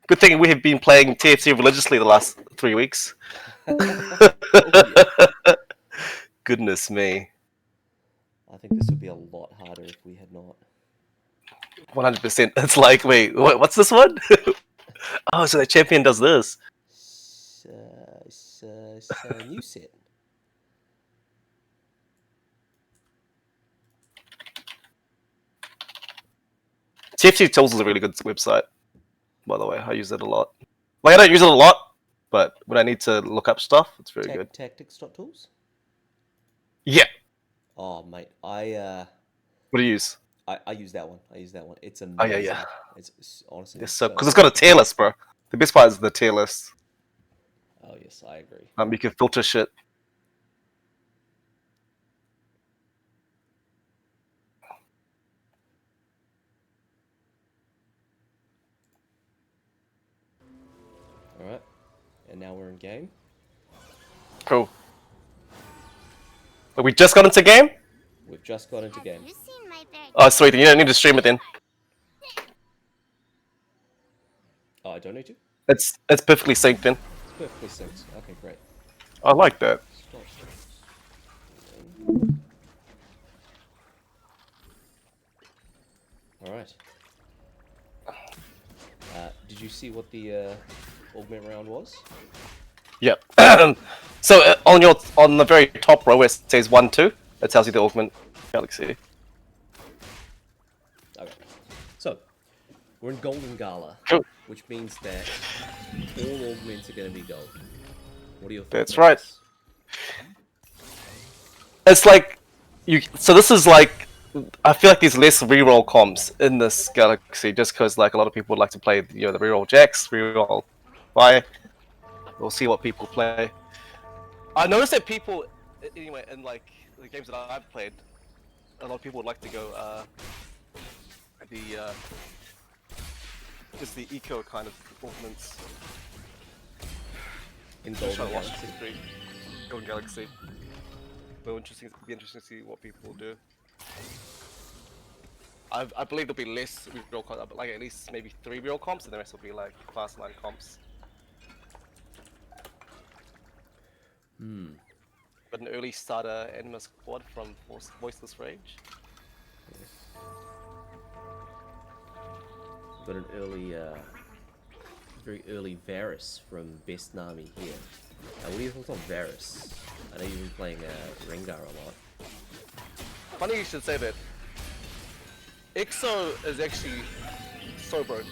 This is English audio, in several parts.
Good thing we have been playing TFC religiously the last 3 weeks. Oh, yeah. Goodness me. I think this would be a lot harder if we had not. 100%. It's like, wait, what's this one? Oh, so the champion does this. New set. TFC Tools is a really good website, by the way. I use it a lot. Like, I don't use it a lot, but when I need to look up stuff, it's very good. Tactics.tools? Yeah. Oh, mate, I What do you use? use that one. I use that one. It's Oh, amazing. yeah. It's honestly Yes, so, because it's got a tier list, bro. The best part is the tier list. Oh yes, I agree. You can filter shit. All right, and now we're in game. Cool. But we just got into game? We've just got into game. Oh, sweet. You don't need to stream it then. Oh, I don't need to? It's perfectly synced in. It's perfectly synced. Okay, great. I like that. Stop. All right. Did you see what the augment round was? Yep. So on the very top row where it says 1-2, it tells you the augment galaxy. Okay. So we're in Golden Gala, Cool. which means that all augments are going to be gold. What are your thoughts? That's on right. this? It's like so this is like, I feel like there's less reroll comms in this galaxy just because like a lot of people would like to play the reroll Jax, reroll Vi. We'll see what people play. I noticed that people, anyway, in like the games that I've played, a lot of people would like to go just the eco kind of augments. In Golden Watch Galaxy. Golden Galaxy. It'll be interesting to see what people do. I believe there'll be less reroll comps, but like at least maybe 3 reroll comps, and the rest will be like fast line comps. But an early starter anima squad from Voiceless Rage. Got an early, very early Varus from Best Nami here. What are your thoughts on Varus? I know you've been playing Rengar a lot. Funny you should say that. EXO is actually so broken.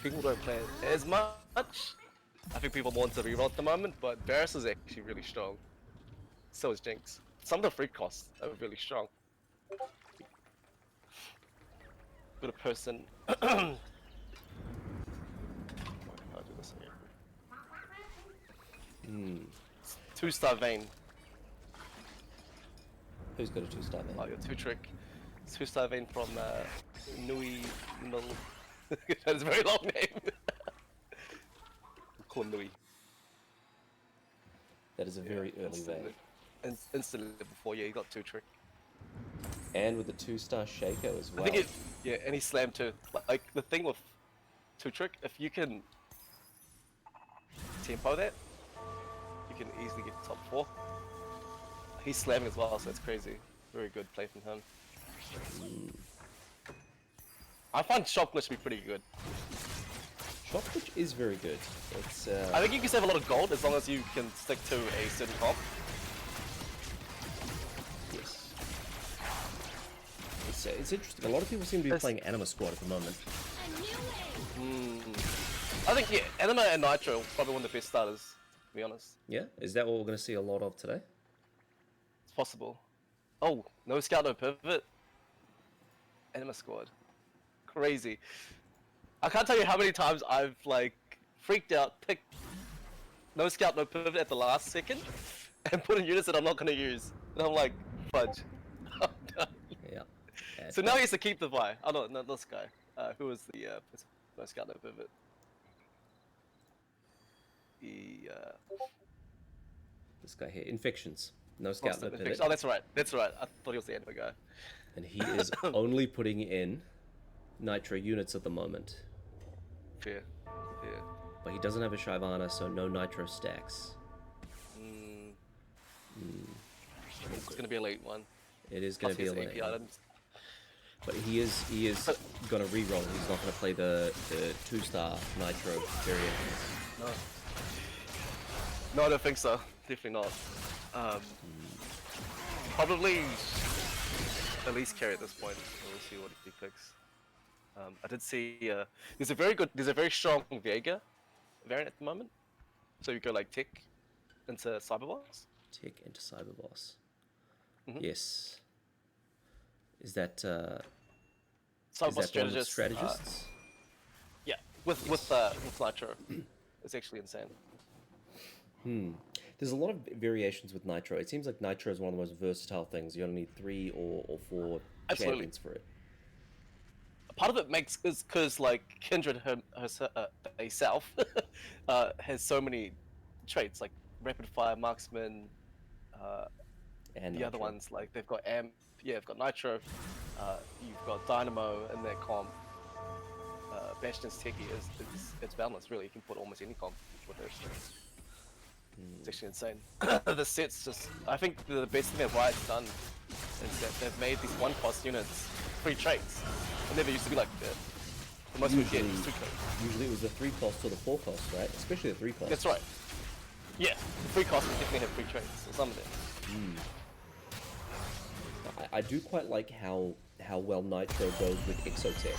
People don't play it as much. I think people want to reroll at the moment, but Varus is actually really strong. So is Jinx. Some of the free costs are really strong. Good person. I'll do this again. 2-star Vayne. Who's got a 2-star then? Oh, your 2-trick. 2-star Vayne from Nui Mil. That is a very long name. We'll call him Nui. That is a very early Vayne. Instantly before, yeah, he got 2-trick. And with the 2-star Shaco as well. I think yeah, and he slammed too. Like the thing with 2-trick, if you can tempo that, you can easily get top 4. He's slamming as well, so it's crazy. Very good play from him. I find Shock Glitch to be pretty good. Shock Glitch is very good. It's, I think you can save a lot of gold as long as you can stick to a certain comp. Yes. It's interesting. A lot of people seem to be playing Anima Squad at the moment. I think, yeah, Anima and Nitro are probably one of the best starters, to be honest. Yeah? Is that what we're going to see a lot of today? It's possible. Oh, no scout, no pivot. Anima Squad. Crazy. I can't tell you how many times I've like freaked out, picked no scout, no pivot at the last second, and put in units that I'm not going to use. And I'm like, fudge. I'm done. Yeah. So now he has to keep the Vi. Oh no, not this guy. Who was the no scout, no pivot? This guy here. Infections. No scout, no pivot. Oh, that's right. That's right. I thought he was the anima guy. And he is only putting in Nitro units at the moment. fair. Yeah. But he doesn't have a Shyvana, so no Nitro stacks. It's gonna be a late one. It is going to be a late AP one. items. But he is going to re-roll. He's not going to play the 2-star Nitro variant. No. No, I don't think so. Definitely not. Probably at least carry at this point. We'll see what he picks. I did see there's a very strong Vega variant at the moment. So you go like Tick into Cyberboss. Tick into Cyberboss. Mhm. Yes. Is that Cyberboss one with strategist. strategists? Yeah, with Nitro. It's actually insane. There's a lot of variations with Nitro. It seems like Nitro is one of the most versatile things. You only need 3 or 4 Absolutely. champions for it. Part of it is because like Kindred herself has so many traits like rapid fire, marksman, And the Nitro. other ones like they've got amp, yeah, they've got nitro, you've got dynamo in their comp. Bastion's techie it's boundless really. You can put almost any comp with her. It's actually insane. The set's just, I think the best thing that Riot's done is that they've made these one cost units 3 traits. It never used to be like that. The most we get is 2 traits. Usually it was the 3 cost or the 4 cost, right? Especially the 3 cost. That's right. Yeah, the 3 costs definitely have 3 traits, or some of them. I do quite like how well Nitro goes with Exotech,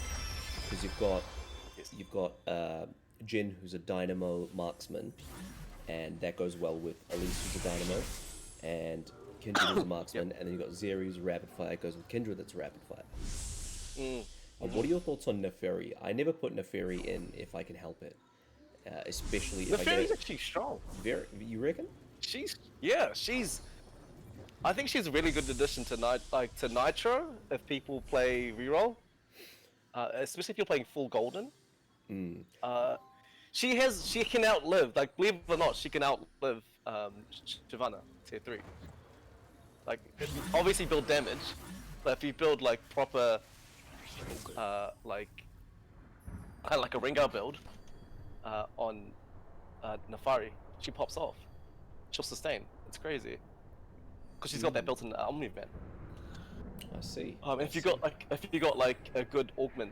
because you've got Jin, who's a Dynamo marksman, and that goes well with Elise, who's a Dynamo, and Kindred is a marksman, and then you've got Zeri, who's a rapid fire, goes with Kindred, that's rapid fire. What are your thoughts on Neferi? I never put Neferi in if I can help it, especially if Neferi's actually strong. You reckon? I think she's a really good addition to Nitro if people play reroll, especially if you're playing full golden. She can outlive, like believe it or not, she can outlive Shyvana tier 3. Like obviously build damage, but if you build like proper like a Rengar build on Nefari, she pops off. She'll sustain. It's crazy. Because she's got that built-in Omni-Man. I see. If you got like a good augment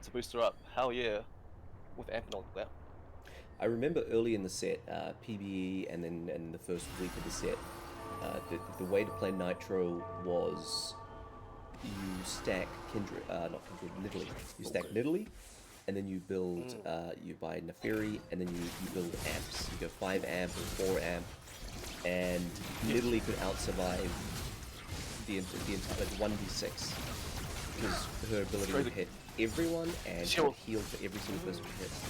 to boost her up, hell yeah, with amp and all that. I remember early in the set, PBE, and then in the first week of the set, the way to play Nitro was you stack Kindred, not Kindred, Nidalee. You stack Nidalee, and then you build, you buy Neferi, and then you build amps. You go 5 amp or 4 amp, and Nidalee could out-survive the entire, like 1v6, because her ability would hit everyone, and she would heal for every single person who hits.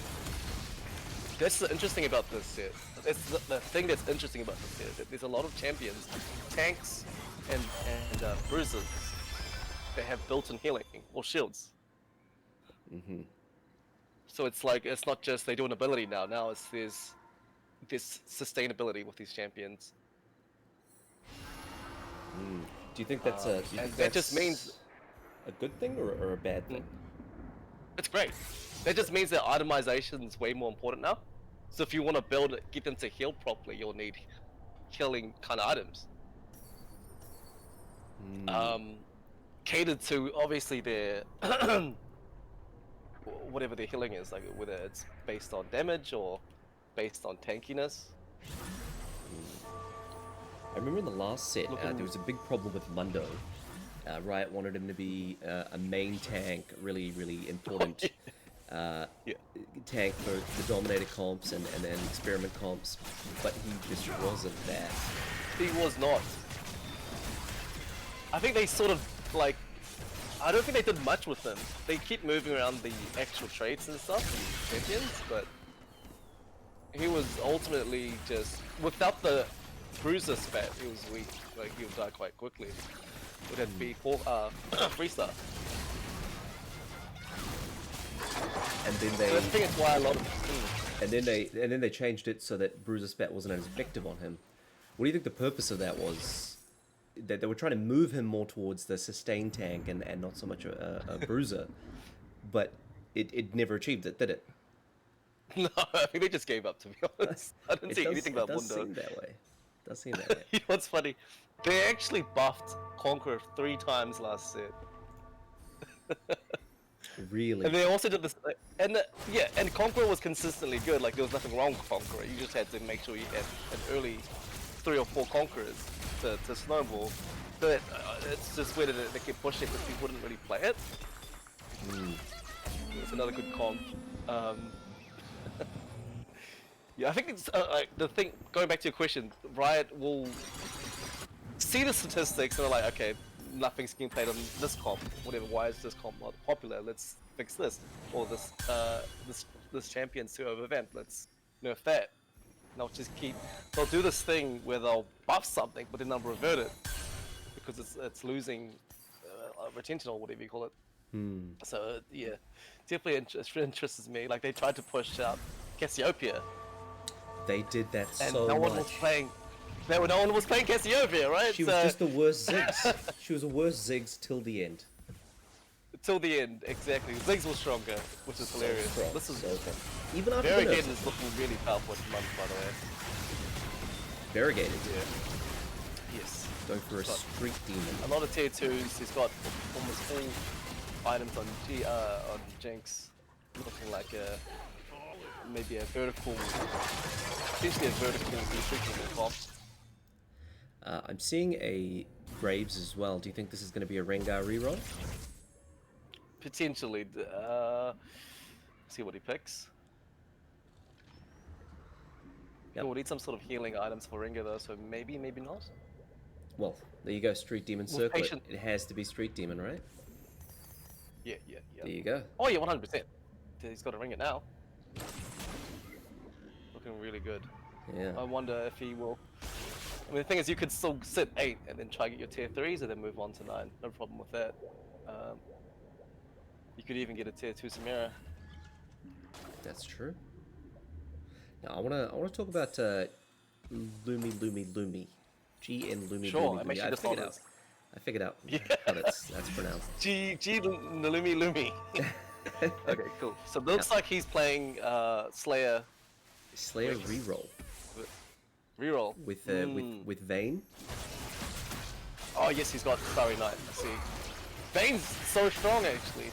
That's the interesting about this set. That's the thing that's interesting about this set. That there's a lot of champions, tanks, and bruisers that have built-in healing or shields. So it's like it's not just they do an ability now. Now there's this sustainability with these champions. Do you think that's a? That just means a good thing or a bad thing? It's great. That just means that itemization is way more important now. So if you want to build it, get them to heal properly, you'll need healing kind of items. Catered to obviously their whatever their healing is, like whether it's based on damage or based on tankiness. I remember in the last set, there was a big problem with Mundo. Riot wanted him to be a main tank, really, really important tank for the Dominator comps and then Experiment comps, but he just wasn't that. He was not. I think they sort of, like, I don't think they did much with him. They keep moving around the actual traits and stuff, the champions, but he was ultimately just, without the bruiser spat, he was weak. Like, he would die quite quickly. Would have to be 3-star. And then they. So I think it's why a lot of. And then they changed it so that bruiser spat wasn't as effective on him. What do you think the purpose of that was? That they were trying to move him more towards the sustain tank and not so much a bruiser, but it never achieved it, did it? No, I think they just gave up, to be honest. I didn't see anything about It does Mundo. seem that way. It does seem that way. You know what's funny? They actually buffed Conqueror 3 times last set. Really? And they also did this, yeah, and Conqueror was consistently good. Like there was nothing wrong with Conqueror. You just had to make sure you had an early 3 or 4 Conquerors to snowball. But it's just weird that they kept pushing because people didn't really play it. It's another good comp. Yeah, I think it's like the thing. Going back to your question, Riot will see the statistics and they're like, okay, nothing's getting played on this comp. Whatever. Why is this comp not popular? Let's fix this. Or this champion's too overvamped. Let's nerf that. And they'll just keep. They'll do this thing where they'll buff something, but then they'll revert it because it's losing retention or whatever you call it. So yeah, definitely interests me. Like they tried to push out Cassiopeia. They did that And so no one much. was playing. No one was playing Cassiopeia, right? She was just the worst Ziggs. She was the worst Ziggs till the end. Till the end, exactly. Ziggs was stronger, which is hilarious. Strong, This is so strong. Even after the Variegated nerfs. is looking really powerful at the moment, by the way. Variegated. Yeah. Yes. Going for a Got street demon. a lot of tier 2s. He's got almost all items on on Jinx, looking like maybe a vertical, potentially a vertical restriction comp. I'm seeing a Graves as well. Do you think this is going to be a Rengar reroll? Potentially. See what he picks. Yep. We'll need some sort of healing items for Ringo though, so maybe, maybe not. Well, there you go. Street demon With circlet. patient- It has to be street demon, right? Yeah. There you go. Oh yeah, 100%. He's got to ring it now. Looking really good. I Yeah. wonder if he will. I mean, the thing is, you could still sit 8 and then try to get your tier 3s and then move on to 9. No problem with that. You could even get a tier 2 Samira. That's true. Now I wanna talk about Lumi. GN Lumi. Sure, Lumi. I'm actually I just figured on out. this. I figured out Yeah. how that's pronounced. Lumi. Okay, cool. So it looks like he's playing Slayer Slayer Wait. reroll reroll. with Vayne. Oh yes, he's got Starry Night. I see. Vayne's so strong actually.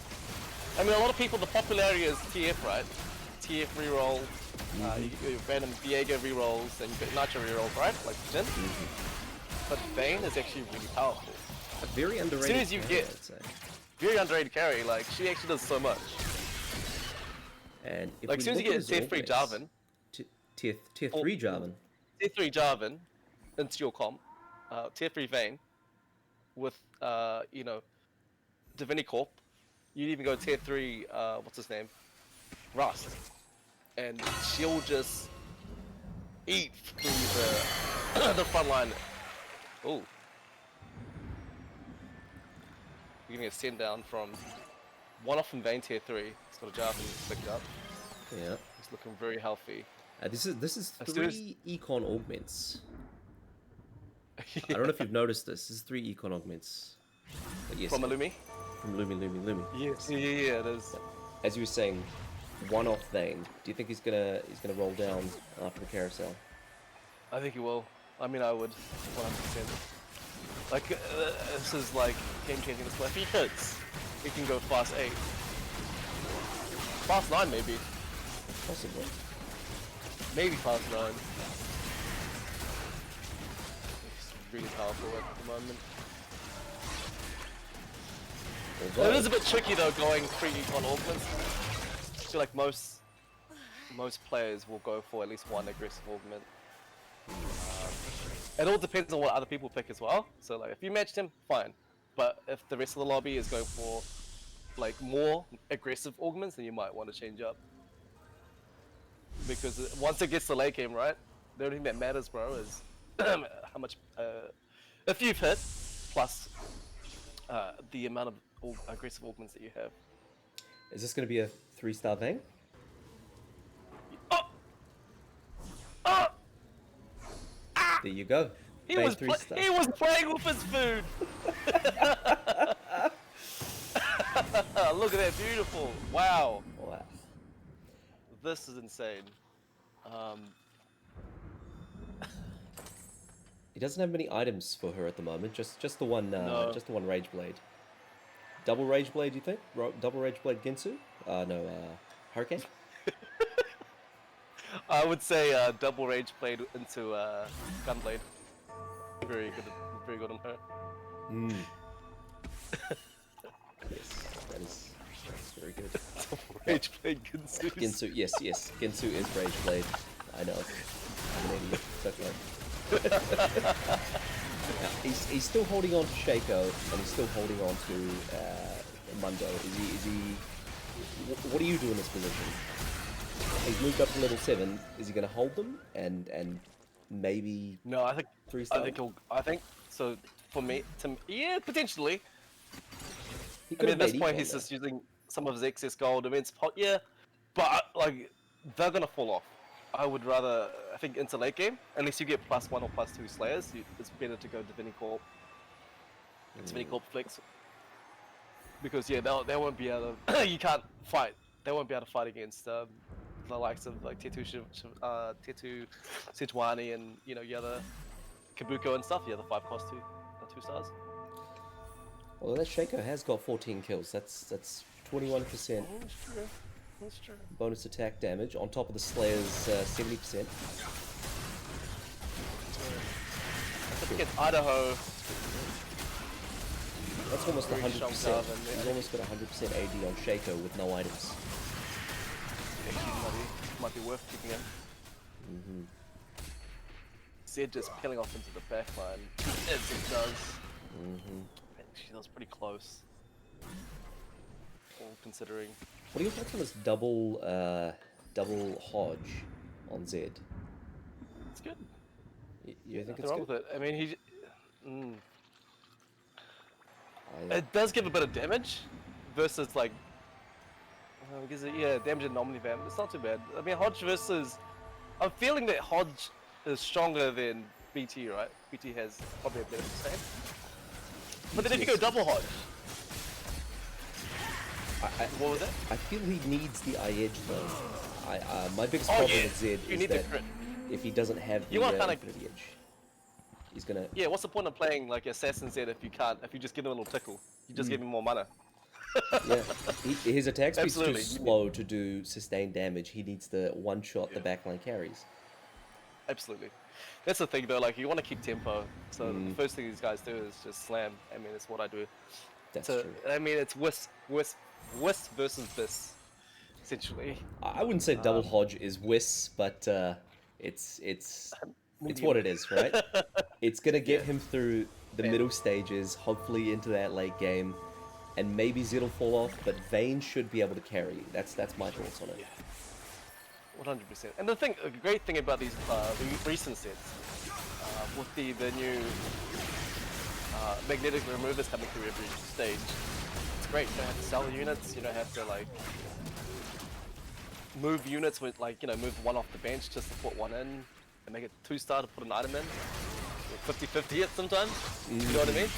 I mean, a lot of people, the popularity is TF, right? TF reroll. You get your random Viego rerolls, and you get Nitro rerolls, right? Like Jin. But Vayne is actually really powerful. A very underrated. As soon as you carry, get- I'd say. Very underrated carry. Like she actually does so much. And if Like we as soon as you look get at tier his 3 org Jarvan, base- tier 3 Jarvan. tier 3 Jarvan into your comp, tier 3 Vayne with Divinity Corp. You'd even go tier 3 what's his name? Rust. And she'll just eat through the front line. Ooh. You're getting a send down from one off from Vayne tier 3. He's got a Jarvan picked up. Yeah. He's looking very healthy. This is As soon as- 3 econ augments. I don't know if you've noticed this. This is 3 econ augments. But yes, From Illumi? From Lumi. Yes. Yeah, it is. As you were saying, one off Vayne. Do you think he's gonna roll down after the carousel? I think he will. I mean, I would, 100%. Like, this is like game-changing display. If he hits, he can go fast 8. Fast 9, maybe. Possibly. Maybe fast 9. He's really powerful at the moment. Although, It is a bit tricky though, going 3 econ augments. I feel like most players will go for at least one aggressive augment. It all depends on what other people pick as well. So like, if you matched him, fine. But if the rest of the lobby is going for like more aggressive augments, then you might want to change up. Because once it gets to late game, right? The only thing that matters, bro, is how much if you've hit plus the amount of aggressive augments that you have. is this gonna be a 3-star Vayne? Oh! Oh! There you go. He Vayne was 3-star. he was playing with his food. Look at that, beautiful! Wow, Wow. this is insane. He doesn't have many items for her at the moment. Just the one No. just the one Rage Blade. Double Rage Blade, you think? Double Rage Blade Ginsu? No, Hurricane? I would say double rage blade into gunblade. Very good on her. Yes, that's very good. Rage blade Ginsu. Ginsu, yes. Ginsu is Rage Blade. I know. I'm an idiot. That's right. He's still holding on to Shaco, and he's still holding on to Mundo. Is he? What do you do in this position? He's moved up to level 7. Is he going to hold them and maybe No, I think 3-star? I think so. For me, yeah, potentially. He I could mean, have at this made point, Econ, he's though. just using some of his excess gold. I mean, it's yeah, but like they're gonna fall off. I would rather, I think, into late game, unless you get +1 or +2 Slayers, it's better to go Divinity Corp. Divinity Corp flex. Because yeah, they won't be able to. You can't fight. They won't be able to fight against the likes of like Tetu Sejuani and other Kabuko and stuff. Yeah, the 5 cost 2 stars. Well, that Shaco has got 14 kills. That's 21% That's true. That's true. bonus attack damage on top of the Slayer's 70%. Against Idaho. That's almost Very 100%. strong Garvin, yeah. He's almost got 100% AD on Shaco with no items. Actually, might be worth keeping him. Zed just peeling off into the backline as it does. Actually, that was pretty close. All considering. What are your thoughts on this double Hodge on Zed? It's good. You think Nothing it's wrong good? with it. I mean, it does give a bit of damage versus like. Because damage and Omni Vamp. It's not too bad. I mean, Hodge versus. I'm feeling that Hodge is stronger than BT, right? BT has probably a better sustain. But then if you go double Hodge, what was it? I feel he needs the eye edge though. My biggest problem with Zed You is need that the crit. if he doesn't have the You want kinda- infinity edge, he's gonna. Yeah, what's the point of playing like Assassin Z if you just give him a little tickle? You just give him more mana. Yeah, his attack speed's too Absolutely. slow to do sustained damage. He needs the one shot the backline carries. Absolutely. That's the thing though, like you want to keep tempo. So the first thing these guys do is just slam. I mean, that's what I do. That's true. I mean, it's Wisp versus this, essentially. I wouldn't say double Hodge is Whis, but it's what it is, right? It's gonna get him through the middle stages, hopefully into that late game, and maybe Zed will fall off, but Vayne should be able to carry. That's my thoughts on it. 100%. And the great thing about these recent sets, with the new magnetic removers coming through every stage, it's great. You don't have to sell units. You don't have to like move units with move one off the bench just to put one in and make it 2-star to put an item in. 50-50 hit sometimes. You know what I mean?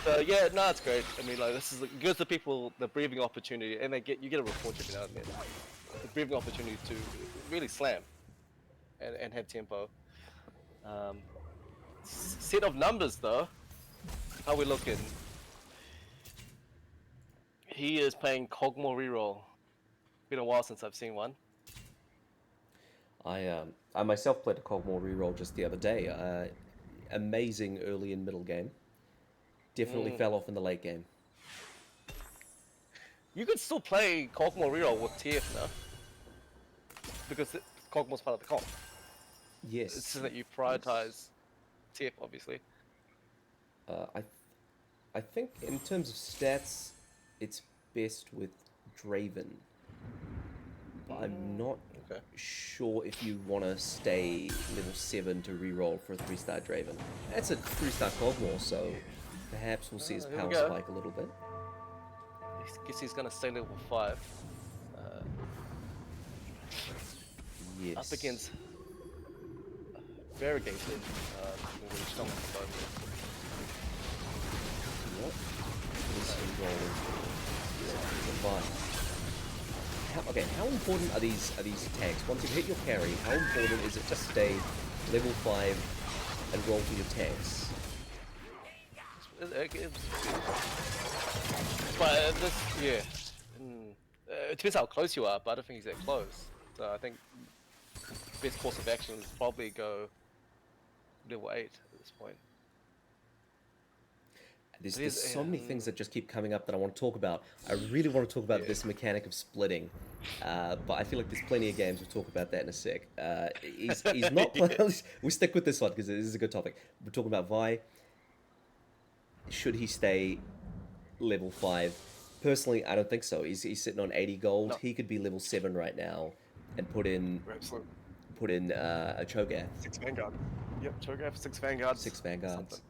So yeah, no, it's great. I mean, like this is it gives the people the breathing opportunity, and you get a report every now and then. The breathing opportunity to really slam and have tempo. Set of numbers though. How we looking? He is playing Cogmore reroll. Been a while since I've seen one. I myself played a Cogmore reroll just the other day. Amazing early and middle game. Definitely fell off in the late game. You could still play Cogmore reroll with TF now. Because Cogmore's part of the comp. Yes. It's just that you prioritize TF, obviously. I think in terms of stats, it's best with Draven. I'm not sure if you want to stay level 7 to reroll for a 3-star Draven. That's a 3-star Cogmore, so perhaps we'll see his power spike a little bit. I guess he's going to stay level 5. Yes. Up against variegated, really strong at the moment. Yep. This is rolling. how important are these tanks? Once you hit your carry, how important is it to stay level 5 and roll for your tanks? But this, yeah. It depends how close you are, but I don't think he's that close. So I think best course of action is probably go level 8 at this point. There's so many things that just keep coming up that I want to talk about. I really want to talk about this mechanic of splitting, but I feel like there's plenty of games. We'll talk about that in a sec. He's not playing. We stick with this one because this is a good topic. We're talking about Vi. Should he stay level 5? Personally, I don't think so. He's sitting on 80 gold. No. He could be level 7 right now and put in a Cho'Gath. 6 Vanguard. Yep, Cho'Gath, 6 Vanguards. 6 Vanguards.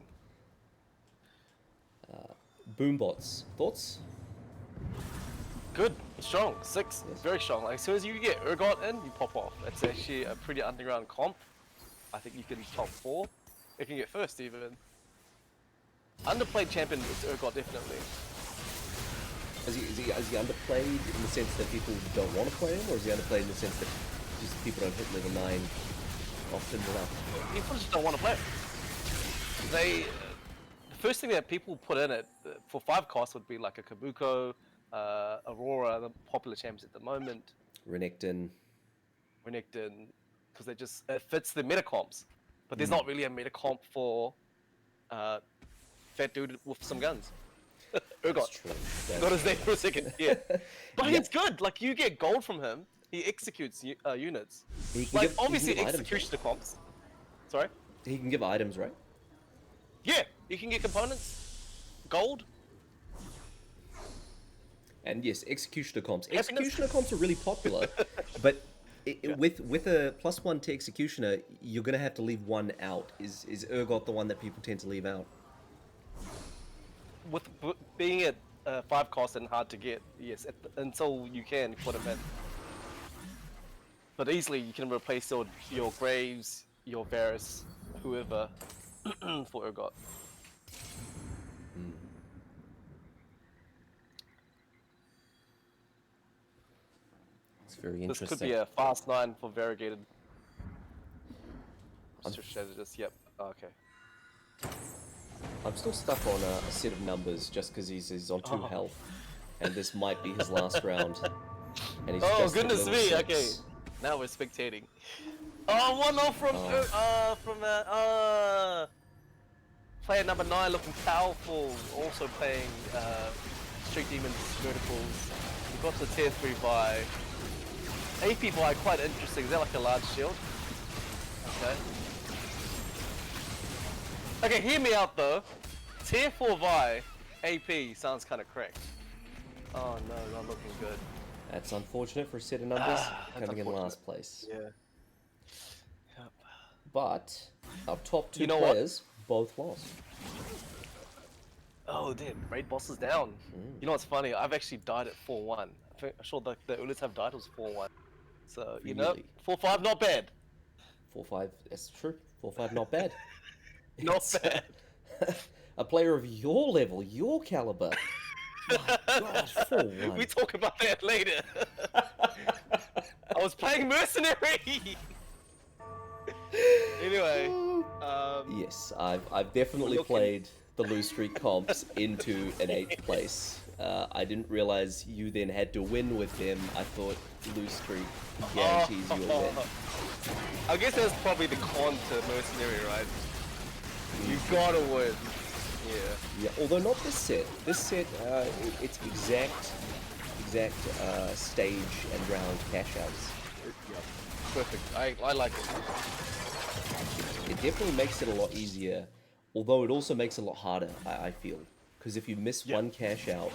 Boombots. Thoughts? Good, strong, 6, yes. Very strong. Like as soon as you get Urgot in, you pop off. It's actually a pretty underground comp. I think you can top 4. You can get first even. Underplayed champion is Urgot definitely. Is he underplayed in the sense that people don't want to play him, or is he underplayed in the sense that just people don't hit level 9 often enough? People just don't want to play him. The first thing that people put in it for 5 costs would be like a Kabuko, Aurora, the popular champions at the moment. Renekton, because it fits the meta comps, but there's not really a meta comp for fat dude with some guns. Urgot. Got his name for a second. Yeah, but it's good. Like you get gold from him. He executes units. Like obviously executioner comps. Sorry. He can give items, right? Yeah, you can get components, gold. And yes, executioner comps. Executioner comps are really popular, but with a +1 to executioner, you're gonna have to leave one out. Is Urgot the one that people tend to leave out? With being at 5 cost and hard to get, yes, until you can put him in. But easily you can replace your Graves, your Varus, whoever for Urgot. It's very interesting. This could be a fast 9 for variegated strategist. Yep. Okay. I'm still stuck on a set of numbers just because he's on 2 health, and this might be his last round. And he's just goodness me! 6. Okay, now we're spectating. Oh, 1-0 from player number 9, looking powerful. Also playing Street Demons verticals. We've got the tier 3 Vi. AP Vi, quite interesting. Is that like a large shield? Okay. Okay, hear me out though. Tier 4 Vi, AP sounds kind of cracked. Oh no, not looking good. That's unfortunate for a set of numbers, coming in last place. Yeah. Yep. But our top 2 players both lost. Oh damn, raid boss is down. You know what's funny? I've actually died at 4-1. I'm sure the earliest I've died was 4-1. So, you know, 4-5 not bad. 4-5, that's true. 4-5 not bad. Not bad. A player of your level, your caliber. My gosh, 4-1. We talk about that later. I was playing mercenary. Anyway, yes, I've definitely played the lose streak comps into an 8th place. I didn't realize you then had to win with them. I thought lose streak guarantees you a win. I guess that's probably the con to mercenary, right? You gotta win. Yeah. Although not this set. This set, it's exact stage and round cash outs. Yeah. Perfect. I like it. It definitely makes it a lot easier, although it also makes it a lot harder, I feel. Because if you miss one cash out,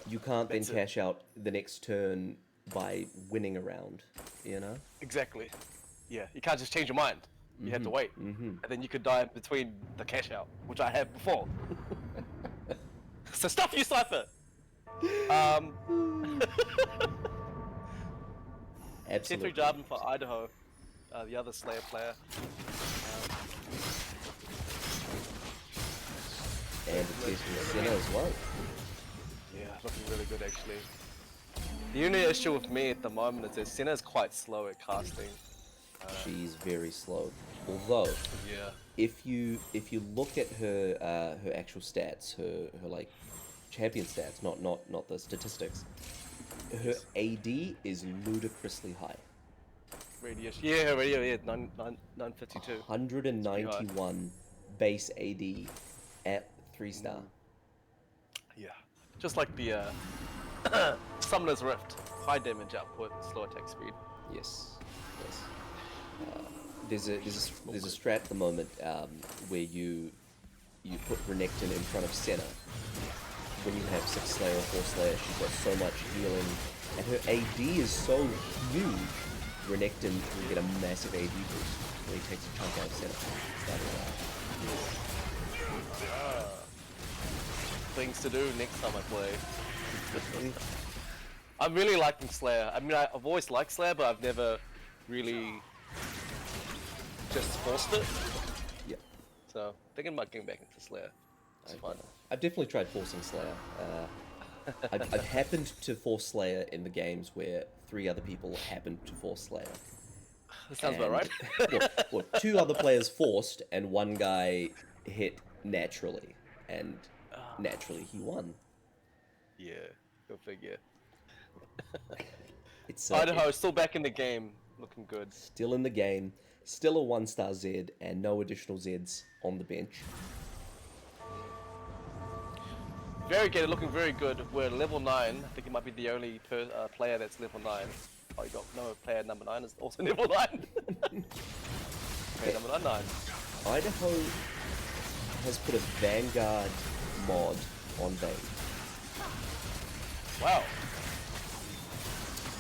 you can't then cash out the next turn by winning a round, you know? Exactly. Yeah, you can't just change your mind. You had to wait. And then you could die between the cash out, which I had before. So stuff you, Cypher! Absolutely. Tier 3 Jarvan for Idaho, the other Slayer player. And it's Tier 3 Sinner as well. Yeah, looking really good actually. The only issue with me at the moment is that Senna's quite slow at casting. She's very slow. Although, Yeah. if you look at her her actual stats, her like champion stats, not the statistics, her AD is ludicrously high. Radius. Yeah, radio. Yeah, 952. 191 base AD at 3-star. Yeah. Just like the Summoner's Rift. High damage output, slow attack speed. Yes, yes. There's a strat at the moment where you put Renekton in front of Senna. When you have 6 Slayer or 4 Slayer, she's got so much healing, and her AD is so huge. Renekton will get a massive AD boost when he takes a chunk out of Senna. Things to do next time I play. I'm really liking Slayer. I mean, I've always liked Slayer, but I've never really just forced it. Yeah. So, thinking about getting back into Slayer. It's fun. I've definitely tried forcing Slayer. I've happened to force Slayer in the games where 3 other people happened to force Slayer. That sounds about right. well, 2 other players forced, and 1 guy hit naturally, and naturally he won. Yeah, go figure. It's Idaho still back in the game, looking good. still in the game, still a 1-star Z, and no additional Zs on the bench. Variegated looking very good. We're level 9. I think he might be the only player that's level 9. Oh, you got no player number 9 is also level 9. Player number 9. Idaho has put a Vanguard mod on Vayne. Wow.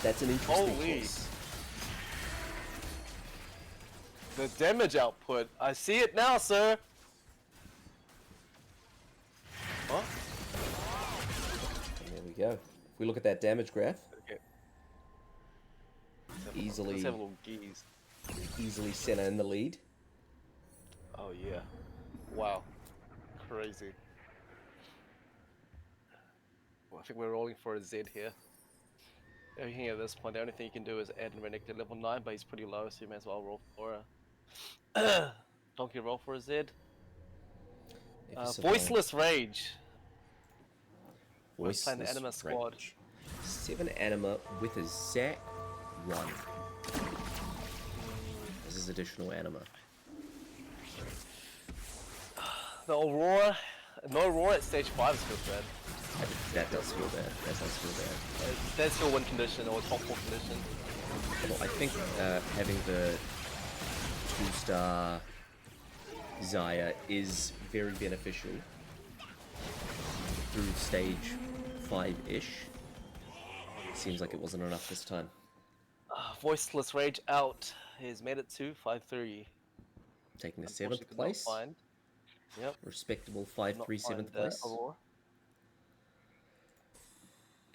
That's an interesting Holy. choice. The damage output. I see it now, sir. Huh? And there we go. If we look at that damage graph, Okay. easily Let's have a little geese. Senna in the lead. Oh yeah. Wow. Crazy. Well, I think we're rolling for a Z here. Everything at this point, the only thing you can do is add and Renekton level 9, but he's pretty low, so you may as well roll for a... Donkey roll for a Z. Voiceless Rage. Voiceless playing the Anima squad. Rage. 7 Anima with a Zac 1. This is additional Anima. The Aurora... No Aurora at stage 5 feels bad. That does feel bad. That does feel bad. That's your win condition, or top 4 condition. Well, I think having the 2-star Xayah is very beneficial through stage 5-ish. Seems like it wasn't enough this time. Voiceless Rage out. He's made it to 5-3. Taking the 7th place. Yep. Respectable 5-3 7th place. Aurora.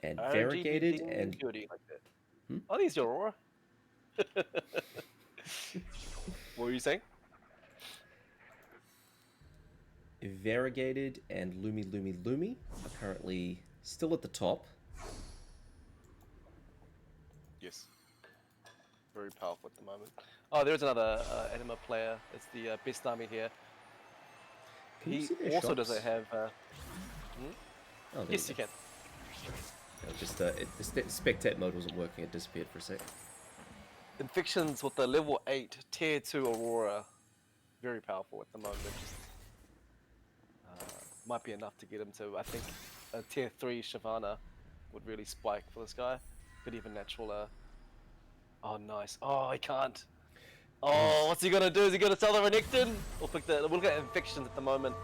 And variegated and... Like that. Oh, these your Aurora. What were you saying? Variegated and Lumi are currently still at the top. Yes. Very powerful at the moment. Oh, there's another Anima player. It's the best army here. Can you He see their also shots? doesn't have... Oh, there yes, you you go. can. Just the spectate mode wasn't working. It disappeared for a sec. Infections with the level 8 tier 2 Aurora. Very powerful at the moment. Just, might be enough to get him to, I think, a tier 3 Shyvana would really spike for this guy. Could even natural... Oh, nice. Oh, he can't. Oh, what's he gonna do? Is he gonna sell the Renekton? We'll look at infections at the moment.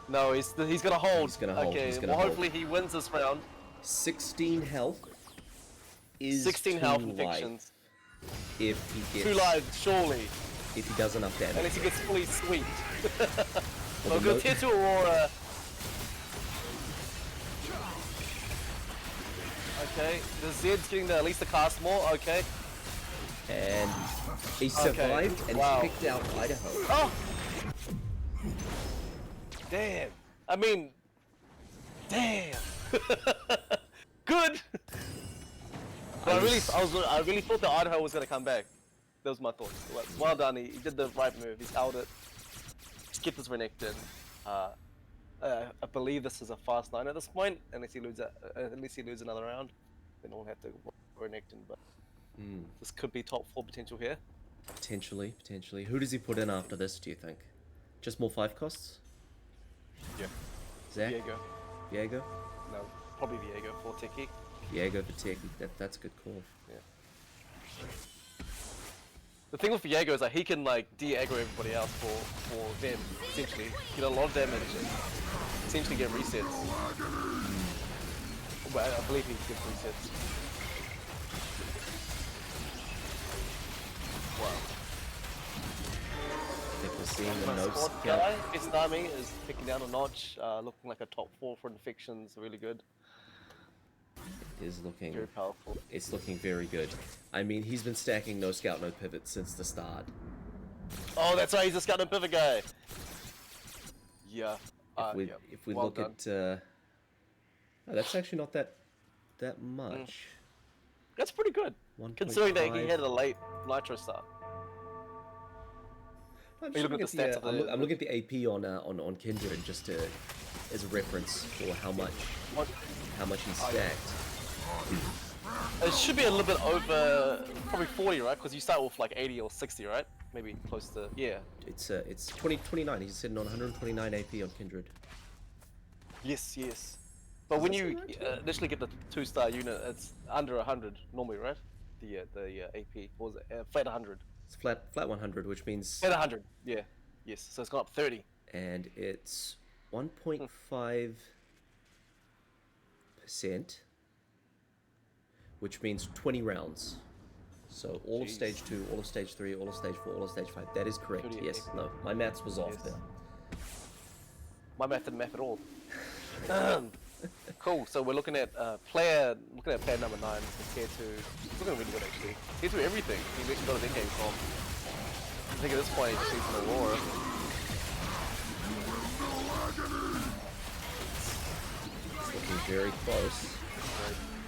No, he's gonna hold. He's gonna hold. Okay, He's gonna well, hold. hopefully he wins this round. 16 health is 16 too health light infections. if he gets 2 lives, surely. if he does enough damage. Unless he gets fully sweet. Well, So go tier 2 Aurora. Okay, the Zed's getting at least the cast more, okay. And he survived and wow. picked out Idaho. Oh! Damn. I mean... Damn. Good! But I really thought that Idaho was gonna come back. That was my thoughts. Well done, he did the right move. He's held it. Just kept his Renekton. I believe this is a fast 9 at this point, unless he loses another round. Then we'll have to Renekton, but this could be top 4 potential here. Potentially. Who does he put in after this, do you think? Just more 5 costs? Yeah. Zach? Viego? No, probably Viego for Tiki. Viego for Tiki. That's a good call. Yeah. The thing with Viego is that he can like de-aggro everybody else for them, essentially. Get a lot of damage and seems to get resets. Well, I believe he gets resets. Wow. I think we're seeing the My notes. squad guy, Istami, is picking down a notch, looking like a top 4 for infections, really good. Is looking Very powerful. It's looking very good. I mean, he's been stacking no scout, no pivot since the start. Oh, that's right, he's a scout and pivot guy. Yeah. If we well look done. at, oh, that's actually not that much. That's pretty good, 1.5. considering that he had a late Nitro start. I'm looking at the stats of the- I'm looking at the AP on Kindred just as a reference for how much he's stacked. It should be a little bit over, probably 40, right? Because you start with like 80 or 60, right? Maybe close to, yeah. It's 29. He's sitting on 129 AP on Kindred. Yes. But when you initially get the 2-star unit, it's under 100 normally, right? The AP, what was it? Flat 100. It's flat 100, which means Flat 100, yeah. Yes, so it's gone up 30. and it's 1.5%, which means 20 rounds. So all of Jeez. stage 2, all of stage 3, all of stage 4, all of stage 5. That is correct. 38. Yes. No, my maths was off Yes. there. My math didn't map at all. Cool. So we're looking at player number 9 compared to. He's looking really good actually. Compared to everything he actually got his in-game from. I think at this point he just needs an Aurora. It's looking very close,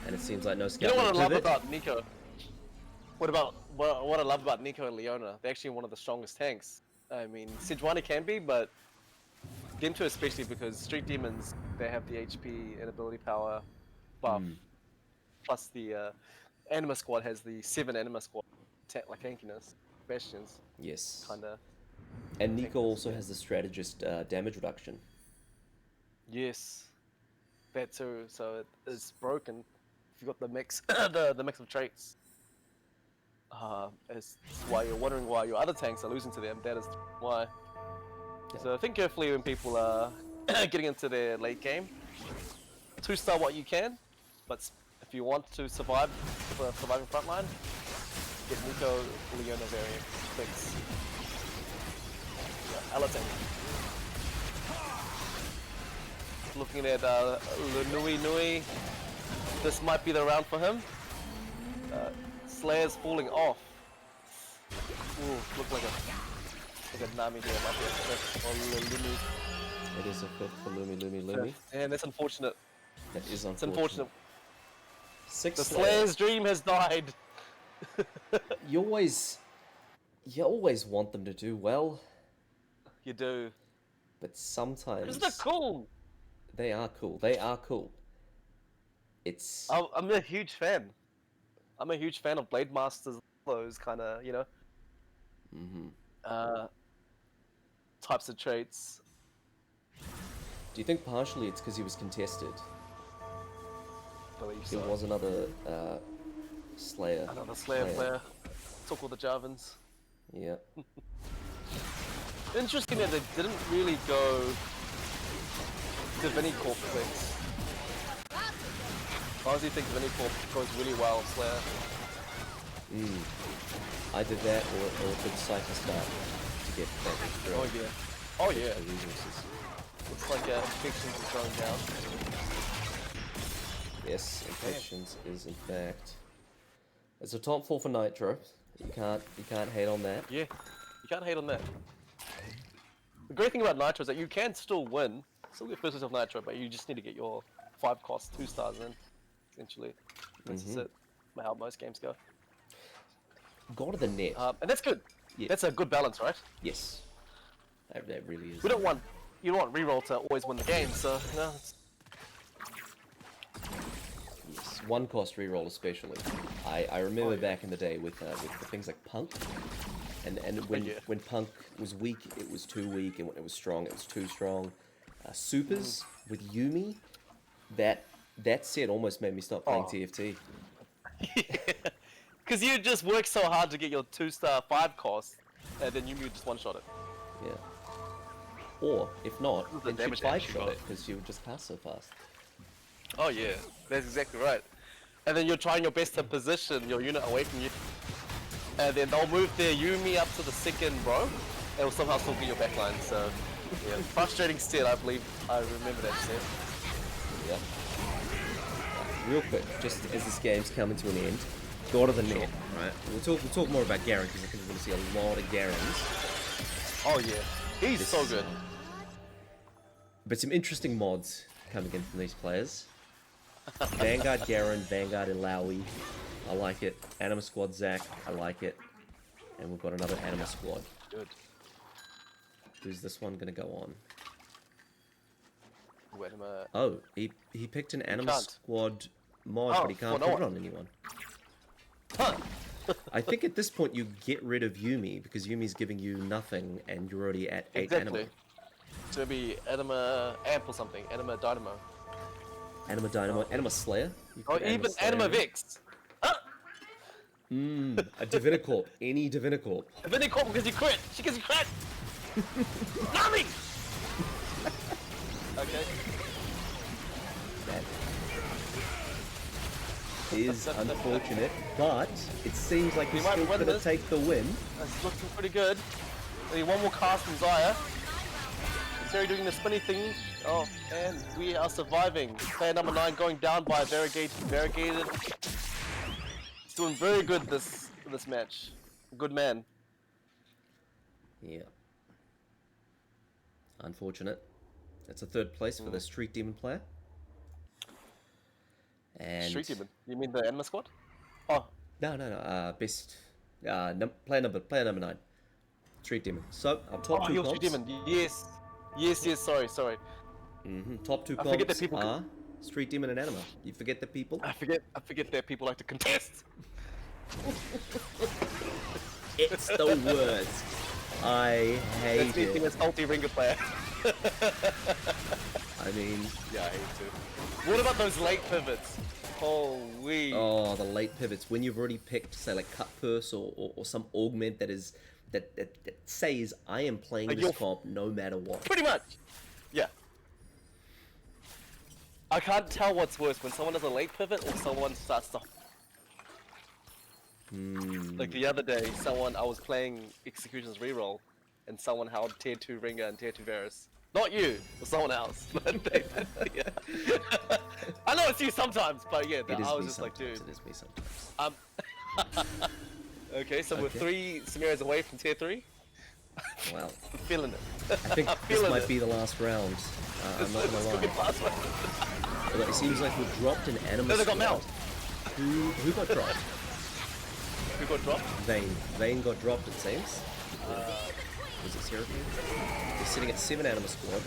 and it seems like no You scout. know what I no love pivot. about Nico? What I love about Nico and Leona? They're actually one of the strongest tanks. I mean, Sejuani can be, but Gento especially because Street Demons, they have the HP and ability power buff. Plus the Anima squad has the 7 Anima squad, like tankiness, Bastions, Yes. kinda. And Nico also has the strategist damage reduction. Yes, that too. So it is broken. If you've got the mix, the mix of traits. It's why you're wondering why your other tanks are losing to them. That is why. So think carefully when people are getting into their late game. 2-star what you can, but if you want to survive for surviving frontline, get Nico Leona variant fix. Yeah, Alatank. Looking at Nui. This might be the round for him. Slayer's falling off. Ooh, look like a Nami here. Might be a fifth or Lumi. It is a fifth for Lumi. And that's unfortunate. That is It's unfortunate. 6 The Slayer. Slayer's dream has died. You always want them to do well, You do. but sometimes Isn't that cool? they are cool. It's I'm a huge fan. I'm a huge fan of Blade Masters, those kind of, types of traits. Do you think partially it's because he was contested? I believe There so. was another Slayer. Another Slayer player. Took all the Javans. Yeah. Interesting that they didn't really go Divinity Corp clicks. I honestly think Divinity Corp goes really well on Slayer. Either that or a good cycle start to get that extra, Oh yeah. Oh yeah. extra resources. Looks like Infections is going down. Yes, Infections is in fact. It's a top 4 for Nitro. You can't hate on that. Yeah. You can't hate on that. The great thing about Nitro is that you can still win. Still get first place of Nitro, but you just need to get your 5 cost 2 stars in. Essentially. That's just it. how most games go. God of the Net. And that's good. Yeah. That's a good balance, right? Yes. That really is. You don't want reroll to always win the game, so you know. Yes, one cost reroll especially. I remember back in the day with the things like Punk, and when Punk was weak, it was too weak, and when it was strong, it was too strong. Supers with Yumi, that set almost made me stop playing TFT. Because you just work so hard to get your 2-star 5 cost, and then you just one-shot it. Yeah. Or, if not, The then damage you actually 5-shot got. it, because you would just cast so fast. Oh yeah, that's exactly right. And then you're trying your best to position your unit away from you. And then they'll move their Yumi up to the second row, and will somehow still get your backline, so... Yeah, frustrating set, I believe. I remember that set. Yep. Real quick, just as this game's coming to an end, God of the Net, right? We'll talk more about Garen, because I think we're going to see a lot of Garens. Oh yeah, he's so good. But some interesting mods coming in from these players. Vanguard Garen, Vanguard Ilaoi, I like it. Anima Squad Zac, I like it. And we've got another Anima Squad. Good. Who's this one going to go on? Wait a minute. Oh, he picked an Anima can't. Squad mod, but he can't put it on anyone. Huh. I think at this point you get rid of Yumi, because Yumi's giving you nothing, and you're already at 8 Exactly. Anima. So it'd be Anima Amp or something. Anima Dynamo. Anima Dynamo, Anima Slayer. You Or could even Slayer Anima in. Vex. A Divinicorp, any Divinicorp. Divinicorp because you crit. She gives you crit. Nami. Okay. That is unfortunate, but it seems like he's might still win going to this. take the win. That's looking pretty good. Maybe one more cast from Zaya. Terry doing the spinny thing. Oh, and we are surviving. Player number 9 going down by variegated. He's doing very good this match. Good man. Yeah. Unfortunate. That's a third place for the Street Demon player. And Street Demon. You mean the Anima squad? Oh, No. Best player number 9. Street Demon. So our top two you're comps. Street Demon. Yes. Sorry. Top two I forget comps that people are Street Demon and Anima. You forget the people. I forget that people like to contest. It's the worst. I hate That's me being it. a salty ringer player. I mean, Yeah, I hate it. What about those late pivots? Holy. oh, the late pivots when you've already picked, say, like cut purse or some augment that says I am playing Like this you're- comp no matter what. Pretty much. Yeah. I can't tell what's worse when someone does a late pivot or someone starts to. Like the other day, I was playing Execution's reroll, and someone held tier 2 Ringer and tier 2 Varus. Not you, or someone else. Yeah. I know it's you sometimes, but yeah, It is I was me just like, sometimes. dude. It is me sometimes. Okay, so we're 3 Samaras away from tier 3. Well, I'm feeling it. I think this feeling might it. be the last round. I'm not This gonna could be lie. the last one. Although it seems like we've dropped an Anima No, they got squad. Mount. Who got dropped? Who got dropped? Vayne got dropped, it seems. Was it Seraphine? They're sitting at 7 Anima squad.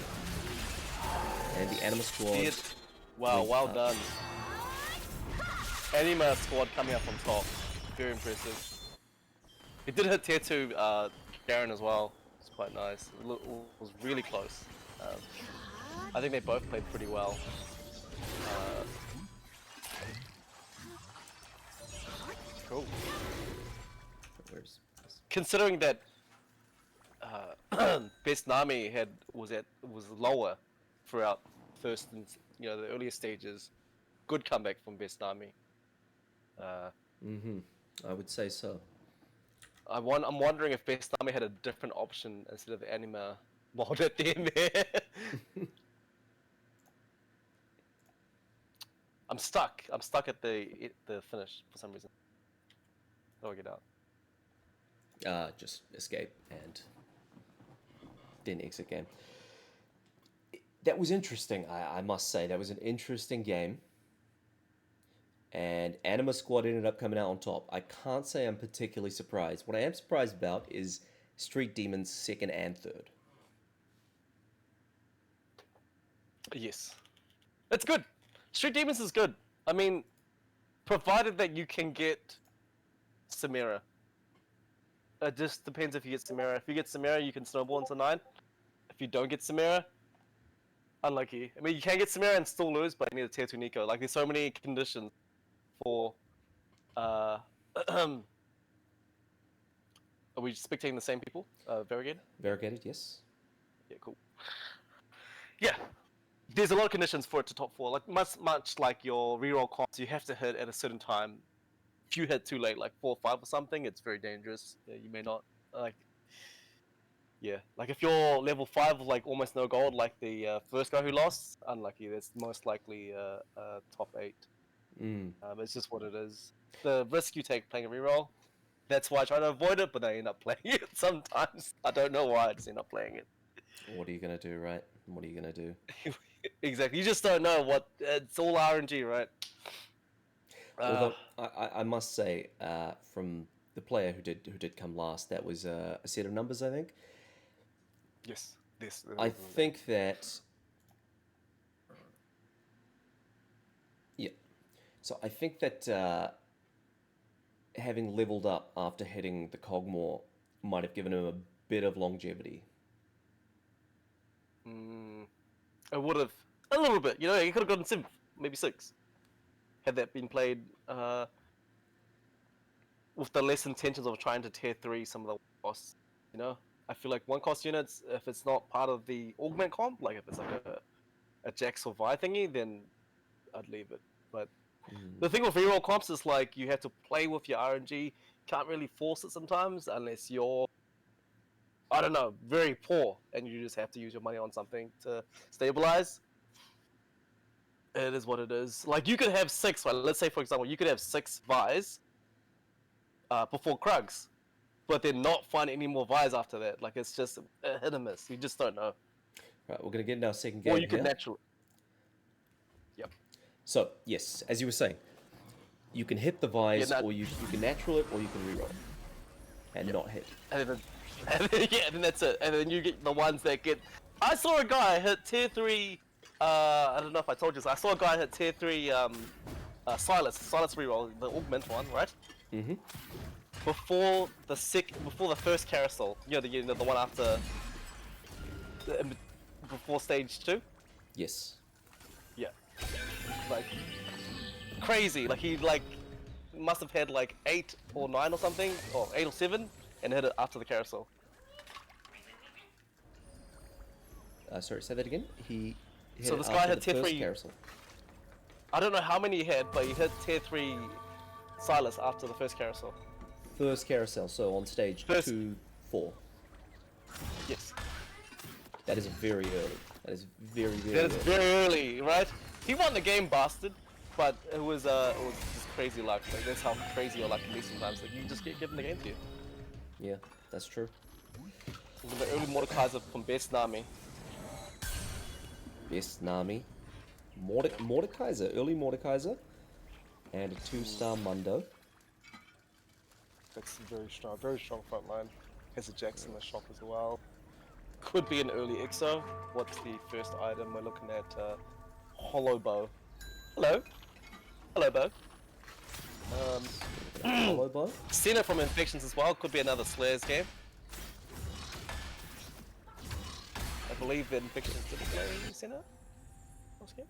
And the Anima squad... Did- Wow, went well up. done. Anima squad coming up on top. Very impressive. It did hit tier 2 Garen as well. It's quite nice. It was really close. I think they both played pretty well. Cool. Where's... Considering that Best Nami was lower throughout first and the earlier stages, good comeback from Best Nami. I would say so. I'm wondering if Best Nami had a different option instead of the Anima mod at the end there. I'm stuck at the finish for some reason. How do I get out? Just escape and then exit game. That was interesting, I must say. That was an interesting game. and Anima Squad ended up coming out on top. I can't say I'm particularly surprised. What I am surprised about is Street Demons second and third. Yes. It's good. Street Demons is good. I mean, provided that you can get Samira. It just depends if you get Samira. If you get Samira, you can snowball into 9. If you don't get Samira, unlucky. I mean, you can get Samira and still lose, but you need a tier 2 Nico. Like, there's so many conditions for... are we spectating the same people? Variegated? Variegated, yes. Yeah, cool. Yeah. There's a lot of conditions for it to top 4. Like, much like your reroll comps, you have to hit at a certain time. If you hit too late, like 4 or 5 or something, it's very dangerous. Yeah, you may not, like... Yeah, like if you're level 5 with like almost no gold, like the first guy who lost, unlucky. That's most likely top 8. It's just what it is. The risk you take playing a reroll. That's why I try to avoid it, but I end up playing it sometimes. I don't know why, I just end up playing it. What are you gonna do, right? What are you gonna do? Exactly. You just don't know what. It's all RNG, right? Although I must say, from the player who did come last, that was a set of numbers, I think. Yes. This. I think that. Yeah. So I think that having leveled up after hitting the Cogmore might have given him a bit of longevity. I would have a little bit. You know, he could have gotten 7th, maybe 6, had that been played with the less intentions of trying to tier 3 some of the costs. You know, I feel like 1-cost units, if it's not part of the augment comp, like if it's like a Jax or Vi thingy, then I'd leave it. But the thing with reroll comps is like you have to play with your RNG. Can't really force it sometimes unless you're, I don't know, very poor, and you just have to use your money on something to stabilize. It is what it is. Like you could have 6, right? Let's say for example, you could have 6 Vi's before Krugs, but then not find any more Vi's after that. Like it's just a hit and miss. You just don't know. Right, we're gonna get into our second game Or you could here. naturally. Yep. So yes, as you were saying, you can hit the Vi's, or you can natural it, or you can reroll, and not hit. And then that's it. And then you get the ones that get. I saw a guy hit tier 3. I don't know if I told you this. I saw a guy hit tier 3. Silas reroll, the augment one, right? Before the first carousel. You know the one after. Before stage 2. Yes. Yeah. Like crazy. Like he must have had like 8 or 9 or something, or 8 or 7, and hit it after the carousel. Sorry, say that again. He hit So it this guy after had the tier first 3. carousel. I don't know how many he had, but he hit tier 3 Silas after the first carousel. First carousel, so on stage 2, 4. Yes. That is very early. That is very That is early. very early, right? He won the game, bastard. But it was just crazy luck. Like that's how crazy your luck can be sometimes. Like you just get given the game to you. Yeah, that's true. The early Mordekaiser from Best Nami. Best Nami. Mordekaiser, early Mordekaiser. And a 2-star Mundo. That's very strong front line. Has a Jax in the shop as well. Could be an early Ixo. What's the first item? We're looking at Hollow Bow. Hello. Hello, Bow. Hollow Bow? Senna from Infections as well. Could be another Slayers game. I believe that Infections didn't play Senna last game.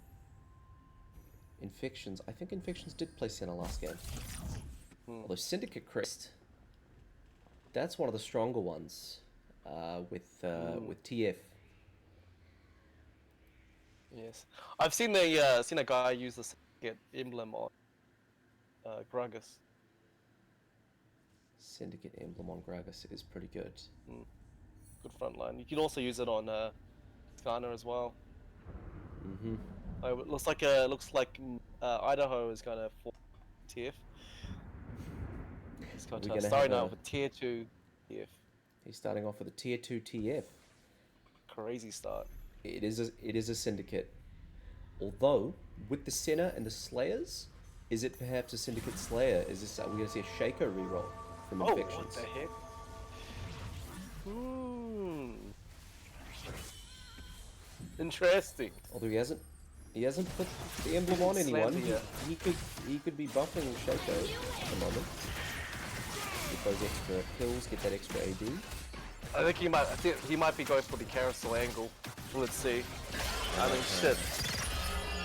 Infections. I think Infections did play Senna last game. Although Syndicate Crest, that's one of the stronger ones with TF. Yes, I've seen a guy use the Syndicate emblem on Gragas. Syndicate emblem on Gragas is pretty good. Good front line. You can also use it on Skarner as well. It looks like Idaho is gonna for TF. He's got starting out with tier 2 TF. He's starting off with a tier 2 TF. Crazy start. It is a syndicate. Although with the Senna and the Slayers, Is it perhaps a Syndicate Slayer? Is this? Are we gonna see a Shaco reroll from Oh, Infections? what the heck? Interesting. Although he hasn't put the emblem on anyone. He could be buffing Shaco at the moment. Get those extra kills, get that extra AD. I think he might be going for the carousel angle. Let's see. I mean, shit.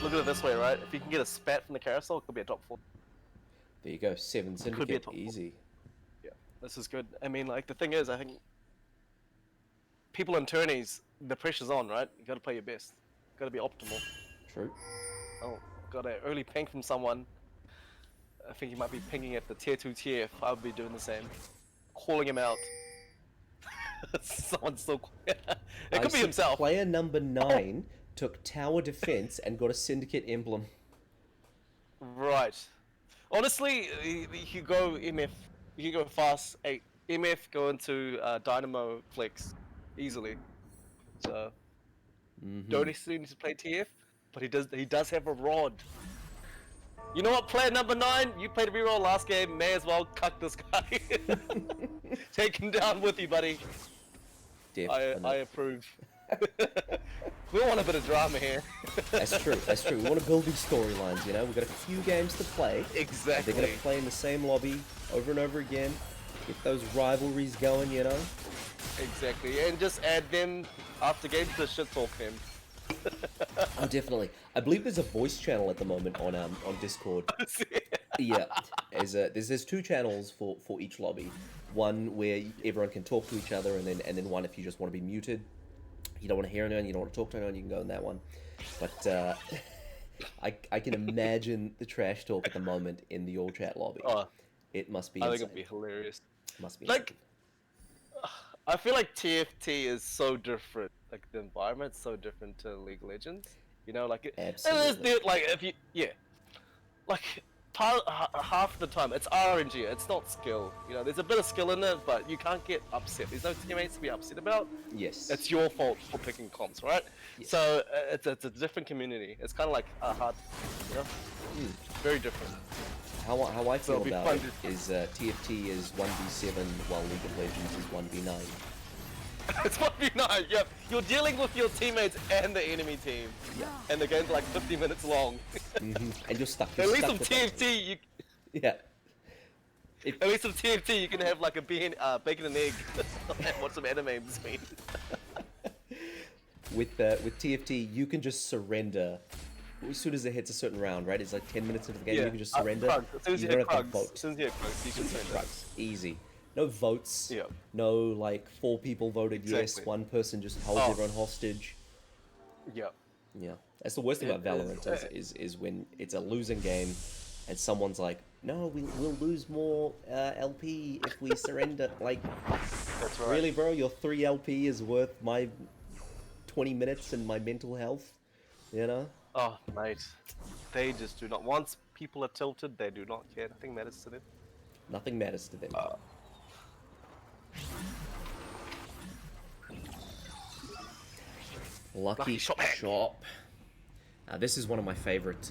Look at it this way, right? If you can get a spat from the carousel, it could be a top 4. There you go, 7 Could be a Syndicate, top easy. Yeah, this is good. I mean, like, the thing is, I think people in tourneys, the pressure's on, right? You gotta play your best. Gotta be optimal. True. Oh, got an early ping from someone. I think he might be pinging at the tier 2 TF. I would be doing the same. Calling him out. Someone's still... it could be himself. Player number 9 took tower defense and got a Syndicate emblem. Right. Honestly, you could go MF. You could go fast 8. MF go into Dynamo Flex easily. So don't necessarily need to play TF, but he does have a rod. You know what, player number 9, you played a reroll last game, may as well cuck this guy. Take him down with you, buddy. I approve. We want a bit of drama here. That's true, that's true. We want to build these storylines, you know? We've got a few games to play. Exactly. They're going to play in the same lobby over and over again. Get those rivalries going, you know? Exactly, and just add them after games to shit talk him. Oh, definitely. I believe there's a voice channel at the moment on Discord. Yeah, there's 2 channels for each lobby. One where everyone can talk to each other, and then one if you just want to be muted. You don't want to hear anyone, you don't want to talk to anyone, you can go in that one. But I can imagine the trash talk at the moment in the all chat lobby. Oh, it must be. I insane. think it'd be hilarious. Must be like. I feel like TFT is so different. Like the environment's so different to League of Legends. You know, like Absolutely. like if you like half the time it's RNG. It's not skill. You know, there's a bit of skill in it, but you can't get upset. There's no teammates to be upset about. Yes. It's your fault for picking comps, right? Yes. So it's a different community. It's kind of like hard. You know, very different. How I feel it'll be about fun it is TFT is 1v7 while League of Legends is 1v9. It's 1v9, yep. You're dealing with your teammates and the enemy team. Yeah. And the game's like 50 minutes long. And you're stuck. At least stuck with with TFT, you... Yeah. At least with TFT, you can have like a bacon and egg and watch some anime in between. With TFT, you can just surrender as soon as it hits a certain round, right? It's like 10 minutes into the game, you can just surrender. As soon as you hit don't have to Krugs, vote. as soon as you hit Krugs, you can surrender. Easy. No votes. Yeah. No, like, 4 people voted yes, Exactly. 1 person just holds everyone hostage. Yeah. Yeah. That's the worst thing about Valorant is when it's a losing game and someone's like, no, we'll lose more LP if we surrender. Like, That's right. really, bro? Your 3 LP is worth my 20 minutes and my mental health? You know? Oh, mate. They just do not. Once people are tilted, they do not care. Nothing matters to them. Nothing matters to them. Lucky Shop. This is one of my favorite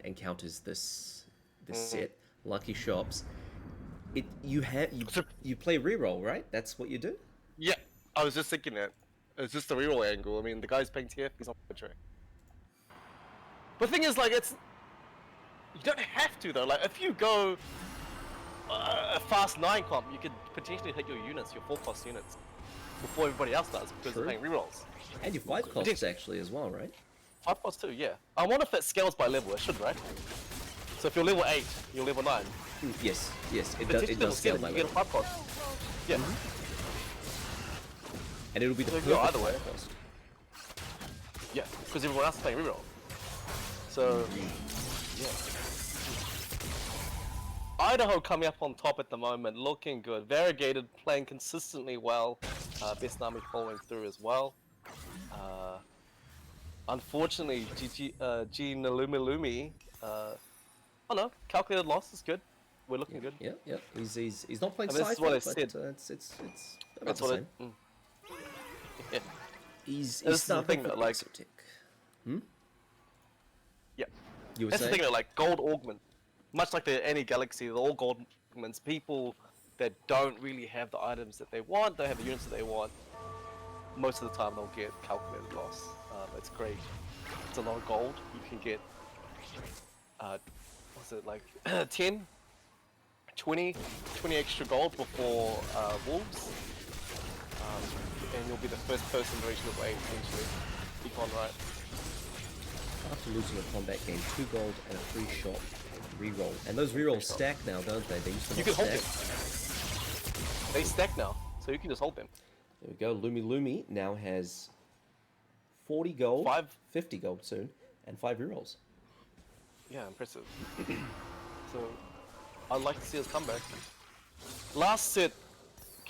encounters this set. Lucky Shops. You play reroll, right? That's what you do? Yeah, I was just thinking that. It's just the reroll angle. I mean, the guy's playing TF, he's on the track. But the thing is, like, you don't have to, though. Like, if you go a fast 9 comp, you could potentially hit your units, your 4-cost units, before everybody else does, because they're playing rerolls. And your 5 costs actually as well, right? 5 costs too, yeah. I wonder if that scales by level. It should, right? So if you're level 8, you're level 9. Yes, it does scale by level. You get a 5 cost. Yeah. And it'll be the go either way. cost. Yeah, because everyone else is playing reroll. So, yeah. Idaho coming up on top at the moment, looking good. Variegated playing consistently well. Best Army following through as well. Unfortunately, G Nalumi, oh no, calculated loss is good. We're looking good. Yeah. He's not playing this is what I said. it's about That's the what same. Yeah. He's This is the starting thing for that, like, Exotic. Yeah. You were That's the saying? thing, though, like gold augment, much like any galaxy, they're all gold augments. People that don't really have the items that they want, don't have the units that they want, most of the time they'll get calculated loss. It's great. It's a lot of gold. You can get, what's it like, 10, 20 extra gold before wolves, and you'll be the first person to reach level 8 essentially. Econ, right? After losing a combat game, 2 gold and a free shot reroll. And those rerolls stack now, don't they? They used to You not can hold stack. them. They stack now, so you can just hold them. There we go. Lumi now has 40 gold, 50 gold soon, and 5 rerolls. Yeah, impressive. So, I'd like to see us come back. Last set,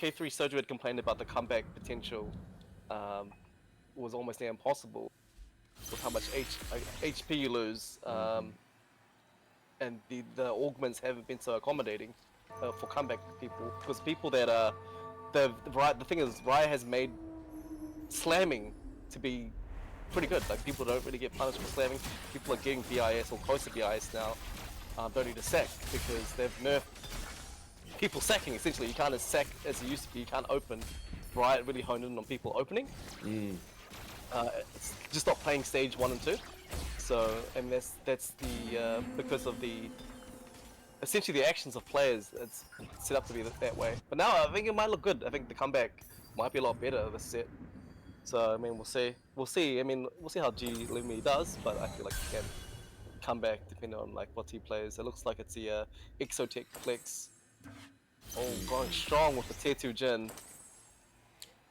K3 Soju had complained about the comeback potential was almost near impossible with how much HP you lose, and the augments haven't been so accommodating for comeback people, because people that the thing is, Riot has made slamming to be pretty good. Like, people don't really get punished for slamming. People are getting BIS or close to BIS now. Don't need to sack because they've nerfed people sacking. Essentially, you can't as sack as you used to be. You can't open. Riot really honed in on people opening. It's just not playing stage 1 and 2. So, and that's the because of the essentially the actions of players. It's set up to be that way. But now I think it might look good. I think the comeback might be a lot better this set. So I mean, we'll see. We'll see. I mean, we'll see how G Lumi does. But I feel like he can come back depending on like what he plays. It looks like it's the Exotech Flex. Oh, going strong with the tier 2 gen.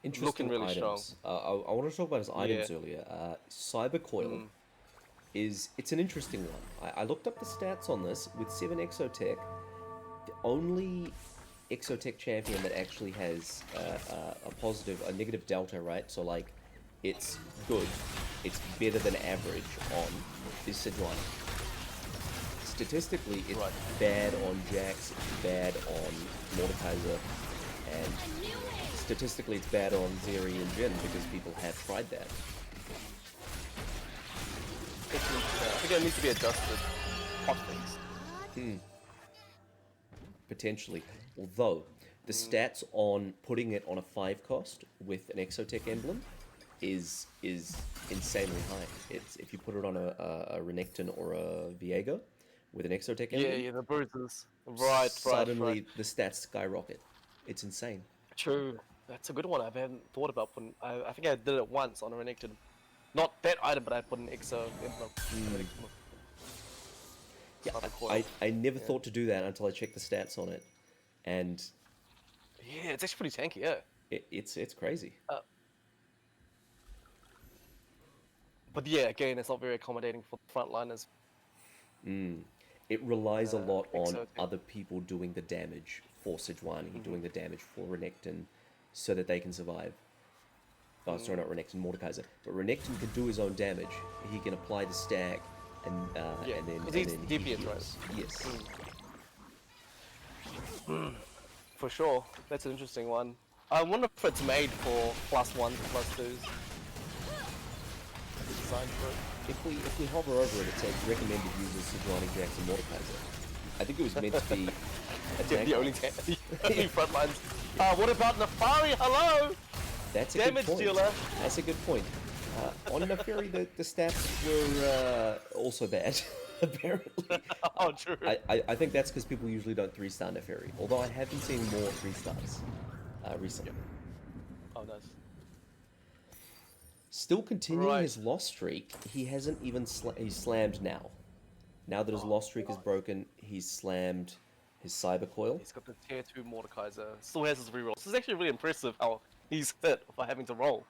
Interesting Looking really items. I wanted to talk about his items earlier. Cyber Coil it's an interesting one. I looked up the stats on this. With 7 Exotech, the only Exotech champion that actually has a negative delta, right? So like, it's good, it's better than average on, is Sejuani. Statistically, it's bad on Jax, it's bad on Mordekaiser, and statistically it's bad on Zeri and Jhin because people have tried that. I think it needs to be adjusted. Hot things. Potentially. Although, the stats on putting it on a 5 cost with an Exotech emblem is insanely high. It's if you put it on a Renekton or a Viego with an Exotech emblem. Yeah, the bruises. Right. Suddenly the stats skyrocket. It's insane. True. That's a good one. I haven't thought about putting. I think I did it once on a Renekton. Not that item, but I put an Exo emblem. Yeah, I never thought to do that until I checked the stats on it, and yeah, it's actually pretty tanky. Yeah, it's crazy. But yeah, again, it's not very accommodating for the frontliners. It relies a lot on Exotech. other people doing the damage for Sejuani, doing the damage for Renekton, so that they can survive. Oh, sorry, not Renekton, Mordekaiser. But Renekton can do his own damage. He can apply the stack, and then he's he DPS, heals. right? Yes. For sure, that's an interesting one. I wonder if it's made for +1s and +2s. Designed for it. If we hover over it, it says recommended users Sejuani, Jax, and Mordekaiser. I think it was meant to be the only front lines. What about Nefari? Hello! That's a Damage good point. dealer. That's a good point. On Nefari, the stats were also bad, apparently. Oh, true. I think that's because people usually don't 3-star Nefari, although I have been seeing more 3-stars recently. Oh, nice. Still continuing his loss streak, he hasn't even he's slammed now. Now that his loss streak is broken, he's slammed his Cyber Coil. He's got the tier 2 Mordekaiser. Still has his rerolls. This is actually really impressive how he's hit for having to roll.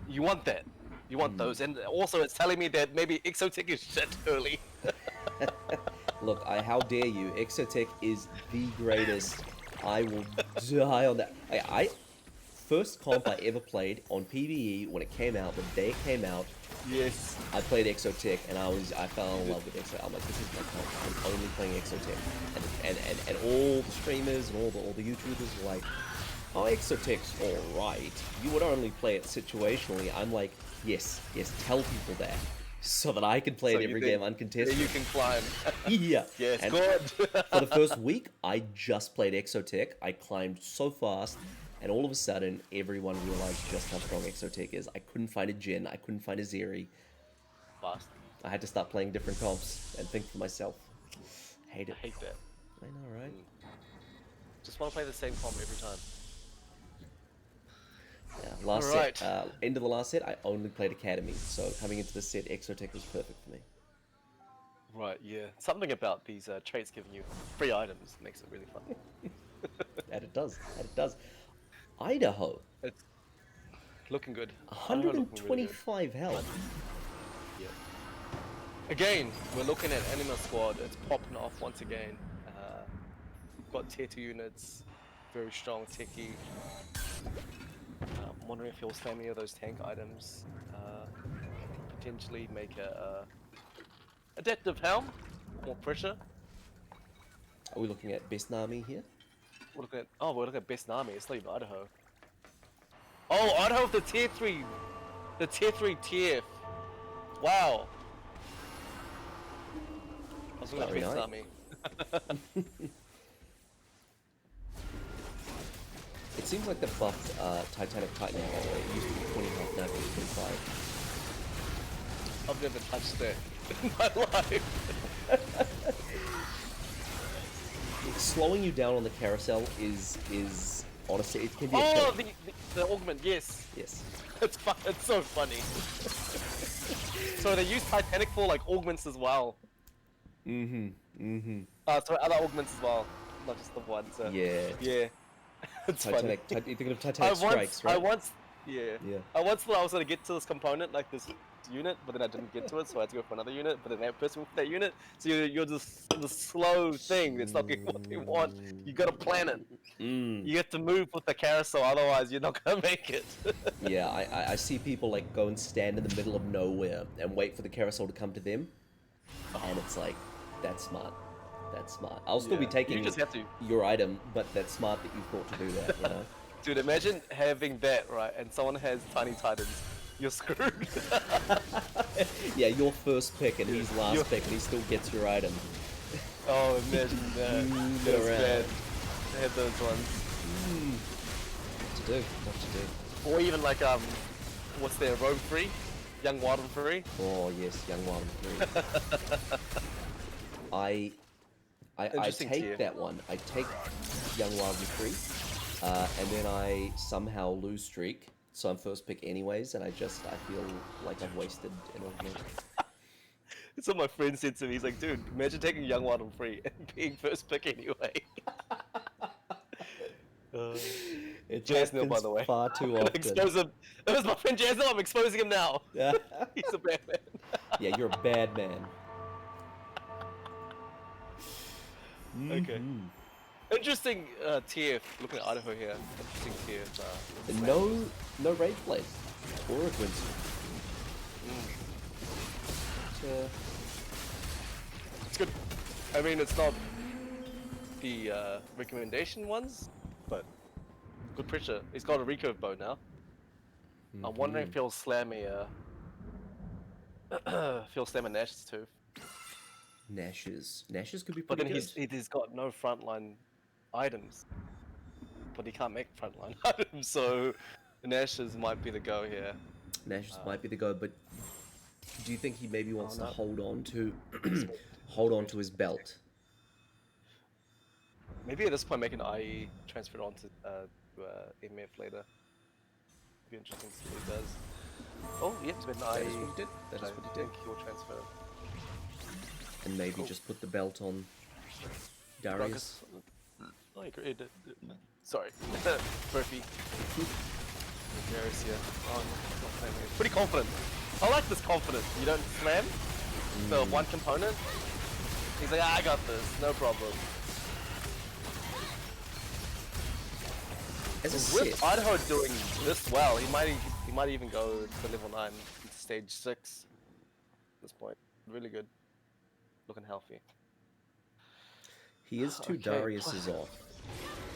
You want that. You want those. And also it's telling me that maybe Exotech is shit early. Look, how dare you. Exotech is the greatest. I will die on that. First comp I ever played on PvE when it came out, the day it came out. Yes. I played Exotech and I fell in love with Exotech. I'm like, this is my comp. I'm only playing Exotech. And all the streamers and all the YouTubers were like, oh, Exotech's alright. You would only play it situationally. I'm like, yes, tell people that. so that I can play So it you every think- game uncontested. You can climb. Yeah. Yeah, it's And good. for the first week, I just played Exotech. I climbed so fast, and all of a sudden, everyone realized just how strong Exotech is. I couldn't find a Jin, I couldn't find a Zeri. Fast. I had to start playing different comps and think for myself. Hate I it. hate that. I know, right? Just want to play the same comp every time. Yeah, last Alright. set, end of the last set, I only played Academy, so coming into this set, Exotech was perfect for me. Right, yeah. Something about these traits giving you free items makes it really fun. And it does, and it does. Idaho, It's looking good. Idaho looking really good. 125 health. Yeah. Again, we're looking at Anima Squad. It's popping off once again. Got tier 2 units, very strong techie. I'm wondering if he'll slam any of those tank items. Potentially make a adaptive helm, more pressure. Are we looking at best Nami here? We're looking at best Nami. It's not even Idaho. Oh, Idaho with the tier 3, the tier 3 TF. Wow. I was looking Very at best nice. Nami. It seems like the buffed Titanic Titan, by the way. It used to be 20 health, now it's 25. I've never touched that in my life. Slowing you down on the carousel is honestly, it can be a Oh, kill. the augment, yes. Yes. It's fun. It's so funny. So they use Titanic for like augments as well. Mm-hmm. Mm-hmm. So other augments as well, not just the one. So Yeah. yeah, it's Titanic. funny. You're thinking of Titanic Strikes, right? I once, yeah. Yeah. I once thought I was gonna get to this component, like this unit, but then I didn't get to it, so I had to go for another unit. But then that person went for that unit, so you're just the slow thing. It's not getting what they want. You gotta plan it. Mm. You have to move with the carousel, otherwise you're not gonna make it. Yeah, I see people like go and stand in the middle of nowhere and wait for the carousel to come to them, and it's like, that's smart. That's smart. I'll still be Yeah. taking You just have to. your item, but that's smart that you thought to do that, you know? Dude, imagine having that, right, and someone has Tiny Titans. You're screwed. Yeah, your first pick and he's last You're- pick and he still gets your item. Oh, imagine that. Move That was around. bad. They had those ones. What to do? What to do? Or even like, what's their Rogue 3? Young Wild and Free? Oh yes, Young Wild and Free. I Interesting take tier. that one. I take Young Wild and Free, and then I somehow lose streak, so I'm first pick anyways, and I feel like I've wasted an augment. That's what my friend said to me. He's like, dude, imagine taking Young Wild and Free and being first pick anyway. It Jasnil, by happens the way. far too I'm gonna often. expose him. That was my friend Jasnil. I'm exposing him now. Yeah. He's a bad man. Yeah, you're a bad man. Okay. Mhm. Interesting tier. Looking at Idaho here. Interesting tier. No Rage Blade or a Quincy. It's good. I mean, it's not the recommendation ones, but good pressure. He's got a recurve bow now. I'm wondering if he'll slam a if he'll slam a Nash's too. Nash's could be But pretty then good. he's got no frontline items. But he can't make frontline items, so Nash's might be the go here. Nash's might be the go, but do you think he maybe wants to no. hold on to hold on to his belt? Maybe at this point make an IE transfer onto MF later. Be interesting to see what he does. Oh, yep, it's been an That IE. is what he did. That is I what he did. think he'll transfer. And maybe Cool. just put the belt on Darius. I agree. Sorry. Burpee. Darius here. Oh, not playing it. Pretty confident. I like this confidence. You don't slam the one component. He's like, I got this. No problem. As a With set, Idaho doing this well, he might even go to level 9 into stage 6 at this point. Really good. Looking healthy. he is 2 Okay. Darius's off,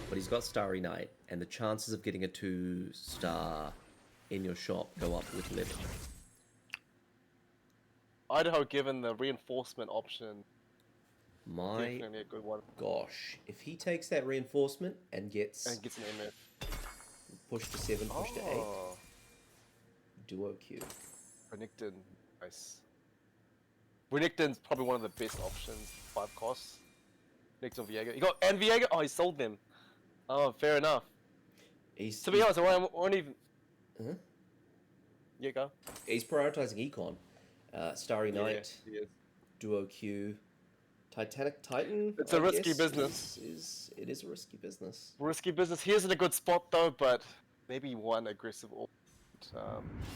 but he's got Starry Night, and the chances of getting a 2-star in your shop go up with living. Idaho, given the reinforcement option, My definitely a good one. gosh, if he takes that reinforcement and gets And gets an MF. pushed to 7, pushed to 8, Oh, duo Q. Renekton, nice. Renekton's probably one of the best options. 5 costs. Next on Viego. You got and Viego. Oh, he sold them. Oh, fair enough. He's, To be honest, I won't even. Huh? Yeah, go. He's prioritizing Econ. Starry Night, Yeah, he is. duo Q. Titanic Titan. It's a risky guess, business. It is a risky business. Risky business. He is in a good spot though, but maybe one aggressive.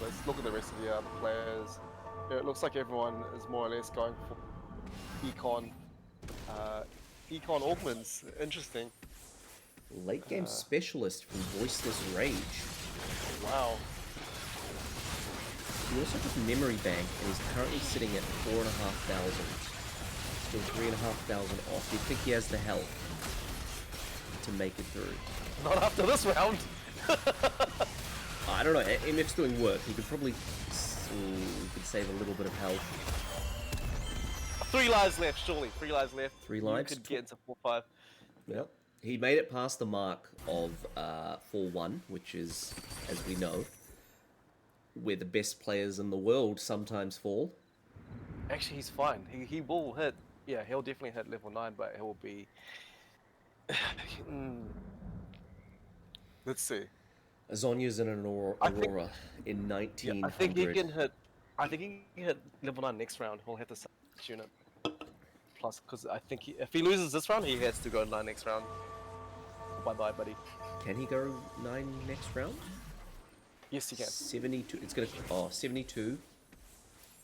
Let's look at the rest of the other players. Yeah, it looks like everyone is more or less going for Econ. Econ Augments. Interesting. Late game specialist from Voiceless Rage. Wow. He also has Memory Bank and he's currently sitting at 4,500. Still 3,500 off. Do you think he has the health to make it through? Not after this round. I don't know. MF's doing work. He could probably save a little bit of health. 3 lives left, surely. 3 lives left. 3 lives? You could get into 4-5. Yep. He made it past the mark of 4-1, which is, as we know, where the best players in the world sometimes fall. Actually, he's fine. He will hit. Yeah, he'll definitely hit level 9, but he'll be. Let's see. Azonya's in an Aurora in 1900. Yeah, I think he can hit. I think he can hit level 9 next round. He'll hit the unit. Plus, because I think if he loses this round, he has to go 9 next round. Bye bye, buddy. Can he go 9 next round? Yes, he can. 72. It's gonna 72.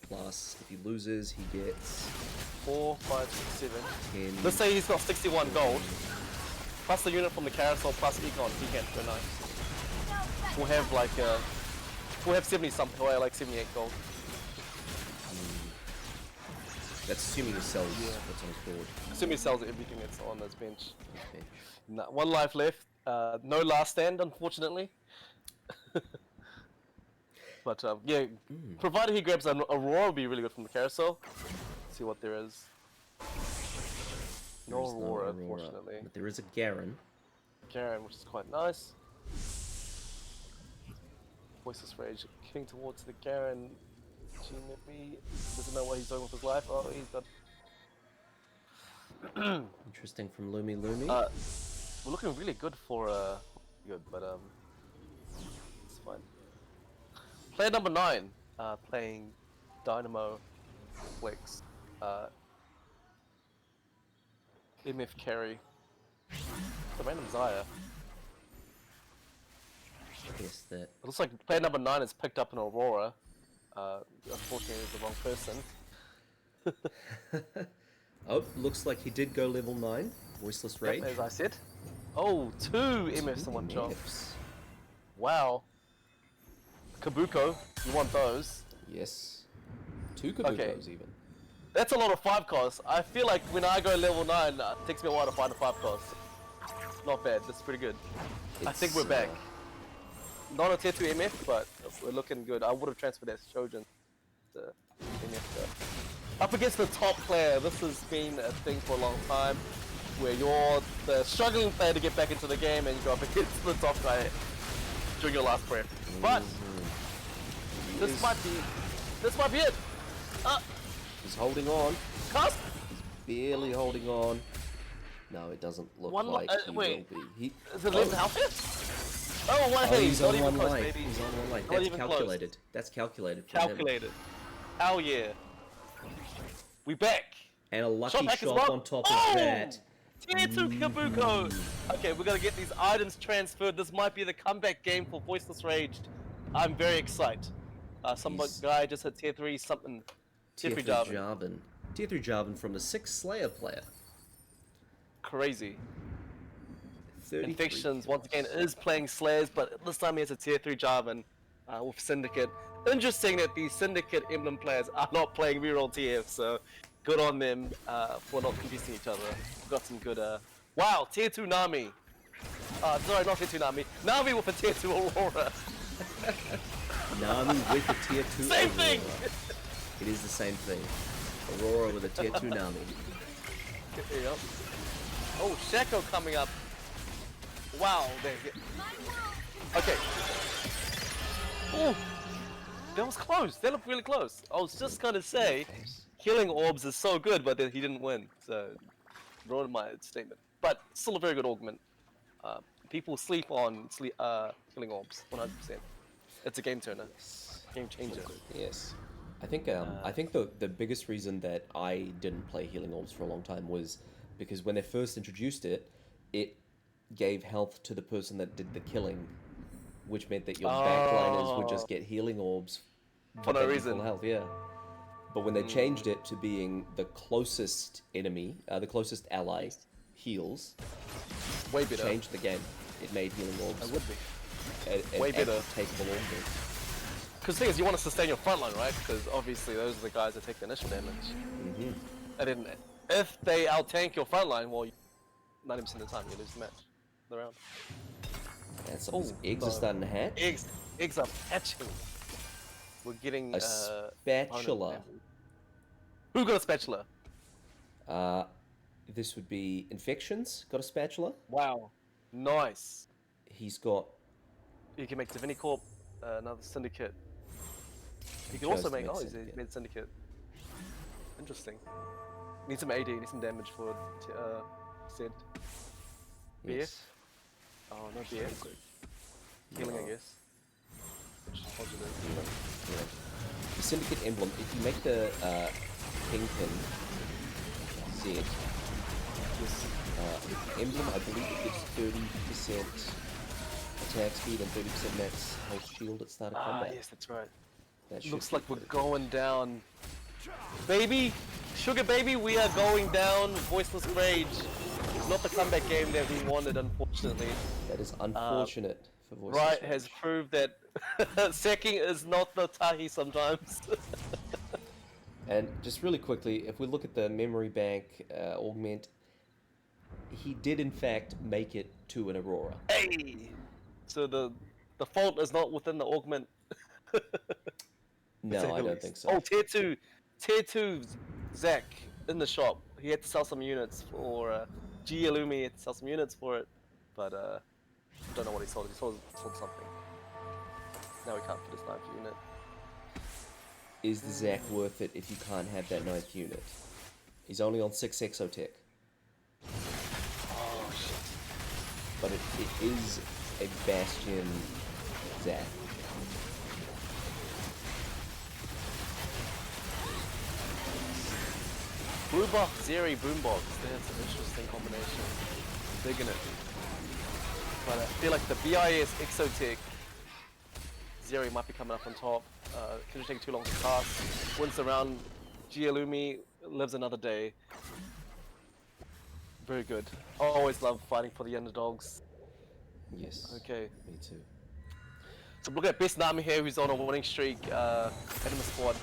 Plus, if he loses, he gets 4, 5, 6, 7. 10. Let's say he's got 61 gold. Plus the unit from the carousel, plus Econ, he can go 9. We'll have like we'll have 70 something, we'll have like 78 gold. That's assuming he sells what's on his board. Assuming he sells everything that's on his bench. Bench. No, 1 life left. No last stand, unfortunately. But yeah, provided he grabs an Aurora, will be really good from the carousel. See what there is. No There's Aurora, unfortunately. But there is a Garen. Garen, which is quite nice. Voiceless Rage, heading towards the Garen. Maybe doesn't know what he's doing with his life. Oh, he's got. Interesting from Lumi. We're looking really good for good, but it's fine. Player number 9, playing Dynamo Flex, MF carry, the random Zaya. Yes, that. It looks like player number 9 has picked up an Aurora. Unfortunately, it's the wrong person. Oh, looks like he did go level 9. Voiceless Rage. Yep, as I said. Oh, 2 MFs in one shot. MFs. Wow. Kabuko, you want those? Yes. 2 Kabukos even. That's a lot of 5 costs. I feel like when I go level 9, it takes me a while to find a 5 cost. Not bad, that's pretty good. I think we're back. Not a tier 2 MF, but we're looking good. I would have transferred that Shojin to MF though. Up against the top player, this has been a thing for a long time, where you're the struggling player to get back into the game and you go up against the top guy during your last breath. But this might be it. He's holding on. Cast. He's barely holding on. No, it doesn't look like he wait. will be. Is it 11 health hit? Oh, one hit. He's Not on even one close, life. baby. He's on one life. Not That's even calculated. close. That's calculated. For him. Calculated. Hell yeah. We back. And a lucky Shot back as shot well. on top Oh! of that. Tier 2 Kabuko! Okay, we gotta get these items transferred. This might be the comeback game for Voiceless Rage. I'm very excited. Some guy just hit tier 3 something. Tier 3 Jarvan. Tier 3 Jarvan from the 6 Slayer player. Crazy. 33 Infections, once kills. again, is playing Slayers, but this time he has a tier 3 Jarvan with Syndicate. Interesting that these Syndicate Emblem players are not playing reroll TF, so good on them for not confusing each other. Got some good, wow, tier 2 Nami. Sorry, not tier 2 Nami. Nami with a tier 2 Aurora. Nami with a tier 2 Same Aurora. thing! It is the same thing. Aurora with a tier 2 Nami. Yep. Oh, Shaco coming up. Wow. Okay. Oh, that was close. That looked really close. I was just gonna say, healing orbs is so good, but then he didn't win. So, ruined my statement. But still a very good augment. People sleep on healing orbs, 100%. It's a game turner, game changer. Yes. I think the biggest reason that I didn't play healing orbs for a long time was because when they first introduced it, it gave health to the person that did the killing, which meant that your backliners would just get healing orbs For no they'd be reason. full health, yeah. But when they changed it to being the closest enemy, the closest ally heals, Way better. changed the game. It made healing orbs It would be. way better. takeable order. Because the thing is, you want to sustain your front line, right? Because obviously those are the guys that take the initial damage. And then if they out-tank your front line, well, 90% of the time you lose the match, the round. And some of these eggs are starting to hatch. Eggs are hatching. We're getting A spatula. Who got a spatula? This would be Infections. Got a spatula. Wow, nice. He's got. You can make Divinity Corp, another Syndicate. You can chose also to make make he's Syndicate. made Syndicate. Interesting. Need some AD, need some damage for Sid. BF? Yes. Oh, no BF. Healing, I guess. Which is positive. Yeah. The Syndicate emblem. If you make the Kingpin Z, the emblem, I believe it gives 30% attack speed and 30% max health shield at start of combat. Yes, that's right. That should Looks be like we're good. going down. Baby! Sugar baby, we are going down. Voiceless Rage. Not the comeback game that we wanted, unfortunately. That is unfortunate for Voice. Riot has proved that Seki is not the Tahi sometimes. And just really quickly, if we look at the memory bank augment, he did in fact make it to an Aurora. Hey! So the fault is not within the augment. No, I don't think so. Oh, tier 2 Zach in the shop. He had to sell some units for G Illumi had to sell some units for it, but don't know what he sold. He sold something. Now we can't fit his 9th unit. Is the Zac worth it if you can't have that 9th unit? He's only on 6 Exotech. Oh shit. But it is a Bastion Zac. Bluebox, Zeri, Boombox. That's an interesting combination. Digging it. But I feel like the BIS Exotech Zeri might be coming up on top. Couldn't take too long to cast. Wins the round. Gialumi lives another day. Very good. I always love fighting for the underdogs. Yes. Okay. Me too. So look at Best Nami here, who's on a winning streak. Enema squad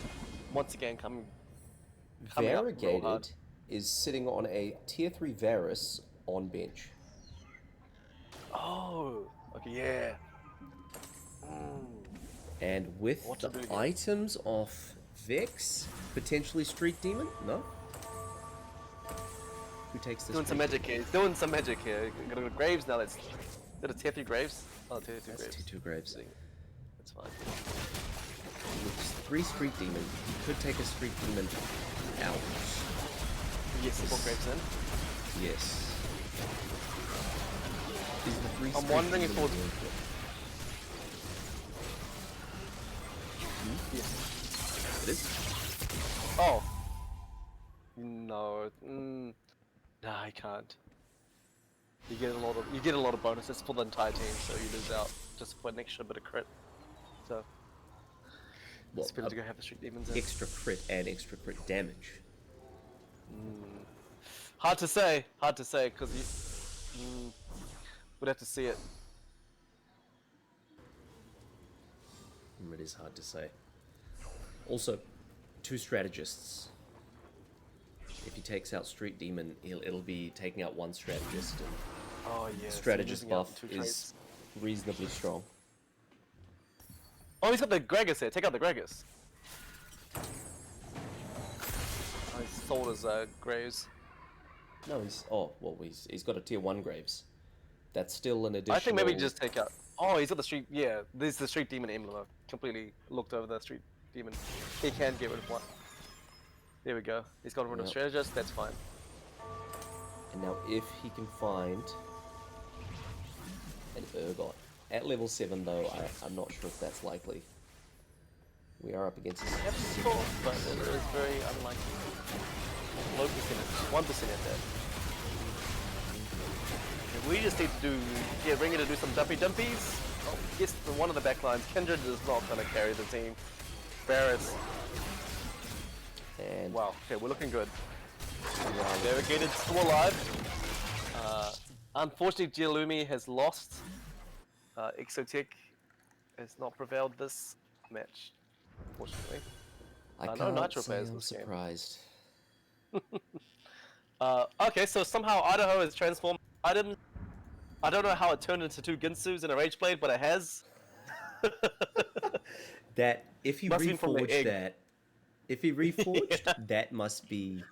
once again coming up real hard. Variegated is sitting on a tier 3 Varus on bench. Oh, okay, yeah. And with What to the do here? items off Vex, potentially Street Demon? No? Who takes this? Doing some magic here. He's doing some magic here. Gonna go to Graves now. Is that a tier 3 Graves? Oh, tier 2 That's Graves. tier 2 Graves. That's fine. With 3 Street Demon, you could take a Street Demon out. Yes, put Graves in. Yes. Is the 3 I'm Street wondering if Demon it was- worth it? Yes. It is? Oh. No. Nah, I can't. You get a lot of bonuses for the entire team, so you lose out just for an extra bit of crit. So it's better to go have the Street Demons in. Extra crit and extra crit damage. Hard to say, because you would have to see it. It is hard to say. Also, 2 strategists. If he takes out Street Demon, it'll be taking out 1 strategist, and Oh yeah. strategist so you're losing out buff on 2 is traits. reasonably strong. Oh, he's got the Gregus here. Take out the Gregus. sold his Graves. No, he's got a tier 1 Graves. That's still an additional... I think maybe just take out... Oh, he's got the street... Yeah, this is the street demon emblem. I completely looked over the street demon. He can get rid of one. There we go. He's got rid of strategist, that's fine. And now if he can find an Urgot. At level 7 though, I'm not sure if that's likely. We are up against... But it is very unlikely. Low percentage. 1% at that. We just need to get Ringer to do some dumpies. Oh, yes, one of the backlines. Kindred is not going to carry the team. Varus. And wow, okay, we're looking good. Variegated still alive. Unfortunately, Gialumi has lost. Exotech has not prevailed this match, unfortunately. I no Nitro say players I'm this surprised. game. Okay, so somehow Idaho has transformed items. I don't know how it turned into 2 Ginsus and a Rage Blade, but it has. That if he reforged that, yeah. that must be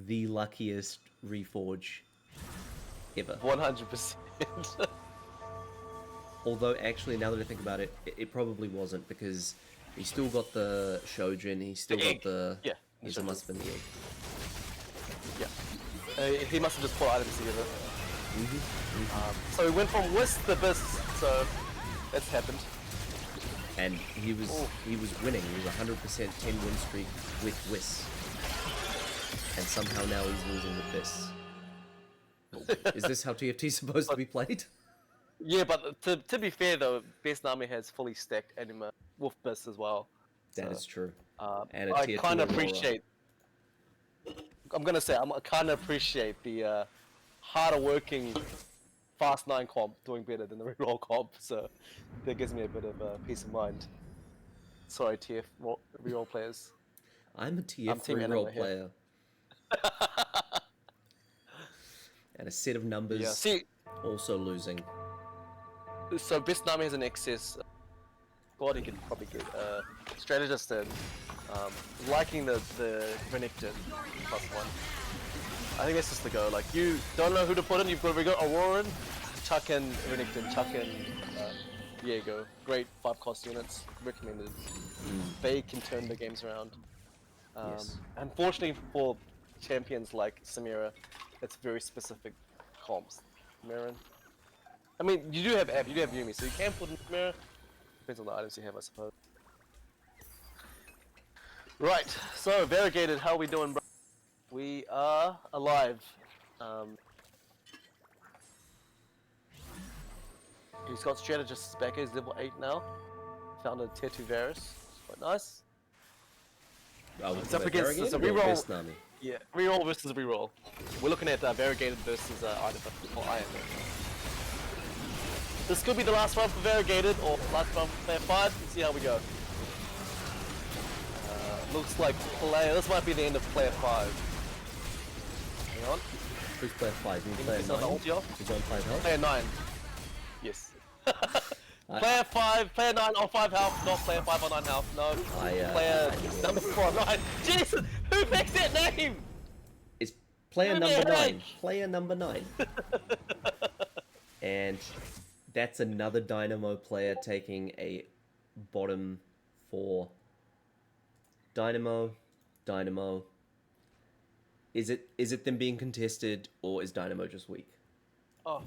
the luckiest reforge ever. 100%. Although actually, now that I think about it, it probably wasn't, because he still got the Shojin, he still got the... Yeah. Yes, it must have been the egg. Yeah. He must have just put items together. So he went from Whis to Biss, so that's happened. And he was winning. He was 100% 10 win streak with Whis. And somehow now he's losing with Biss. Is this how TFT is supposed to be played? Yeah, but to be fair though, Best Nami has fully stacked Anima with Biss as well. That is true. And I kind of appreciate... I'm going to say, I kind of appreciate the harder working Fast 9 comp doing better than the reroll comp, so that gives me a bit of peace of mind. Sorry, TF reroll players. I'm a TF reroll player. And a set of numbers also losing. So Best Nami has an excess squad. He can probably get strategist in. Liking the Renekton +1. I think that's just the go. Like, you don't know who to put in. You've got Auroran, chuck in Renekton, chuck in Diego. Great 5 cost units. Recommended. They can turn the games around. Unfortunately for champions like Samira, it's very specific comps. Marin. I mean, you do have Ab, you do have Yumi, so you can put in Samira. Depends on the items you have, I suppose. Right, so variegated, how are we doing, bro? We are alive. He's got strategists back, he's level 8 now. Found a tier 2 Varus, quite nice. It's up against a reroll. Yeah, reroll versus reroll. We're looking at variegated versus Iron. This could be the last round for variegated or last round for player 5. Let's see how we go. Looks like this might be the end of player 5. Hang on. Who's player 5? You mean player 9? He's on 5 health? Player 9. Yes. Player 5, player 9 on 5 health, not player 5 on 9 health, no. Player number 4 on 9. Jesus! Who picks that name? It's player number 9. Player number 9. And that's another Dynamo player taking a bottom 4. Dynamo. Is it them being contested, or is Dynamo just weak? Oh,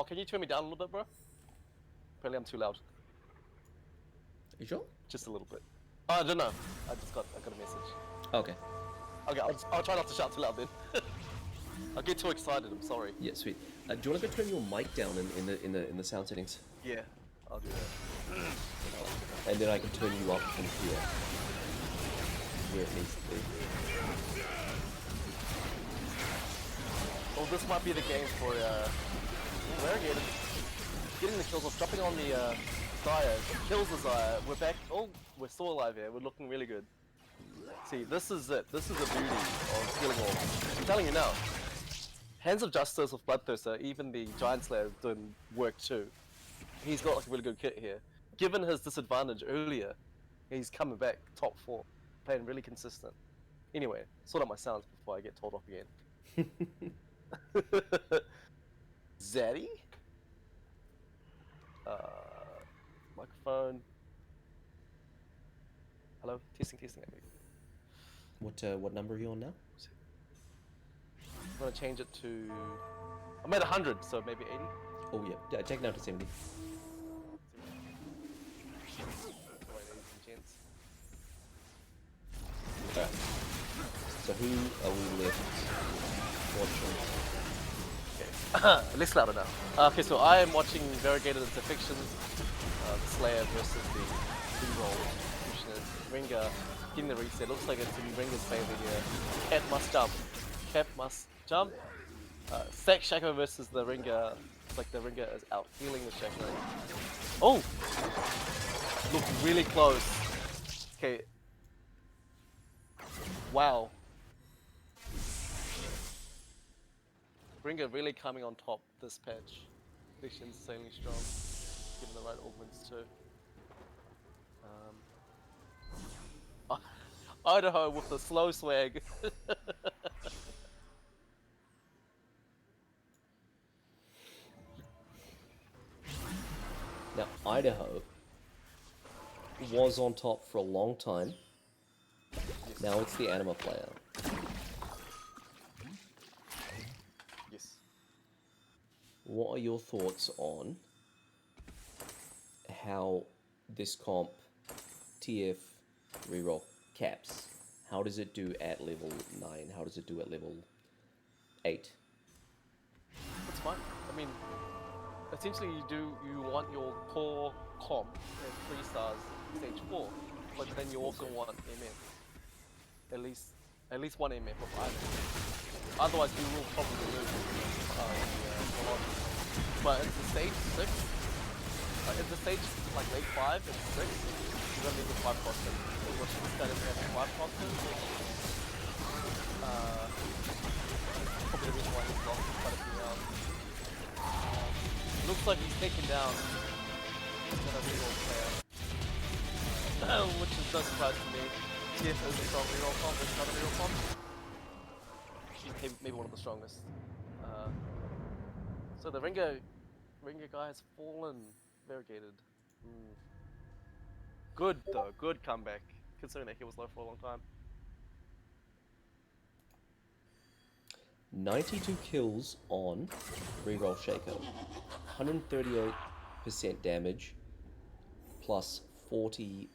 can you turn me down a little bit, bro? Apparently I'm too loud. Are you sure? Just a little bit. Oh, I don't know. I got a message. Okay. Okay, I'll try not to shout too loud then. I'll get too excited. I'm sorry. Yeah, sweet. Do you want to go turn your mic down in the sound settings? Yeah, I'll do that. And then I can turn you up from here, where it needs to be. Oh, this might be the game for Variegated. Getting the kills off, dropping on the Zaya. Kills the Zaya. We're back. Oh, we're still alive here. We're looking really good. See, this is it. This is the beauty of Healing Orb. I'm telling you now. Hands of Justice with Bloodthirster, even the Giant Slayer is doing work too. He's got like a really good kit here. Given his disadvantage earlier, He's coming back top 4, playing really consistent. Anyway, sort out my sounds before I get told off again. Zaddy? Microphone. Hello? Testing. What number are you on now? I'm gonna change it to... I'm at 100, so maybe 80? Oh yeah, take it down to 70. Alright, ladies and gents. Alright. So who are we left watching? Okay. Less louder now. Okay, so I am watching Variegated into Fiction, the Slayer versus the reroll Commissioners. Ringa getting the reset. Looks like it's in Ringa's favor here. Cat must jump. Cat must jump. Stack Shaco versus the Ringa. Looks like the Ringa is out healing the Shaco. Oh! Look really close. Okay. Wow. Ringa really coming on top this patch. Fiction's insanely strong. Given the right augments too. Idaho with the slow swag. Now Idaho was on top for a long time. Now it's the Anima player. Yes. What are your thoughts on how this comp TF reroll caps? How does it do at level 9? How does it do at level 8? That's fine. I mean, essentially you want your core comp at 3 stars stage 4, but then you also want MF. At least 1 MF of either. Otherwise you will probably lose but it's the stage 6. It's the stage like late 5 and 6. You're gonna need the 5 costume. Which instead of having 5 costumes. Probably the reason why he's lost quite a few rounds. Looks like he's taken down another reroll player. Which is no surprise to me. TF is a strong reroll comp, it's not a reroll comp. Maybe one of the strongest. So the Ringa guy has fallen. Variegated. Good though, good comeback. Considering that he was low for a long time. 92 kills on reroll Shaco. 138% damage. Plus 40...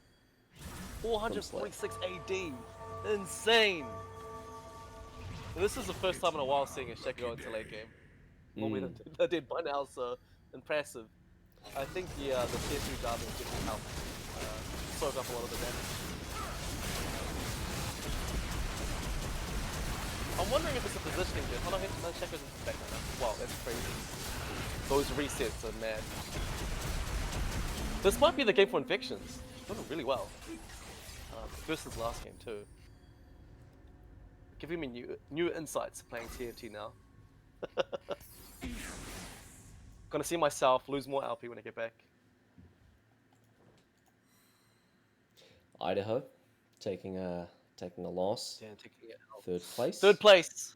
446 AD! Insane! And this is the first time in a while seeing a Shaco go into late game. Well, we did by now, so impressive. I think the tier 3 Java is giving help. Soak up a lot of the damage. I'm wondering if it's a positioning glitch. Oh no, Shaco's in back now. Wow, that's crazy. Those resets are mad. This might be the game for Infections. Doing really well. Versus last game too. Giving me new insights playing TFT now. Gonna see myself lose more LP when I get back. Idaho taking a loss. Yeah, taking it out. 3rd place. 3rd place.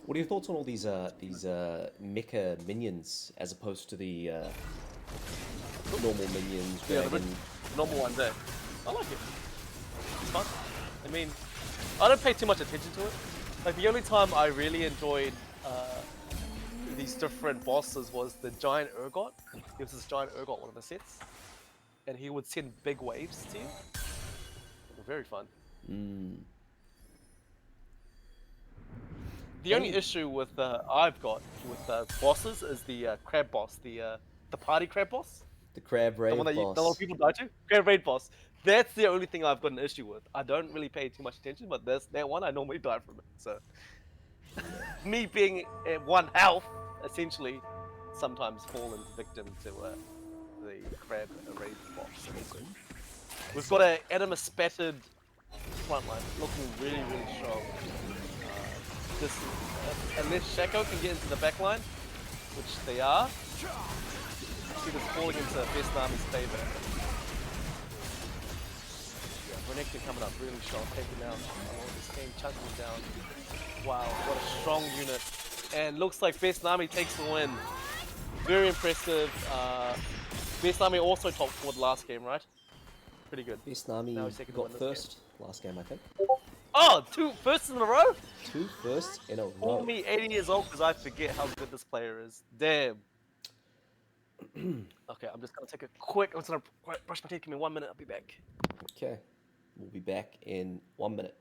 What are your thoughts on all these mecha minions as opposed to the normal minions? Yeah, the normal ones there. I like it. It's fun. I mean, I don't pay too much attention to it. Like the only time I really enjoyed these different bosses was the giant ergot. There was this giant ergot one of the sets, and he would send big waves to you. Very fun. The only issue with I've got with bosses is the crab boss, the party crab boss. The crab raid boss. The one that a lot of people die to. Crab raid boss. That's the only thing I've got an issue with. I don't really pay too much attention, but that one I normally die from it. So me being at 1 health, essentially, sometimes fallen victim to the crab raid boss. We've got an anima spattered frontline, looking really strong. this, unless Shaco can get into the back line, which they are, see this falling into Vietnam's favor. Yeah, Renekton coming up really strong, taking down along this game, chunking him down. Wow, what a strong unit. And looks like Vietnam takes the win. Very impressive. Vietnam also top 4 the last game, right? Pretty good. Now he's Vietnami taking the got win this first last game, I think. Oh, 2 firsts in a row? 2 firsts in a Call row. me 80 years old because I forget how good this player is. Damn. Okay, I'm just gonna take a quick. I'm just gonna brush my teeth. Give me 1 minute. I'll be back. Okay, we'll be back in 1 minute.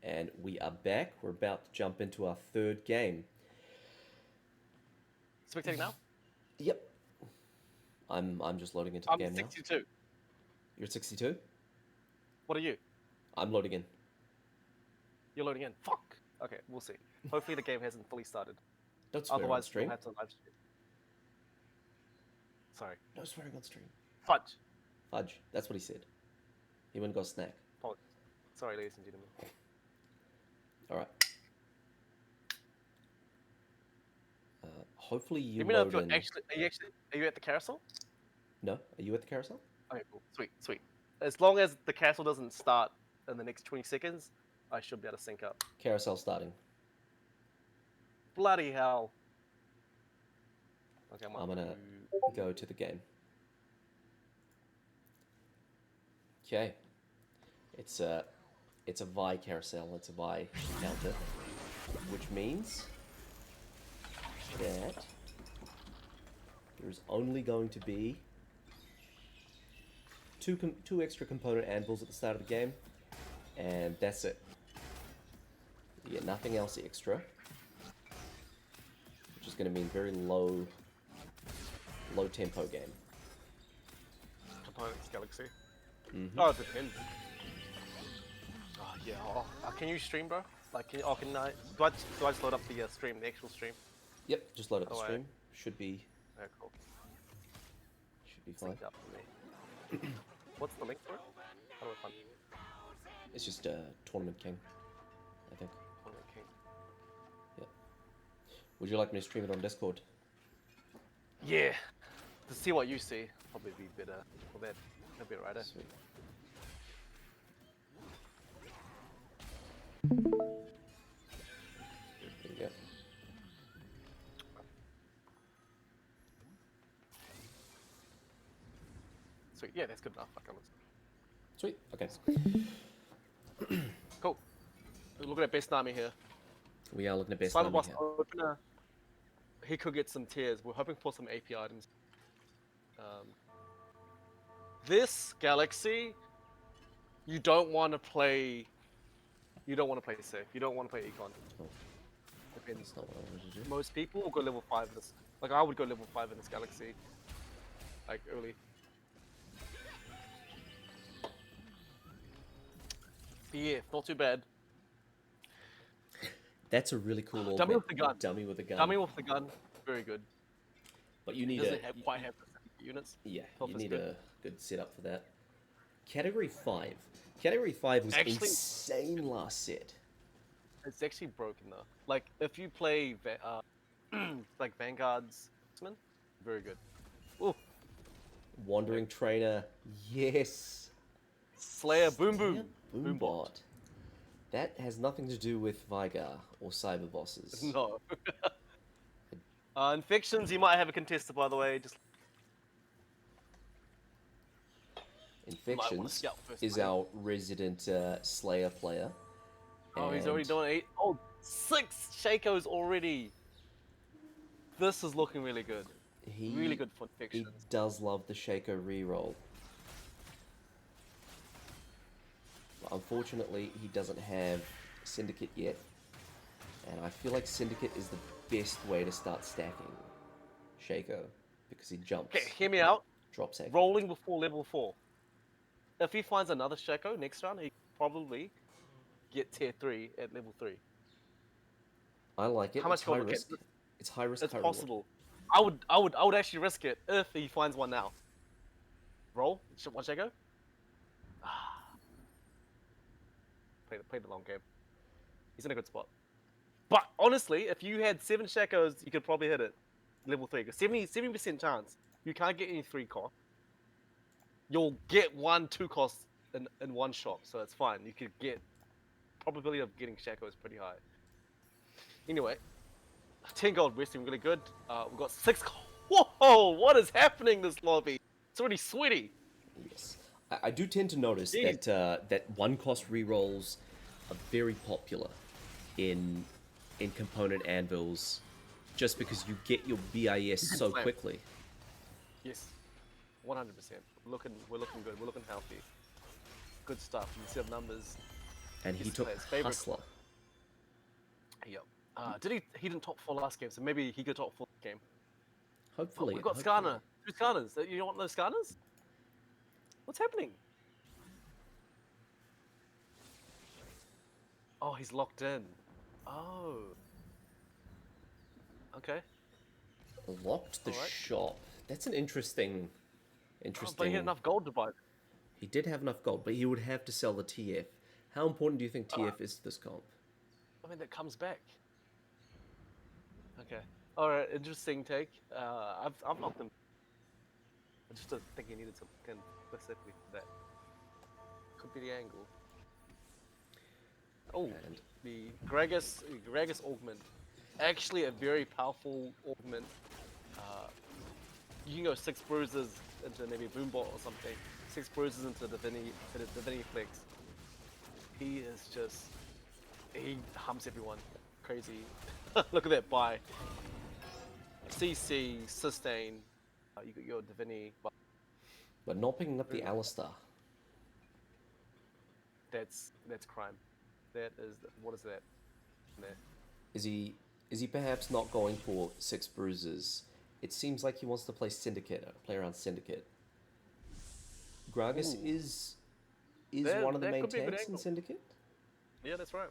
And we are back. We're about to jump into our third game. Spectating now? Yep. I'm just loading into the I'm game now. 62. You're at 62? What are you? I'm loading in. You're loading in. Fuck. Okay, we'll see. Hopefully the game hasn't fully started. Don't swear on Otherwise, stream. we'll have to live stream. Sorry. No swearing on stream. Fudge. Fudge. That's what he said. He went and got a snack. Apologies. Sorry, ladies and gentlemen. Alright. Hopefully you Let me know if load you're in... are you at the carousel? No? Are you at the carousel? Okay, cool. Sweet, sweet. As long as the carousel doesn't start in the next 20 seconds, I should be able to sync up. Carousel starting. Bloody hell. Okay, I'm gonna go to the game. Okay. It's a Vi carousel. It's a Vi counter, which means that there's only going to be two extra component anvils at the start of the game, and that's it. You get nothing else extra, which is going to mean very low tempo game. Components Galaxy. Mm-hmm. Oh, it depends. Oh yeah. Can you stream, bro? Like, can I? Do I just load up the stream, the actual stream? Yep, just load up the Oh, stream. Should be Cool. fine. Synced up for me. What's the link for it? How do I find it? It's just Tournament King, I think. Okay. Yep. Would you like me to stream it on Discord? Yeah. To see what you see, probably be better. Well, that'd be right. Sweet. There you go. Sweet. Yeah, that's good enough. Fuck, Sweet. Okay. cool. Look at best Nami here. We are looking at best Cyber Nami Boss here. opener. He could get some tiers. We're hoping for some AP items. This Galaxy, you don't want to play. You don't want to play safe. You don't want to play econ. Oh, Depends. that's not what I wanted to do. Most people will go level 5 in this. Like, I would go level 5 in this Galaxy. Like, early. Yeah, not too bad. That's a really cool Dummy with the gun. Dummy with a gun. Dummy with the gun, very good. But you need Doesn't quite have the units. Yeah, Health you is need good. a good setup for that. Category 5. Category 5 was Actually- insane last set. It's actually broken though. Like, if you play like Vanguard's X-Men, very good. Ooh, Wandering Trainer, yes. Slayer, boom boom, Boombot. That has nothing to do with Vigar or Cyber Bosses. No. Infections, you might have a contester, by the way. Just Infections scout first, is mate. our resident Slayer player. oh, he's already and doing 8. Oh, 6 Shakos already. This is looking really good. Really good for He infections. does love the Shaco reroll. But unfortunately, he doesn't have Syndicate yet. And I feel like Syndicate is the best way to start stacking Shaco. Because he jumps, Okay, hear me out. drops heck. Rolling before level 4. If he finds another Shako next round, he probably get tier 3 at level 3. I like it. How much It's high gold risk. It's high risk, It's high reward. possible. I would actually risk it if he finds one now. Roll. One Shako. Play the long game. He's in a good spot. But honestly, if you had 7 Shakos, you could probably hit it. Level 3. 70% chance. You can't get any 3 cost. You'll get 1, 2 costs in one shot, so it's fine. You could get... Probability of getting Shako is pretty high. Anyway, 10 gold resting really good. We've got 6 gold. Whoa! What is happening this lobby? It's already sweaty. Yes. I do tend to notice Jeez. that one cost rerolls are very popular in component anvils, just because you get your BIS so slam. quickly. Yes, 100%. We're looking good. We're looking healthy. Good stuff. You see the numbers. And he His took favorite. Hustler. Yep. Did he? He didn't top 4 last game, so maybe he could top 4 this game. Oh, Hopefully, we've got hopefully. Skarner. 2 Skarners. You don't want those Skarners? What's happening? Oh, he's locked in. Oh. Okay. Locked the Alright. shop. That's an interesting. Oh, but he had enough gold to buy. He did have enough gold, but he would have to sell the TF. How important do you think TF is to this comp? I mean, that comes back. Okay. Alright, interesting take. I've knocked him. I just don't think he needed something specifically for that. Could be the angle. Oh, And the Gragas augment. Actually, a very powerful augment. You can go 6 bruises into maybe Boombot or something. 6 bruises into Divinity Flex. He is just... He humps everyone. Crazy. Look at that buy. CC, sustain. You got your Divinity. but not picking up the Alistar. That's crime. That is... What is that? There. Is he perhaps not going for 6 bruises? It seems like he wants to play Syndicate, play around Syndicate. Gragas Ooh. is That- one of the that main could be a good tanks in angle. Syndicate. Yeah, that's right.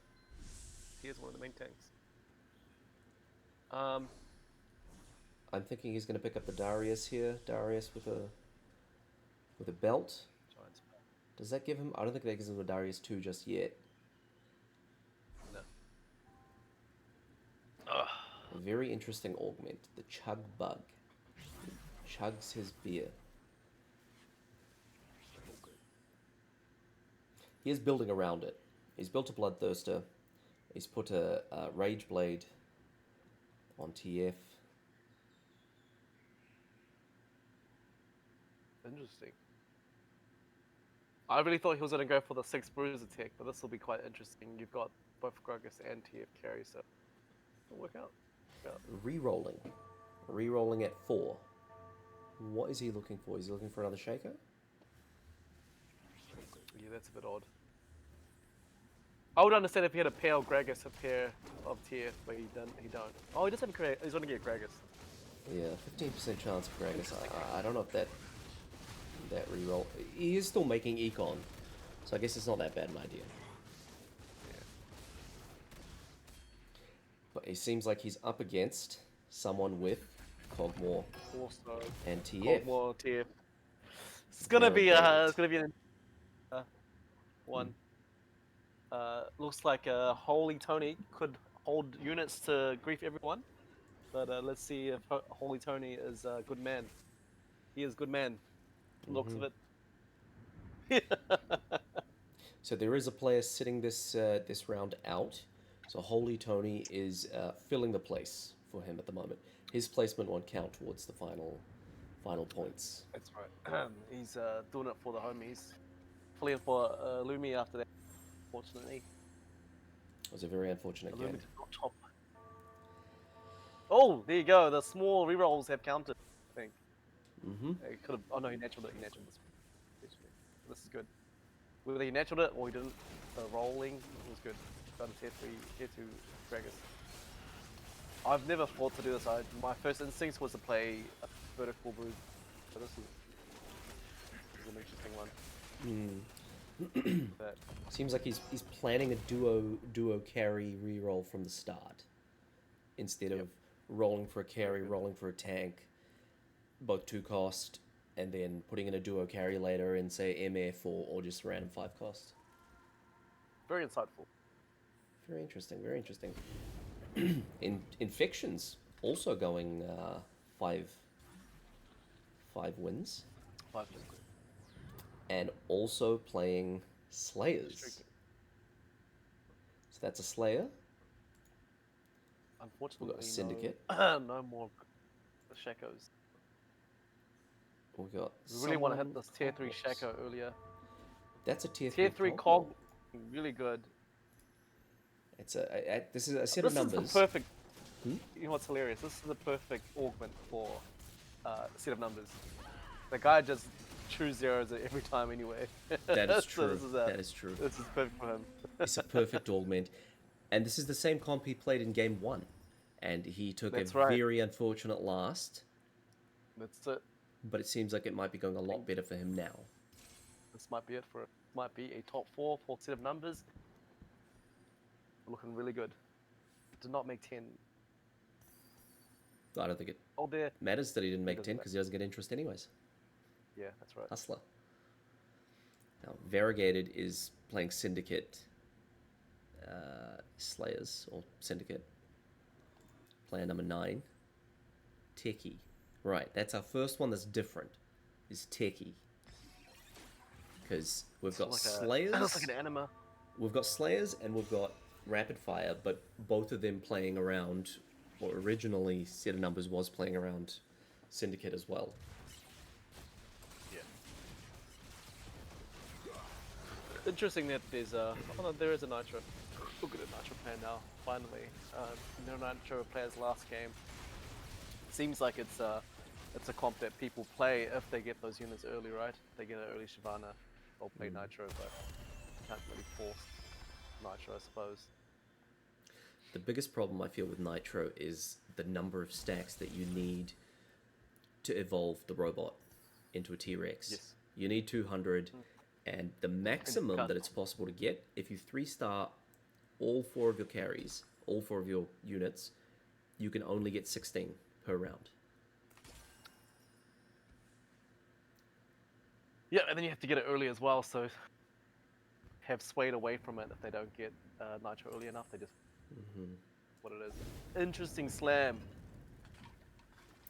He is one of the main tanks. I'm thinking he's going to pick up the Darius here. Darius with a belt. Giants. Does that give him? I don't think that gives him a Darius 2 just yet. No. A very interesting augment, the Chug Bug. He chugs his beer. He is building around it. He's built a Bloodthirster. He's put a Rage Blade on TF. Interesting. I really thought he was going to go for the 6 bruise attack, but this will be quite interesting. You've got both Gragas and TF carry, so it'll work out. Rerolling. Rerolling at 4. What is he looking for? Is he looking for another Shaker? Yeah, that's a bit odd. I would understand if he had a pair of Gragas, a pair of TF, but he don't. Oh, he does have a Gragas. He's going to get Gragas. Yeah, 15% chance for Gragas. I don't know if that reroll. He is still making Econ, so I guess it's not that bad an idea. Yeah. But it seems like he's up against someone with Cogmore Also, and TF. More TF. It's gonna be an one. Looks like Holy Tony could hold units to grief everyone, but let's see if Holy Tony is a good man. He is good man. Looks of it. So there is a player sitting this round out. So Holy Tony is filling the place for him at the moment. His placement won't count towards the final points. That's right. He's doing it for the homies. Fleeing for Lumi after that, unfortunately. It was a very unfortunate game. Lumi did not top. Oh, there you go. The small rerolls have counted, I think. Mm-hmm. He could have. Oh no, he naturaled it. He naturaled this. This is good. Whether he naturaled it or he didn't, rolling was good. Got a tier 2 Gragas. I've never thought to do this. My first instinct was to play a vertical brood, but this is an interesting one. But Seems like he's planning a duo carry reroll from the start, instead of rolling for a carry, rolling for a tank, both 2 cost, and then putting in a duo carry later in say MF or just random 5 cost. very insightful. Very interesting. Very interesting. Infections also going 5 wins, 5 is good. and also playing Slayers. So that's a Slayer. Unfortunately, We've got a Syndicate. No more Shakos. We got. We really want to hit someone- this tier 3 Shako earlier. That's a tier 3 cog. cog, really good. It's this is a set This of numbers. is the perfect. Hmm? You know what's hilarious? This is the perfect augment for set of numbers. The guy just true zeros every time anyway. That is So true. this is That is true. This is perfect for him. It's a perfect augment. And this is the same comp he played in game 1. And he took That's a right. very unfortunate last. That's it. But it seems like it might be going a lot better for him now. This might be it for it. Might be a top 4 set of numbers. Looking really good. Did not make 10. I don't think it Oh, there. matters that he didn't make doesn't 10 matter. because he doesn't get interest anyways. Yeah, that's right. Hustler. Now, Variegated is playing Syndicate Slayers, or Syndicate. Player number 9. Techie. Right, that's our first one that's different, is Techie. Because we've got Slayers. Looks like an anima. We've got Slayers and we've got Rapid Fire, but both of them playing around, or originally Set of Numbers was playing around Syndicate as well. Yeah. Interesting that there's a... Oh no, there is a Nitro. Look at a Nitro player now, finally. No Nitro players last game. Seems like it's a comp that people play if they get those units early, right? If they get an early Shyvana, they'll play Nitro, but can't really force Nitro, I suppose. The biggest problem I feel with Nitro is the number of stacks that you need to evolve the robot into a T-Rex. Yes. You need 200, and the maximum that it's possible to get, if you 3-star all 4 of your carries, all 4 of your units, you can only get 16 per round. Yeah, and then you have to get it early as well, so have swayed away from it if they don't get Nitro early enough. They just what it is. Interesting slam.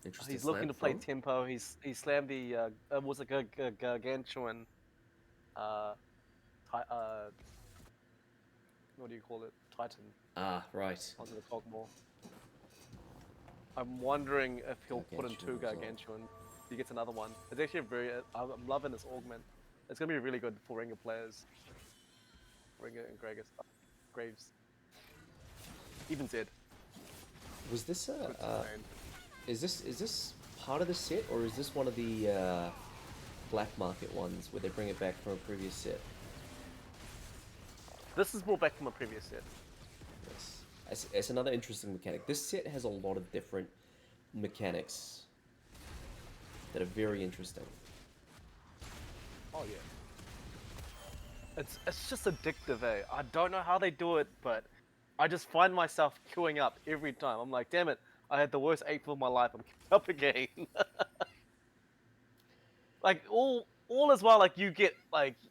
Interesting. He's looking to play from? tempo. He slammed the was it a gargantuan what do you call it? Titan Ah, right. onto the Cogmore. I'm wondering if he'll put in 2 Gargantuan as well. gargantuan. He gets another one. It's actually a very. I'm loving this augment. It's gonna be really good for Ringer players. Ringer and Graves. Even Zed. Was this It's a? insane. Is this part of the set, or is this one of the black market ones where they bring it back from a previous set? This is brought back from a previous set. Yes. It's another interesting mechanic. This set has a lot of different mechanics that are very interesting. Oh yeah. It's just addictive, eh? I don't know how they do it, but I just find myself queuing up every time. I'm like, damn it, I had the worst 8th of my life. I'm queuing up again. Like all as well. Like you get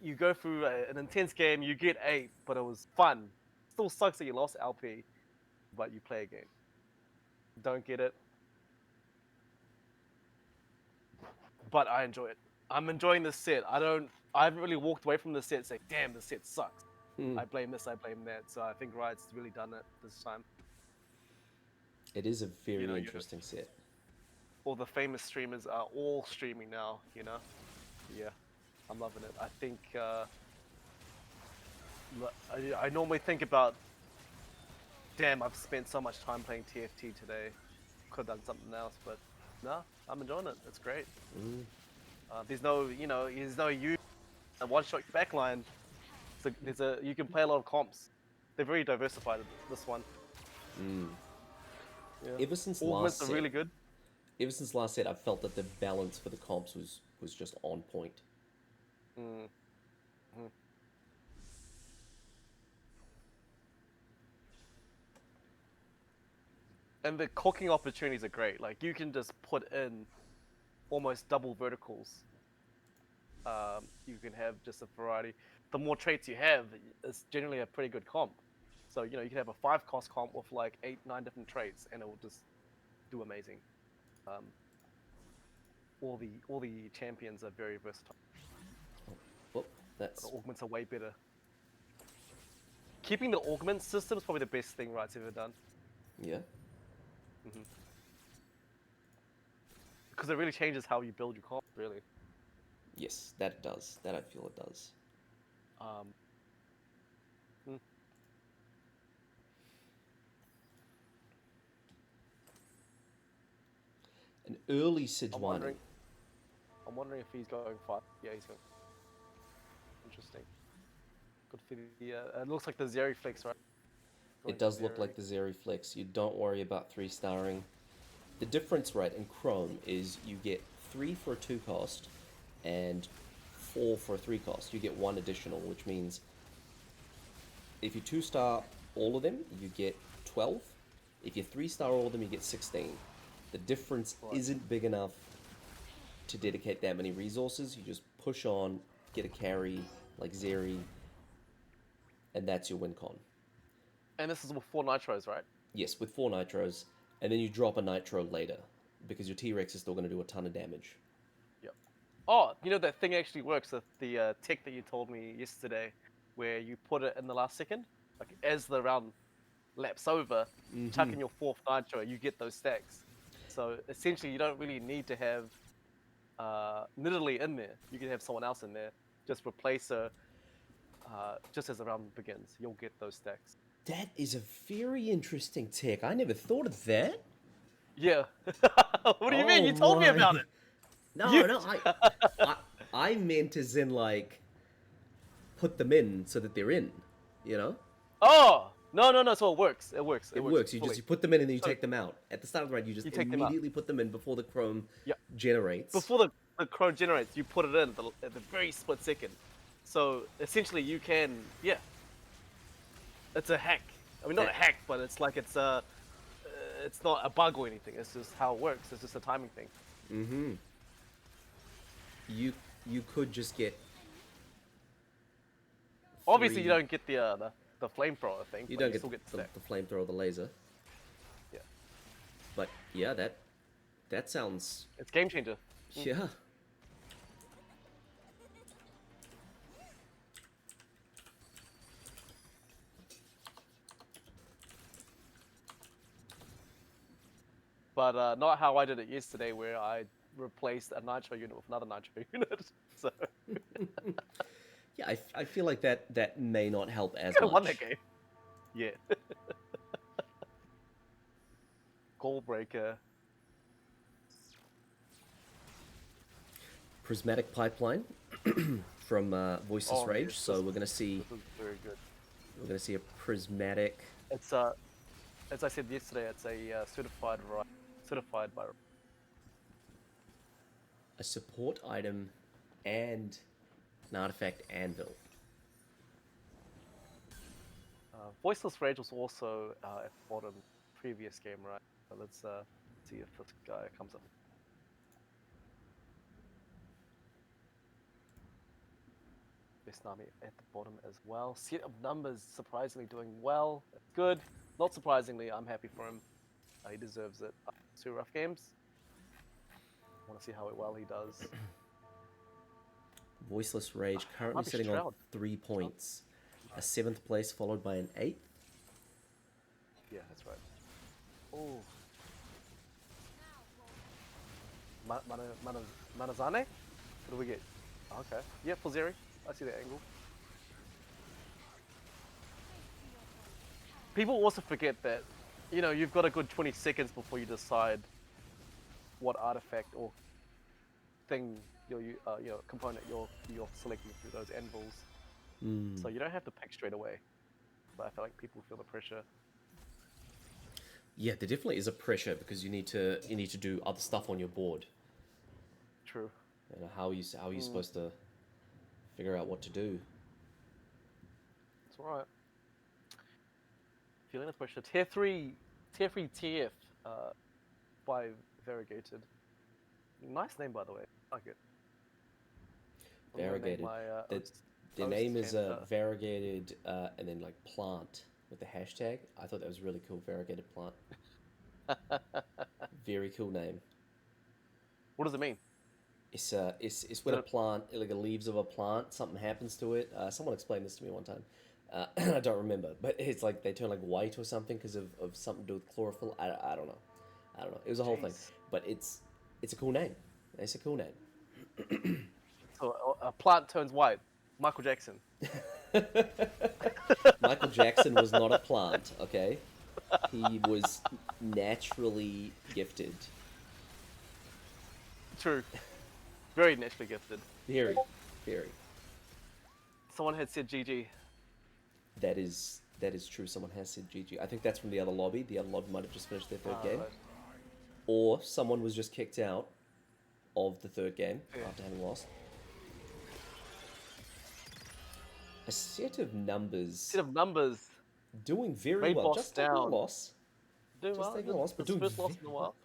you go through an intense game, you get 8, but it was fun. Still sucks that you lost LP, but you play again. Don't get it, but I enjoy it. I'm enjoying this set. I haven't really walked away from this set saying, damn, this set sucks. I blame this, I blame that. So I think Riot's really done it this time. It is a very You know, interesting set. All the famous streamers are all streaming now, you know? Yeah, I'm loving it. I think, I normally think about, damn, I've spent so much time playing TFT today. Could have done something else, but no, I'm enjoying it. It's great. There's no, one-shot backline. So you can play a lot of comps. They're very diversified, this one. Yeah. Ever since Augments last are set, really good. ever since last set, I've felt that the balance for the comps was just on point. And the cooking opportunities are great. Like you can just put in almost double verticals. You can have just a variety. The more traits you have, it's generally a pretty good comp. So you can have a 5-cost comp with like 8, 9 different traits, and it will just do amazing. All the champions are very versatile. Well, that's The augments are way better. Keeping the augment system is probably the best thing Riot's ever done. yeah. Because it really changes how you build your comp, really. Yes, that it does. That I feel it does. An early Sejuani. I'm I'm wondering if he's going 5. Yeah, he's going. Interesting. Good for the. It looks like the Zeri flex, right? It does look like the Zeri flex. You don't worry about 3-starring. The difference, right, in Chrome is you get 3 for a 2 cost and 4 for a 3 cost. You get 1 additional, which means if you 2-star all of them, you get 12. If you 3-star all of them, you get 16. The difference isn't big enough to dedicate that many resources. You just push on, get a carry like Zeri, and that's your win con. And this is with 4 nitros, right? Yes, with 4 nitros, and then you drop a nitro later, because your T-Rex is still going to do a ton of damage. Yep. Oh, you know that thing actually works, the tech that you told me yesterday, where you put it in the last second, like as the round laps over, chuck in your 4th nitro, you get those stacks. So essentially, you don't really need to have Nidalee in there. You can have someone else in there. Just replace her just as the round begins. You'll get those stacks. That is a very interesting tech. I never thought of that. Yeah. What do you mean? You told me about it. No, I meant as in, like, put them in so that they're in, you know? Oh! No, so it works. It works. It works. You put them in and then you take them out. At the start of the round, you just take immediately put them in before the Chrome Yep. generates. Before the Chrome generates, you put it in at the very split second. So essentially, you can, yeah. It's a hack. I mean, not a hack, but it's like it's not a bug or anything. It's just how it works. It's just a timing thing. Mm-hmm. You could just get. Obviously, you don't get the flamethrower thing. You don't get still get the flamethrower or the laser. Yeah. But yeah, that sounds. It's game changer. Yeah. But not how I did it yesterday, where I replaced a nitro unit with another nitro unit. So. Yeah, I feel like that may not help as I much. won that game. Yeah. Goal breaker. Prismatic pipeline from Voiceless Rage. Yes, so we're gonna see. This is very good. We're gonna see a prismatic. It's as I said yesterday, it's a certified by. A support item, and an artifact anvil. Voiceless Rage was also at the bottom previous game, right? So let's see if this guy comes up. Best Nami at the bottom as well. Set of numbers surprisingly doing well. That's good. Not surprisingly, I'm happy for him. He deserves it. 2 rough games. I want to see how well he does. Voiceless Rage currently sitting on 3 points. A 7th place followed by an 8th. Yeah, that's right. Oh. Manazane? What do we get? Okay. Yeah, Zeri. I see that angle. People also forget that, you know, you've got a good 20 seconds before you decide what artifact or thing, component you're selecting through those anvils. So you don't have to pick straight away. But I feel like people feel the pressure. Yeah, there definitely is a pressure because you need to do other stuff on your board. True. And how are you supposed to figure out what to do? That's alright. Feeling the pressure. Tier 3 TF by Variegated. Nice name, by the way. I like it. Variegated. Their name is Variegated and then like plant with the hashtag. I thought that was really cool. Variegated plant. Very cool name. What does it mean? It's when a plant, like the leaves of a plant, something happens to it. Someone explained this to me one time. I don't remember, but it's like they turn like white or something because of something to do with chlorophyll. I don't know. It was a whole thing, but it's a cool name. It's a cool name. So a plant turns white. Michael Jackson. Michael Jackson was not a plant, okay? He was naturally gifted. True. Very naturally gifted. Very, very. Someone had said GG. That is true. Someone has said GG. I think that's from the other lobby. The other lobby might have just finished their third game. Right. Or someone was just kicked out of the third game Yeah. after having lost. A set of numbers Set of numbers. doing very Raid well. boss Just taking a down. loss. Doing Just well. taking a loss, but This doing first loss in very a while.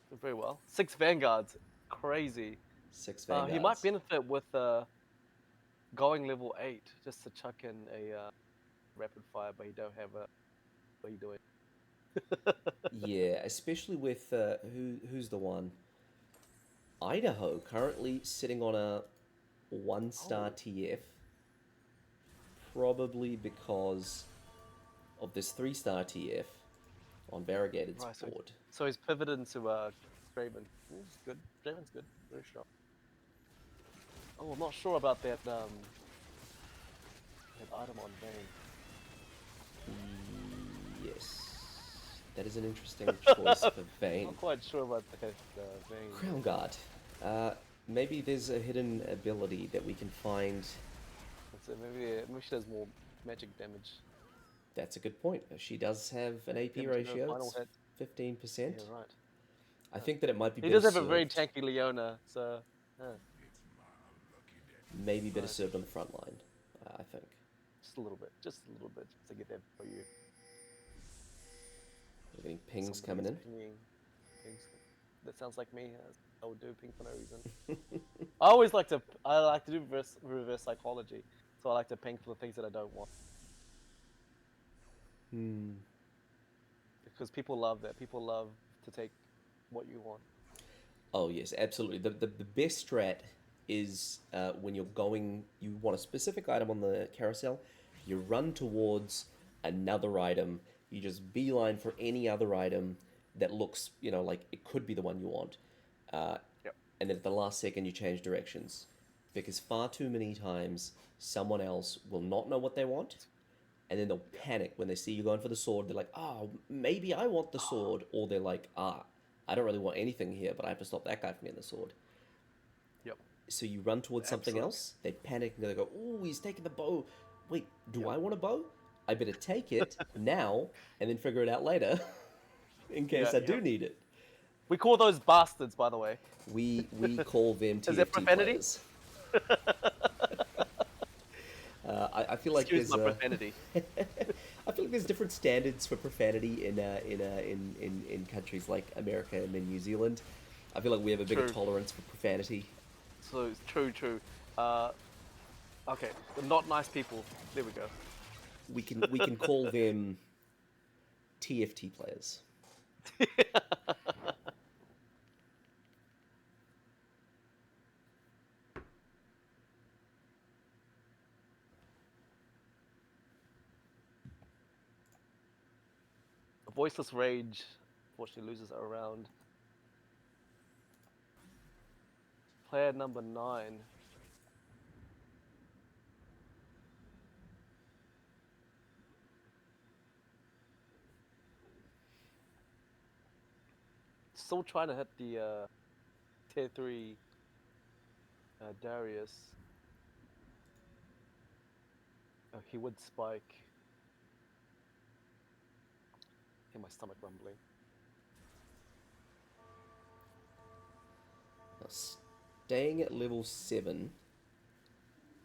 Doing very well. 6 Vanguards. Crazy. 6 Vanguards. He might benefit with going level 8 just to chuck in a rapid fire, but he don't have a. What are you doing? Yeah, especially with who's the one? Idaho currently sitting on a 1-star TF, probably because of this 3-star TF on Variegated's Right, board. so he's pivoted into Draven. It's good. Draven's good. Very strong. Oh, I'm not sure about that item on Vayne. Yes, that is an interesting choice for I'm Vayne. not quite sure about that Vayne. Crown Guard. Maybe there's a hidden ability that we can find. So maybe she does more magic damage. That's a good point. She does have an AP Damage in her ratio. final hit. 15%. Yeah, right. I think that it might be He better does have a very served. tanky Leona, so Maybe better Right. served on the front line, I think. just a little bit, just to get that for you. We're getting pings Somebody's coming in. pinging. Pings. That sounds like me. I would do ping for no reason. I like to do reverse psychology. So I like to ping for the things that I don't want. Because people love that. People love to take what you want. Oh yes, absolutely. The best strat is when you're going, you want a specific item on the carousel, you run towards another item, you just beeline for any other item that looks, like it could be the one you want. Yep. And then at the last second you change directions. Because far too many times someone else will not know what they want, and then they'll panic when they see you going for the sword. They're like, oh, maybe I want the sword. Or they're like, I don't really want anything here, but I have to stop that guy from getting the sword. Yep. So you run towards something Absolutely. else, they panic and they go, oh, he's taking the bow. Wait, do I want a bow? I better take it now and then figure it out later in case I do need it. We call those bastards, by the way. We call them Is that TFT profanity? players. I feel like Excuse there's my profanity. I feel like there's different standards for profanity in countries like America and then New Zealand. I feel like we have a bigger True. tolerance for profanity. So it's true. Okay, the not nice people. There we go. We can call them TFT players. A voiceless rage. Unfortunately, loses a round. Player number 9. Still trying to hit the tier 3 Darius. Oh, he would spike. I hear my stomach rumbling. Now, staying at level 7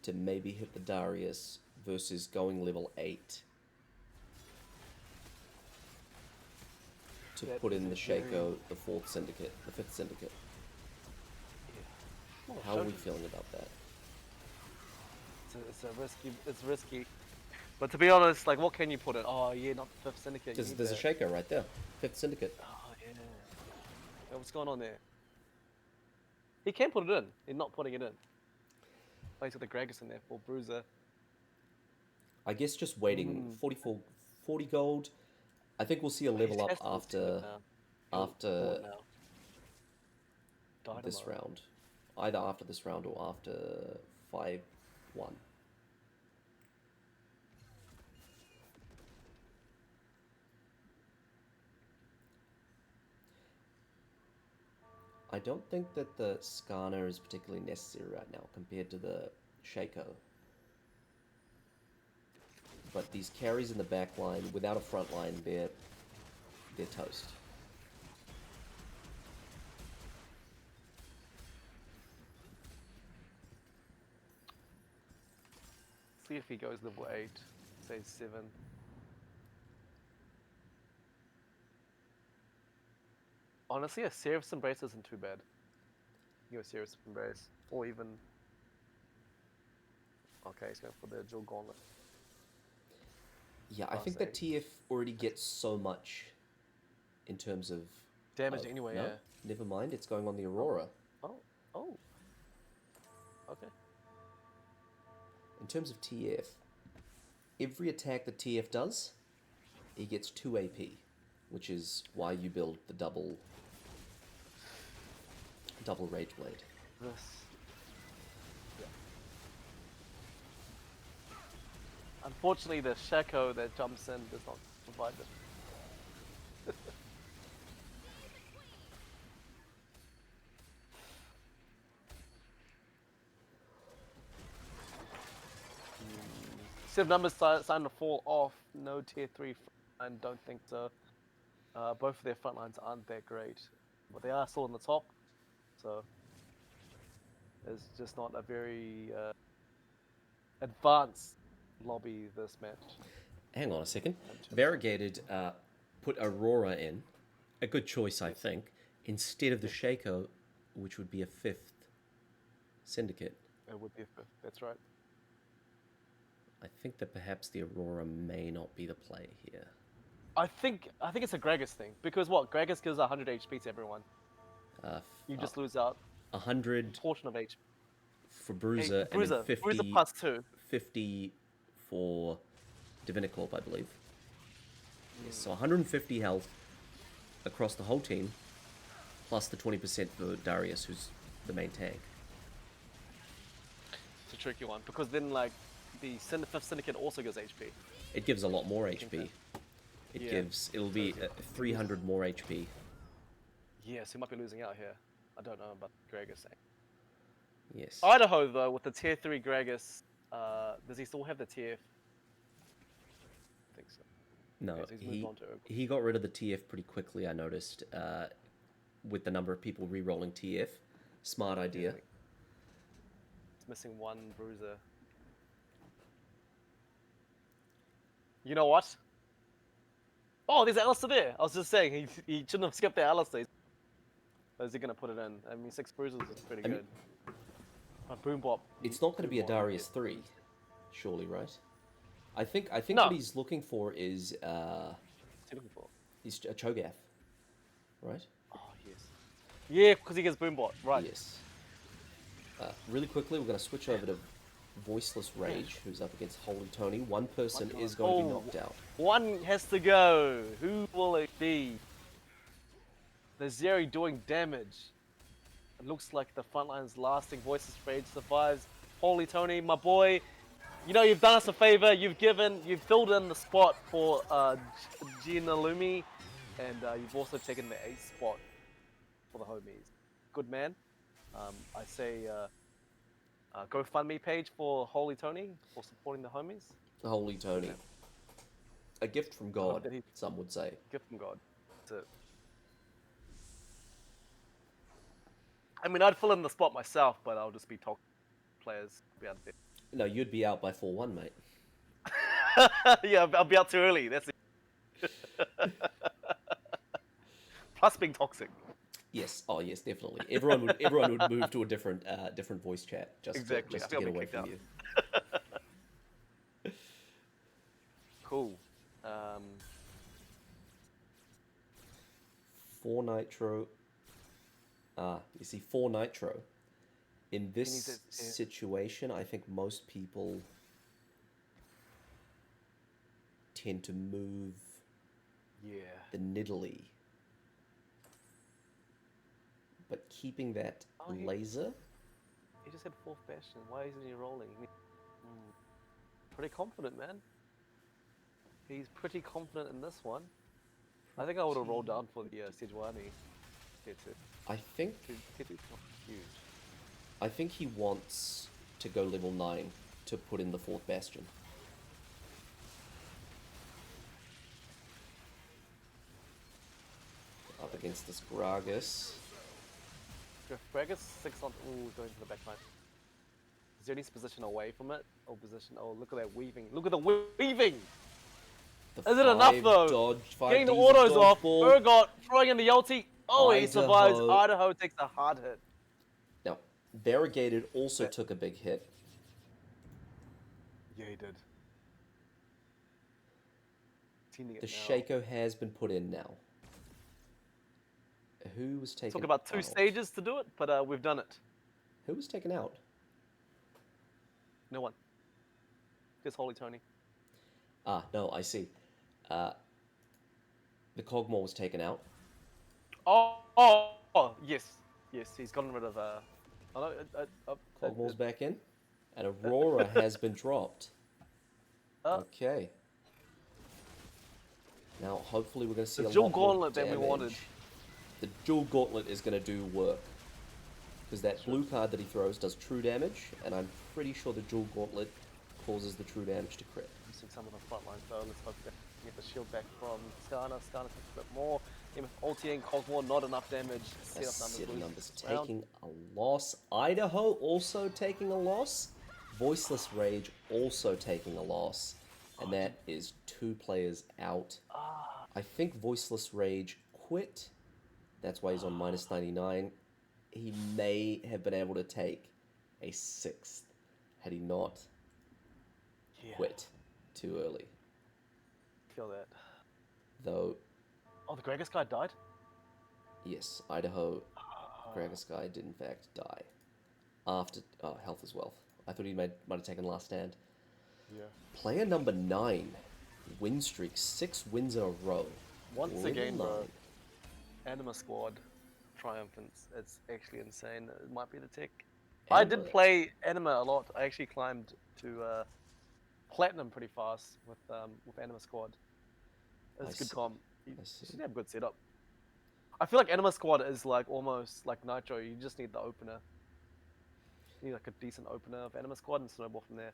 to maybe hit the Darius versus going level 8 to That put is in a the Shaco, the 4th Syndicate, the 5th Syndicate. Yeah. How are we feeling about that? It's risky. But to be honest, like, what can you put in? Oh, yeah, not the 5th Syndicate. There's a Shaco right there. 5th Syndicate. Oh, yeah. Yeah, what's going on there? He can put it in. He's not putting it in. Oh, he's got the Gragas in there for Bruiser. I guess just waiting. 40 gold. I think we'll see a Oh, level he up has to receive it now. Pull it now. this Dynamo. round. Either after this round or after 5-1. I don't think that the Skarner is particularly necessary right now compared to the Shaco. But these carries in the back line, without a front line, they're toast. See if he goes level 8, say 7. Honestly, a Seraph Embrace isn't too bad. You go Seraph Embrace, or even... Okay, he's going for the Dual Gauntlet. Yeah, I think that TF already gets so much in terms of... Damage anyway, no, yeah. never mind, it's going on the Aurora. Oh. Okay. In terms of TF, every attack that TF does, he gets 2 AP, which is why you build the double Rage Blade. This. Yeah. Unfortunately, the Shaco that jumps in does not provide this. Civ numbers starting to fall off. No tier 3 frontline, don't think so. Both of their front lines aren't that great, but they are still in the top. So it's just not a very advanced lobby this match. Hang on a second. Variegated put Aurora in. A good choice, I think, instead of the Shaco, which would be a 5th Syndicate. It would be a 5th, that's right. I think that perhaps the Aurora may not be the play here. I think it's a Gragas thing, because what? Gragas gives 100 HP to everyone. You just lose out 100 portion of HP. for Bruiser, Bruiser, and then 50, Bruiser plus 2. 50 for Divinicorp, I believe. Yes, so 150 health across the whole team, plus the 20% for Darius, who's the main tank. It's a tricky one, because then, like, the 5th Syndicate also gives HP. It gives a lot more HP. It'll be 300 more HP. Yes, he might be losing out here. I don't know about Gragas. Yes. Idaho, though, with the tier 3 Gragas, does he still have the TF? I think so. No, Okay, so he's moved on to he got rid of the TF pretty quickly, I noticed, with the number of people re-rolling TF. Smart idea. Yeah, it's missing one Bruiser. You know what? Oh, there's Alistair there. I was just saying, he shouldn't have skipped the Alistair. Is he going to put it in? I mean, 6 Bruisers is pretty good. Boom Bop. It's not going to be a Darius 3, surely, right? I think No. what he's looking for is What's he looking for? He's a Cho'Gath, right? Oh, yes. Yeah, because he gets Boom Bot, right. Yes. Really quickly, we're going to switch over to Voiceless Rage, who's up against Holy Tony. One person is going to be knocked out. One has to go. Who will it be? The Zeri doing damage. It looks like the frontline's lasting. Voiceless Rage survives. Holy Tony, my boy. You know, you've done us a favor. You've filled in the spot for Gina Lumi, and you've also taken the 8th spot for the homies. Good man. I say GoFundMe page for Holy Tony for supporting the homies. Holy Tony. A gift from God, some would say. Gift from God. That's it. I mean, I'd fill in the spot myself, but I'll just be talking to players. Be out there. No, you'd be out by 4-1, mate. Yeah, I'll be out too early. That's it. Plus being toxic. Yes. Oh, yes, definitely. Everyone would move to a different voice chat just to get away from you. Cool. 4 Nitro. You see, 4 Nitro. In this situation, I think most people tend to move the Nidalee. But keeping that laser... He just had 4th Bastion. Why isn't he rolling? Pretty confident, man. He's pretty confident in this one. I think I would have rolled down for the Sejuani. tier 2. I think Tier 2 is not huge. I think he wants to go level 9 to put in the 4th Bastion. Up against this Gragas. Gragas 6 on. Ooh, going to the back line. Is there any position away from it? Or position. Oh, look at that weaving. Look at the weaving! The Is it enough though? Dodge, 5 Getting the Ds of autos off. dodgeball. Urgot throwing in the ulti. Oh, he survives. Idaho. Idaho takes a hard hit. Now, Variegated also took a big hit. Yeah, he did. The Shaco has been put in now. Who was taken out? Took about 2 stages to do it, but we've done it. Who was taken out? No one. Just Holy Tony. Ah, no, I see. The Cogmore was taken out. Oh, yes. Yes, he's gotten rid of, Cogmore's back in. And Aurora has been dropped. Okay. Now, hopefully we're going to see a lot more damage. The dual gauntlet that we wanted. The dual gauntlet is going to do work. Because that blue card that he throws does true damage, and I'm pretty sure the dual gauntlet causes the true damage to crit. Using some of the front lines though, let's hope we get the shield back from Skarner. Skarner takes a bit more. Him ulting Cosmore, not enough damage. Set of numbers taking a loss. Idaho also taking a loss. Voiceless Rage also taking a loss. And that is 2 players out. I think Voiceless Rage quit. That's why he's on minus 99. He may have been able to take a 6th had he not quit too early. Feel that. Though. Oh, the Gragas guy died? Yes, Idaho Gragas guy did in fact die. After health is wealth. I thought he might have taken last stand. Yeah. Player number 9. Win streak. 6 wins in a row. Once again, bro. Anima squad. Triumphant. It's actually insane. It might be the tech. I did play Anima a lot. I actually climbed to Platinum pretty fast with Anima squad. It's good comp. You should have good setup. I feel like Anima squad is like almost like Nitro. You just need the opener. You need like a decent opener of Anima squad and snowball from there.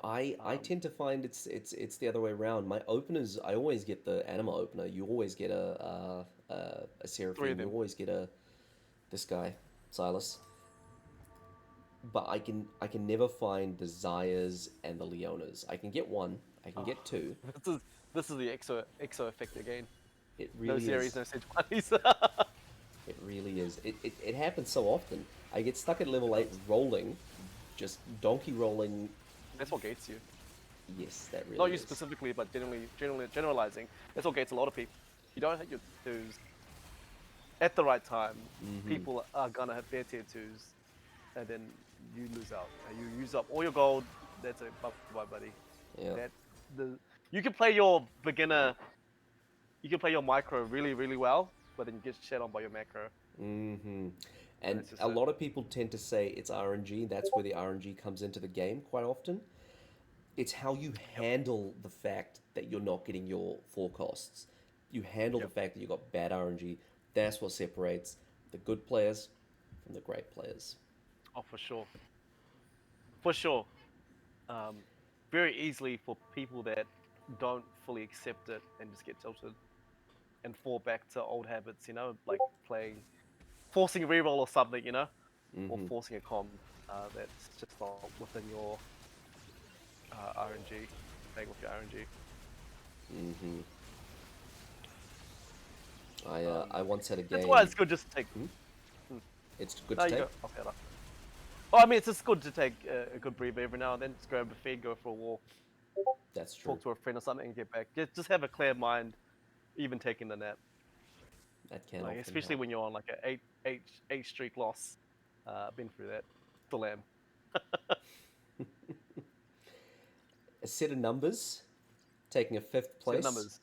I tend to find it's the other way around. My openers, I always get the Anima opener. You always get a Seraphine. You always get this guy, Silas. But I can never find the Zayas and the Leonas. I can get one. I can get 2. This is the exo effect again. It really is. No series, no stage parties. It really is. It happens so often. I get stuck at level 8 rolling, just donkey rolling. That's what gates you. Yes, that really. Not you specifically, but generalizing. That's what gates a lot of people. You don't hit your 2s at the right time. People are gonna hit their tier 2s, and then you lose out. And you use up all your gold. That's it. Bye, buddy. Yeah. You can play your beginner. You can play your micro really, really well, but then you get shed on by your macro. And a lot of people tend to say it's RNG. That's where the RNG comes into the game quite often. It's how you handle the fact that you're not getting your forecasts. You handle the fact that you got bad RNG. That's what separates the good players from the great players. Oh, for sure. For sure. Very easily for people that don't fully accept it and just get tilted and fall back to old habits, you know, like forcing a reroll or something, you know, or forcing a comb that's just not within your RNG, playing with your RNG. I once had a game. That's why it's good just to take. It's good to take. Okay. Oh, I mean, it's just good to take a good breather every now and then. Just grab a feed, go for a walk. That's true. Talk to a friend or something and get back. Just have a clear mind, even taking the nap. That can like, especially when you're on like a eight streak loss. Been through that. Still am. A set of numbers, taking a 5th place.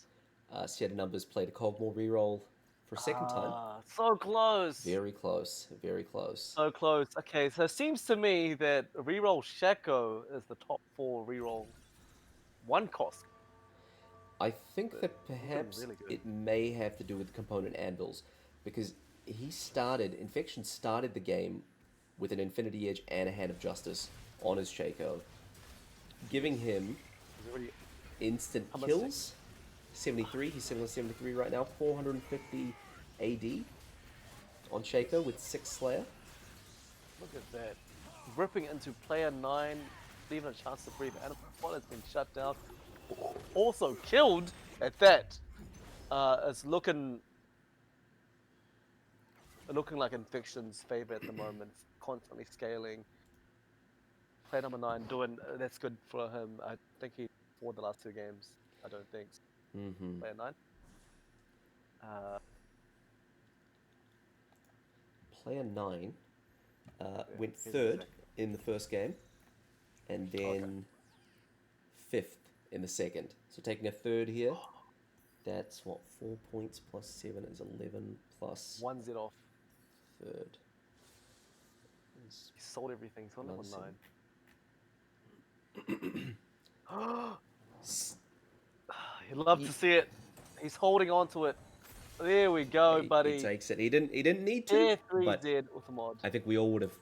Set of numbers played a Cogmore reroll for a 2nd time. So close. Very close. Very close. So close. Okay, so it seems to me that reroll Shaco is the top 4 reroll 1 cost. I think that perhaps it may have to do with component anvils, because Infection started the game with an Infinity Edge and a Hand of Justice on his Shaco, giving him He's already instant how much kills. 73, he's sitting on 73 right now, 450 AD on Shaco with 6 Slayer. Look at that. Ripping into player 9, leaving a chance to breathe. And one has been shut down. Also killed at that. It's looking like Infection's favor at the moment. Constantly scaling. Player number 9 doing that's good for him. I think he won the last 2 games. I don't think. Mm-hmm. Player 9. Player 9 went here's the 3rd second. in the first game, and then 5th in the second. So taking a 3rd here, that's what, 4 points plus 7 is 11 plus 1 Z off. 3rd. He sold everything. He's on level 9. You'd love to see it. He's holding on to it. There we go, buddy. He takes it. He didn't need to, Tier 3 but Z with a mod. I think we all would have.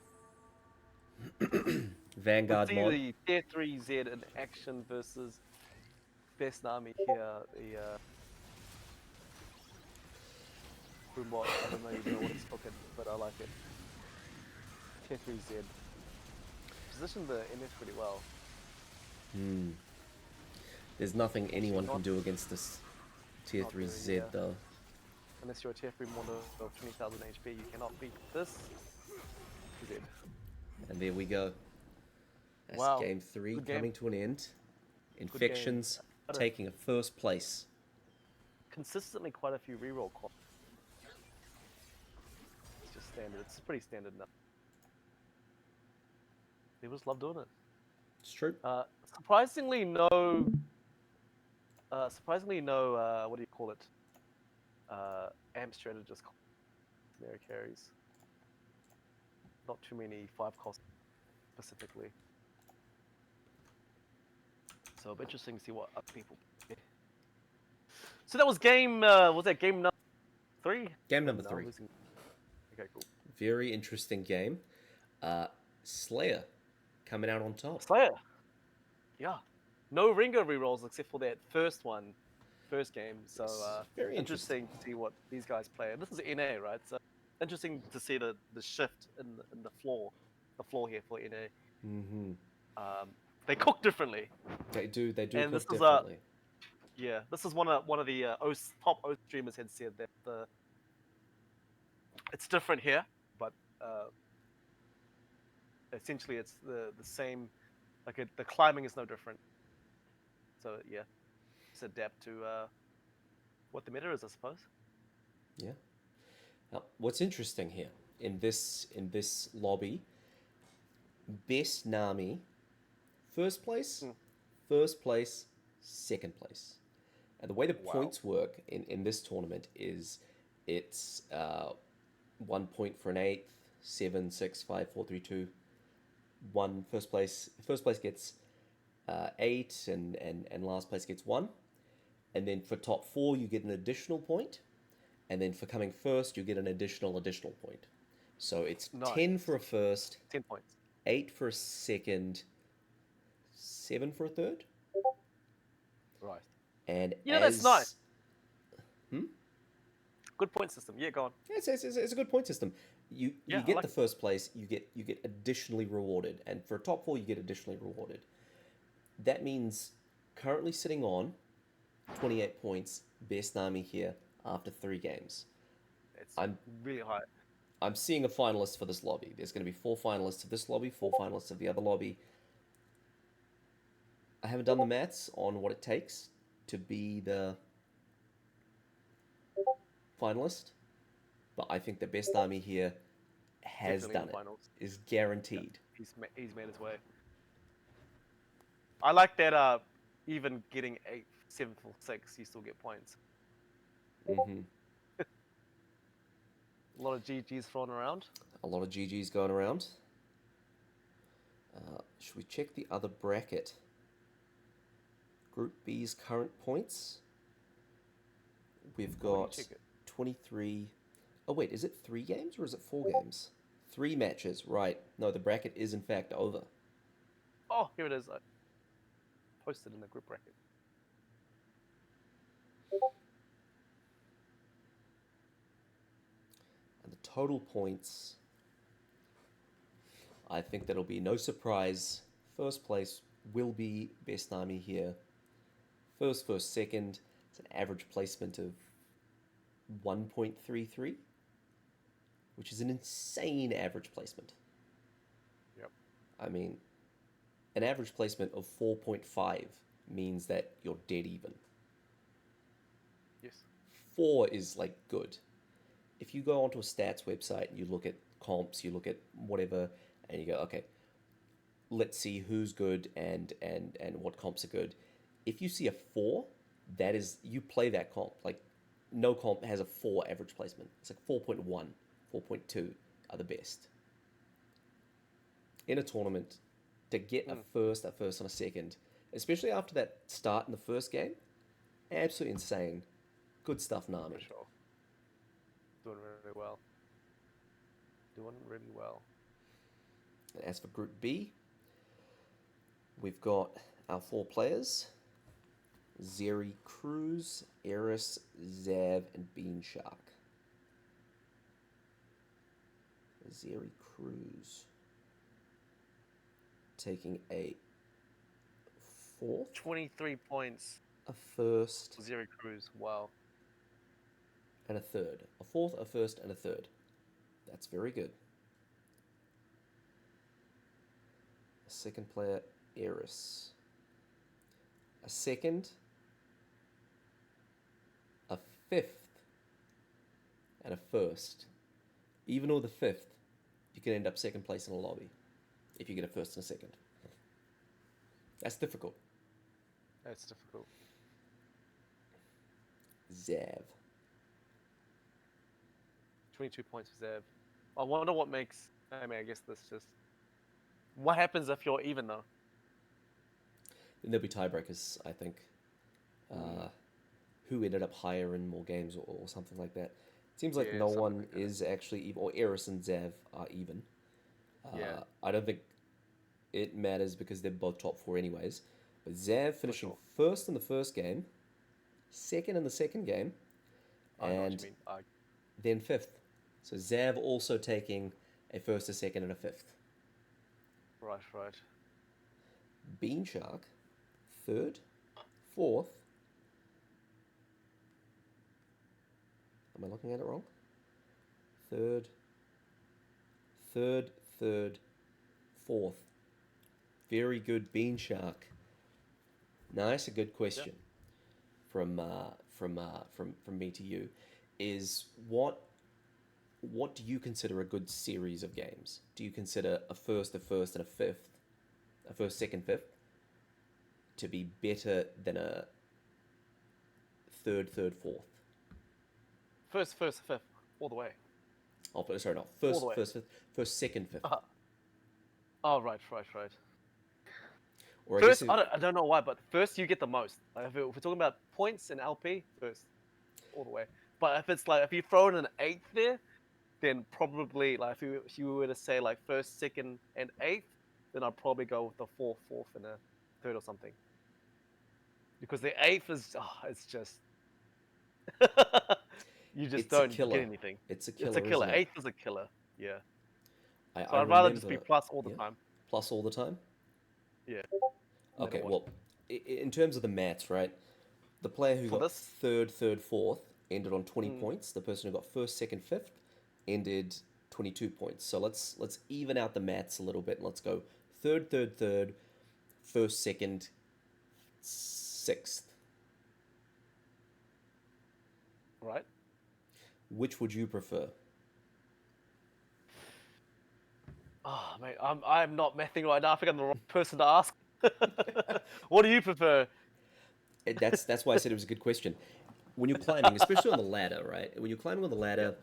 Let's Vanguard see mod. the Tier 3 Z in action versus best army here. The Boombot. I don't know even what it's cooking, but I like it. Tier 3 Z. Positioned the MF pretty well. There's nothing anyone can do against this Tier 3 really, Z though. Unless you're a Tier 3 mod of 20,000 HP, you cannot beat this Z. And there we go. That's Wow. game 3 Good game. coming to an end. Infections taking a first place. Consistently quite a few reroll calls. It's just standard. It's pretty standard now. People just love doing it. It's true. Surprisingly, no. What do you call it? Amp strategist Mary carries. Not too many 5 cost specifically. So it'll be interesting to see what other people play. So that was game. Was that game number 3? Game number 3. Okay, cool. Very interesting game. Slayer coming out on top. Slayer. Yeah. No Ringo rerolls except for that first game. So very interesting to see what these guys play. And this is NA, right? So interesting to see the shift in the floor here for NA. Mm-hmm. They cook differently. They do And cook differently. This is one of the top O streamers had said that it's different here, but essentially it's the same. Like the climbing is no different. So yeah, just adapt to what the meta is, I suppose. Yeah. Now, what's interesting here in this lobby, best Nami, first place, second place. And the way the points work in this tournament is it's 1 point for an 8th, 7, 6, 5, 4, 3, 2, 1. First place gets 8, and last place gets 1. And then for top 4, you get an additional point. And then for coming first, you get an additional point. So it's 10 for a first, 10 points, 8 for a second, 7 for a third. Right. And that's nice. Good point system. Yeah, go on. Yeah, it's a good point system. You get the first place, you get additionally rewarded, and for top 4 you get additionally rewarded. That means currently sitting on 28 points, best Nami here after 3 games. It's really high. I'm seeing a finalist for this lobby. There's going to be 4 finalists of this lobby, 4 finalists of the other lobby. I haven't done the maths on what it takes to be the finalist, but I think the best Nami here has Definitely done it. Is guaranteed. Yeah, he's made his way. I like that. Even getting 8, 7 for 6, you still get points. Mm-hmm. A lot of GGs thrown around. A lot of GGs going around. Should we check the other bracket? Group B's current points. We've got 23, Oh wait, is it 3 games or is it 4 games? 3 matches, right? No, the bracket is in fact over. Oh, here it is. I posted in the group bracket. And the total points, I think that'll be no surprise. First place will be Best Army here. First, second. It's an average placement of 1.33, which is an insane average placement. Yep. I mean, an average placement of 4.5 means that you're dead even. Yes. 4 is like good. If you go onto a stats website and you look at comps, you look at whatever, and you go, okay, let's see who's good and what comps are good. If you see a 4, that is, you play that comp. Like, no comp has a 4 average placement. It's like 4.1, 4.2 are the best. In a tournament, to get a first and a second, especially after that start in the first game, absolutely insane. Good stuff, Nami. For sure. Doing really well. Doing really well. And as for Group B, we've got our 4 players: Zeri Cruz, Eris, Zav, and Bean Shark. Zeri Cruz taking a 4th, 23 points. a 1st, Zero Cruz. Wow. and a 3rd. A 4th, a 1st, and a 3rd. That's very good. A second player, Eris. A 2nd, a 5th, and a 1st. Even though the 5th, you can end up 2nd place in a lobby if you get a 1st and a 2nd. That's difficult. That's difficult. Zav. 22 points for Zev. I wonder what makes. I mean, I guess this just. What happens if you're even though? Then there'll be tiebreakers, I think. Who ended up higher in more games or something like that. It seems like Yeah, no something one like that. is actually even, or Eris and Zav are even. Yeah. I don't think it matters because they're both top 4 anyways. But Zav finishing sure. 1st in the first game, 2nd in the second game, I know what and you mean. then 5th. So Zav also taking a 1st, a 2nd, and a 5th. Right, right. Bean Shark, 3rd, 4th. Am I looking at it wrong? 3rd, 3rd, 4th. Very good, Bean Shark. Nice, a good question from me to you is what do you consider a good series of games? Do you consider a 1st, a 1st, and a 5th, a 1st, 2nd, 5th, to be better than a 3rd, 4th? First, fifth, all the way. Oh, sorry, not All the way. 1st, 5th, 1st, 2nd, 5th. Oh, right, right, right. Or I guess First, I don't know why, but first you get the most. Like if we're talking about points in LP, first, all the way. But if it's like if you throw in an 8th there, then probably like if you were to say like first, second, and 8th, then I'd probably go with the fourth, and a 3rd or something. Because the 8th is, it's just you just it's a don't get killer. anything. It's a It's a killer, killer. isn't it? 8th is a killer. Yeah. I So I'd rather just be remember, plus all the yeah, time. plus all the time. Yeah. No matter Okay, what. well, in terms of the mats, right? The player who For got this, 3rd, 4th ended on 20 mm, points. The person who got 1st, 2nd, 5th ended 22 points. So let's even out the mats a little bit and let's go 3rd, 1st, 2nd, 6th. right? Which would you prefer? Oh, mate, I'm not messing right now. I think I'm the wrong person to ask. What do you prefer? That's why I said it was a good question. When you're climbing, especially on the ladder, right? When you're climbing on the ladder,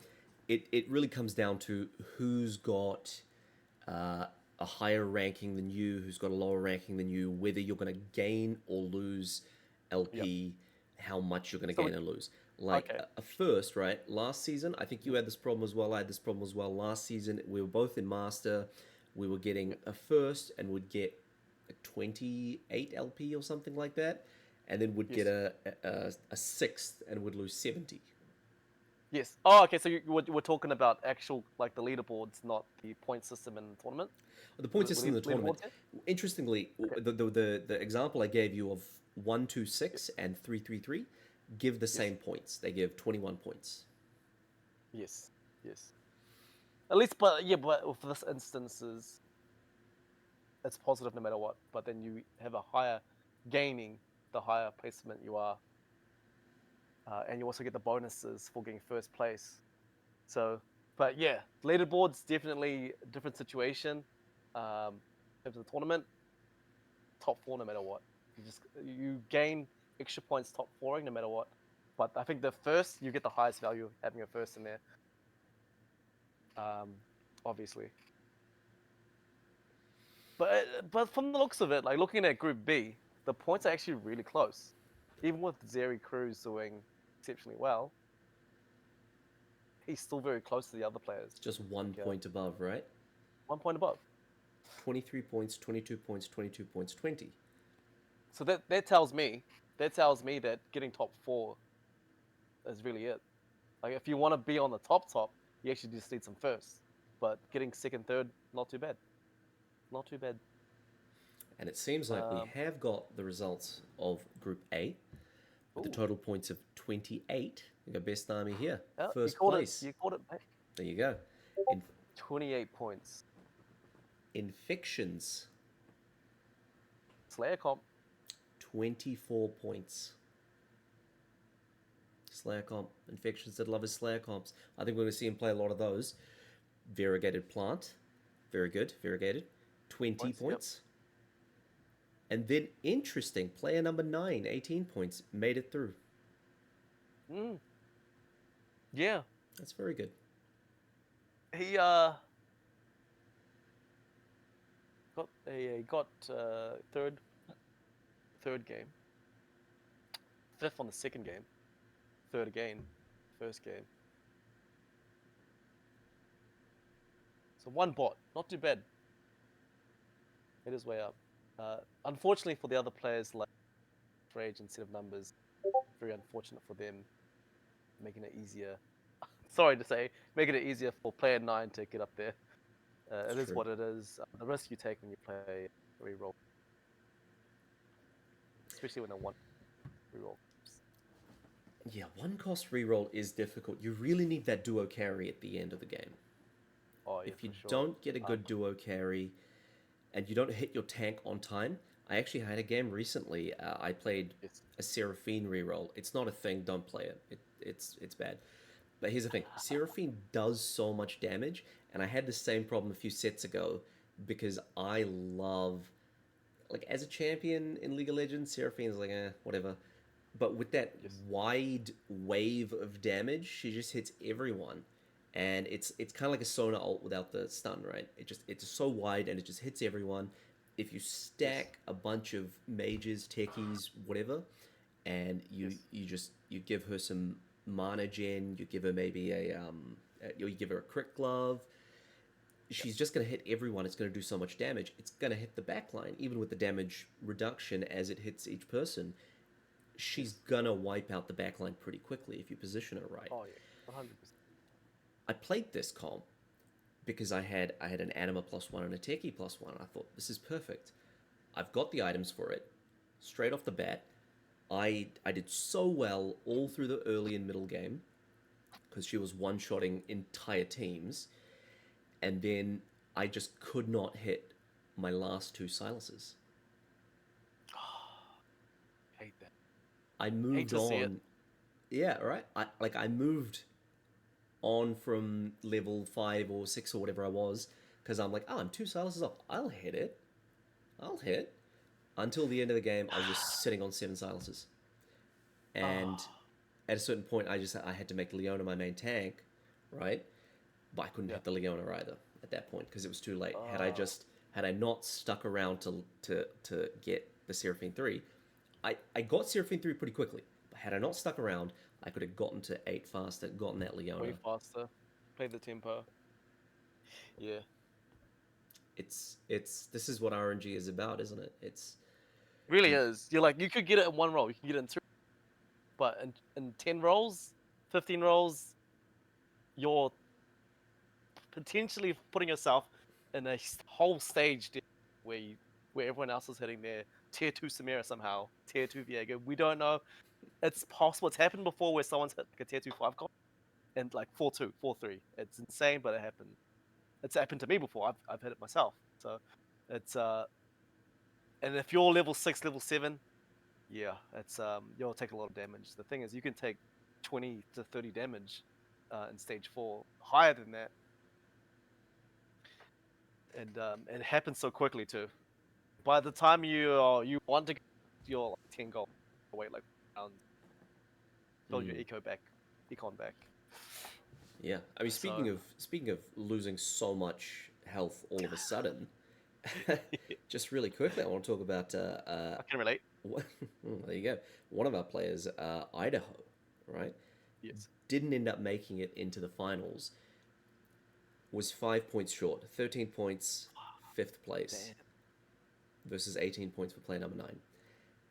Yep. it really comes down to who's got a higher ranking than you, who's got a lower ranking than you, whether you're going to gain or lose Yep. LP, how much you're going to So gain and lose. Like Okay. a first, right? Last season, I think you had this problem as well. I had this problem as well. Last season, we were both in master. We were getting Yep. a first and would get a 28 LP or something like that, and then would get Yes. a sixth and would lose 70. Yes. Oh, okay. So we're talking about actual like the leaderboards, not the point system in the tournament. The point system in the tournament, Leaderboards here. interestingly, Okay. the example I gave you of 126 Yes. and 333 give the Yes. same points. They give 21 points. Yes. Yes. At least, but yeah, but for this instances, it's positive no matter what. But then you have a higher gaining the higher placement you are, and you also get the bonuses for getting first place. So, but yeah, leaderboards definitely a different situation. In terms of the tournament, top four no matter what. You gain extra points top fouring no matter what. But I think the first you get the highest value having a first in there. Um, obviously. But from the looks of it, like looking at Group B, the points are actually really close. Even with Zeri Cruz doing exceptionally well, he's still very close to the other players. Just one Like point above, right? 1 point above. 23 points, 22 points, 22 points, 20. So that tells me that getting top four is really it. Like if you want to be on the top, you actually just need some firsts. But getting second, third, not too bad. Not too bad. And it seems like we Um, have got the results of Group A with the ooh, total points of 28. We got Best Army here, yeah, you first called it. place. You called it. Mate. There you go. In 28 points. Infections, Slayer comp. 24 points. Slayer comp. Infections that love his Slayer comps. I think we're going to see him play a lot of those. Variegated Plant, very good. Variegated, 20 Points. Yep. points. And then interesting, player number 9, 18 points, made it through. Mm, yeah. That's very good. He got third game, fifth on the second game, third again, first game. So one bot, not too bad. It is way up. Unfortunately for the other players, like Rage instead of numbers, very unfortunate for them, making it easier. Sorry to say, making it easier for player 9 to get up there. It's It is true. what it is. The risk you take when you play reroll, especially when they want reroll. Yeah, one cost reroll is difficult. You really need that duo carry at the end of the game. Oh yeah, If for you sure. don't get a good duo carry and you don't hit your tank on time, I actually had a game recently. I played Yes. a Seraphine reroll. It's not a thing. Don't play it. It's bad. But here's the thing: Seraphine does so much damage, and I had the same problem a few sets ago because I love, like, as a champion in League of Legends, Seraphine's like whatever. But with that Yes. wide wave of damage, she just hits everyone, and it's kind of like a Sona ult without the stun, right? It's so wide and it just hits everyone. If you Yes. stack a bunch of mages, techies, whatever, and Yes. you give her some mana gen, you give her maybe you give her a crit glove. Yep. She's just going to hit everyone. It's going to do so much damage. It's going to hit the backline, even with the damage reduction as it hits each person. She's Yes. gonna wipe out the backline pretty quickly if you position her right. Oh yeah. 100%. I played this comp because I had an anima +1 and a techie +1. I thought this is perfect. I've got the items for it. Straight off the bat, I did so well all through the early and middle game because she was one-shotting entire teams, and then I just could not hit my last two silences. Hate that. I Hate moved to see it. on. Yeah, right. I moved on from level 5 or 6 or whatever I was because I'm like, oh, I'm two silences off. I'll hit it. I'll hit. Until the end of the game, I was just sitting on 7 silences. And Oh at a certain point, I had to make Leona my main tank, right? But I couldn't yeah. hit the Leona either at that point because it was too late. Oh Had I not stuck around to get the Seraphine 3, I got Seraphine 3 pretty quickly. But had I not stuck around, I could have gotten to 8 faster, gotten that Way Leona. faster. Play the tempo. Yeah. It's this is what RNG is about, isn't it? It's Really you, is. You're like, you could get it in one roll, you can get it in 3, but in 10 rolls, 15 rolls, you're potentially putting yourself in a whole stage where where everyone else is hitting their tier 2 Samira somehow, tier 2 Viego. We don't know. It's possible. It's happened before where someone's hit like a tier 2 5 call and like 4-2, 4-3. It's insane, but it happened. It's happened to me before. I've hit it myself. So it's and if you're level 6, level 7, yeah, it's you'll take a lot of damage. The thing is, you can take 20 to 30 damage in stage 4, higher than that, and it happens so quickly too. By the time you want to get your like, 10 gold, wait like rounds, build your econ back. yeah. I mean, So speaking of losing so much health all of a sudden, just really quickly, I want to talk about I can relate. there you go. One of our players, Idaho, right, Yes. didn't end up making it into the finals. Was 5 points short, 13 points, fifth place Damn. versus 18 points for player number 9.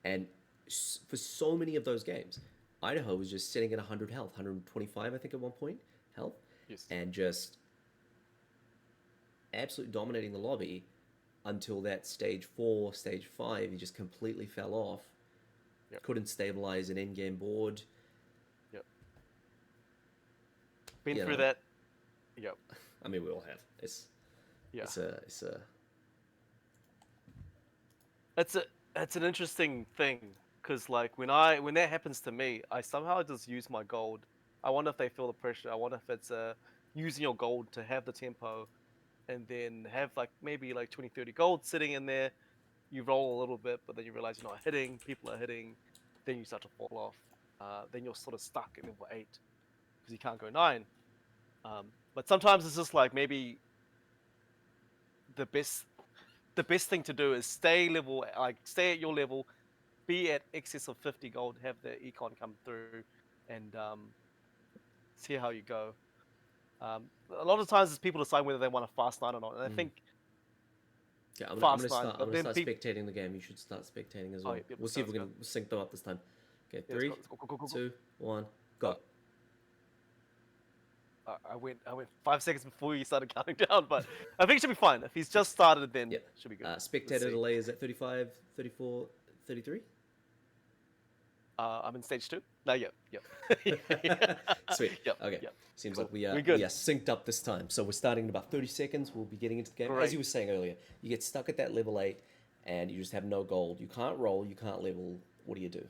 And for so many of those games, Idaho was just sitting at 100 health, 125, I think, at one point, health, Yes. and just absolutely dominating the lobby until that stage 4, stage 5, he just completely fell off. Yep. Couldn't stabilize an in-game board. Yep. Been You through know, that. Yep. I mean, we all have. Yeah. It's a. It's an interesting thing because like when that happens to me, I somehow just use my gold. I wonder if they feel the pressure. I wonder if it's using your gold to have the tempo, and then have like maybe like 20, 30 gold sitting in there. You roll a little bit, but then you realize you're not hitting. People are hitting. Then you start to fall off. Then you're sort of stuck at level 8 because you can't go 9. But sometimes it's just like maybe the best the best thing to do is stay at your level, be at excess of 50 gold, have the econ come through, and see how you go. A lot of times, it's people decide whether they want a fast 9 or not, and I think Yeah, I'm fast gonna 9. start. I'm But gonna then start people, spectating the game. You should start spectating as oh well. yeah, We'll let's see go, if let's we go. can sync them up this time. Okay, Yeah, let's go, three, let's go, go, go, go, go. 2, 1, Uh, go. I went 5 seconds before you started counting down, but I think it should be fine. If he's just started, then Yeah. it should be good. Let's Spectator see. delay is at 35, 34, 33. I'm in stage 2. No, yep, yep, Sweet. yep, Okay. yep. Seems Cool. like We we good. are synced up this time. So we're starting in about 30 seconds. We'll be getting into the game. As Great. you were saying earlier, you get stuck at that level 8 and you just have no gold. You can't roll, you can't level. What do?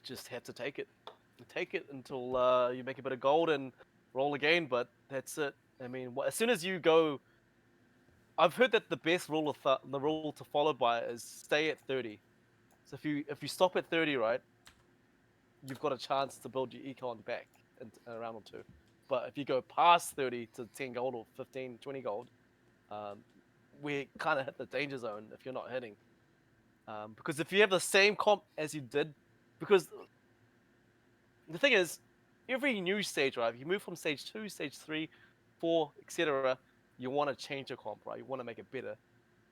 Just have to take it. Take it until you make a bit of gold and roll again. But that's it. I mean, as soon as you go, I've heard that the best the rule to follow by is stay at 30. So if you stop at 30, right, you've got a chance to build your econ back in a round or two. But if you go past 30 to 10 gold or 15, 20 gold, um, we kind of hit the danger zone if you're not hitting. Because if you have the same comp as you did, because the thing is, every new stage, right? If you move from stage 2, stage 3, 4, etc., you want to change your comp, right? You want to make it better.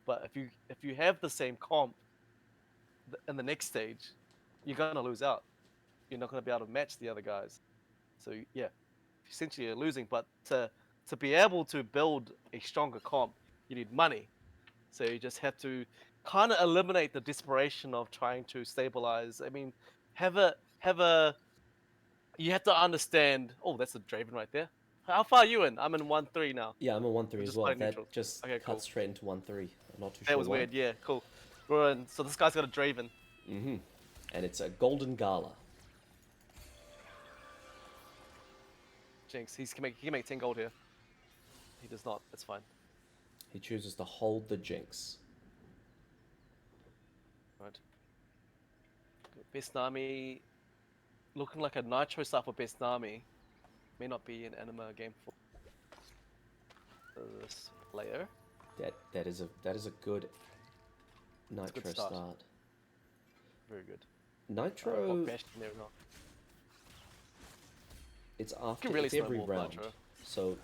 But if you have the same comp in the next stage, you're gonna lose out. You're not gonna be able to match the other guys. So yeah, essentially you're losing. But to be able to build a stronger comp, you need money. So you just have to kind of eliminate the desperation of trying to stabilize. I mean, have a you have to understand. Oh, that's a Draven right there. How far are you in? I'm in 1-3 now. Yeah, I'm a 1-3 We're as just well. fighting That neutrals. just Okay, cuts cool. straight into 1-3. I'm not too That sure was why. weird. Yeah, cool. We're in. So this guy's got a Draven. And it's a Golden Gala. Jinx. He can make 10 gold here. He does not. That's fine. He chooses to hold the Jinx. Right. Best Nami looking like a Nitro star for Best Nami. May not be an anima game for this player. That is a good It's a good Nitro start. start. Very good. Got Nitro Bashed in there or not. It's You after, can really it's every snowball round. Nitro. So,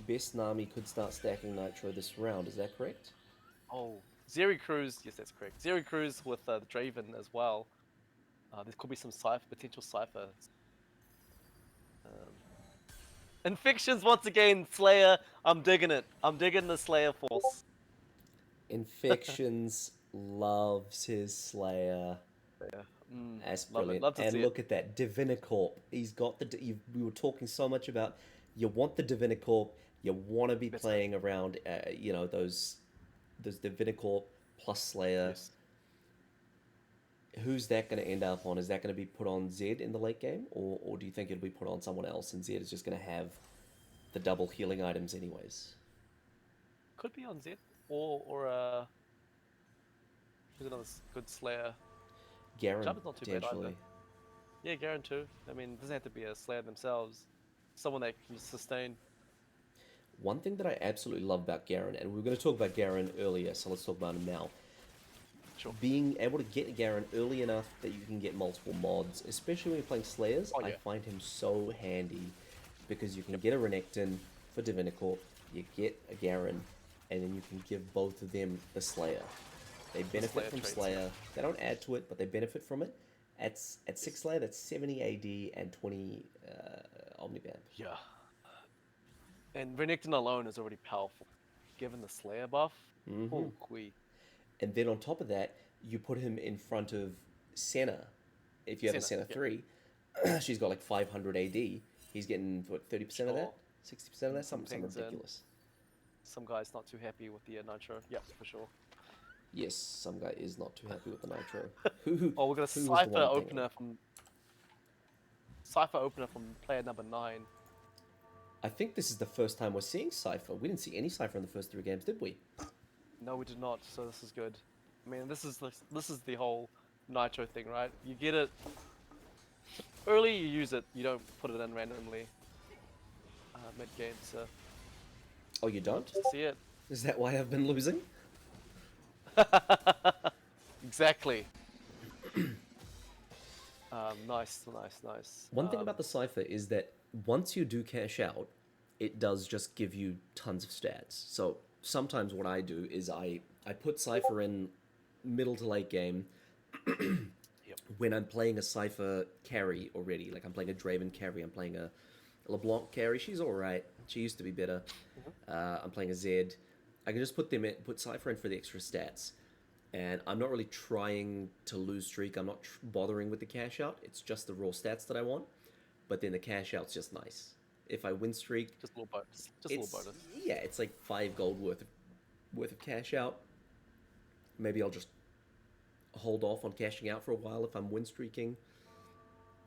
best Nami could start stacking Nitro this round, is that correct? Oh, Zeri Cruz, yes, that's correct. Zeri Cruz with the Draven as well. There could be some potential Cypher. Um, Infections once again, Slayer. I'm digging it. I'm digging the Slayer force. Infections loves his Slayer. Yeah, That's love it. brilliant. Love to And see it. look at that, Divinicorp. He's got we were talking so much about you want the Divinicorp, you want to be That's it. playing around, those Divinicorp plus Slayer. Yes. Who's that going to end up on? Is that going to be put on Zed in the late game, or do you think it'll be put on someone else and Zed is just going to have the double healing items anyways? Could be on Zed or who's another good Slayer. Garen, Jabba's not too bad either. potentially. Yeah, Garen too. I mean, it doesn't have to be a Slayer themselves. Someone that can sustain. One thing that I absolutely love about Garen, and we were going to talk about Garen earlier, so let's talk about him now. Sure. Being able to get Garen early enough that you can get multiple mods, especially when you're playing Slayers, Oh, yeah. I find him so handy because you can get a Renekton for Divinicorp, you get a Garen, and then you can give both of them the Slayer. They benefit Slayer from traits, Slayer. They don't add to it, but they benefit from it. At 6 Slayer, that's 70 AD and 20 Omnivamp. Yeah. And Renekton alone is already powerful. Given the Slayer buff, oh, quee. And then on top of that, you put him in front of Senna. If you have a Senna yeah. 3, she's got like 500 AD. He's getting, what, 30% of that? 60% of that? Something ridiculous. Some guy's not too happy with the Nitro. Yeah, for sure. Yes, some guy is not too happy with the Nitro. Oh, we're gonna Cypher opener from player number 9. I think this is the first time we're seeing Cypher. We didn't see any Cypher in the first 3 games, did we? No, we did not. So this is good. I mean, this is the whole Nitro thing, right? You get it early, you use it. You don't put it in randomly mid game. So Oh, you don't? just see it. Is that why I've been losing? Exactly. Nice. One thing about the Cypher is that once you do cash out, it does just give you tons of stats. So sometimes what I do is I put Cypher in middle to late game Yep. when I'm playing a Cypher carry already. Like I'm playing a Draven carry, I'm playing a LeBlanc carry. She's alright. She used to be better. I'm playing a Zed. I can just put Cypher in for the extra stats. And I'm not really trying to lose streak. I'm not bothering with the cash out. It's just the raw stats that I want. But then the cash out's just nice. If I win streak, Just a little bonus. Just a little bonus. yeah, it's like 5 gold worth of cash out. Maybe I'll just hold off on cashing out for a while if I'm win streaking.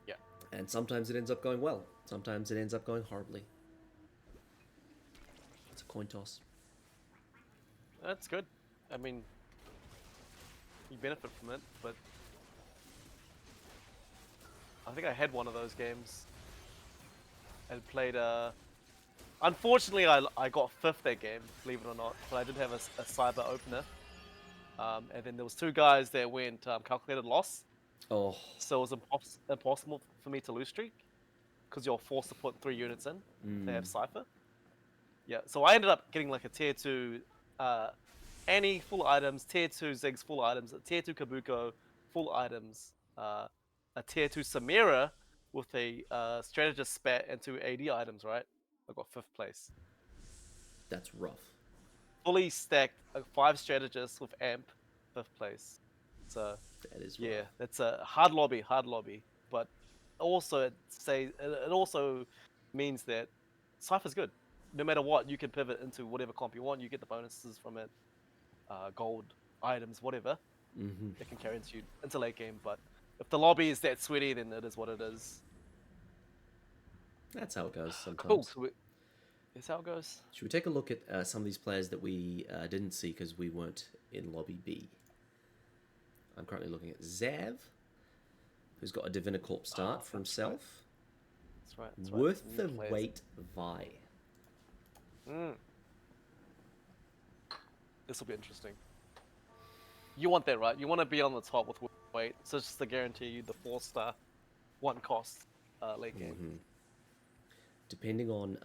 Yeah. And sometimes it ends up going well. Sometimes it ends up going horribly. It's a coin toss. That's good. I mean, you benefit from it, but I think I had one of those games and played unfortunately I got 5th that game, believe it or not, but I did have a cyber opener. And then there was 2 guys that went calculated loss, Oh, so it was impossible for me to lose streak because you're forced to put 3 units in. They have Cypher. Yeah, so I ended up getting like a tier 2 Annie full items, tier 2 Ziggs full items, a tier 2 Kabuko full items, a tier 2 Samira with a strategist spat and 2 AD items, right? I got 5th place. that's rough. Fully stacked 5 strategists with amp, 5th place. So That is rough. yeah, that's a hard lobby. But also it also means that Cypher's good. No matter what, you can pivot into whatever comp you want. You get the bonuses from it, gold items, whatever. It can carry into late game. But if the lobby is that sweaty, then it is what it is. That's how it goes sometimes. Cool. So that's how it goes. Should we take a look at some of these players that we didn't see because we weren't in Lobby B? I'm currently looking at Zav, who's got a Divinicorp start for himself. That's right. Worth the wait, Vi. This will be interesting. You want that, right? You want to be on the top with weight, so it's just to guarantee you the 4-star 1 cost. late game. Depending on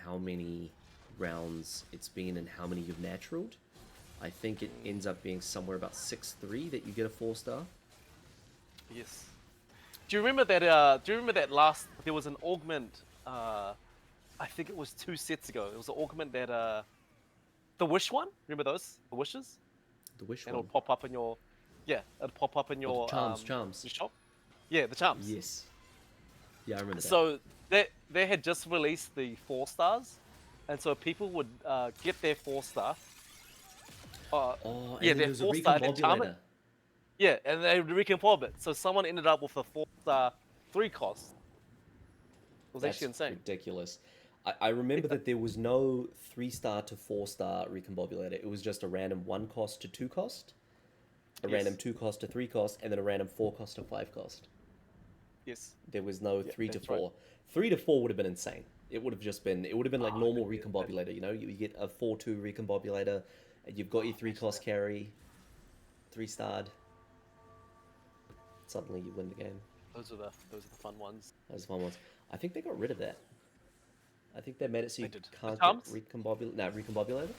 how many rounds it's been and how many you've naturaled, I think it ends up being somewhere about 6-3 that you get a 4-star. Yes. Do you remember that? Do you remember that last? There was an augment. I think it was 2 sets ago. It was an augment that the wish one. Remember those? The wishes. The wish And one. it'll pop up in your. Yeah, it'll pop up in Oh, the your charms. your shop. Yeah, the charms. Yes. Yeah, I remember that. So they had just released the 4-stars, and so people would get their 4-star. Oh, Yeah, and then their there's a 4-star and charm it. recombobulator. Yeah, and they recompose it. So someone ended up with a 4-star 3 cost. It was That's actually insane. ridiculous. I remember that there was no 3-star to 4-star recombobulator. It was just a random 1 cost to 2 cost, a Yes. random 2 cost to 3 cost, and then a random 4 cost to 5 cost. Yes. There was no 3 to that's right. 4. 3 to 4 would have been insane. It would have just been. It would have been like normal that'd be- recombobulator. You know, you get a 4-2 recombobulator, and you've got your 3 cost carry, 3-starred. Suddenly you win the game. Those are the fun ones. Those fun ones. I think they got rid of that. I think they made it so you They did. can't The charms? get recombobulator.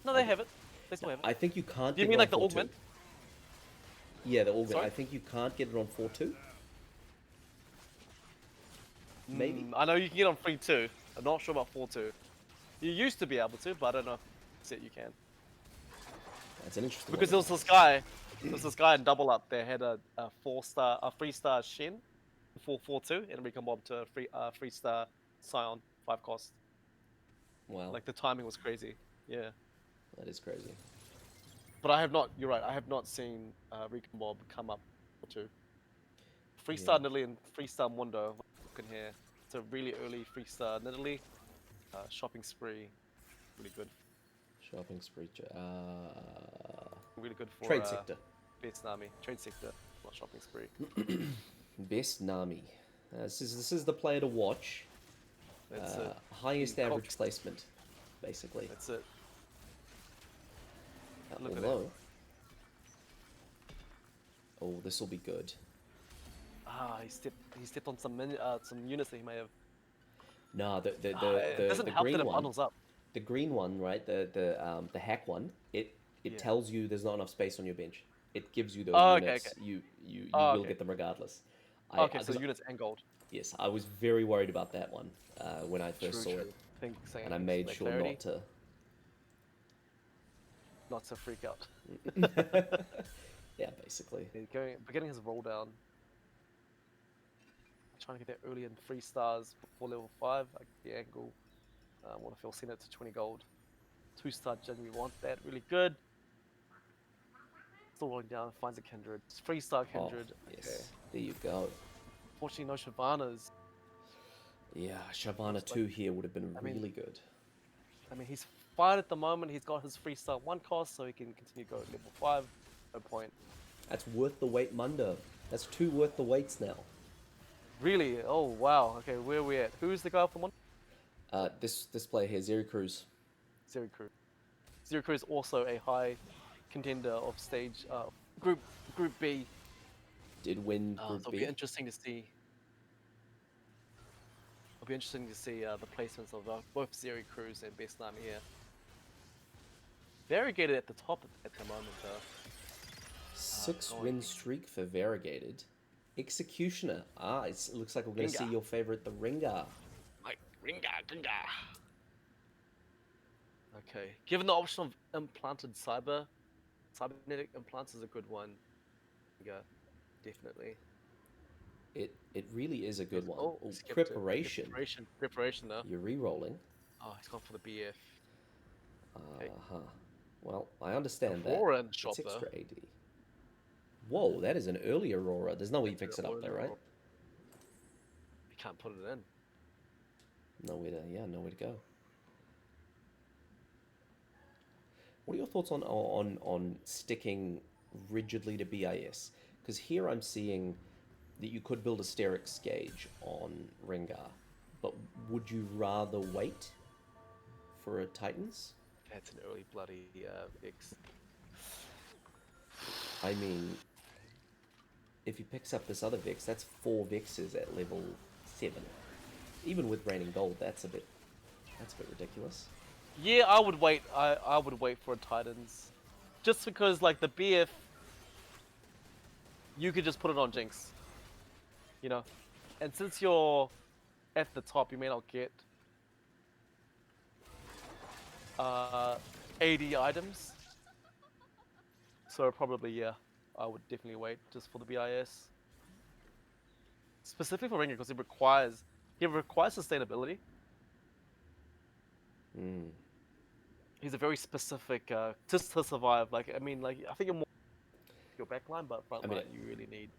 No, they have it. They still have it. I think you can't. Do you get mean it like the on 4-2. augment? Yeah, the augment. Sorry? I think you can't get it on 4-2. Maybe. I know you can get on 3-2. I'm not sure about 4-2. You used to be able to, but I don't know if you can. That's an interesting. Because one. there was this guy in Double Up. They had a 3-star Shin, 4-4-2, and recombob to a 3-star Scion 5 cost. Wow, Like the timing was crazy. Yeah. that is crazy. But I have not. You're right. I have not seen Recombob come up or 2. 3-star Yeah. Nidalee and 3-star Mundo. Looking here, it's a really early 3-star Nidalee. Shopping spree, really good. Shopping spree. Really good for Trade sector. Best Nami. Trade sector, not shopping spree. Best Nami. This is the player to watch. That's it. Highest The average culture. placement, basically. That's it. Up Look or at low. Oh, this will be good. He stepped on some units that he may have. No, It doesn't the help that green it one. bundles up. The green one, right? The hack one. It Yeah. tells you there's not enough space on your bench. It gives you those Oh, okay, units. okay. You Oh, will okay. get them regardless. Okay, so 'cause units and gold. yes, I was very worried about that one when I first saw it, and I made sure not to. not to freak out. Yeah, basically. Beginning his roll down. Trying to get that early in 3 stars before level 5. I get the angle. Want to feel send it to 20 gold. 2-star genuinely want that. Really good. Still rolling down. Finds a kindred. 3-star kindred. Oh, yes, there you go. Fortunately, no Shyvanas. Yeah, Shyvana 2 here would have been really good. I mean, he's fine at the moment. He's got his 3-star 1 cost, so he can continue to go to level 5. No point. That's worth the wait, Mundo. That's 2 worth the waits now. Really? Oh, wow. Okay, where are we at? Who's the guy from one? This player here, Zeri Cruz. Zero Crew. Zero Crew is also a high contender of stage Group B. Did win So Group it'll B. be interesting to see. It'll be interesting to see the placements of both Zeri Cruz and Best Nami here. Variegated at the top at the moment, though. 6-win streak for Variegated. Executioner. It looks like we're going to see Ringa. your favorite, the Ringa. Like Ringa. Okay. Given the option of implanted cybernetic implants is a good one. Ringa, definitely. It really is a good one. Oh, Oh, skipped it. preparation. Preparation though. You're re-rolling. Oh, he's gone for the BF. Okay. Well, I understand that. Aurora in the shop, It's though. extra AD. Whoa, that is an early Aurora. There's no way you fix it up there, right? You can't put it in. Nowhere to go. What are your thoughts on sticking rigidly to BIS? Because here I'm seeing that you could build a Sterix gauge on Rengar, but would you rather wait for a Titans? That's an early bloody X. I mean, if he picks up this other Vex, that's 4 Vexes at level 7. Even with Raining Gold, that's a bit ridiculous. Yeah, I would wait. I would wait for a Titans, just because like the BF, you could just put it on Jinx, you know, and since you're at the top, you may not get uh 80 items. So probably yeah, I would definitely wait just for the BIS. Specifically for Ringer because it requires sustainability. He's a very specific just to survive. Like I mean, like I think you're more your backline, but I mean, frontline you really need.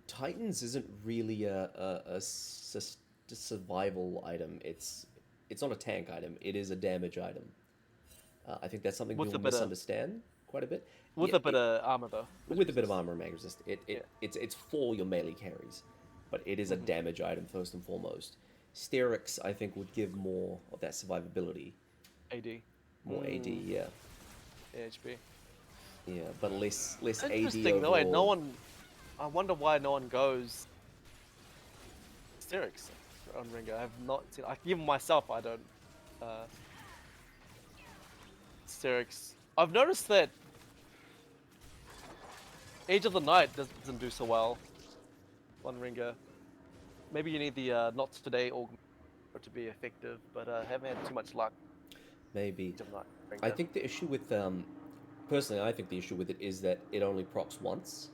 Titans isn't really a survival item. It's not a tank item. It is a damage item. I think that's something With people a bit of misunderstand quite a bit. with Yeah, a bit of armor though. with a bit of armor and mag resist. Yeah. It's for your melee carries, but it is a damage item first and foremost. Sterix, I think, would give more of that survivability, AD. more AD, yeah, HP. yeah, but less AD Interesting though. overall. No one. I wonder why no one goes Sterix on Ringer. I have not seen. Even myself, I don't. Sterix. I've noticed that Age of the Night doesn't do so well on Ringer. Maybe you need the not today aug for it to be effective, but haven't had too much luck. Maybe. Age of Night I Ringer. think the issue with personally, I think the issue with it is that it only procs once,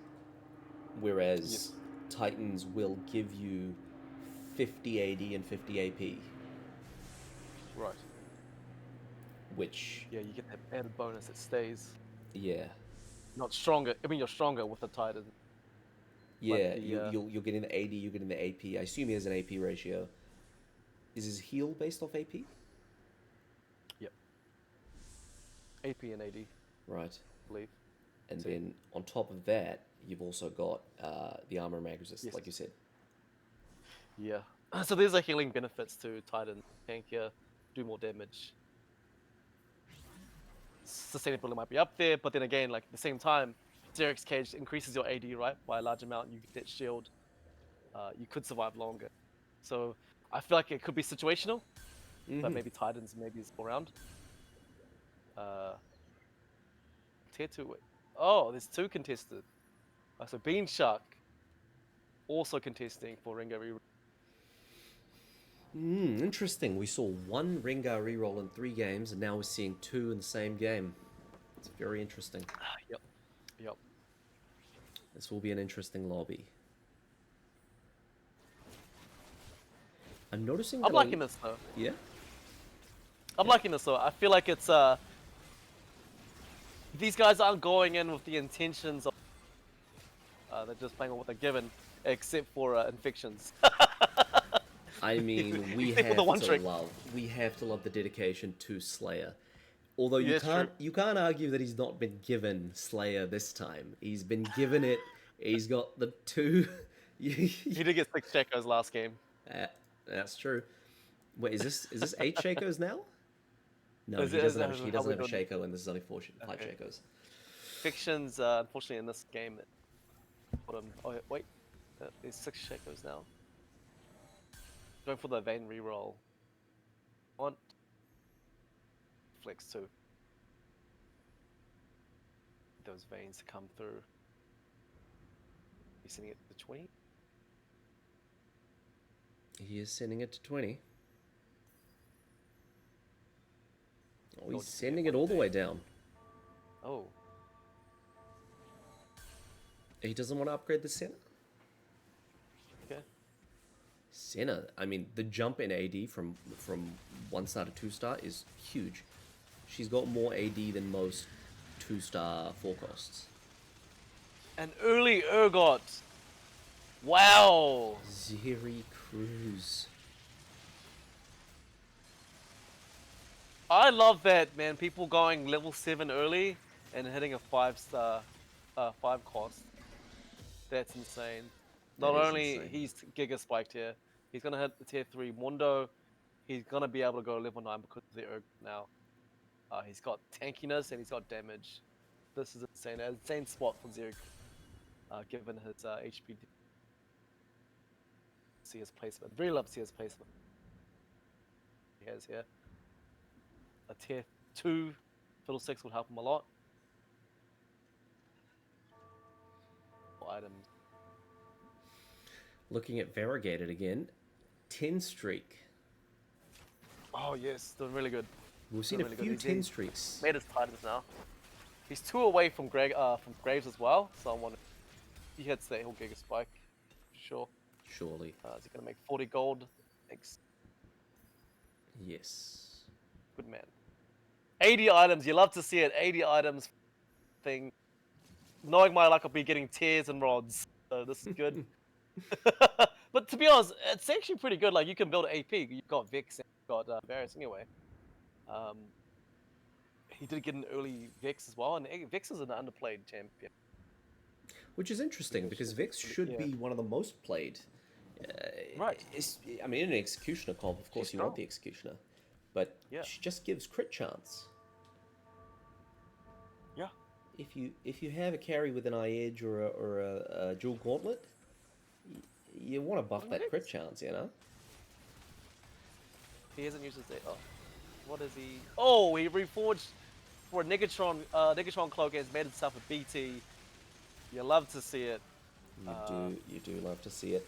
whereas Yes. Titans will give you 50 AD and 50 AP, Right. which, Yeah, you get that added bonus. It stays yeah, not stronger. I mean, you're stronger with the Titan, but yeah, the you're getting the AD, you're getting the AP. I assume he has an AP ratio. Is his heal based off AP? yep, AP and AD, Right. I believe. And So, yeah. then on top of that, you've also got the armor and mag resist, Yes. like you said. Yeah. So there's a healing benefits to Titan. Tankier, do more damage. Sustainability might be up there, but then again, like at the same time, Derek's Cage increases your AD, right? By a large amount, you get that shield. You could survive longer. So I feel like it could be situational, but maybe Titans maybe is all around. Uh, tier 2. Wait. Oh, there's 2 contested. So Bean Shark also contesting for Ringo. Interesting. We saw one Rengar reroll in 3 games, and now we're seeing 2 in the same game. It's very interesting. Yep. Yep. This will be an interesting lobby. I'm noticing that I'm liking this though. Yeah? I'm liking this though. I feel like it's these guys aren't going in with the intentions of they're just playing with what they're given, except for infections. I mean, we Except for have the one to trick. love the dedication to Slayer. Although Yeah, it's true. you can't argue that he's not been given Slayer this time. He's been given it. He's got the 2. He did get 6 Checos last game. That's true. Wait, is this 8 Shakos now? No, Is he it, doesn't is have it he how doesn't we're have a doing? Shako, and this is only 5 Okay. Shakos. Fictions, unfortunately, in this game, bottom. Oh wait, there's 6 Checos now. Going for the Vayne reroll. Want flex too. Those veins to come through. He's sending it to 20. He is sending it to 20. Oh, he's sending it all the way down. Oh, He doesn't want to upgrade the Senna. okay. Senna, I mean, the jump in AD from 1 star to 2 star is huge. She's got more AD than most 2 star forecasts. An early Urgot. Wow. Zeri Cruz. I love that, man. People going level 7 early and hitting a 5-star, 5 cost. That's insane. Not That is only insane. he's Giga spiked here, he's gonna hit the tier 3 Mundo. He's gonna be able to go level 9 because of the Urg now. He's got tankiness and he's got damage. This is insane. An insane spot for Zerg. given his HP. See his placement. Really love to see his placement. He has here. A tier 2 Fiddlesticks would help him a lot. Items. Looking at Variegated again, 10 streak. Oh yes, doing really good. We've seen Doing a really few good. 10 streaks. Made his titans now. He's 2 away from Graves as well, so I want if he hits that, he'll Giga Spike. Sure. Surely. Is he gonna make 40 gold? Thanks. Yes. Good man. 80 items, you love to see it. 80 items thing. Knowing my luck, I'll be getting tears and rods. So this is good. But to be honest, it's actually pretty good. Like, you can build an AP. You've got Vix and you've got Varus anyway. He did get an early Vix as well, and Vix is an underplayed champion. Which is interesting, because Vix should be one of the most played. Right. I mean, in an Executioner comp, of course, you want the Executioner. But she just gives crit chance. Yeah. If you have a carry with an Eye Edge or a Dual Gauntlet, you want to buff that crit chance, you know? He hasn't used his... Oh. What is he... Oh, he reforged for a Negatron. Negatron Cloak has made itself a BT. You love to see it. You do love to see it.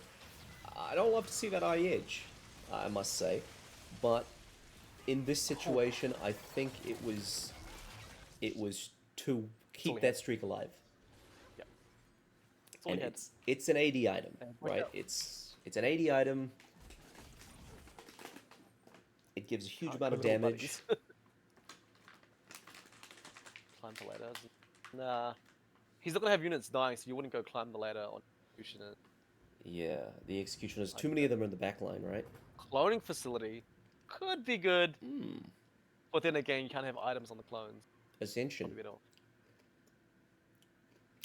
I don't love to see that Eye Edge, I must say. But in this situation, I think it was to keep that streak alive. Yeah. And it's an 80 item, right? It's an 80 item. It gives a huge amount of damage. Climb the ladder. Nah. He's not going to have units dying, so you wouldn't go climb the ladder on Executioner. Yeah, the Executioners, too many of them are in the back line, right? Cloning facility could be good. But then again, you can't have items on the clones. Ascension.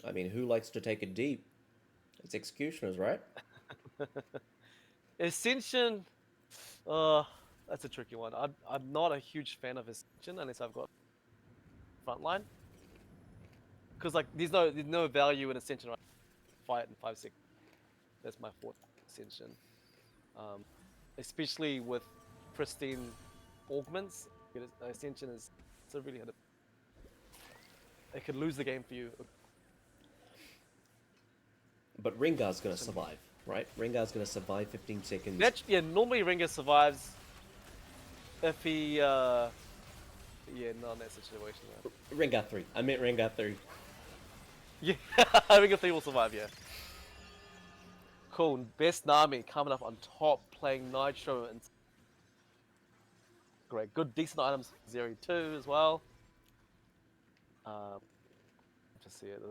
I mean, who likes to take it deep? It's Executioners, right? Ascension... that's a tricky one. I'm not a huge fan of Ascension unless I've got frontline. Because like there's no value in Ascension, right? Fight in 5 seconds. That's my fourth Ascension. Especially with pristine augments. Ascension is really hard. It could lose the game for you. But Rengar's gonna survive, right? Rengar's gonna survive 15 seconds. Normally Rengar survives if he not in that situation. Right? Rengar 3. I meant Rengar 3. Yeah, Rengar 3 will survive, yeah. Cool, best Nami coming up on top, playing Nitro and great, good decent items, 0-2 as well. Just see it.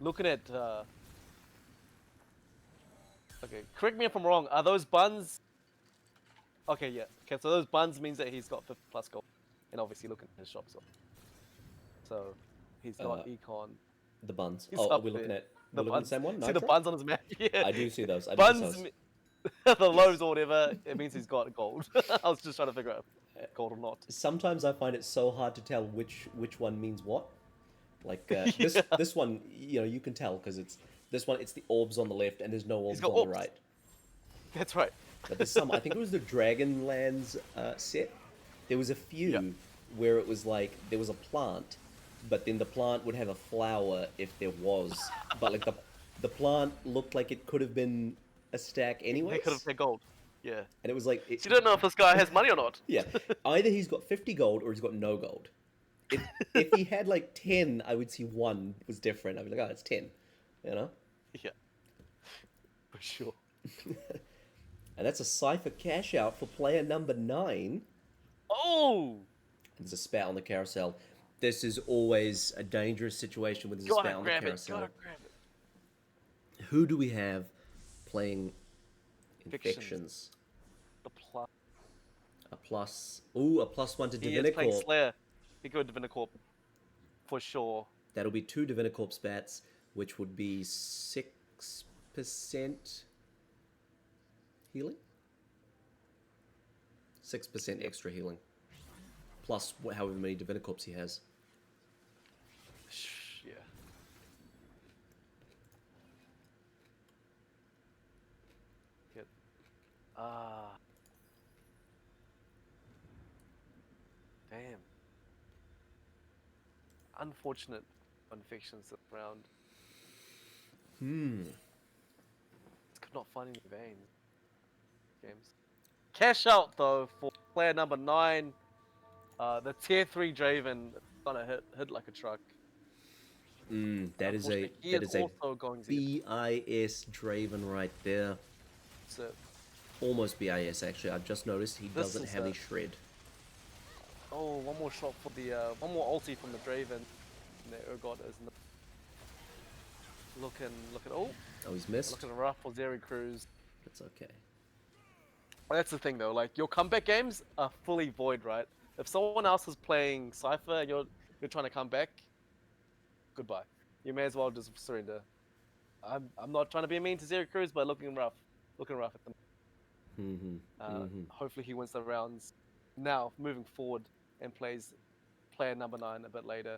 Looking at okay, correct me if I'm wrong, are those buns? Okay, yeah. Okay, so those buns means that he's got 50 plus gold. And obviously looking at his shop, so he's got econ. The buns. He's Are we looking at the same one? See the buns on his map? Yeah. I do see those. Buns, the lows or whatever, it means he's got gold. I was just trying to figure out if gold or not. Sometimes I find it so hard to tell which one means what. Like this one, you know, you can tell because it's this one. It's the orbs on the left, and there's no orbs on the right. That's right. But there's some. I think it was the Dragonlands set. There was a few where it was like there was a plant, but then the plant would have a flower if there was. But like the plant looked like it could have been a stack anyway. They could have had gold. Yeah. And it was like... So you don't know if this guy has money or not. Yeah. Either he's got 50 gold or he's got no gold. If he had like 10, I would see one was different. I'd be like, oh, it's 10. You know? Yeah. For sure. And that's a Cypher cash out for player number 9. Oh! There's a spat on the carousel. This is always a dangerous situation when there's a spat on the carousel. Gotta grab it. Who do we have playing Infections? The plus. A plus. Ooh, a +1 to He is playing Divinicorp. Slayer. He could Divinicorp. For sure. That'll be 2 Divinicorp spats, which would be 6% healing? 6% extra healing. Plus however many Divinicorps he has. Yeah. Good. Ah. Damn. Unfortunate infections this round. Could not find any veins. Games. Cash out though for player number 9. The tier 3 Draven gonna hit like a truck. That is a Unfortunately, he is also going to BIS Draven right there. so Almost BIS actually. I've just noticed he this doesn't is have a shred. oh, one more shot for the one more ulti from the Draven. And the Urgot is looking oh, Oh, he's missed. looking rough for Zeri Cruz. It's okay. That's the thing though, like your comeback games are fully void, right? If someone else is playing Cypher and you're trying to come back, goodbye. You may as well just surrender. I'm not trying to be mean to Zeri Cruz, but looking rough at them. Hopefully he wins the rounds now, moving forward, and plays player number 9 a bit later.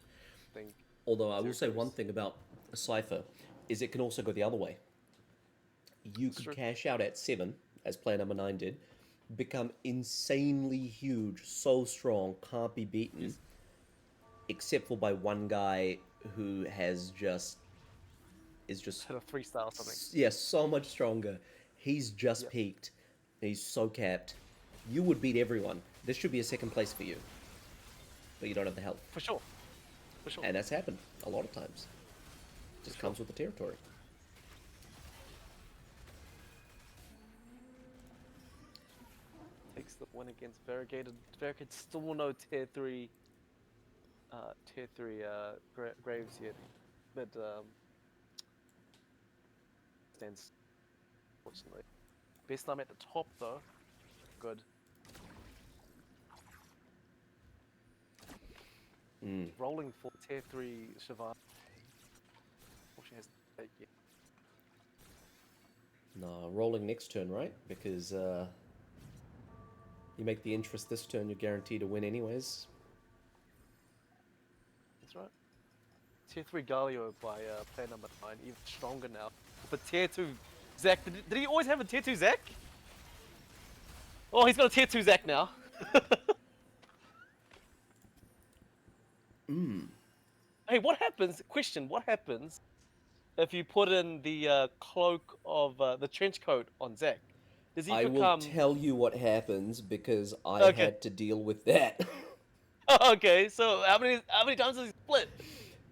I think. Although I will say Cruz. one thing about a Cypher is it can also go the other way. You could cash out at 7, as player number 9 did, become insanely huge, so strong, can't be beaten, except for by one guy who is just hit a 3-star or something. Yeah, so much stronger. He's just peaked. He's so capped. You would beat everyone. This should be a second place for you, but you don't have the health. For sure. And that's happened a lot of times. Just comes with the territory. Takes the win against Variegated. Variegated still no tier 3 Graves yet. But stands fortunately. Best time at the top though. Good. Rolling for tier 3 Siobhan. She has yet. No, rolling next turn, right? Because you make the interest this turn, you're guaranteed to win anyways. That's right. Tier 3 Galio by player number 9, even stronger now. But tier 2 Zac, did he always have a tier 2 Zac? Oh, he's got a tier 2 Zac now. Hey, what happens? Question: what happens if you put in the cloak of the trench coat on Zac? Does he I become? will tell you what happens because I had to deal with that. Okay, so how many times does he split?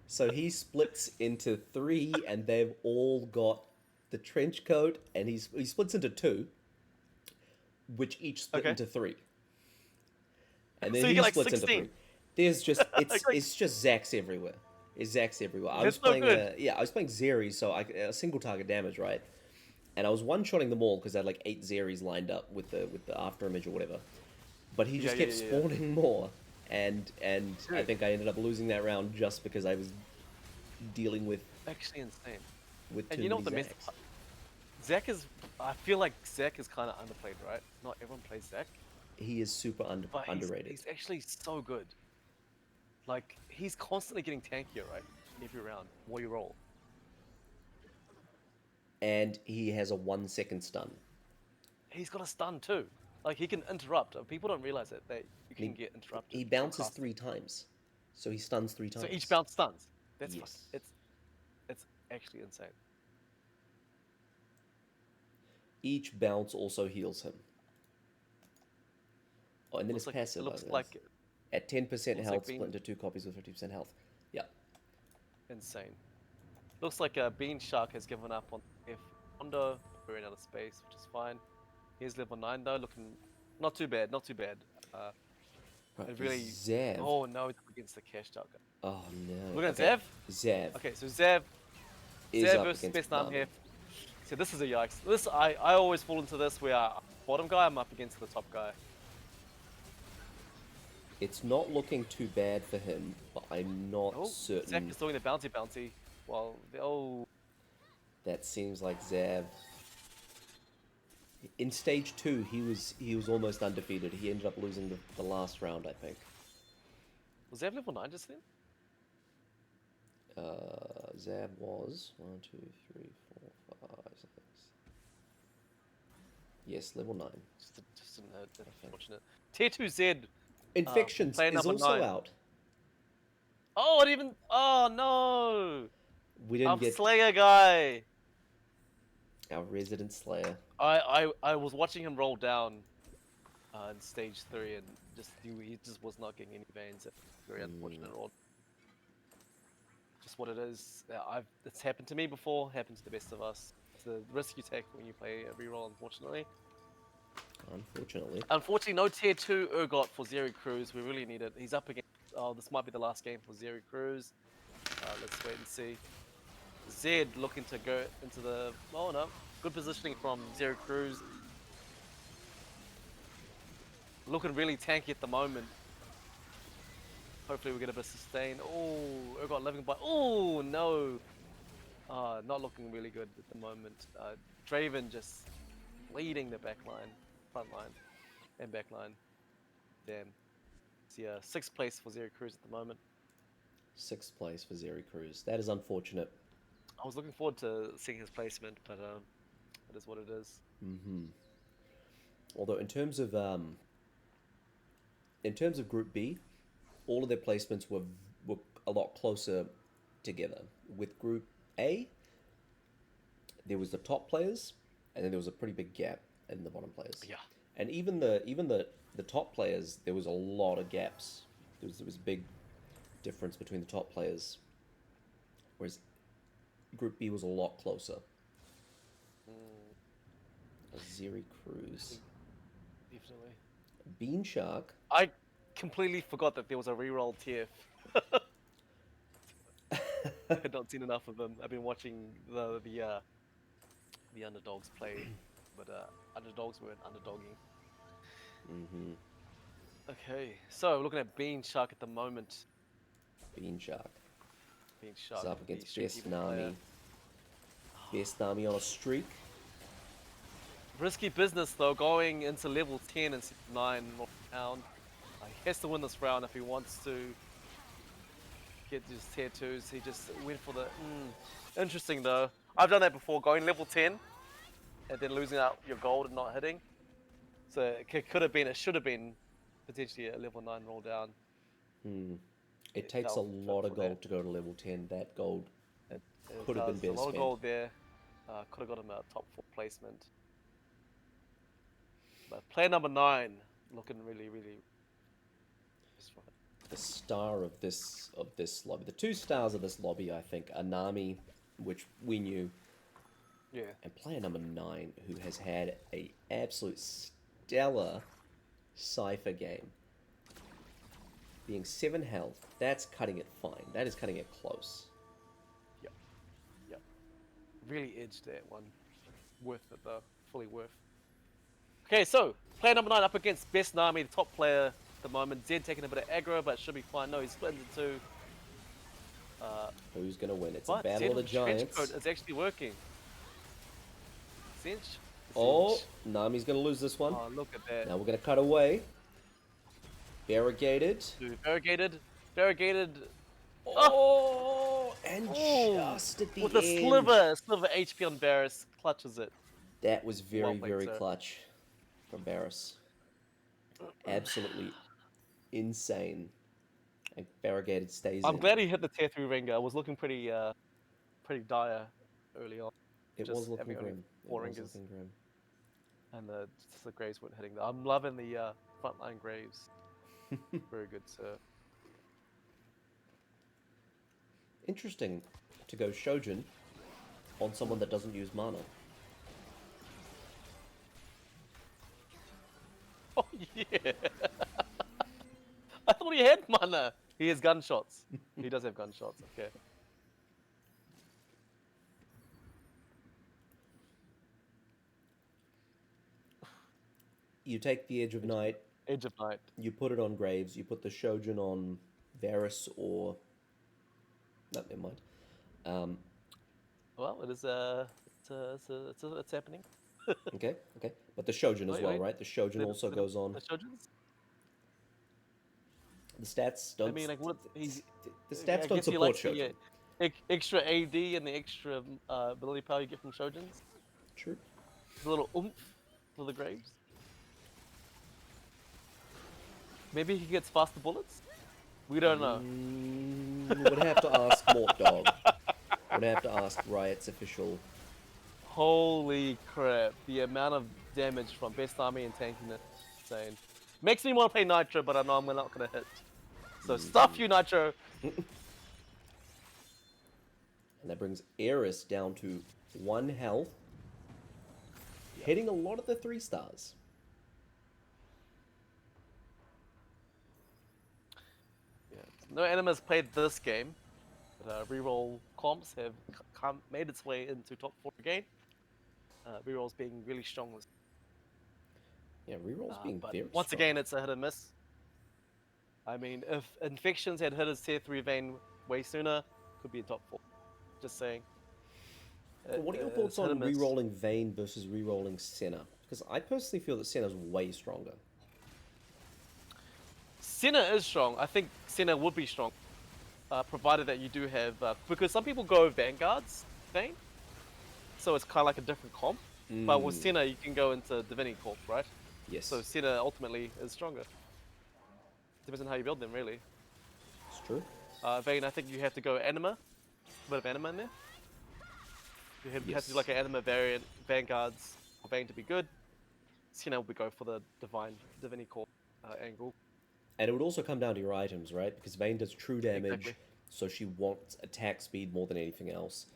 So he splits into 3, and they've all got the trench coat, and he splits into 2, which each split into 3. And then So you he get like splits 16. into 3. There's just it's just Zacs everywhere. It's Zacs everywhere. I was playing I was playing Zeri, so a single target damage, right? And I was one-shotting them all because I had like 8 Zeris lined up with the after image or whatever. But he just kept spawning more, and I think I ended up losing that round just because I was dealing with Actually insane. with And too you know many what the Zacs. Zac is? I feel like Zac is kind of underplayed, right? Not everyone plays Zac. He is super But underrated. he's actually so good. Like, he's constantly getting tankier, right? Every round, while you roll. And he has a 1-second stun. He's got a stun too. Like, he can interrupt. People don't realize it. You can get interrupted. He bounces 3 times. So he stuns 3 times. So each bounce stuns. That's yes. it's actually insane. Each bounce also heals him. Oh, and then his passive. It looks like at 10% health, like split into 2 copies with 50% health. Yeah. Insane. Looks like Bean Shark has given up on F Hondo. We're in out of space, which is fine. He's level 9 though, looking not too bad. Right, it really. Zav. Oh no, it's up against the cash out guy. Oh no. Look at Zav. Zav. Okay, so Zav versus Best Nam here. So this is a yikes. This I always fall into this where bottom guy I'm up against the top guy. It's not looking too bad for him, but I'm not certain. Zac is doing the bouncy. While That seems like Zav. In stage 2, he was almost undefeated. He ended up losing the last round, I think. Was Zev level 9 just then? Zab was 1, 2, 3, 4, 5, 6. Yes, level 9. Just an unfortunate. Tier 2 Z. Infections player is number also 9. out. Oh, it even. Oh no! We didn't get Slayer guy. our resident Slayer. I was watching him roll down in stage 3 and just knew he just was not getting any bans. Very unfortunate roll. Just what it is. It's happened to me before. Happened to the best of us. It's the risk you take when you play a reroll. Unfortunately. Unfortunately, no tier 2 Urgot for Zeri Cruz. We really need it. He's up against. Oh, this might be the last game for Zeri Cruz. Let's wait and see. Zed looking to go into the. Oh no, good positioning from Zeri Cruz. Looking really tanky at the moment. Hopefully we get a bit of sustain. Oh, Urgot living by. Oh no. Not looking really good at the moment. Draven just leading the backline, front line, and backline. Damn. So yeah, 6th place for Zeri Cruz at the moment. 6th place for Zeri Cruz. That is unfortunate. I was looking forward to seeing his placement, but it is what it is. Although in terms of Group B, all of their placements were a lot closer together. With Group A, there was the top players, and then there was a pretty big gap in the bottom players. Yeah. And even the top players, there was a lot of gaps. There was a big difference between the top players, whereas Group B was a lot closer. Zeri Cruz. Definitely. Bean Shark. I completely forgot that there was a reroll TF. I had not seen enough of them. I've been watching the underdogs play, but underdogs weren't underdogging. Okay, so looking at Bean Shark at the moment. Bean Shark. Bean Shark Is up the against Street Best Eagle player. Nami. Best Nami on a streak. Risky business though, going into level 10 and 9 round. He has to win this round if he wants to get his tier 2s. He just went for the. Interesting though. I've done that before, going level 10 and then losing out your gold and not hitting. So it could have been, it should have been potentially a level 9 roll down. It takes a lot of gold to go to level 10. That gold could have been better a lot spent. of gold there. Could have got him a top 4 placement. But player number 9 looking really, really. The star of this lobby, the 2 stars of this lobby, I think, are Nami, which we knew, Yeah. and player number 9, who has had a absolute stellar Cypher game. Being 7 health, that's cutting it fine. That is cutting it close. Yep. Really edged that one. Worth it though. Fully worth. Okay, so player number 9 up against Best Nami, the top player at the moment. Zed taking a bit of aggro, but should be fine. No, he's split into 2. Who's gonna win? It's a battle of the giants. It's actually working. Cinch. Oh, Nami's gonna lose this one. Oh, look at that. Now we're gonna cut away. Variegated. Variegated. Oh, and just at the end. With a sliver HP on Varus, clutches it. That was very, Played, very sir. clutch from Varus. Absolutely insane. And Variegated stays I'm in. glad he hit the tier 3 ringer. It was looking pretty dire early on. It was looking grim. It 4 was ringers. looking grim. And the Graves weren't hitting. I'm loving the frontline Graves. Very good, sir. Interesting to go Shojin on someone that doesn't use mana. Oh yeah. I thought he had mana. He has gunshots. He does have gunshots. Okay. You take the Edge of Night. Edge of Night. You put it on Graves. You put the Shojin on Varus or. No, never mind. Well, it is it's happening. Okay, okay. But the Shojin as Wait, well, wait. right? The Shojin also goes on. The Shojins? The stats I don't. mean, like, what he's. The I stats don't guess he support likes the Shojin. extra AD and the extra ability power you get from Shojins. True. The little oomph for the Graves. Maybe he gets faster bullets. We don't know. Would have to ask Mort Dog. Would have to ask Riot's official. Holy crap! The amount of damage from Best Army and tanking is insane. Makes me want to play Nitro, but I know I'm not gonna hit. So stuff you, Nitro. And that brings Eris down to 1 health. Hitting a lot of the 3 stars. Yeah. No animals played this game, but reroll comps have made its way into top 4 again. Rerolls being really strong. Yeah, rerolls being But very once strong. again, it's a hit and miss. I mean, if Infections had hit his tier 3 vein way sooner, could be a top 4. Just saying. Well, what are your It's thoughts hit or on miss. rerolling Vayne versus rerolling Senna? Because I personally feel that Senna's way stronger. Senna is strong. I think Senna would be strong, provided that you do have because some people go Vanguard's vein, so it's kind of like a different comp. But with Senna, you can go into Divinity Corp, right? Yes, So Senna ultimately is stronger. Depends on how you build them, really. it's true. Vayne, I think you have to go Anima, a bit of Anima in there. You have to do like an Anima variant, Vanguards for Vayne to be good. Senna will go for the Divinity Corp angle. And it would also come down to your items, right? Because Vayne does true damage, Exactly. so she wants attack speed more than anything else.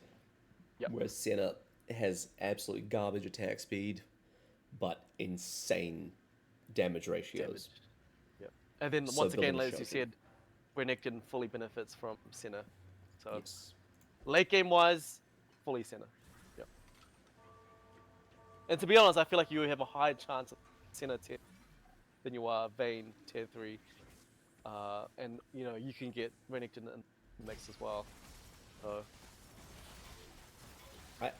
Yep. Whereas Senna has absolutely garbage attack speed, but insane damage ratios. Yep. And then So once again, building a as you Shogun. said, Renekton fully benefits from Senna. So Yes. late game wise, fully Senna. Yep. And to be honest, I feel like you have a higher chance of Senna tier than you are Vayne tier 3. And you know, you can get Renekton in the mix as well. So I,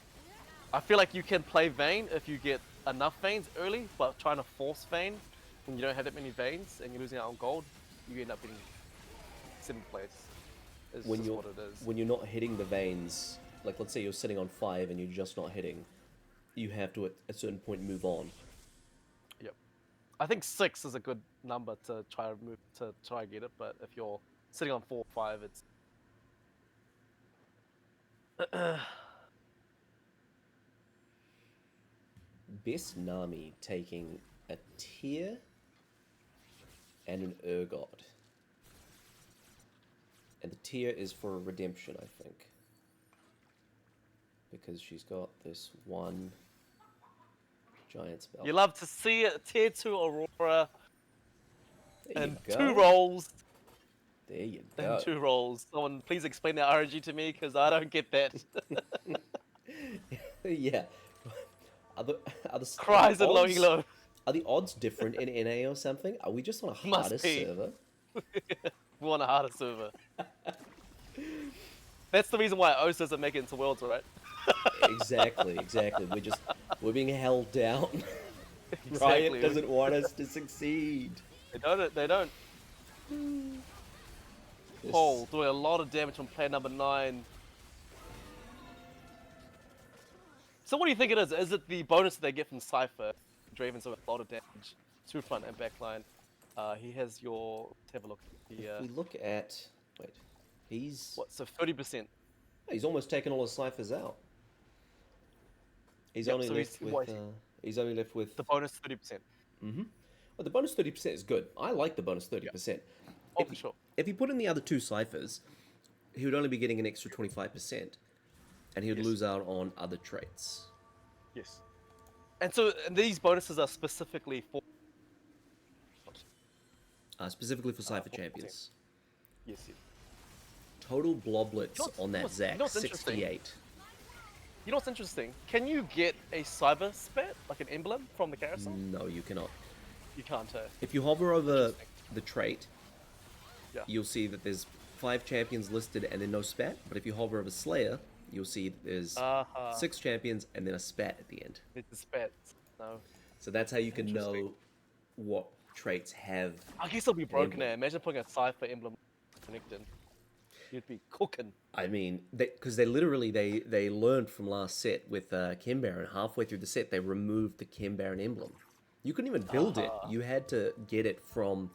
I feel like you can play Vayne if you get enough Vaynes early, but trying to force Vayne when you don't have that many Vaynes and you're losing out on gold, you end up getting 7th place. It's when just you're what it is. when you're not hitting the veins, like let's say you're sitting on 5 and you're just not hitting, you have to at a certain point move on. Yep. I think 6 is a good number to try and get it, but if you're sitting on 4 or 5, it's Best Nami taking a Tear and an Urgot. And the Tear is for redemption, I think. Because she's got this one giant spell. you love to see it. Tier 2 Aurora There you and go. 2 rolls. There you And go. 2 rolls. Someone please explain that RNG to me because I don't get that. Yeah. Are the Cries and odds, low. are the odds different in NA or something? Are we just on a Must hardest be. server? We want a harder server. That's the reason why OS doesn't make it into Worlds, right? Exactly. We're being held down. Exactly. Riot doesn't want us to succeed. They don't. This- Paul doing a lot of damage on player number 9. So what do you think it is? Is it the bonus that they get from Cypher? Draven's doing a lot of damage to front and back line. He has your... Let's have a look. If we look at... Wait. He's... What, so 30%? He's almost taken all his ciphers out. He's Yep, only so left with... he's only left with... The bonus 30%. Mm-hmm. Well, the bonus 30% is good. I like the bonus 30%. Oh, for sure. If you put in the other 2 ciphers, he would only be getting an extra 25%. And he would lose out on other traits. Yes. And so these bonuses are specifically for... Specifically for Cypher 14. Champions. Yes, yes. Total bloblets on that you Zac, know what's interesting? 68. You know what's interesting? Can you get a cyber spat, like an emblem, from the carousel? No, you cannot. You can't. If you hover over the trait, Yeah. you'll see that there's 5 champions listed and then no spat. But if you hover over Slayer, you'll see there's Uh-huh. 6 champions and then a spat at the end. It's the spats. No. So that's how you can Interesting. know what traits have I guess it'll be an broken emblem. there. Imagine putting a Cypher emblem connected. You'd be cooking. I mean, because they literally they learned from last set with Chem Baron. Halfway through the set, they removed the Chem Baron emblem. You couldn't even build it. Uh-huh. You had to get it from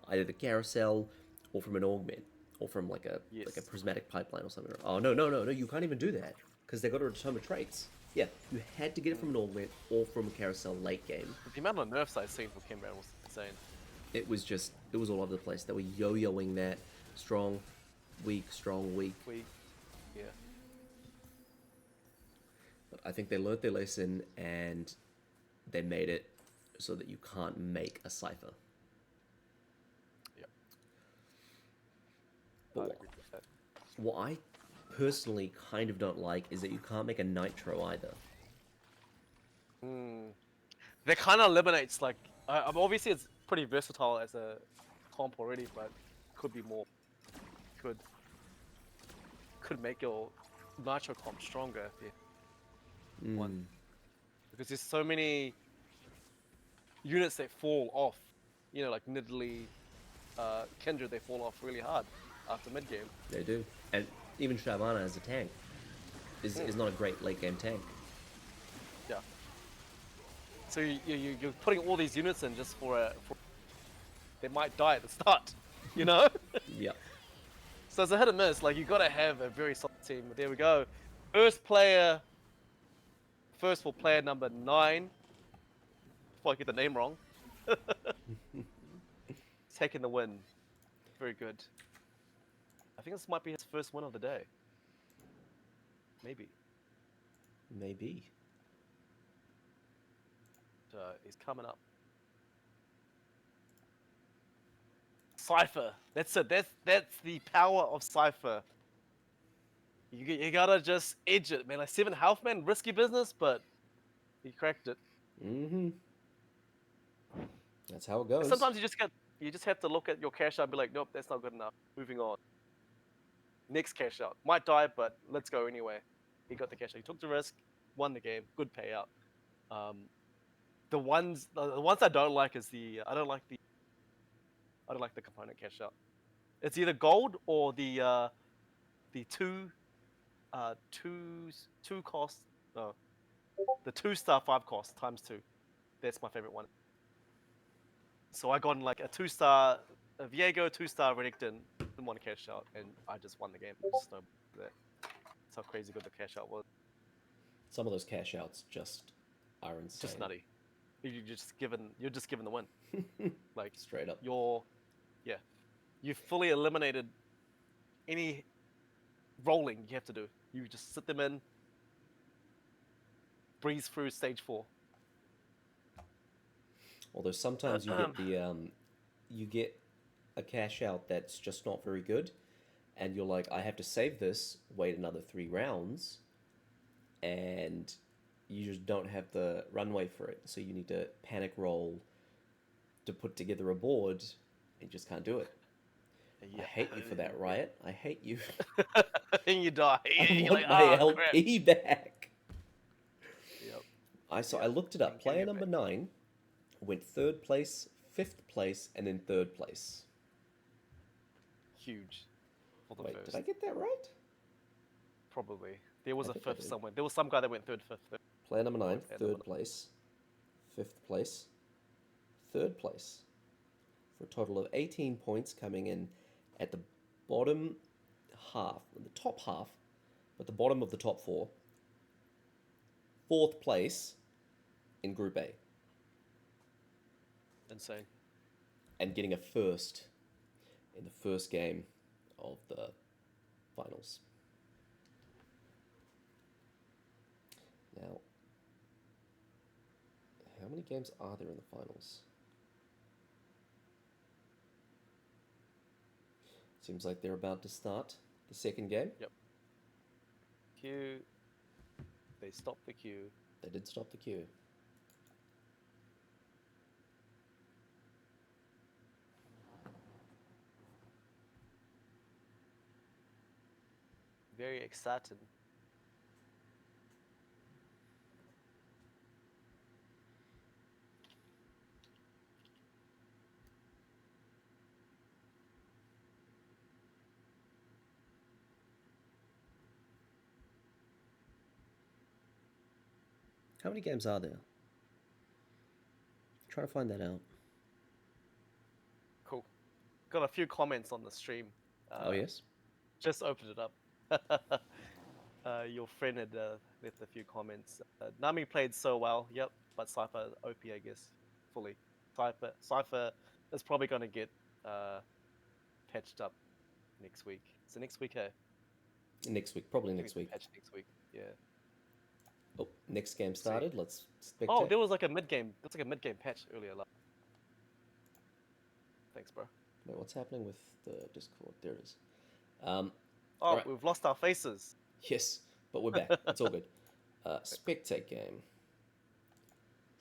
either the carousel or from an augment or from like a Yes. prismatic pipeline or something. Oh no! You can't even do that because they got to determine traits. Yeah, you had to get it from an augment or from a carousel late game. The amount of nerfs I've seen for Kimber was insane. It was all over the place. They were yo-yoing that strong, weak, strong, weak. Yeah. But I think they learnt their lesson and they made it so that you can't make a cipher. Yep. But I'd what, agree with that. what I personally kind of don't like is that you can't make a nitro either. That kind of eliminates like obviously it's pretty versatile as a comp already, but could be more. Could make your nitro comp stronger if you want, because there's so many units that fall off. You know, like Nidalee, Kendra, they fall off really hard after mid game. They do. And even Shyvana as a tank is not a great late game tank. Yeah. So you're putting all these units in just for they might die at the start, you know? Yeah. So as a hit and miss, like you gotta have a very solid team. But there we go. First for player number 9. Before I get the name wrong. Taking the win. Very good. I think this might be his first win of the day. Maybe. Maybe. He's coming up. Cypher. That's it. That's the power of Cypher. You gotta just edge it, man. Like 7 health, man. Risky business, but he cracked it. Mm-hmm. That's how it goes. Sometimes you just have to look at your cash out and be like, nope, that's not good enough. Moving on. Next cash out. Might die, but let's go anyway. He got the cash out. He took the risk, won the game. Good payout. The ones I don't like is I don't like the component cash out. It's either gold or the two cost. No, the 2-star 5 cost times 2. That's my favorite one. So I got in like a 2-star Viego, 2-star Renekton, didn't want to cash out, and I just won the game. Just no there. That's how crazy good the cash out was. Some of those cash outs just are insane. Just nutty. You're just given the win. Like Straight up. You fully eliminated any rolling you have to do. You just sit them in, breeze through stage 4. Although sometimes you get a cash out that's just not very good, and you're like, I have to save this, wait another 3 rounds, and you just don't have the runway for it. So you need to panic roll to put together a board, and you just can't do it. Yeah. I hate you for that, Riot. I hate you. And you die. I You're want like, my oh, LP crap. back. Yep. I looked it up. Give Player it number back. 9 went 3rd place, 5th place, and then 3rd place. Huge. For the Wait, first. did I get that right? Probably. There was I a think I 5th did. somewhere. There was some guy that went 3rd, 5th. Player number 9, And 3rd place, 5th place, 3rd place. For a total of 18 points, coming in at the bottom half, the top half, but the bottom of the top 4. 4th place in Group A. Insane. And getting a first in the first game of the finals. Now, how many games are there in the finals? Seems like they're about to start the second game. Yep. Queue. They stopped the queue. They did stop the queue. Very exciting. How many games are there? Try to find that out. Cool. Got a few comments on the stream. Oh yes. Just opened it up. Your friend had left a few comments. Nami played so well. Yep, but Cypher OP, I guess, fully. Cypher is probably going to get patched up next week. So next week, hey? Next week, probably I think next it's been week. patched next week. Yeah. Oh, next game See. started. Let's Oh, spectate. there was like a mid-game. That's like a mid-game patch earlier. Thanks, bro. Wait, what's happening with the Discord? There it is. Oh, Alright. we've lost our faces. Yes, but we're back. It's all good. Spectate game.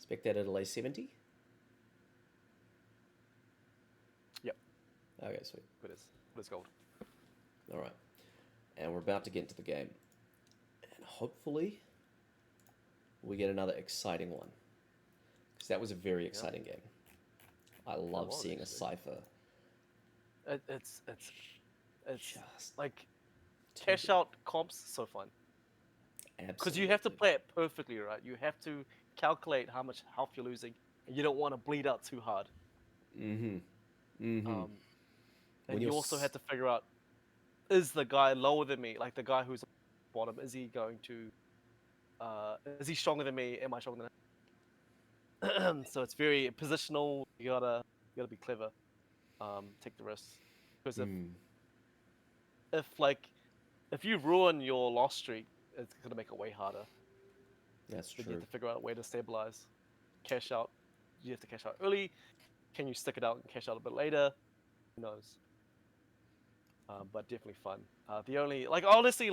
Spectate at delay 70. Yep, Okay, sweet. it is. It is gold. All right, and we're about to get into the game, and hopefully we get another exciting one, because that was a very exciting game. I love was, seeing a actually. cipher. It's Just like too cash good. out comps so fun because you have to Absolutely. play it perfectly, right? You have to calculate how much health you're losing, and you don't want to bleed out too hard. When And you're you also have to figure out, is the guy lower than me, like the guy who's bottom, is he going to is he stronger than me? Am I stronger than him? So it's very positional. You gotta be clever. Take the risks. Because if you ruin your loss streak, it's gonna make it way harder. that's Then you have true. to figure out a way to stabilize. Cash out. You have to cash out early. Can you stick it out and cash out a bit later? Who knows? But definitely fun. The only honestly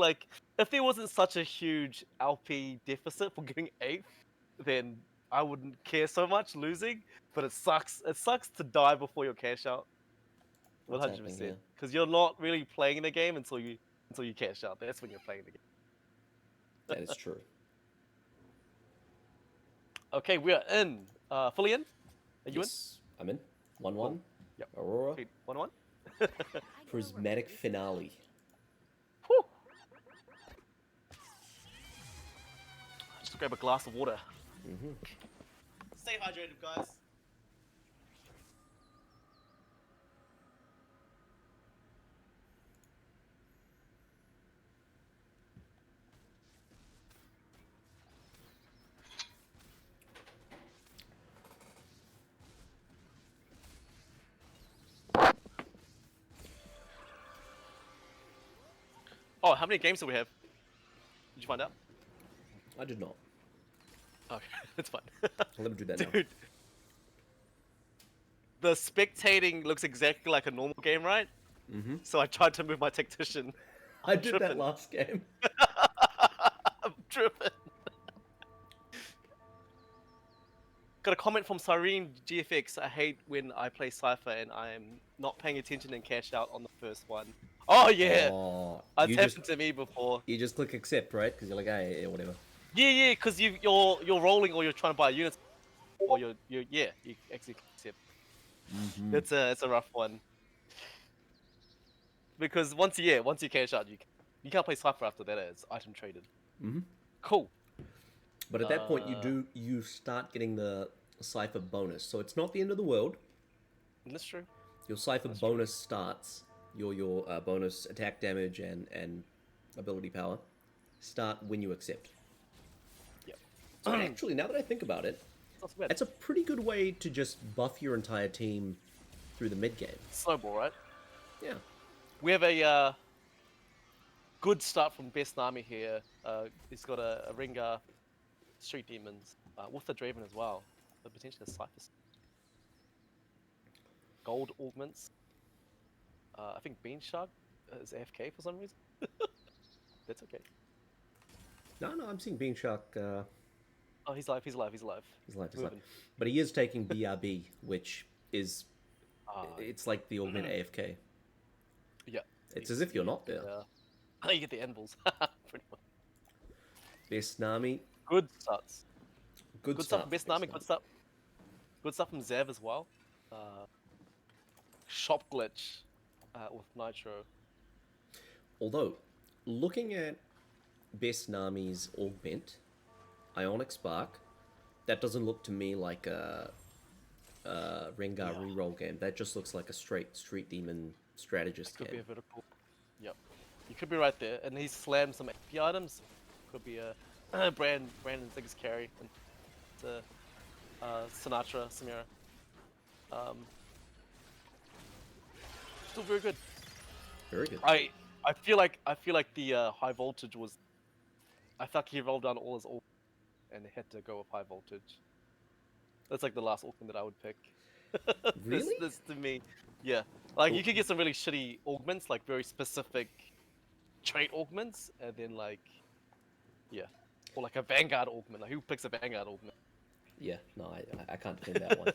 if there wasn't such a huge LP deficit for getting eighth, then I wouldn't care so much losing. But it sucks. It sucks to die before your cash out. One What's hundred happening here? percent. Because you're not really playing the game until you cash out. That's when you're playing the game. That is true. Okay, we are in. Fully in. Are you in? Yes, I'm in. 1-1. Cool. Yep. Aurora. Sweet. 1-1. Prismatic finale. Whew. Just grab a glass of water. Stay hydrated, guys. Oh, how many games do we have? Did you find out? I did not. Okay, it's fine. Let me do that now. Dude, the spectating looks exactly like a normal game, right? So I tried to move my tactician. I did that tripping. last game. I'm tripping. Got a comment from Cyrene GFX. I hate when I play Cypher and I'm not paying attention and cash out on the first one. Oh yeah, Oh, it's you happened just to me before. you just click accept, right? Because you're like, hey, yeah, whatever. Yeah, because you're rolling or you're trying to buy units, or you actually accept. It's a rough one. Because once you cash out, you can't play Cypher after that. It's item traded. Cool. But at that point, you start getting the cipher bonus. So it's not the end of the world. That's true. Your cipher bonus starts. Your bonus attack damage and ability power start when you accept. Yep. So actually, now that I think about it, It's not so bad. that's a pretty good way to just buff your entire team through the mid game. Snowball, right? Yeah. We have a good start from Best Nami here. He's got a Ringar, Street Demons, with the Draven as well. So potentially a Cypher. Gold augments. I think Bean Shark is AFK for some reason. That's okay. No, I'm seeing Bean Shark. Oh, he's alive. He's alive. Moving. But he is taking BRB, which is it's like the augment AFK. Yeah. It's as if you're not there. You get the anvils. Pretty much. Best Nami. Good starts. Good Good start stuff from Best Nami. Good stuff. Good stuff from Zev as well. Shop glitch with Nitro. Although, looking at Best Nami's augment, Ionic Spark, that doesn't look to me like a Rengar Yeah. reroll game. That just looks like a straight Street Demon strategist Could be a game. vertical. Yep. You could be right there. And he slammed some AP items. Could be a Brandon's biggest carry. And Sinatra, Samira. Still very good. Very good. I feel like the high voltage was. I felt he rolled down all his ult and had to go with high voltage. That's like the last Augment that I would pick. Really? This to me, yeah. Like you could get some really shitty augments, like very specific trait augments, and then like, yeah, or like a Vanguard augment. Like who picks a Vanguard augment? Yeah, no, I can't defend that one.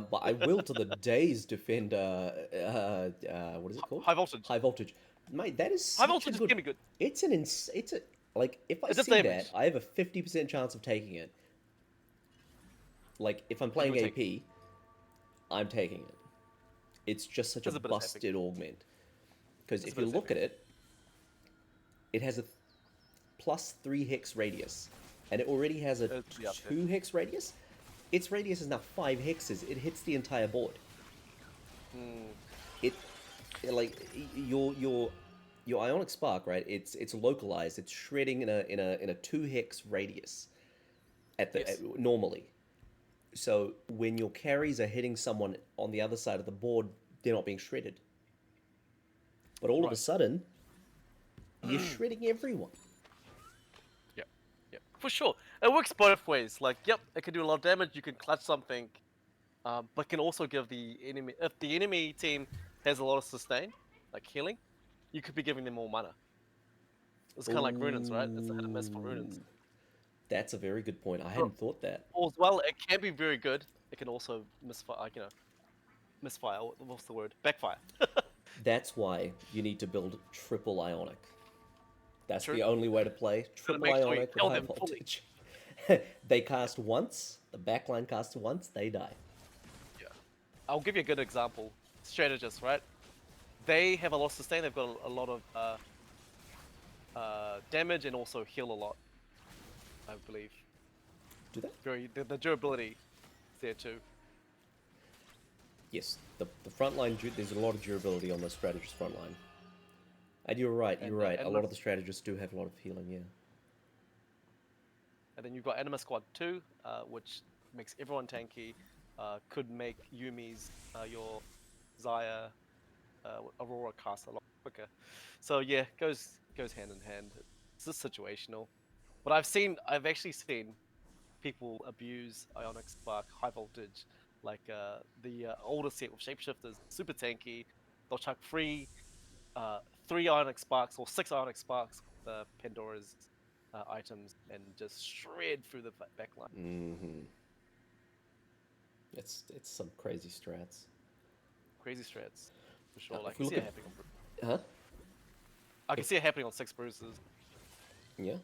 But I will to the days defend, what is it called? High voltage. High voltage. Mate, that is High such a voltage is good... gonna be good. It's it's a... Like, if I It does see damage. that, I have a 50% chance of taking it. Like, if I'm playing would AP, I'm taking it. It's just such a There's a bit of busted augment. Because It's if a you bit of look at it, it has a +3 hex radius. And it already has a It's pretty up there. 2 hex radius. Its radius is now 5 hexes. It hits the entire board. It like your Ionic Spark, right? It's localized. It's shredding in a 2 hex radius at the Yes. normally. So when your carries are hitting someone on the other side of the board, they're not being shredded. But all of a Right. sudden, you're shredding everyone. Yeah, yeah, for sure. It works both ways. Like, yep, it can do a lot of damage. You can clutch something, but can also give the enemy. If the enemy team has a lot of sustain, like healing, you could be giving them more mana. It's kind of like Runins, right? It's a hit and miss for Runins. That's a very good point. I hadn't thought that. Or as well, it can be very good. It can also misfire, like, misfire. What's the word? Backfire. That's why you need to build triple Ionic. That's True. the only way to play. Triple make sure you Ionic with kill high them fully. voltage. They cast once, the backline casts once, they die. Yeah. I'll give you a good example. Strategists, right? They have a lot of sustain. They've got a lot of damage and also heal a lot. I believe. Do they? The durability is there too. Yes, the front line, there's a lot of durability on the strategist front line. And you're right, And, you're right. and A lot of the strategists do have a lot of healing, yeah. And then you've got Anima Squad 2, which makes everyone tanky. Could make Yumi's, your Zaya, Aurora cast a lot quicker. So yeah, goes hand in hand. It's just situational. But I've actually seen people abuse Ionic Spark High Voltage, like the older set with Shapeshifters, super tanky. They'll chuck three Ionic Sparks or 6 Ionic Sparks with Pandora's items and just shred through the backline. Mm-hmm. It's some crazy strats. Crazy strats, for sure. Like, I if we can see look it at- happening Huh? I can see it happening on 6 bruises. Yeah.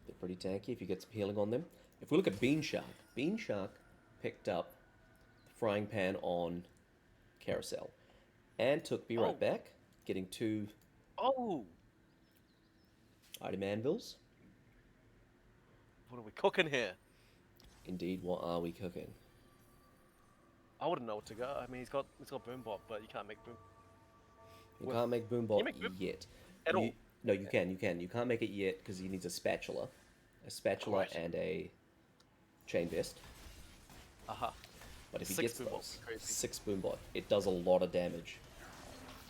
They're pretty tanky if you get some healing on them. If we look at Bean Shark picked up the frying pan on Carousel and took me right back, getting 2 Oh, item anvils. what are we cooking here? Indeed, what are we cooking? I wouldn't know what to go. I mean, he's got Boombot, but you can't make Boom. You can't make Boombot make Boom- yet. At all? No, you can. You can't make it yet because he needs a spatula. A spatula Right. and a chain vest. Aha. But if he 6 gets Boombot, those, crazy. 6 Boombot, it does a lot of damage.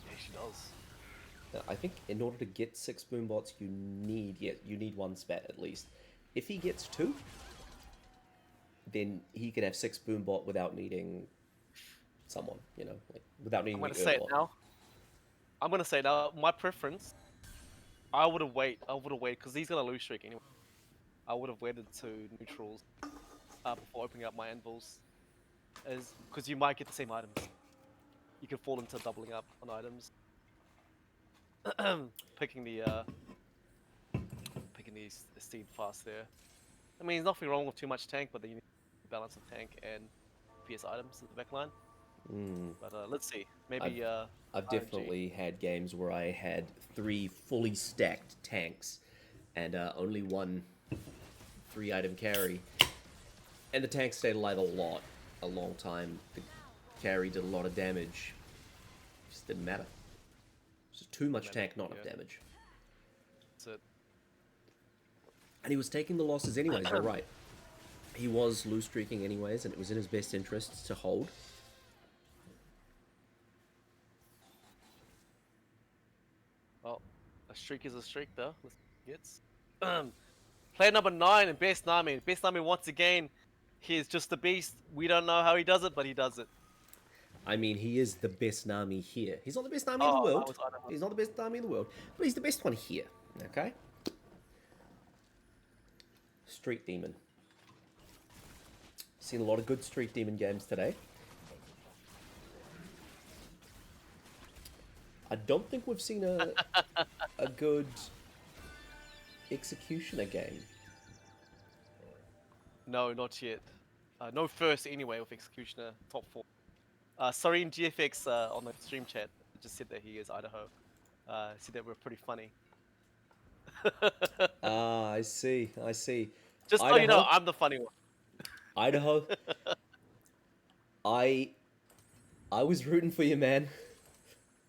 Yeah, she does. Now, I think in order to get 6 Boombots, you need 1 spat at least. If he gets 2, then he can have 6 Boombot without needing someone, like without needing. I'm gonna say it now. My preference. I would have waited because he's gonna lose streak anyway. I would have waited to neutrals before opening up my anvils, is because you might get the same items. You can fall into doubling up on items. Picking the steed fast there. I mean, there's nothing wrong with too much tank, but then you need to balance of tank and PS items at the back line. But let's see. Maybe I've RNG. definitely had games where I had 3 fully stacked tanks and only 1 3-item carry. And the tank stayed alive a long time. The carry did a lot of damage. Just didn't matter. Just too much tank, not enough damage. That's it. And he was taking the losses anyways, you're right. He was lose streaking anyways, and it was in his best interests to hold. Well, a streak is a streak, though. Let's player number 9 and Best Nami. Best Nami, once again, he is just a beast. We don't know how he does it, but he does it. I mean, he is the best Nami here. He's not the best Nami in the world. He's not the best Nami in the world, but he's the best one here. Okay? Street Demon. Seen a lot of good Street Demon games today. I don't think we've seen a good Executioner game. No, not yet. No first anyway with Executioner top 4. Sorry, in GFX on the stream chat just said that he is Idaho. Said that we're pretty funny. Ah, I see. Just so you know, I'm the funny one. Idaho. I was rooting for you, man.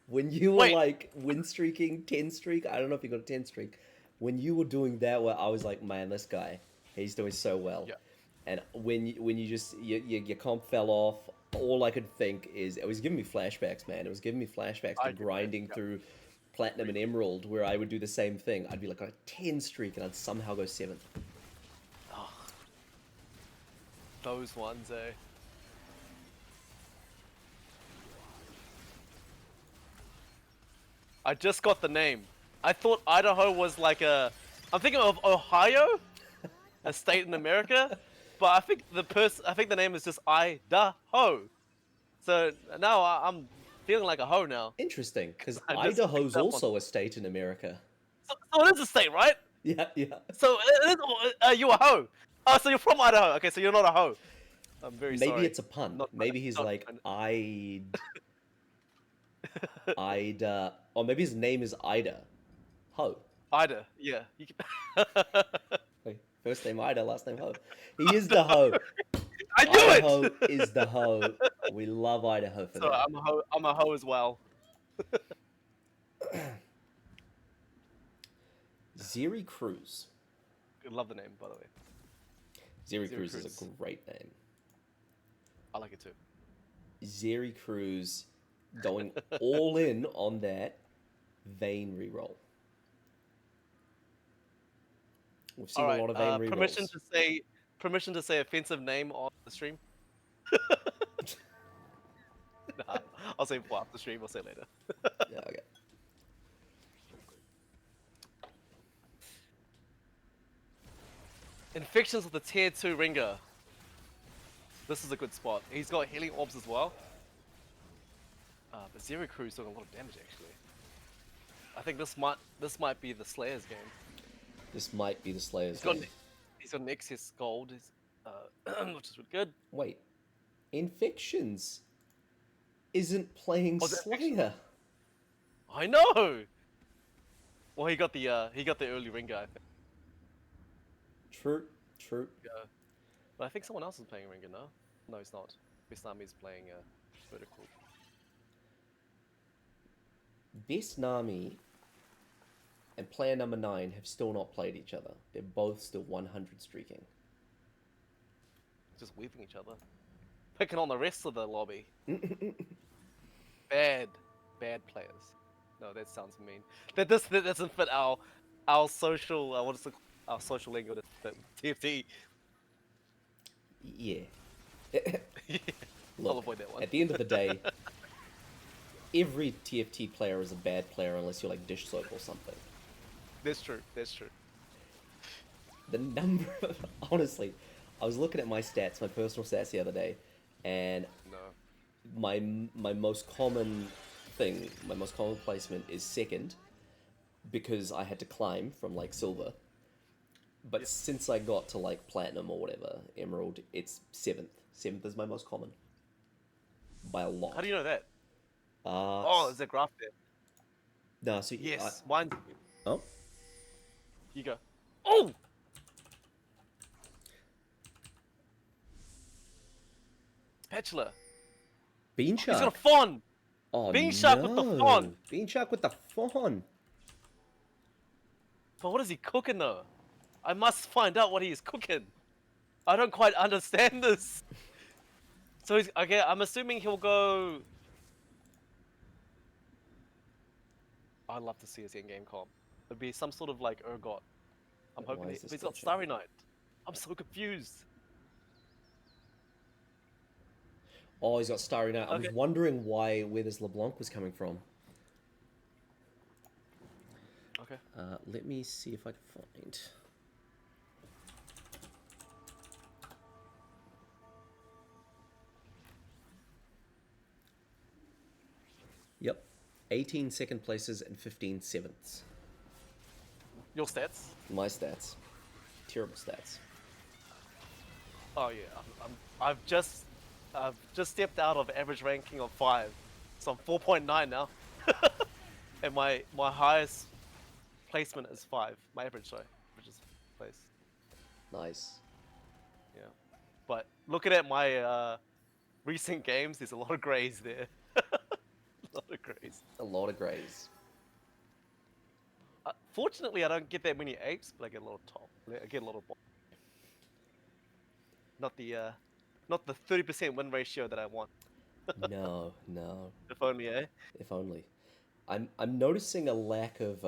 When you were like win streaking, 10 streak, I don't know if you got a 10 streak. When you were doing that, where I was like, man, this guy, he's doing so well. Yeah. And when you just your comp fell off, all I could think is it was giving me flashbacks, man. It was giving me flashbacks to grinding through Platinum and Emerald, where I would do the same thing. I'd be like a 10 streak, and I'd somehow go 7th. Oh, those ones, eh? I just got the name. I thought Idaho was like a... I'm thinking of Ohio, a state in America, but I think the name is just Idaho. So now I'm feeling like a hoe now. Interesting, because Idaho's also a state in America. So it is a state, right? Yeah. So you a hoe? Oh, so you're from Idaho. Okay, so you're not a hoe. I'm very sorry. Maybe it's a pun. Maybe he's like Ida, or maybe his name is Ida. Ho. Ida, yeah. Wait, first name Ida, last name Ho. He is the Ho. I knew Idaho it! is the Ho. We love Idaho for that. I'm a hoe as well. Zeri Cruz. I love the name, by the way. Zeri Cruz is a great name. I like it too. Zeri Cruz going all in on that Vayne reroll. We've seen a lot of Vayne rerolls. Permission to say offensive name on the stream? Nah, I'll say before after the stream, I'll say later. Yeah, okay. Infections with the tier 2 ringer. This is a good spot. He's got healing orbs as well. But Zero Crew's doing a lot of damage actually. I think this might be the Slayer's game. This might be the Slayer's game. He's got an excess gold, which is really good. Wait, Infections isn't playing Slayer. I know. Well, he got the early ringer, I think. True. Yeah. But I think someone else is playing ringer now. No, he's not. Best Nami's playing vertical. Best Nami and player number 9 have still not played each other. They're both still 100 streaking. Just weaving each other. Picking on the rest of the lobby. Bad players. No, that sounds mean. That doesn't fit our social our social lingo to fit TFT. Yeah. Look, I'll avoid that one. At the end of the day, every TFT player is a bad player unless you're like Dish Soap or something. That's true. The number of, honestly, I was looking at my stats, my personal stats the other day, and my most common thing, my most common placement is 2nd, because I had to climb from like silver. But since I got to like platinum or whatever, emerald, it's 7th. 7th is my most common. By a lot. How do you know that? Is there a graph there? No, so yes, mine's... Oh? You go. Oh! Spatula. Bean He's got a Shark. fawn. Oh Bean no! Shark with the fawn. Bean Shark with the fawn. But what is he cooking though? I must find out what he is cooking. I don't quite understand this. So he's okay. I'm assuming he'll go. I'd love to see his in-game comp. It'd be some sort of like Urgot. I'm Why hoping is this he's got glitching? Starry Night. I'm so confused. Oh, he's got Starry Night. I was Okay. wondering where this LeBlanc was coming from. Okay. Let me see if I can find. Yep. 18 second places and 15 sevenths. Your stats? My stats. Terrible stats. Oh yeah. I've just stepped out of average ranking of 5, so I'm 4.9 now. And my highest placement is 5. My average, sorry, average is place. Nice. Yeah. But looking at my recent games, there's a lot of grays there. A lot of grays. A lot of greys. Fortunately, I don't get that many apes, but I get a lot of top. I get a lot of. Not the 30% win ratio that I want. No, no. If only, eh? If only. I'm noticing a lack of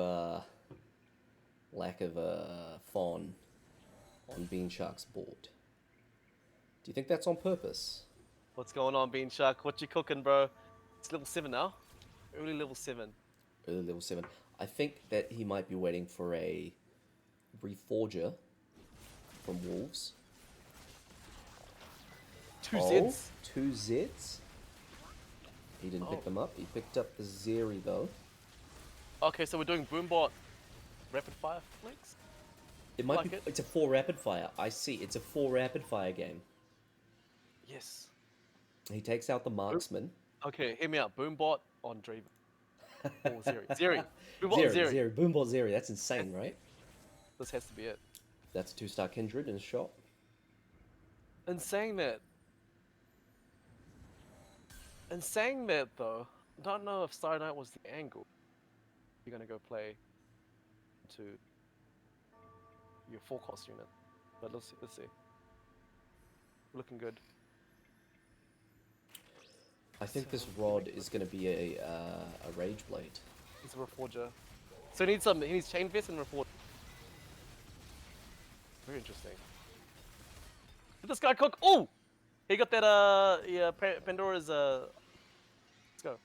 fawn on Bean Shark's board. Do you think that's on purpose? What's going on, Bean Shark? What you cooking, bro? It's level 7 now. Early level 7. Early level 7. I think that he might be waiting for a Reforger from Wolves. 2 Oh, Zeds. 2 Zeds. He didn't pick them up. He picked up the Zeri though. Okay, so we're doing Boombot rapid fire flicks? It might Like be. it. It's a 4 rapid fire. I see. It's a 4 rapid fire game. Yes. He takes out the marksman. Okay, hear me out. Boombot on Draven. Or Zeri. Zeri. Boombot on Zeri, Zeri. Zeri, Boombot Zeri. That's insane, right? This has to be it. That's a 2-star Kindred in a shot. In saying that though, I don't know if Starry Night was the angle. You're gonna go play to your 4-cost unit. But let's see. Looking good. I think this rod is going to be a Rage Blade. He's a Reforger. So he needs Chain Vest and Reforger. Very interesting. Did this guy cook? Oh! He got that, Pandora's, let's go.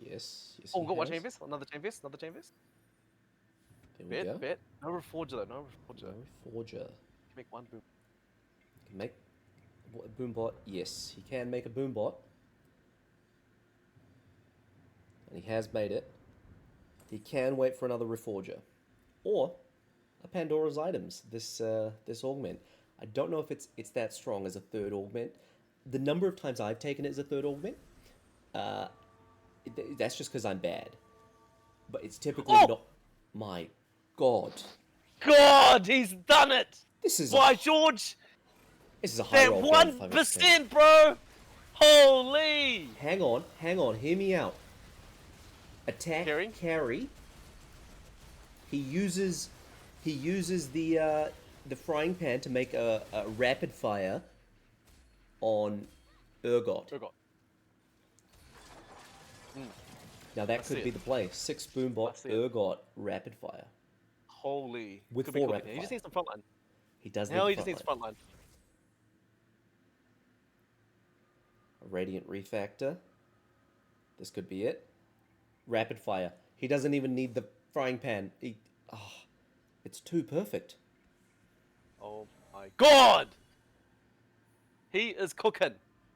Yes, yes. Oh, he got one has. Chain Vest? Another Chain Vest? Another Chain Vest? There we go. Bet. No Reforger though, no Reforger. No Forger. Can make one boom. Can make a Boombot. Yes, he can make a Boombot. And he has made it. He can wait for another Reforger. Or a Pandora's Items, this augment. I don't know if it's that strong as a third augment. The number of times I've taken it as a third augment, that's just because I'm bad. But it's typically not... My God. God, he's done it! This is Why, George? This is a high That roll. 1%, bro! Holy! Hang on, hear me out. Attack, carry. He uses the frying pan to make a rapid fire on Urgot. Now that could be the play. 6 Boombot, Urgot, rapid fire. Holy. With Could 4 be rapid fire. He just needs some frontline. He does Hell, need he just needs frontline. A Radiant Refactor. This could be it. Rapid fire. He doesn't even need the frying pan. It's too perfect. Oh my God! He is cooking.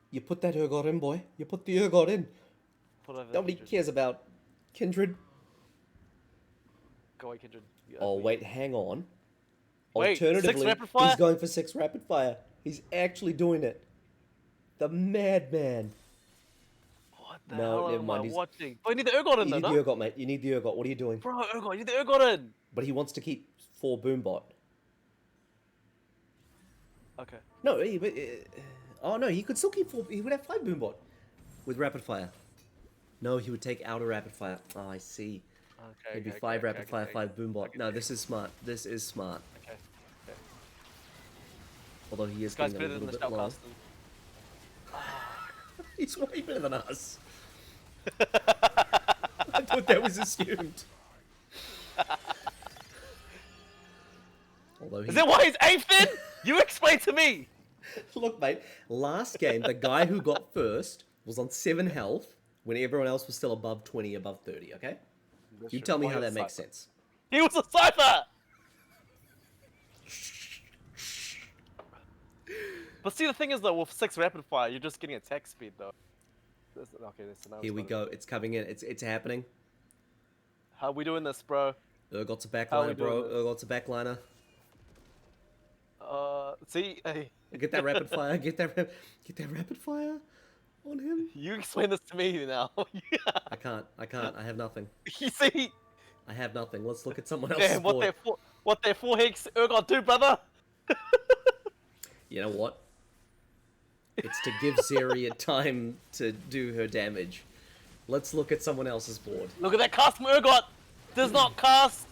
You put that Urgot in, boy. You put the Urgot in. Nobody Kindred. cares about Kindred. Go away, Kindred. Oh, wait, hang on. Wait, 6 Alternatively, rapid fire? he's going for 6 rapid fire. He's actually doing it. The madman. What the No, hell never am mind, I he's- watching? Oh, you need the Urgot in You though, need no? the Urgot, mate. You need the Urgot. What are you doing? Bro, Urgot, you need the Urgot in! But he wants to keep 4 Boombot. Okay. No, Oh no, he could still keep 4. He would have 5 Boombot with Rapid Fire. No, he would take out a Rapid Fire. Oh, I see. Okay, It'd be okay, 5 okay, Rapid Fire, 5 Boombot. No, this is smart. This is smart. Okay. Okay. Although he is This guy's getting a better than little the bit low. Shoutcaster. He's way better than us. I thought that was assumed. Although Is that why he's 8th then? You explain to me! Look, mate, last game, the guy who got first was on 7 health when everyone else was still above 20, above 30, okay? You tell me how that makes sense. He was a Cypher! But see, the thing is though, with 6 Rapid Fire, you're just getting attack speed though. Okay, this is Here we go. It's coming in. It's happening. How are we doing this, bro? Urgot's a How are we backliner, bro. doing this? Urgot's a backliner. See, hey. Get that rapid fire. Get that rapid fire on him. You explain this to me now. I can't. I have nothing. You see? I have nothing. Let's look at someone else's Damn, board. what their 4 Hex Urgot do, brother? You know what? It's to give Zeria time to do her damage. Let's look at someone else's board. Look at that cast from Urgot! Does not cast!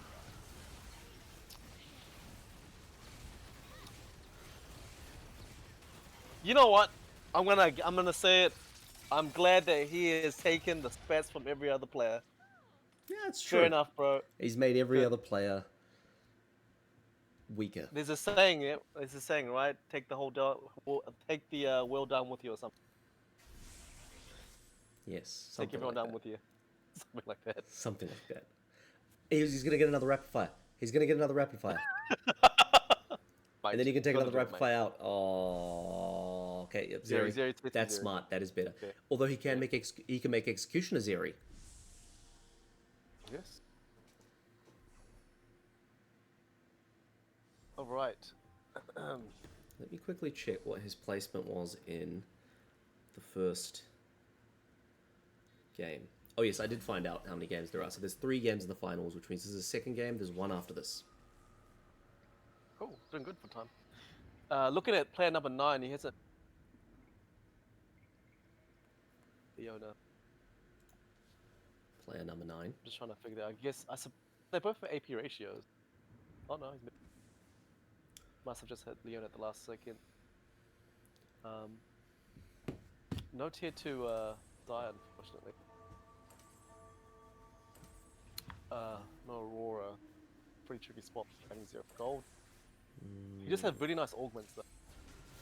You know what? I'm gonna say it. I'm glad that he has taken the spats from every other player. Yeah, it's true. Fair enough, bro. He's made every other player weaker. There's a saying, yeah. There's a saying, right? Take the take the wheel down with you or something. Yes. Take everyone down with you. Something like that. Something like that. He's gonna get another rapid fire. He's gonna get another rapid fire. And then he can take another rapid fire out. Oh, okay. Yep, Zeri. That's smart. That is better. Okay. Although he can make Executioner Zeri. Yes. All right. Let me quickly check what his placement was in the first game. Oh yes, I did find out how many games there are. So there's 3 games in the finals, which means this is the second game. There's 1 after this. Cool. Doing good for time. Looking at player number 9, he has a Leona. Player number 9. Just trying to figure that out. I guess they're both for AP ratios. Oh no, he's must have just hit Leona at the last second. No tier 2 die, unfortunately. No Aurora. Pretty tricky spot. Getting 0 gold. You just have really nice augments though.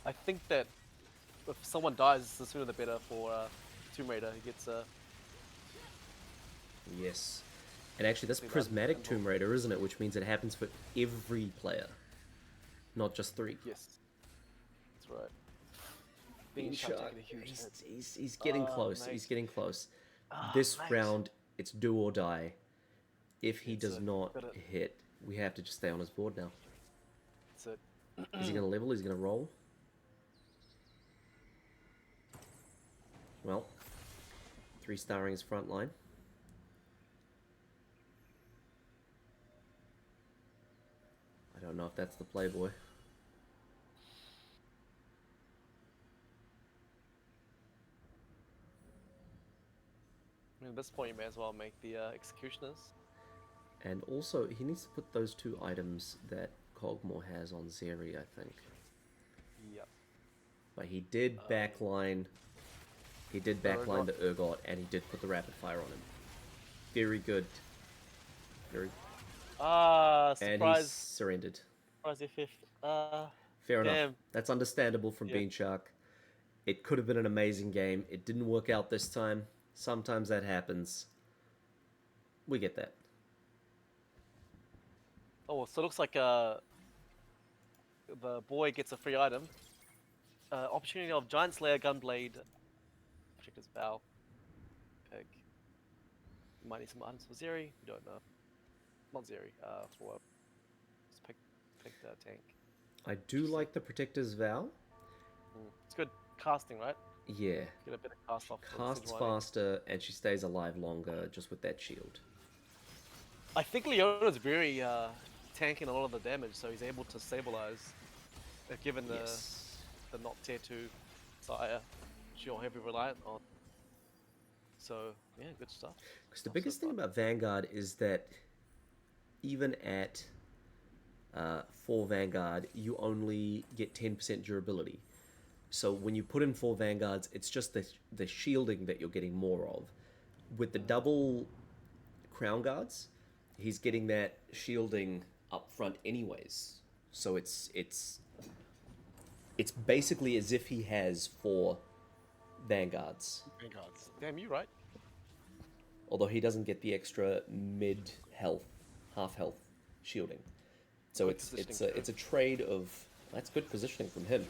I think that if someone dies, the sooner the better for Tomb Raider. He gets Yes. And actually that's Prismatic Tomb Raider, isn't it? Which means it happens for every player. Not just 3. Yes. That's right. Being shot. He's getting close. Mate. He's getting close. This mate. round, it's do or die. If he does it. not Got it. hit, we have to just stay on his board now. That's it. Is he going to level? Is he going to roll? Well, 3-starring his front line. I don't know if that's the Playboy. I mean, at this point, you may as well make the Executioners. And also, he needs to put those 2 items that Cogmore has on Zeri, I think. Yep. But he did backline. He did backline the Urgot, and he did put the rapid fire on him. Very good. Very. Surprise! And he surrendered. Surprise FF. Fair damn. enough. That's understandable from Bean Shark. It could have been an amazing game. It didn't work out this time. Sometimes that happens. We get that. Oh, so it looks like the boy gets a free item. Opportunity of Giant Slayer, Gunblade. Check his bow. Pick. Might need some items for Zeri. We don't know. Not Zeri. For let's pick the tank. I do like the Protector's Vow. It's good casting, right? Yeah. Get a bit of cast off. Casts faster, and she stays alive longer just with that shield. I think Leona's very tanking a lot of the damage, so he's able to stabilize. Given the not tier 2 Xayah, which you're heavily reliant on. So yeah, good stuff. Because the biggest thing about Vanguard is that even at 4 Vanguard, you only get 10% durability. So when you put in 4 Vanguards, it's just the shielding that you're getting more of. With the double Crown Guards, he's getting that shielding up front anyways. So it's basically as if he has 4 Vanguards. Vanguards. Damn, you right. Although he doesn't get the extra mid health, half health shielding. So Good it's a trade of, that's good positioning from him.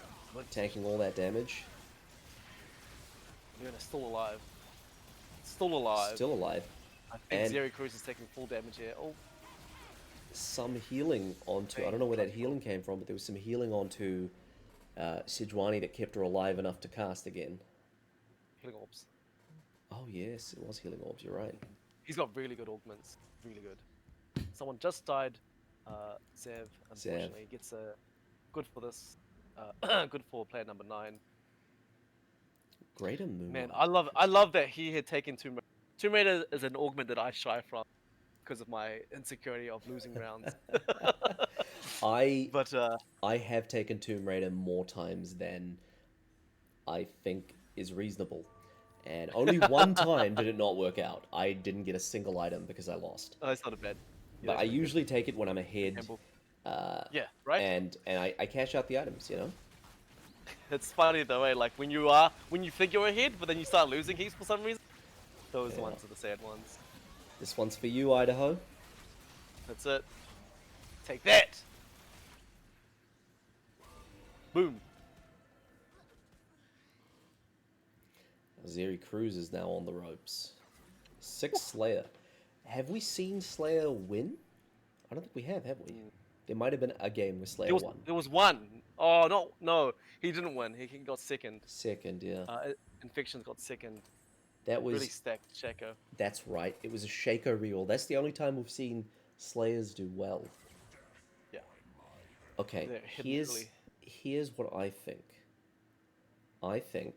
Tanking all that damage. You're still alive. Still alive. Still alive. I think And Zeri Cruz is taking full damage here. Oh, some healing onto, I don't know where that healing came from, but there was some healing onto Sejuani that kept her alive enough to cast again. healing orbs. Oh yes, it was healing orbs, you're right. He's got really good augments. Really good. Someone just died. Zev, unfortunately, gets a good for this. Good for player number 9. Greater Moon. Man, I love that he had taken Tomb Raider. Tomb Raider is an augment that I shy from because of my insecurity of losing rounds. I But have taken Tomb Raider more times than I think is reasonable. And only one time did it not work out. I didn't get a single item because I lost. oh, it's not a bad. But I usually take it when I'm ahead. Gamble. Yeah, right. And I cash out the items, you know? It's funny though, eh? Like when you think you're ahead, but then you start losing heaps for some reason. Those ones are the sad ones. This one's for you, Idaho. That's it. Take that. Boom. Zeri Cruz is now on the ropes. 6 Slayer. Have we seen Slayer win? I don't think we have we? There might have been a game where Slayer won. There was one. Oh, no. He didn't win. He got second. Second, yeah. Infections got second. That was... Really stacked Shaco. That's right. It was a Shaco reroll. That's the only time we've seen Slayers do well. Yeah. Okay, here's what I think. I think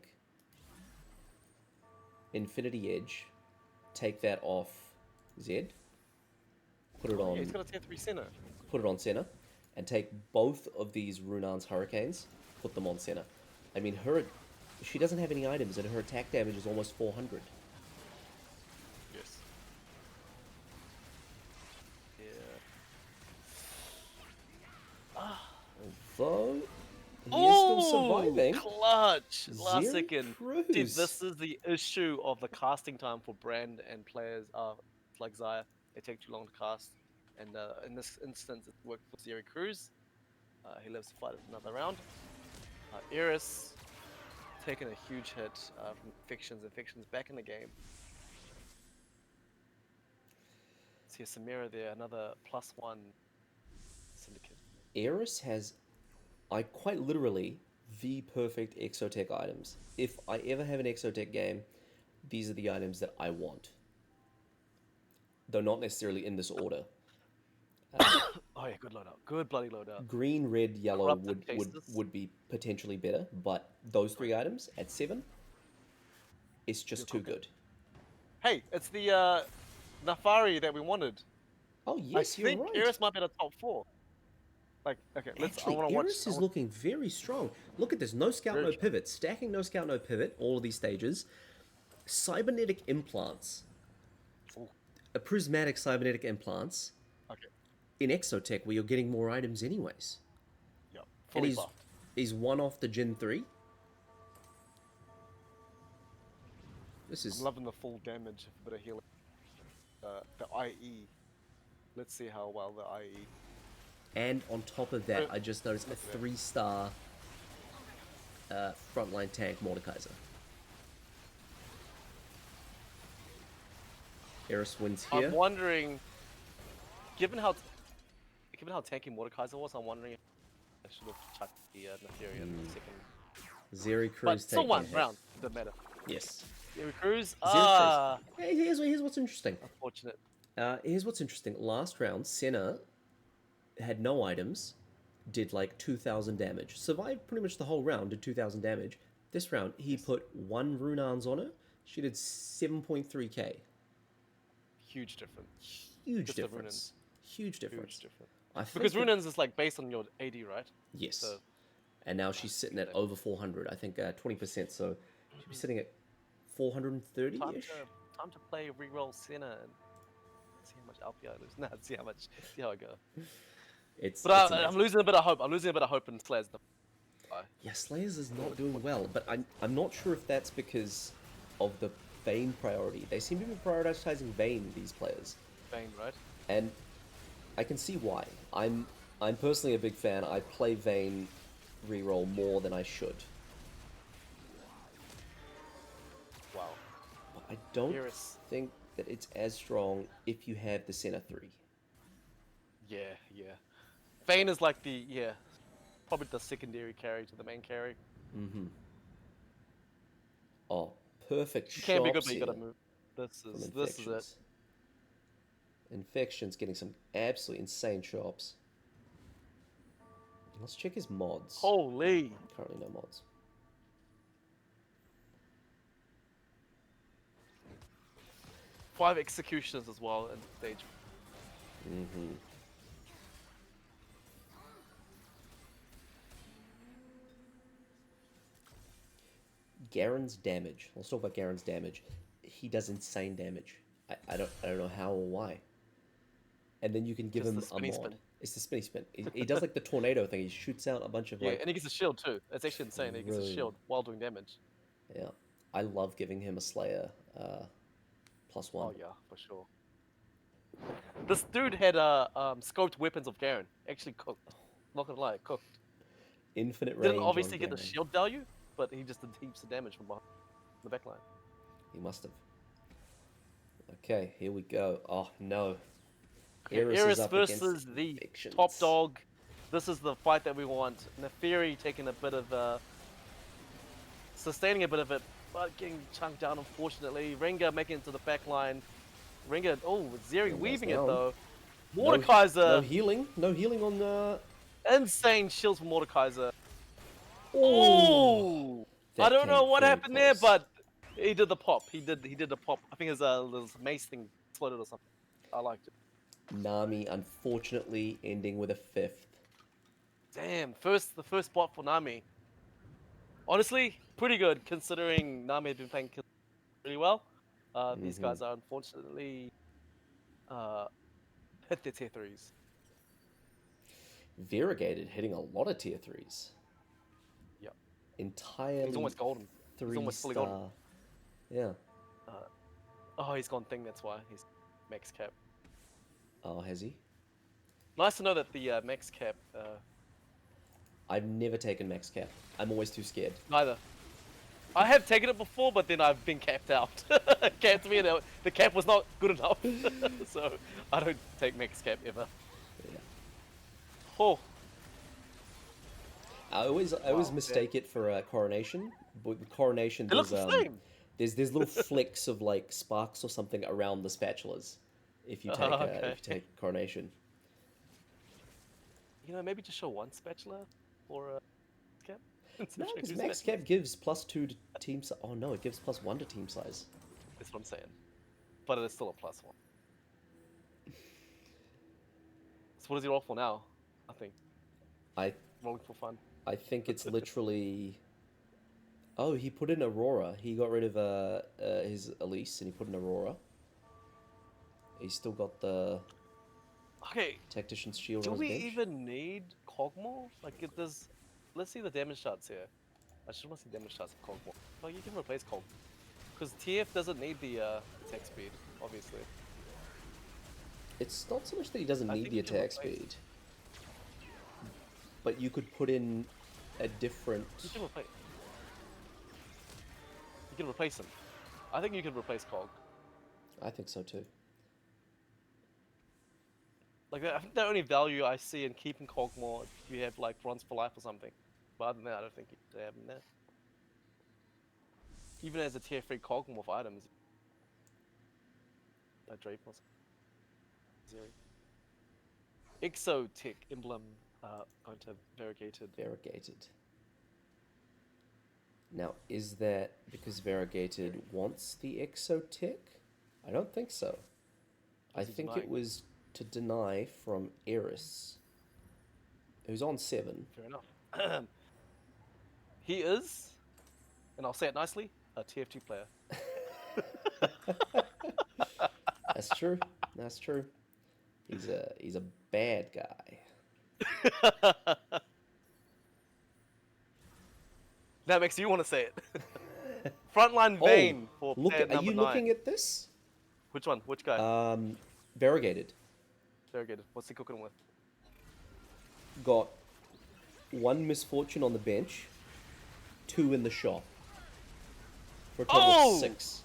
Infinity Edge, take that off Zed, put it on. Yeah, he's got a tier 3 center. Put it on center, and take both of these Runan's Hurricanes, put them on center. I mean, she doesn't have any items, and her attack damage is almost 400. Yes. Yeah. Although he is still surviving. Clutch! Last Zeri second. Cruz. Dude, this is the issue of the casting time for Brand and players like Xayah. They take too long to cast. And in this instance, it worked for Zeri Cruz. He lives to fight another round. Eris taking a huge hit from Infections. Infections back in the game. See a Samira there, another +1 syndicate. Eris has, quite literally, the perfect Exotech items. If I ever have an Exotech game, these are the items that I want. Though not necessarily in this order. Oh yeah, good loadout. Good bloody loadout. Green, red, yellow Corrupted would be potentially better, but those 3 items at 7, it's just too good. Hey, it's the Nafari that we wanted. Oh yes, I think you're right. Eris might be the top 4. Like, okay, Actually, Eris is looking very strong. Look at this. No scout, no pivot. Stacking no scout, no pivot. All of these stages. Cybernetic implants. Ooh. A prismatic cybernetic implants. Okay. In Exotech, where you're getting more items anyways. Yep. And Fully buffed. he's 1 off the Gen 3. This is... I'm loving the full damage, a bit of healing. The IE. Let's see how well the IE. And on top of that, I just noticed a 3-star frontline tank Mordekaiser. Eris wins here. I'm wondering, given how tanky Mordekaiser was, I'm wondering if I should have chucked the Nefarian in the second. Zeri Cruz But still taking one a hit. round, the meta. Yes. Zeri Cruz, Hey, here's what's interesting. Unfortunate. Here's what's interesting. Last round, Senna had no items, did like 2,000 damage. Survived pretty much the whole round, did 2,000 damage. This round, he put 1 Runearms on her. She did 7.3k. Huge difference. Huge Just the difference. Huge difference. Huge difference. I think Because that- Runans is like based on your AD, right? Yes. So And now she's sitting at over 400. I think 20%. So she'll be sitting at 430-ish. time to play reroll Senna and see how much LP I lose. Nah, see how I go. It's But I'm amazing. losing a bit of hope. I'm losing a bit of hope in Slayers. Yeah, Slayers is not doing well, but I'm not sure if that's because of the Vayne priority. They seem to be prioritizing Vayne, these players. Vayne, right? And I can see why. I'm personally a big fan. I play Vayne reroll more than I should. Wow. But I don't Iris. think that it's as strong if you have the Senna 3. Yeah. Vayne is like probably the secondary carry to the main carry. Mm-hmm. Oh, perfect She can be good, shots but you gotta here move. This from is it. Infections. Infections getting some absolutely insane shops. Let's check his mods. Holy! Currently no mods. Five executions as well in stage. Mm-hmm. Garen's damage. Let's talk about Garen's damage. He does insane damage. I don't know how or why. And then you can give Just him the a spinny mod. spin. It's the spinny spin. He does like the tornado thing. He shoots out a bunch of Yeah, like. and he gets a shield too. It's actually insane. He gets a True. shield while doing damage. Yeah, I love giving him a Slayer +1. Oh yeah, for sure. This dude had scoped weapons of Garen. Actually cooked. Not gonna lie, cooked. Infinite range. Didn't obviously on get the Garen. shield value, but he just did heaps of damage from behind the backline. He must have. Okay, here we go. Oh no. Okay, Eris Eris is up versus against the Infections. top dog. This is the fight that we want. Neferi taking a bit of sustaining a bit of it, but getting chunked down unfortunately. Renga making it to the back line. Renga, Zeri Yeah, weaving nice it down. though. No Mordekaiser, healing. No healing on the. insane shields for Mordekaiser. Oh, Oh, I that don't know came what very happened there, close. but he did the pop. He did the pop. I think his mace thing exploded or something. I liked it. Nami, unfortunately, ending with a 5th. Damn, the first bot for Nami. Honestly, pretty good considering Nami had been playing really well. These guys are unfortunately hit their tier 3s. Variegated hitting a lot of tier 3s. Yep. Entirely He's almost golden. He's almost fully golden. 3-star. Yeah. He's gone thing, that's why. He's max cap. Oh, has he? Nice to know that the max cap, I've never taken max cap. I'm always too scared. neither. I have taken it before, but then I've been capped out. Capped me, and the cap was not good enough. So I don't take max cap ever. Yeah. Oh, I always mistake it for coronation. But with coronation, they look there's the same. there's little flicks of like sparks or something around the spatulas. If you take Okay. if you take coronation. You know, maybe just show one spatula for cap. No, because max cap gives +2 to team size. Oh no, it gives +1 to team size. That's what I'm saying. But it is still a +1. So what does he roll for now? Nothing. Rolling for fun. I think it's literally. Oh, he put in Aurora. He got rid of his Elise and he put in Aurora. He's still got the Okay, Tactician's Shield do on his we bench. even need Cogmore? Like, it does. Let's see the damage charts here. I just want to see damage charts of Cogmore. Oh, you can replace Cog. Because TF doesn't need the attack speed, obviously. It's not so much that he doesn't I need think the you can attack replace- speed. But you could put in a different... You can replace. You can replace him. I think you can replace Cog. I think so too. Like, I think the only value I see in keeping Cogmore if you have like Bronze for Life or something. But other than that, I don't think you should have him there. Even as a tier 3 Cogmore with items. Like Drape or something. Zeri. Exotech emblem going to variegated. Variegated. Now, is that because Variegated wants the Exotic? I don't think so. I What's he think it denying? was to deny from Eris, who's on 7. Fair enough. He is, and I'll say it nicely, a TF2 player. That's true. That's true. He's a bad guy. That makes you want to say it. Frontline Oh, Vayne for look! player Are number you 9. looking at this? Which one? Which guy? Variegated Variegated. What's he cooking with? got 1 misfortune on the bench, 2 in the shop, for a total of Oh! 6.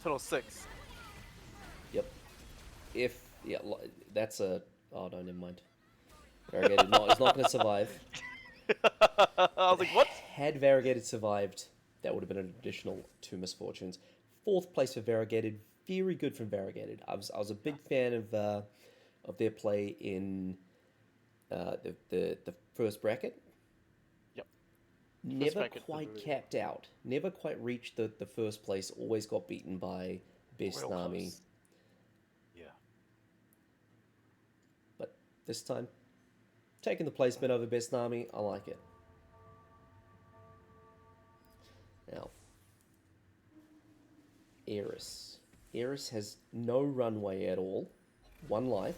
Total 6. Yep. That's a. Oh no, never mind. Variegated is not going to survive. I was like, what? Had Variegated survived, that would have been an additional 2 misfortunes. 4th place for Variegated, very good from Variegated. I was a big fan of their play in the first bracket. Yep. Never bracket was quite really capped out. Never quite reached the first place. Always got beaten by Best real Nami. close. Yeah. But this time, taking the placement over Best Nami, I like it. Now, Eris. Eris has no runway at all, 1 life,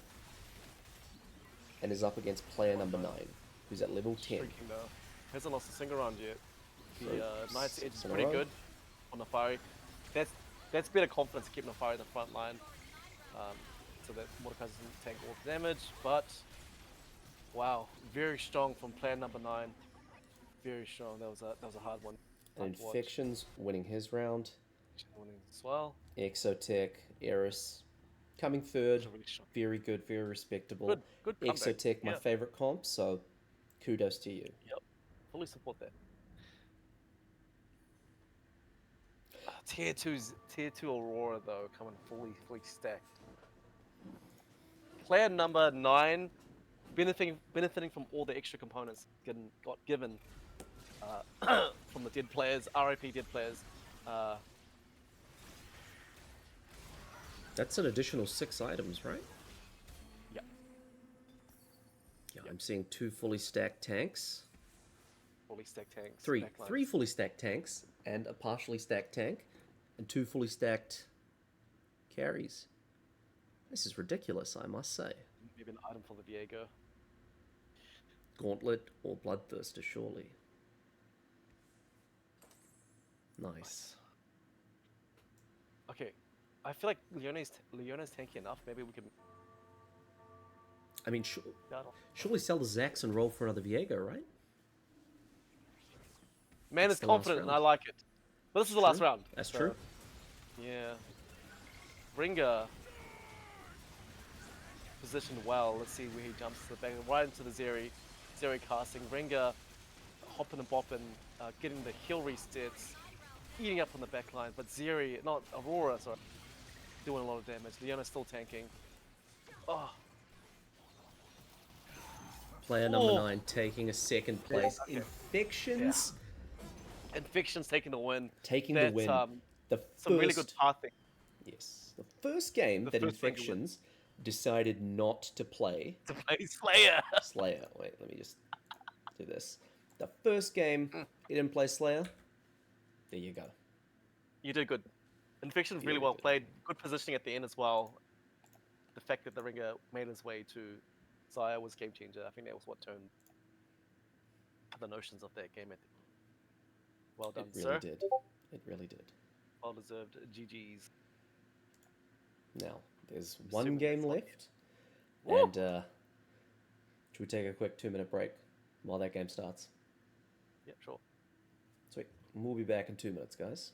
and is up against player number 9, who's at level 10. Streaking though. Hasn't lost a single round yet. The Knight's edge is 6 in a pretty row. good on Nafari. That's better confidence to keep Nafari in the front line. So that Mordecai doesn't take all the damage, but wow, very strong from player number 9. Very strong. That was a hard one. And to watch. Infections winning his round. Winning as well. Exotech, Eris, coming third. Really strong. Very good, very respectable. Good comeback. Exotech, my Yeah. favorite comp, so kudos to you. Yep. Fully support that. Tier 2 Aurora though, coming fully stacked. Player number 9, benefiting from all the extra components got given from the dead players, RIP dead players. That's an additional 6 items, right? Yeah. Yeah, I'm seeing 2 fully stacked tanks. Fully stacked tanks. 3 backlines. fully stacked tanks and a partially stacked tank, and 2 fully stacked carries. This is ridiculous, I must say. Maybe an item for the Viego. Gauntlet or Bloodthirster, surely. Nice. Okay, I feel like Leone's tanky enough. Maybe we can. I mean, surely sell the Zax and roll for another Viego, right? Man It's is the last confident, and round. I like it. But this is the last round. That's so, true. Yeah. Ringer positioned well. Let's see where he jumps to the back, right into the Zeri casting. Ringer hopping and bopping, getting the heal resets, eating up on the back line. But Zeri, not Aurora, sorry, doing a lot of damage. Leona's still tanking. Oh, Player number 9 taking a 2nd place. Okay. Infections Infection's taking the win. taking That's, the win. some really good pathing. Yes. The first game The that first Ringer Infections decided not to play to play Slayer. Slayer. Wait, let me just do this. The first game he didn't play Slayer. There you go. You did good. Infection's really Very well good. played. Good positioning at the end as well. The fact that the Ringer made his way to Zaya was game changer. I think that was what turned the notions of that game. Well done, It really sir. did. It really did. Well deserved. GG's. Now, there's one Super game fun. left. Woo! And should we take a quick 2-minute break while that game starts? Yeah, sure. Sweet. We'll be back in 2 minutes, guys.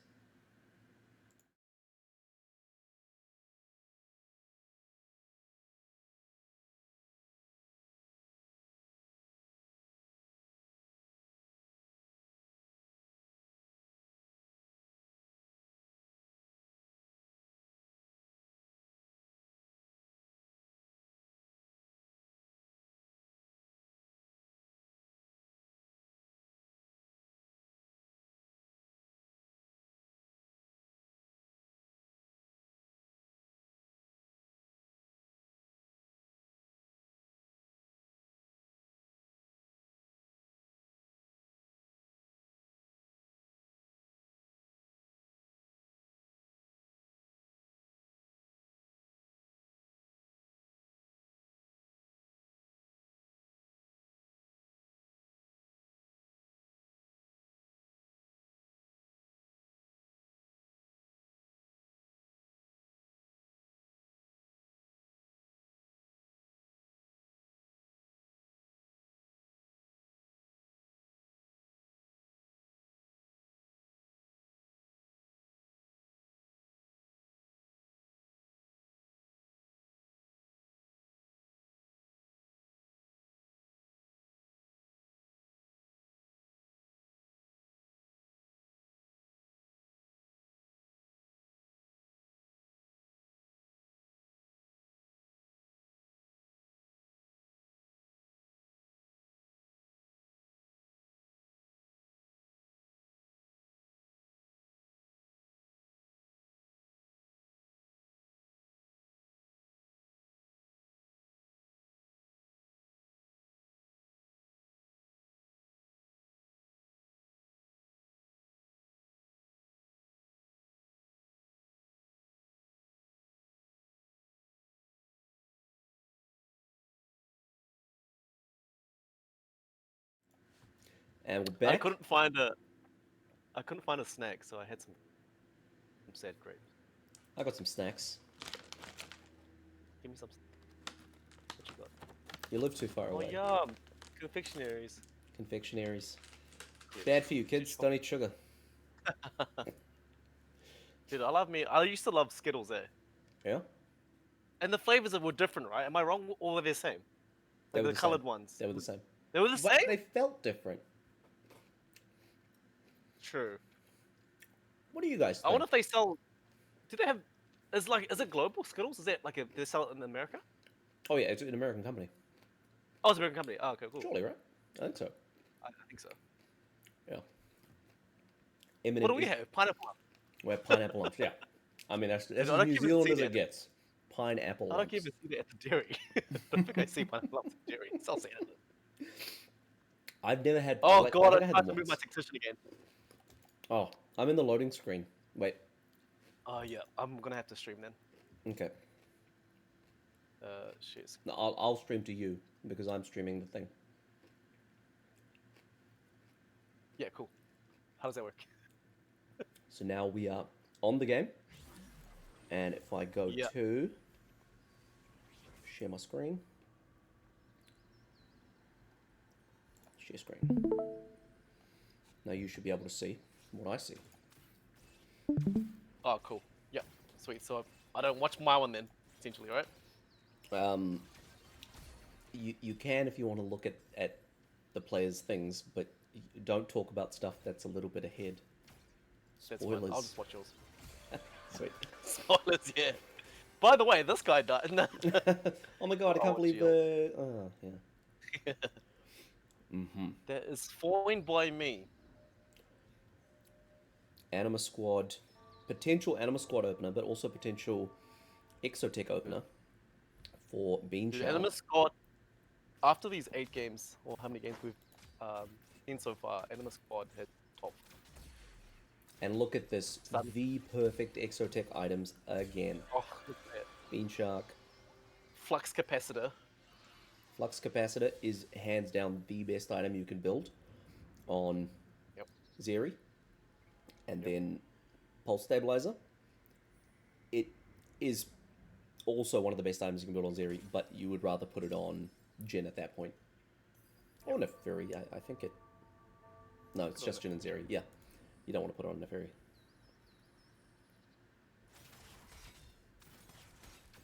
And we're back. I couldn't find a snack, so I had some sad grapes. I got some snacks. Give me some. What you got? You live too far Oh away. yum! Confectionaries. Confectionaries. Dude, Bad for you, kids. Don't eat sugar. Dude, I used to love Skittles there, Yeah? and the flavors were different, right? Am I wrong? Or are they the same? They Like were the the colored same. ones. They were the same. They were the But same. they felt different. True. What do you guys I wonder think? if they sell. Do they have? Is it global Skittles? Is it like do they sell it in America? Oh, yeah, it's an American company. Oh, it's an American company. Oh, okay, cool. Surely, right? I think so. I think so. Yeah. What do Eminem we is... have? Pineapple. We have pineapple lunch. Yeah. I mean, that's Dude, as I don't New even Zealand see as it that. gets. Pineapple I don't lumps. even see that at the dairy. I don't think I see pineapple at the dairy. I'll say it. I've never had... Oh I god, I think I had tried them to move my once. tactician again. Oh, I'm in the loading screen. Wait. Oh yeah, I'm gonna have to stream then. Okay. Shit. No, I'll stream to you because I'm streaming the thing. Yeah, cool. How does that work? So now we are on the game. And if I go Yeah. to share my screen. Share screen. Now you should be able to see what I see. Oh, cool. Yeah, sweet. So I don't watch my one then, essentially, right? You can if you want to look at the players' things, but don't talk about stuff that's a little bit ahead. That's fine. Spoilers. I'll just watch yours. Sweet. Spoilers, yeah. By the way, this guy died. No. Oh my god, I can't Oh, believe gee. the... Oh, yeah. That is fine by me. Anima Squad, potential Anima Squad opener, but also potential Exotech opener for Bean Dude, Shark. Animus Squad, after these 8 games, or how many games we've seen so far, Animus Squad hit top. And look at this, Stun. the perfect Exotech items again. Oh, look at that. Bean Shark. Flux Capacitor. Flux Capacitor is hands down the best item you can build on Yep. Zeri. And then Pulse Stabilizer. It is also one of the best items you can build on Zeri, but you would rather put it on Jin at that point. Or Neferi, I think it... No, it's just Jin and Zeri, yeah. You don't want to put it on Neferi.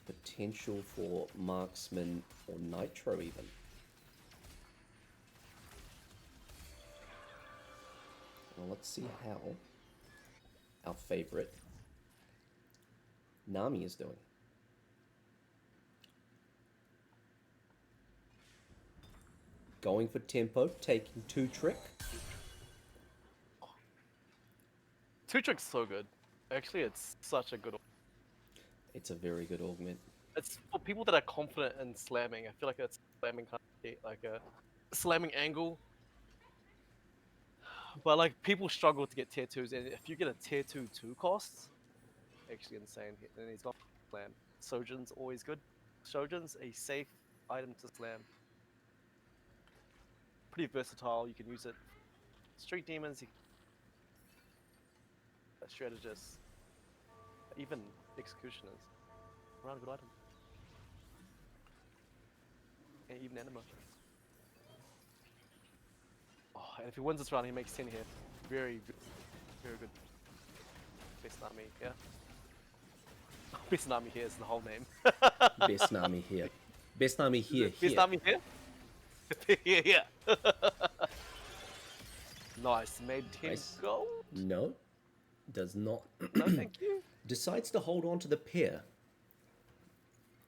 Potential for Marksman or Nitro even. Well, let's see how our favorite Nami is doing. Going for tempo, taking 2 trick. 2 Trick's so good. Actually, it's such a good. It's a very good augment. It's for people that are confident in slamming. I feel like it's slamming kind of like a slamming angle. But like people struggle to get tier 2s, and if you get a tier 2 cost, actually insane. And he's not slam. Sojourn's always good. Sojourn's a safe item to slam. Pretty versatile. You can use it. Street demons, strategists, even executioners. Around a good item. And even anima. Oh, and if he wins this round, he makes 10 here. Very, very good. Best Nami, yeah. Best Nami here is the whole name. Best Nami here. Best Nami here. Best Nami here? Yeah. Nice, made 10 Nice. gold? No, does not. No, thank you. Decides to hold on to the pair.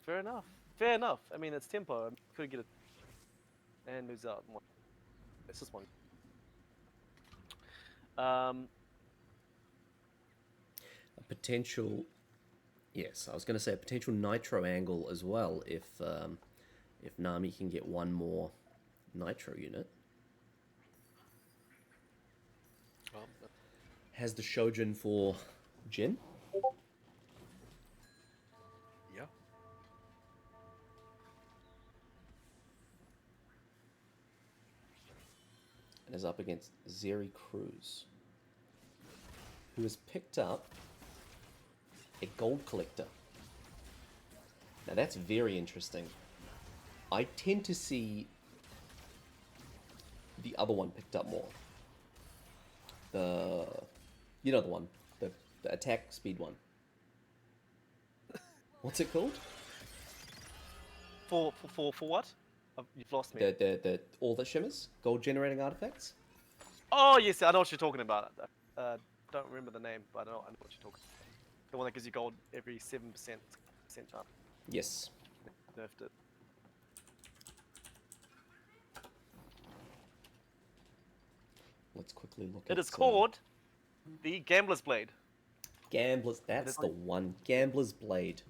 Fair enough. Fair enough. I mean, it's tempo. Could get it. And lose out. It's just one. A potential... Yes, I was going to say a potential Nitro angle as well if Nami can get one more Nitro unit. Has the Shojin for Jin. Yeah. And as is up against Zeri Cruz, who has picked up a gold collector. Now that's very interesting. I tend to see the other one picked up more. You know the one, the attack speed one. What's it called? For what? You've lost me. The all that shimmers, gold generating artifacts. Oh yes, I know what you're talking about. Don't remember the name, but I know what you're talking about. The one that gives you gold every 7% chance. Yes. Nerfed it. Let's quickly look. It is called the Gambler's Blade. Gamblers. That's the one. Gambler's Blade.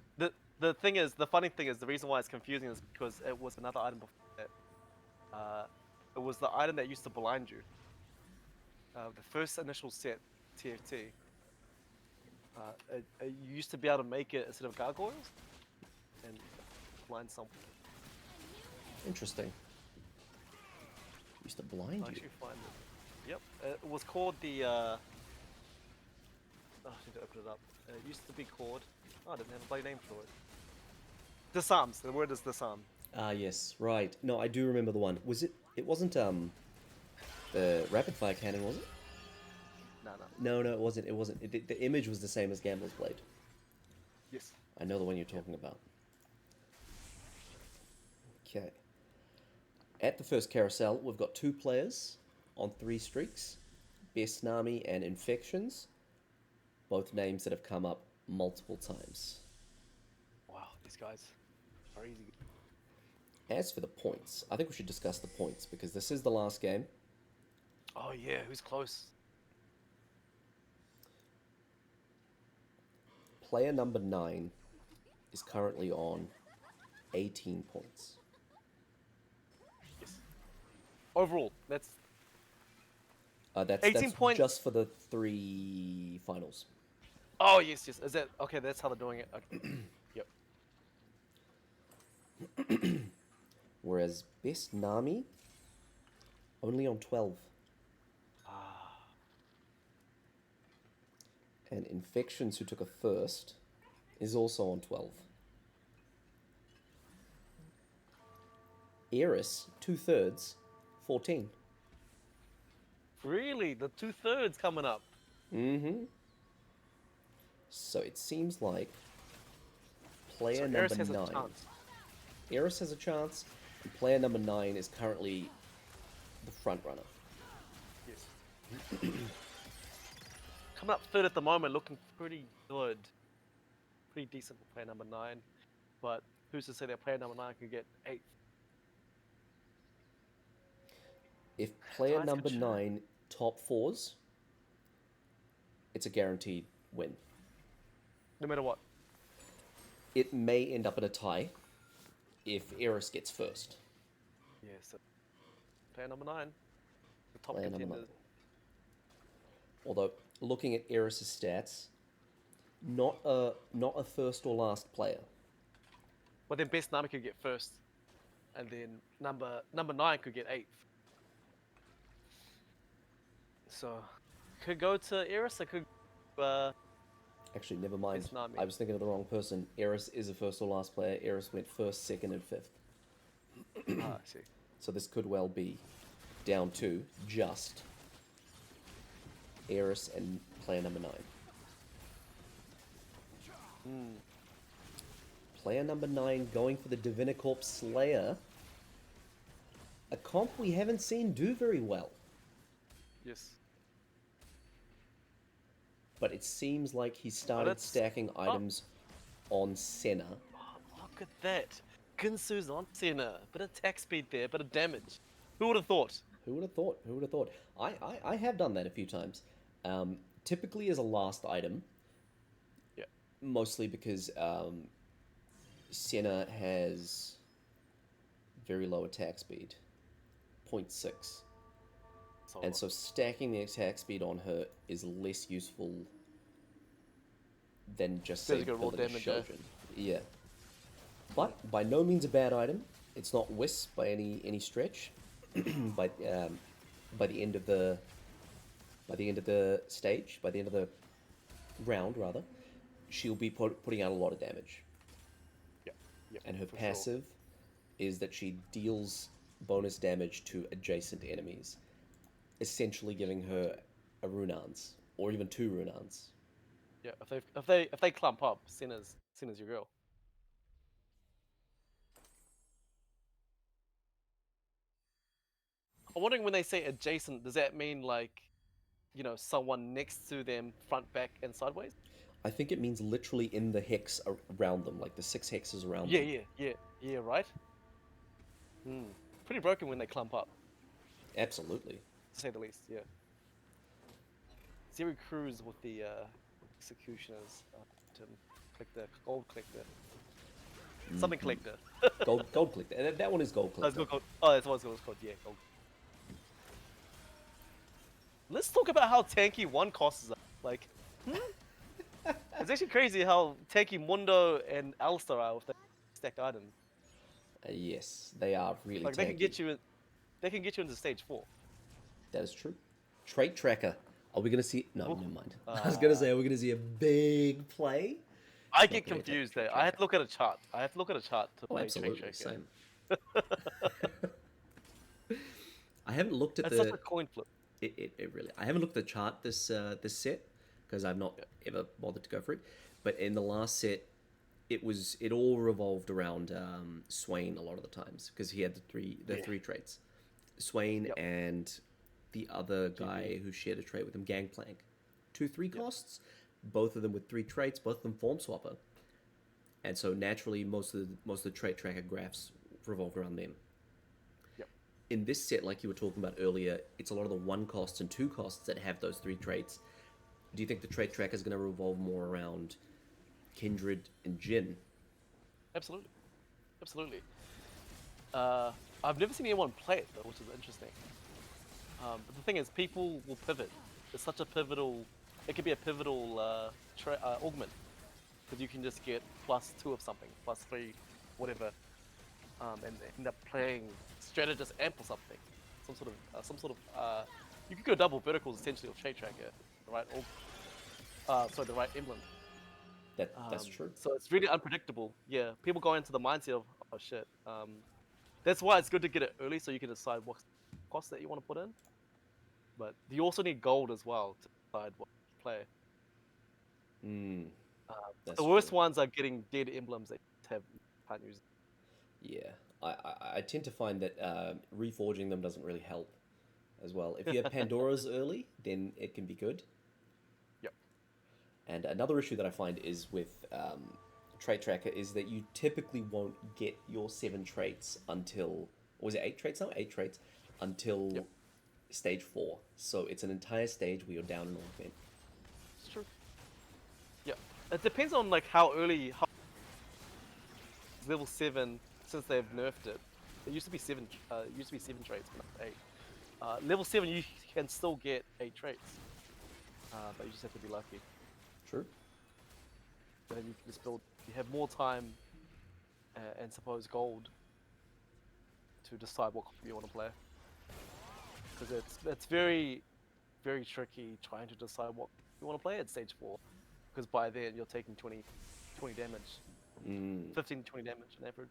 The thing is, the funny thing is, the reason why it's confusing is because it was another item before that. It was the item that used to blind you. The first initial set, TFT. You used to be able to make it instead of gargoyles and blind someone. Interesting. Used to blind I'll you. actually find it. Yep, it was called the. Oh, I need to open it up. It used to be called. Oh, I didn't have a bloody name for it. Disarms. The word is disarm. Ah, yes, right. No, I do remember the one. Was it? It wasn't the rapid fire cannon, was it? No. No, it wasn't. It wasn't. The image was the same as Gambler's Blade. Yes. I know the one you're talking about. Okay. At the first carousel, we've got 2 players on 3 streaks. Best Nami and Infections. Both names that have come up multiple times. Wow, these guys are easy. As for the points, I think we should discuss the points because this is the last game. Oh yeah, who's close? Player number 9 is currently on 18 points. Yes. Overall, that's That's 18 points. just for the 3 finals. Oh yes. Is that okay? That's how they're doing it. Okay. Yep. Whereas Best Nami only on 12. And Infections, who took a first, is also on 12. Eris, 2/3, 14. Really, the 2/3 coming up. Mm-hmm. So it seems like player So number Eris has 9. a chance. Eris has a chance, and player number 9 is currently the front runner. Yes. Coming up third at the moment, looking pretty good. Pretty decent for player number 9. But who's to say that player number 9 could get 8th? If player Ties number could 9 top 4s, it's a guaranteed win. No matter what. It may end up in a tie if Eris gets first. Yeah, so player number 9. The top Player number 9. contender. Although, looking at Eris' stats, not a first or last player. But then Best Nami could get first. And then number 9 could get 8th. So, could go to Eris, or could Actually, never mind. Best Nami. I was thinking of the wrong person. Eris is a first or last player. Eris went first, second, and 5th. I see. So this could well be down to just Eris and player number 9. Player number 9 going for the Divinicorp Slayer. A comp we haven't seen do very well. Yes. But it seems like he started stacking items on Senna. Oh, look at that. Ginsu's on Senna. Bit of attack speed there, bit of damage. Who would have thought? Who would have thought? Who would have thought? I have done that a few times. Typically as a last item. Yeah. Mostly because Senna has very low attack speed. 0.6. And so stacking the attack speed on her is less useful than just say Raw damage. Shogun. Yeah. But by no means a bad item. It's not Wisp by any stretch. But by the end of the stage, by the end of the round rather, she'll be putting out a lot of damage. Yeah, And her for passive is that she deals bonus damage to adjacent enemies, essentially giving her a Runans or even 2 Runans. Yeah, if they clump up, Senna's your girl. I'm wondering when they say adjacent, does that mean like, someone next to them, front, back, and sideways? I think it means literally in the hex around them, like the 6 hexes around Yeah, them. yeah, right. Hmm. Pretty broken when they clump up, Absolutely. to say the least. Yeah. Zero Cruz with the executioners. To click the gold collector. Something collector. Gold collector. That one is gold Oh, it's collector. called gold. Oh, that's what it's called. Yeah, gold. Let's talk about how tanky one costs are. Like, it's actually crazy how tanky Mundo and Alistar are with the stacked items. Yes, they are really Like they can tanky. get you in, they can get you into stage 4. That is true. Trait tracker. Are we going to see? No, Ooh. never mind. I was going to say, are we going to see a big play? I Not get going to take confused trait there. I have tracker. to look at a chart. To Oh, play Trait absolutely. Tracker. Same. I haven't looked at It's such a the. coin flip. It really. I haven't looked at the chart this set because I've not Yeah. ever bothered to go for it. But in the last set, it all revolved around Swain a lot of the times because he had the Yeah. three traits, Swain Yep. and the other guy GB. who shared a trait with him, Gangplank, 2/3 Yep. costs, both of them with 3 traits, both of them form swapper, and so naturally most of the trait tracker graphs revolved around them. Yep. In this set, like you were talking about earlier, it's a lot of the 1 costs and 2 costs that have those 3 traits. Do you think the trait tracker is going to revolve more around Kindred and Jin? Absolutely. Absolutely. I've never seen anyone play it though, which is interesting. But the thing is, people will pivot. It's such a pivotal. It could be a pivotal augment because you can just get +2 of something, +3, whatever, and end up playing strategist amp or something. Some sort of. You could go double verticals essentially of Shade Tracker, the right the right emblem. That's true. So it's really unpredictable. Yeah, people go into the mindset of oh shit. That's why it's good to get it early so you can decide what cost that you want to put in. But you also need gold as well to decide what to play. That's The worst true. ones are getting dead emblems that can't use. Yeah, I tend to find that reforging them doesn't really help as well. If you have Pandora's early, then it can be good. Yep. And another issue that I find is with Trait Tracker is that you typically won't get your 7 traits until, or was it 8 traits now? 8 traits until Yep. stage 4. So it's an entire stage where you're down an augment. It's true. Yeah. It depends on like how early level 7 since they've nerfed it. It used to be 7 traits, but not 8. Level 7 you can still get 8 traits. But you just have to be lucky. True. And then you can just build. You have more time and suppose gold to decide what you want to play. Because it's very very tricky trying to decide what you want to play at stage 4. Because by then you're taking 20 damage, 15 to 20 damage on average.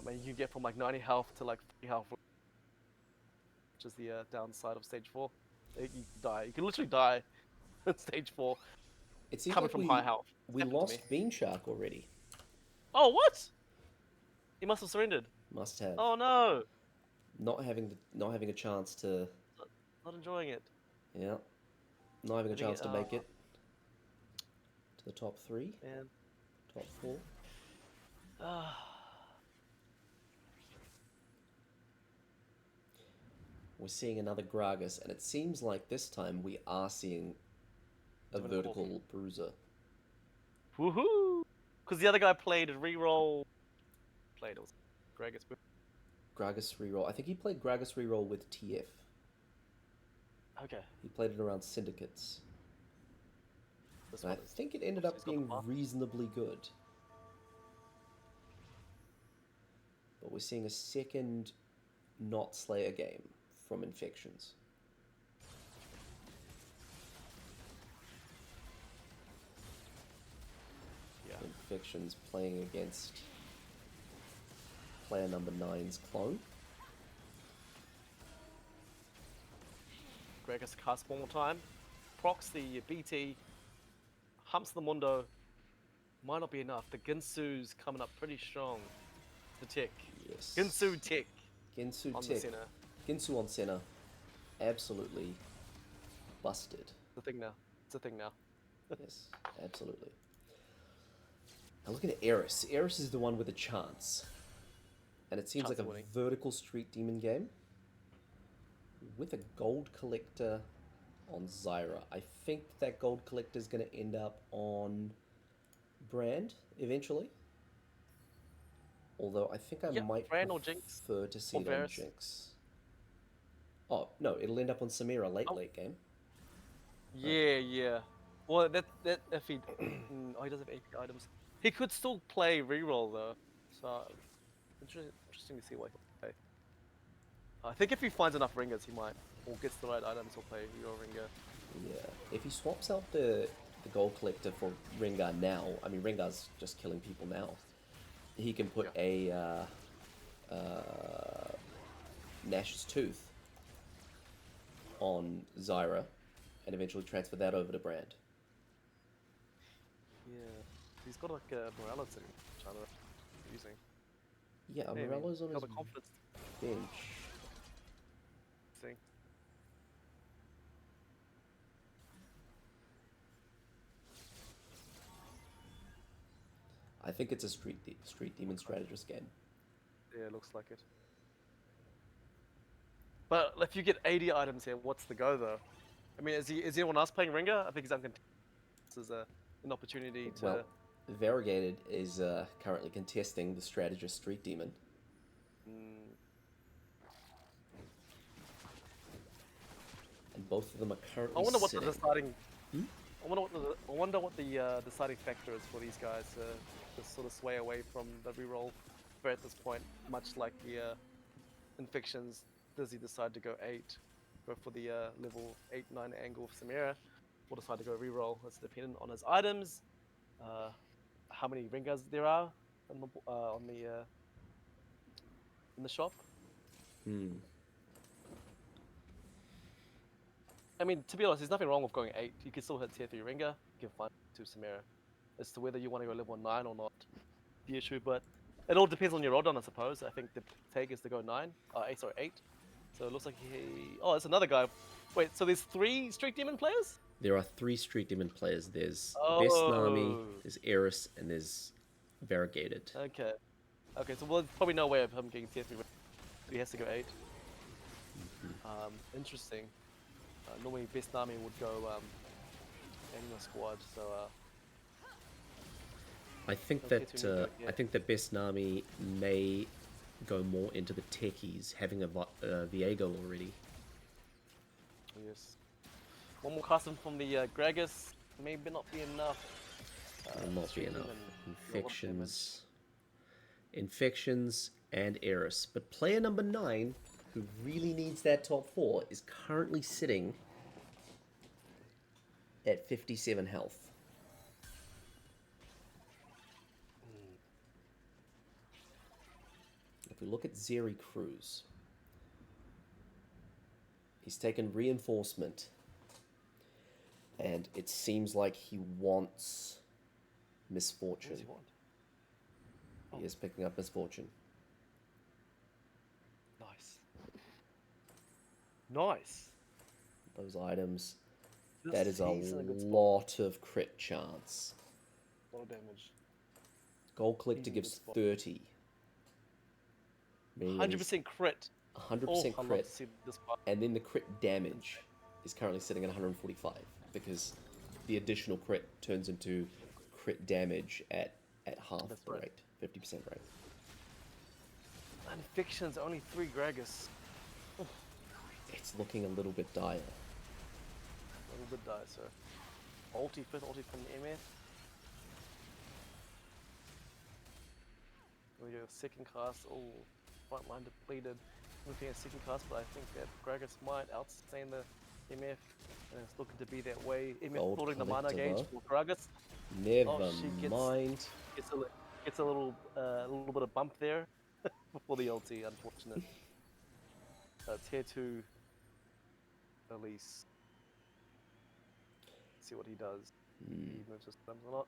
And you can get from like 90 health to like 3 health, which is the downside of stage 4. You die. You can literally die at stage 4 It seems coming like from high health. It's we happened to me. lost Bean Shark already. Oh, what? He must have surrendered. Must have. Oh no! Not having a chance to, Not enjoying it. yeah, not having a I think chance to make it to the top 3, man. top 4. We're seeing another Gragas, and it seems like this time we are seeing a Doing it all. vertical bruiser. Woohoo! Because the other guy played reroll. It was Gragas. Gragas reroll. I think he played Gragas reroll with TF. Okay. He played it around syndicates. This And I one is. think it ended He's up got the being buff. reasonably good. But we're seeing a second not Slayer game from Infections? Yeah. Infections playing against player number 9's clone. Gragas cast one more time. Procs the BT. Humps the Mundo. Might not be enough. The Ginsu's coming up pretty strong. The tick. Yes. Ginsu tick. Ginsu On tick. the center. Ginsu on center. Absolutely busted. It's a thing now. It's a thing now. Yes, absolutely. Now look at Eris. Eris is the one with a chance. And it seems Chance like of a winning. vertical street demon game with a gold collector on Zyra. I think that gold collector is going to end up on Brand eventually. Although I think I might Brand or Jinx. prefer to see Or it on Varus. Jinx. Oh, no, it'll end up on Samira late game. Yeah. Well, that if he oh, he doesn't have AP items. He could still play reroll though. So interesting to see what he'll play. I think if he finds enough ringers, he might, or gets the right items, he'll play reroll ringer. Yeah, if he swaps out the gold collector for Rengar now, I mean Rengar's just killing people now. He can put a Nash's Tooth on Zyra and eventually transfer that over to Brand. Yeah, he's got like a Morales in China using. Yeah, Hey, Morello's on got his the confidence bench. thing. I think it's a street demon strategist game. Yeah, it looks like it. But if you get 80 items here, what's the go though? I mean, is anyone else playing ringer? I think he's uncontested. This is an opportunity to. Well, Variegated is currently contesting the strategist street demon. And both of them are currently I wonder what sitting. the deciding. I wonder what the deciding factor is for these guys to sort of sway away from the reroll threat at this point. Much like the infections, does he decide to go 8, go for the level 8-9 angle for Samira, or decide to go reroll? That's dependent on his items, how many ringers there are in the shop. I mean, to be honest, there's nothing wrong with going 8. You can still hit tier 3 ringer. You can find 2 Samira. As to whether you want to go level 9 or not, the issue. But it all depends on your roll down, I suppose. I think the take is to go 9. 8. So it looks like he. Oh, it's another guy. Wait, so there's 3 Street Demon players? There are 3 street demon players. There's Best Nami, there's Eris, and there's Variegated. Okay. Okay, so well, there's probably no way of him getting tier 3. So he has to go 8. Interesting. Normally, Best Nami would go Animal Squad, so. I think that Best Nami may go more into the techies, having a Viego already. Yes. One more custom from the Gragas. Maybe not be enough. Will not be enough. Infections. Infections and Eris. But player number 9, who really needs that top 4, is currently sitting at 57 health. If we look at Zeri Cruz, he's taken reinforcement, and it seems like he wants Misfortune. What does he want? He is picking up Misfortune. Nice. Those items. This That is a he's in good spot. lot of crit chance. A lot of damage. Gold Collector He's in gives good spot. 30. Meaning that he's 100% crit. 100% Oh, I'd love crit. to see this part. And then the crit damage is currently sitting at 145 because the additional crit turns into crit damage at half That's the right. rate, 50% rate. And Fiction's only 3 Gragas. It's looking a little bit dire. A little bit die, sir. Ulti, 5th ulti from the MF. We go second cast. Oh, front line depleted. looking at second cast, but I think that Gragas might outstay the MF, and it's looking to be that way. MF Gold building the mana collector, gauge for Gragas. Never She mind. gets a little bit of bump there before the ulti. Unfortunate. Tier 2 Elise. See what he does. He moves his thumbs or not.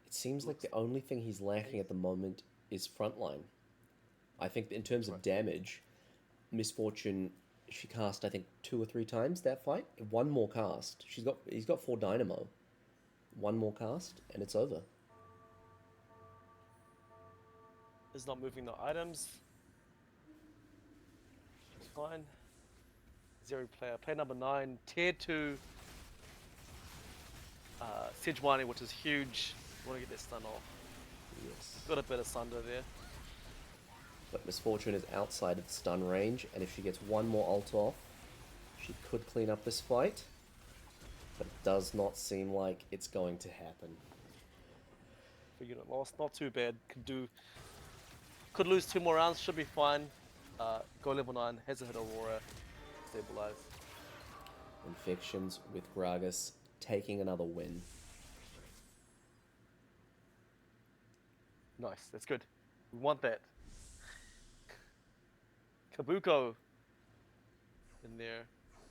It seems like Looks the only thing he's lacking at the moment is frontline. I think in terms of damage, Miss Fortune, she cast I think 2 or 3 times that fight. One more cast. He's got 4 dynamo. One more cast and it's over. is not moving the items. It's fine. Zero player. Player number 9, tier 2. Sejuani, which is huge. Want to get this stun off. Yes. Got a bit of Sunder there. But Miss Fortune is outside of the stun range, and if she gets one more ult off, she could clean up this fight. But it does not seem like it's going to happen. For unit loss, not too bad. Could lose 2 more rounds, should be fine. Go level 9, has a hit Aurora, stabilize. Infections with Gragas taking another win. Nice, that's good. We want that. Kabuko in there.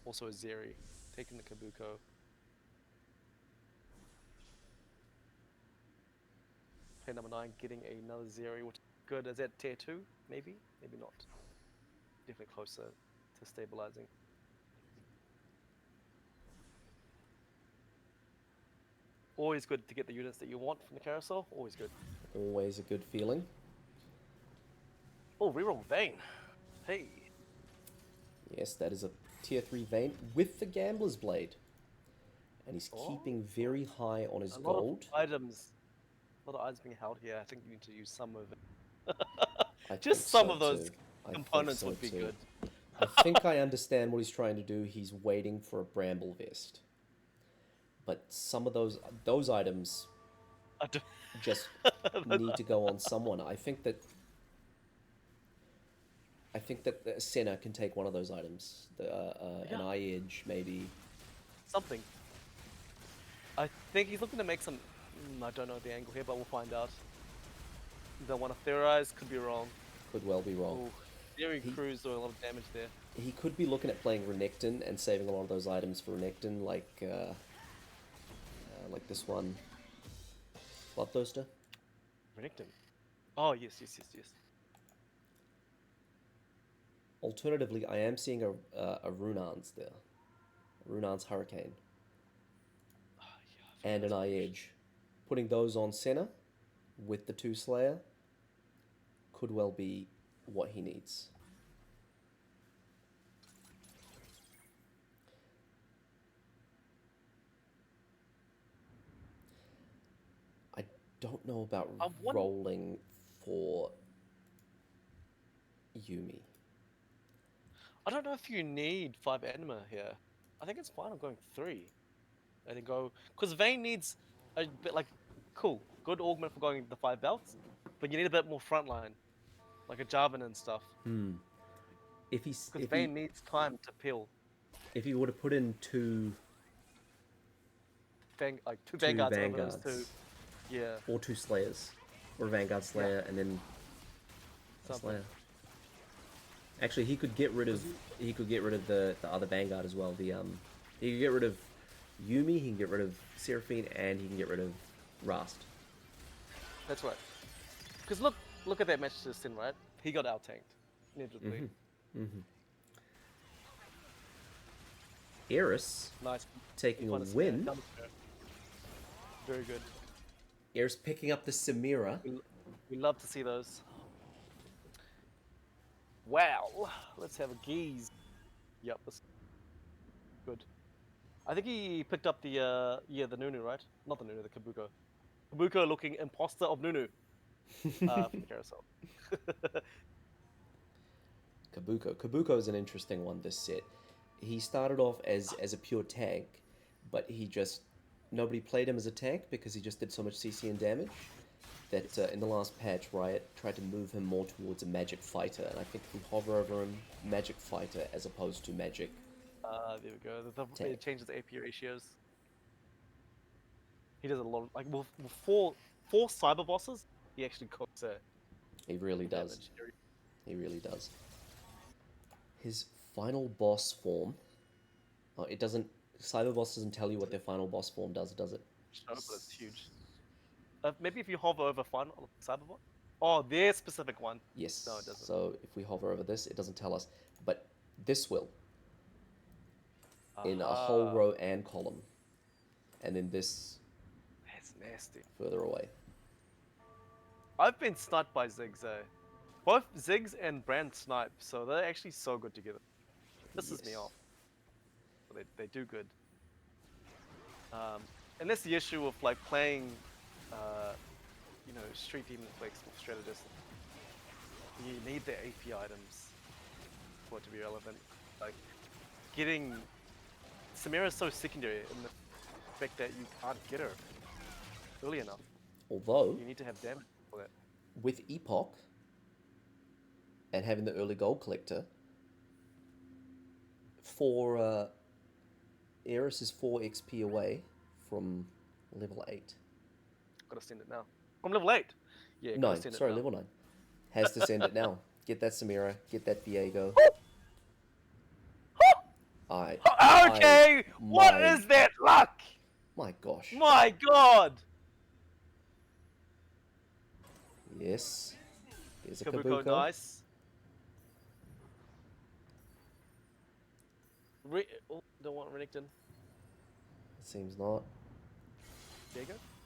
Also a Zeri. Taking the Kabuko. Player number 9 getting another Zeri, which is good. Is that tier 2? Maybe? Maybe not. Definitely closer to stabilizing. Always good to get the units that you want from the carousel. Always good. Always a good feeling. Oh, reroll Vayne. Hey. Yes, that is a tier 3 Vayne with the Gambler's Blade. And he's keeping very high on his gold. A lot of items being held here. I think you need to use some of it. I Just some of those components would be good. I think I understand what he's trying to do. He's waiting for a Bramble Vest. But some of those items just need to go on someone. I think that Senna can take one of those items. An eye edge, maybe. Something. I think he's looking to make some... I don't know the angle here, but we'll find out. Don't want to theorize, could be wrong. Could well be wrong. Theory Crew's doing a lot of damage there. He could be looking at playing Renekton and saving a lot of those items for Renekton, like this one. Bloodthirster? Renekton. Oh, yes. Alternatively, I am seeing a Runar's there. Runar's Hurricane. And an Eye Edge. Putting those on Senna with the 2 Slayer could well be what he needs. I don't know about rolling for Yuumi. I don't know if you need 5 anima here. I think it's fine. I'm going 3. I think go because Vayne needs a bit like good augment for going the 5 belts, but you need a bit more frontline, like a Jarvan and stuff. Because Vayne needs time to peel. If he would have put in two Vanguards. Yeah. Or 2 Slayers, or a Vanguard Slayer, and then a Slayer. Actually, he could get rid of the other Vanguard as well. He could get rid of Yuumi, he can get rid of Seraphine, and he can get rid of Rast. That's right. Because look at that match to Sin, right? He got out-tanked, inevitably. Eris, nice. taking a win. Very good. Eris picking up the Samira. We love to see those. Wow. Let's have a geese. Yep, that's good. I think he picked up the Nunu, right? Not the Nunu, the Kabuko. Kabuko looking imposter of Nunu. From the carousel. Kabuko is an interesting one this set. He started off as a pure tank, but nobody played him as a tank because he just did so much CC and damage. that in the last patch, Riot tried to move him more towards a magic fighter, and I think if we hover over him, magic fighter as opposed to magic. There we go. Tank. It changes the AP ratios. He does a lot of, like, with four cyber bosses, he actually cooks it. He really does. Damage. He really does. His final boss form. It doesn't. Cyber boss doesn't tell you what their final boss form does it? No, but it's huge. Maybe if you hover over final cyberbot. Oh, their specific one. Yes. No, it doesn't. So if we hover over this, it doesn't tell us. But this will. In a whole row and column. And then this That's nasty. further away. I've been sniped by Ziggs, eh? Both Ziggs and Brand snipe, so they're actually so good together. Pisses me Yes. off. They do good. And that's the issue with like playing, you know, Street Demon Flex with strategists. You need the AP items for it to be relevant. Like, getting Samira is so secondary in the fact that you can't get her early enough. Although, You need to have damage for that. with Epoch and having the early gold collector, Eris is 4 XP away from level 8. Gotta send it now. From level 8. Yeah, gotta 9, send it sorry, now. level 9. Has to send it now. Get that Samira, get that Viego. Okay, what is that luck? My gosh. My god! Yes. Here's a Kabuko, Kabuko. nice. Don't want Renekton. Seems not.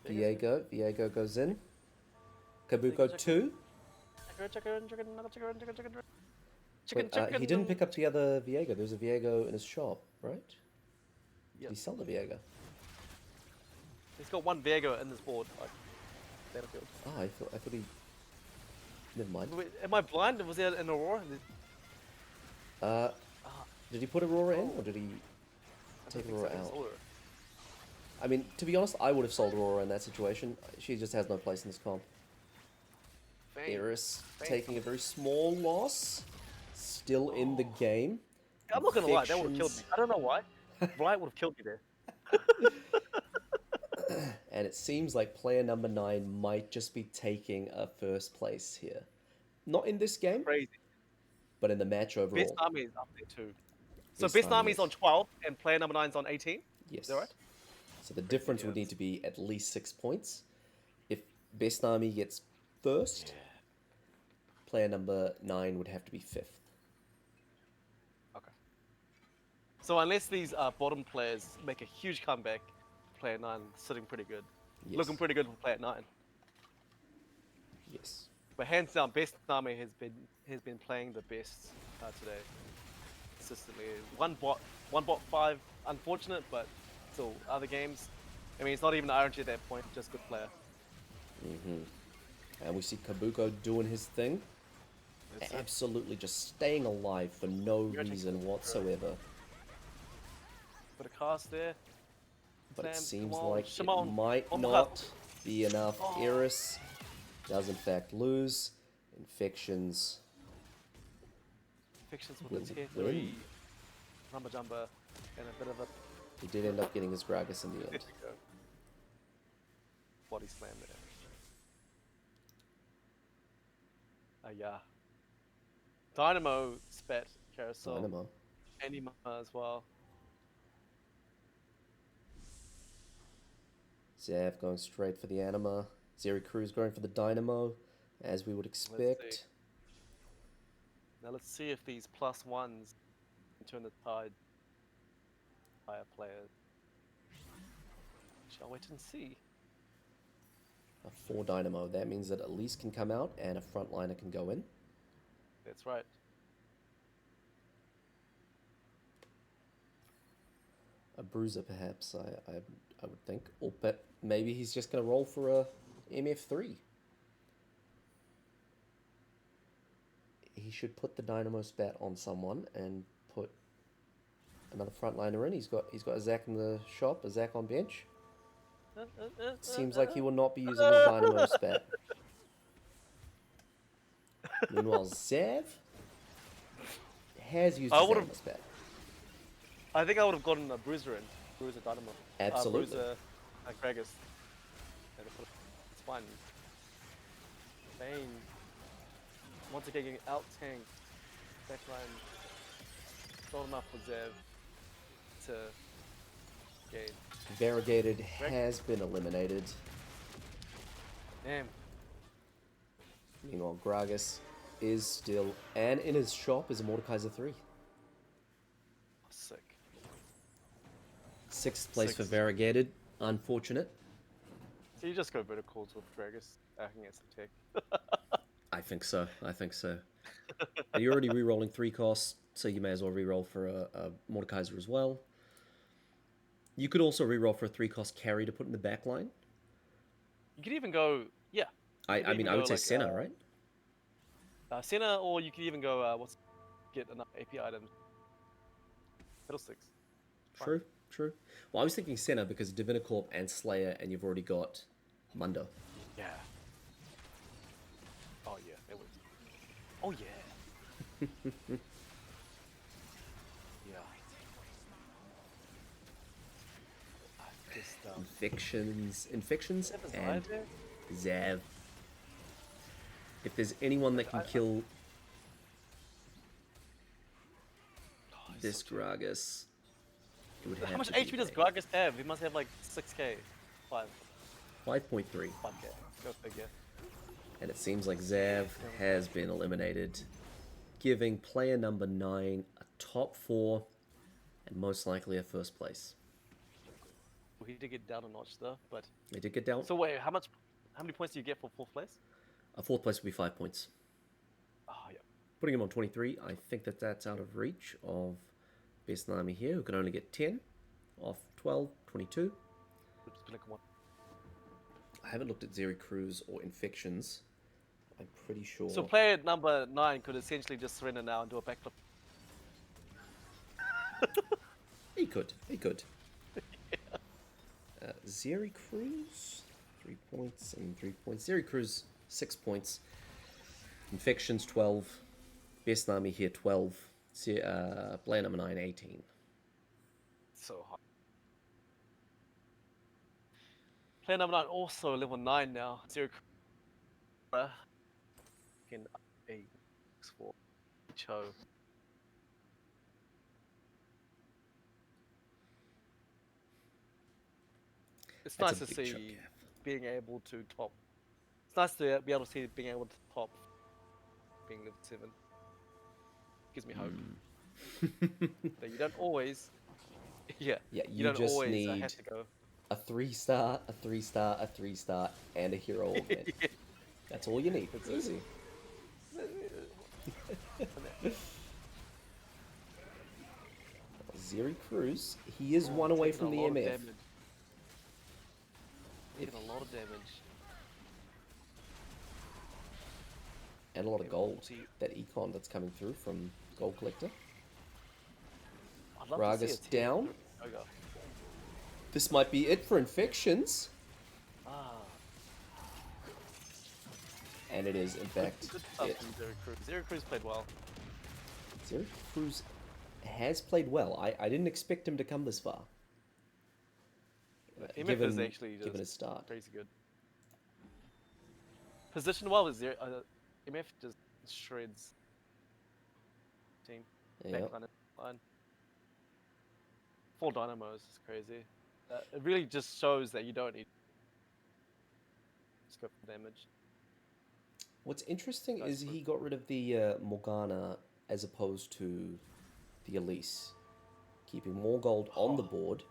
Diego? Viego goes in. Kabuko 2. But, he didn't pick up the other Viego. There's a Viego in his shop, right? Did he sell the Viego? He's got one Viego in this board, like Battlefield. Oh, I thought he... Never mind. Wait, am I blind? Was there an Aurora? Did he put Aurora in, or did he take Aurora out? I mean, to be honest, I would have sold Aurora in that situation. She just has no place in this comp. Eris taking a very small loss. Still in the game. I'm not gonna lie, that would have killed me. I don't know why. Riot would have killed me there. And it seems like player number 9 might just be taking a first place here. Not in this game, Crazy. but in the match overall. Best Army is up there too. So Best Best Army Army is is- on 12 and player number 9 is on 18? Yes. Is that right? So the difference would need to be at least 6 points. If Best Army gets first, player number 9 would have to be 5th. Okay. So unless these bottom players make a huge comeback, player 9 is sitting pretty good. Yes. Looking pretty good for player 9. Yes. But hands down, Best Army has been playing the best today. Consistently. One bot 5, unfortunate, but still other games. I mean, it's not even RNG at that point, just good player. And we see Kabuko doing his thing. That's it. Absolutely just staying alive for no reason whatsoever. Put a cast there. But it Sam, seems come on, like Shimon. it might Oh, not be enough. Eris does in fact lose. Infections. Fictions with Will the tier win. 3. Rumba Jumba. And a bit of a He did end up getting his Gragas in the end. go. Body slam there. Yeah. Dynamo spat carousel. Dynamo. Anima as well. Zav going straight for the Anima. Zeri Cruz going for the Dynamo, as we would expect. Now let's see if these +1s can turn the tide. Higher players. Shall wait and see. A 4 Dynamo. That means that Elise can come out and a frontliner can go in. That's right. A Bruiser, perhaps, I would think. Or but maybe he's just going to roll for a MF3. He should put the Dynamo spat on someone and put another frontliner in. He's got a Zac in the shop, a Zac on bench. Seems like he will not be using his Dynamo spat. Meanwhile, Zev has used I his would've- Dynamo spat. I think I would have gotten a Bruiser in. Bruiser Dynamo. Absolutely. Bruiser Gragas. It's fine. Bane. Once again getting out tanked. Backline. Not enough for Zev to gain. Variegated has been eliminated. Damn. Meanwhile, Gragas is still, and in his shop is a Mordekaiser 3. Sick. 6th place for Six. Variegated. Unfortunate. So you just go verticals with Gragas acting as a tech. I think so. I think so. And you're already re-rolling 3 costs, so you may as well re-roll for a Mordekaiser as well. You could also re-roll for a 3-cost carry to put in the back line. You could even go, yeah. I mean, I would say like, Senna, right? Senna, or you could even go, get enough AP items. Fiddlesticks. True, true. Well, I was thinking Senna because Divinicorp and Slayer, and you've already got Mundo. Yeah. Oh yeah, it was. Oh yeah. Yeah. Just Infections, Zev is and alive there? Zav. If there's anyone that can kill this Gragas, it would have How much to be HP does Bane. Gragas have? He must have like 6k. 5.3. 5k. Go figure. And it seems like Zav has been eliminated, giving player number 9 a top 4 and most likely a first place. Well, he did get down a notch though, but. They did get down. So wait, how many points do you get for 4th place? A 4th place would be 5 points. Oh yeah. Putting him on 23, I think that's out of reach of Best Nami here, who can only get 10 off 12, 22. Just click one. I haven't looked at Zeri Cruz or Infections. I'm pretty sure. So player number 9 could essentially just surrender now and do a backflip. He could. Zeri Cruz, 3 points and 3 points. Zeri Cruz, 6 points. Infections, 12. Best Nami here, 12. Player number 9, 18. So hot. Player number 9 also level 9 now. 0 in a 4 Cho. It's That's nice a to big see chunk gap. being able to top. It's nice to be able to see being able to top being level 7. Gives me hope. That you don't always. Yeah. Yeah, you don't just always need have to go. a 3-star, a 3-star, a 3-star, and a hero augment. Yeah. That's all you need. It's it. easy. Zeri Cruz, he is one away from the Taking a lot of MF. damage. Taking a lot of damage. And a lot of Okay, gold. see- That econ that's coming through from Gold Collector. I'd love to see Gragas a down. Okay. This might be it for Infections. Ah. And it is, in fact, Good stuff it. from Zero Cruz. Zero Cruz played well. Zeri Cruz has played well. I didn't expect him to come this far. MF is actually just given his start. crazy good. Position well with Zero. MF just shreds. Team. Yeah. Backline line. 4 dynamos is crazy. It really just shows that you don't need. Just go for damage. What's interesting Nice is move. he got rid of the Morgana as opposed to the Elise, keeping more gold on the board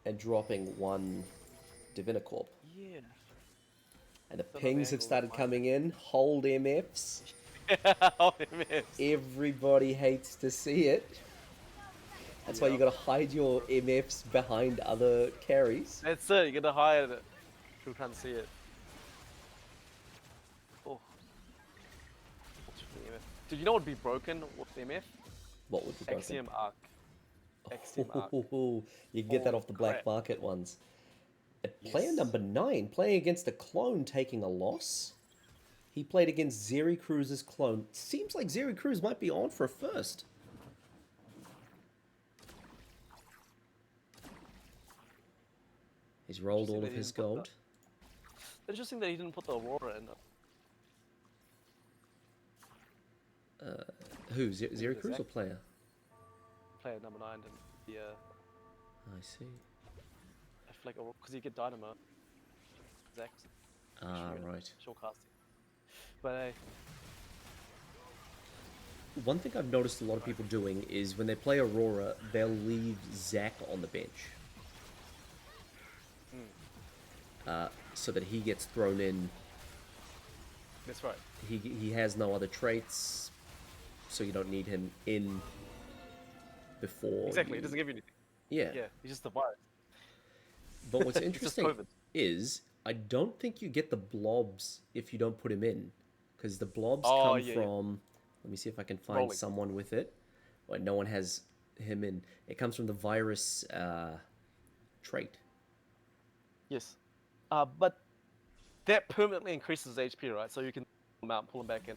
and dropping 1 Divinicorp. Yeah. And the Son of pings have Angle, started right? coming in. Hold MFs. Oh, MF. Everybody hates to see it. That's why you gotta hide your MFs behind other carries. That's it, you gotta hide it. Who can't see it? Oh. Dude, you know what would be broken with MF? What would be broken? Axiom Arc. Axiom Arc. You can get that Oh, off the black crap. market ones. At player number 9, playing against a clone taking a loss. He played against Zeri Cruz's clone. Seems like Zeri Cruz might be on for a first. He's rolled all of his gold. Interesting that he didn't put the Aurora in. Who? Zeri Cruz or player? Player number 9 and the. I see. I feel like because you get Dynamo. Zach. Right. Short casting. But one thing I've noticed a lot of people doing is when they play Aurora, they'll leave Zac on the bench. So that he gets thrown in. That's right. He has no other traits, so you don't need him in before. Exactly, it doesn't give you anything. Yeah. Yeah, he's just the virus. But what's interesting is I don't think you get the blobs if you don't put him in, because the blobs come from. Let me see if I can find someone with it. Well, no one has him in. It comes from the virus trait. Yes. But that permanently increases HP, right? So you can pull him out and pull him back in.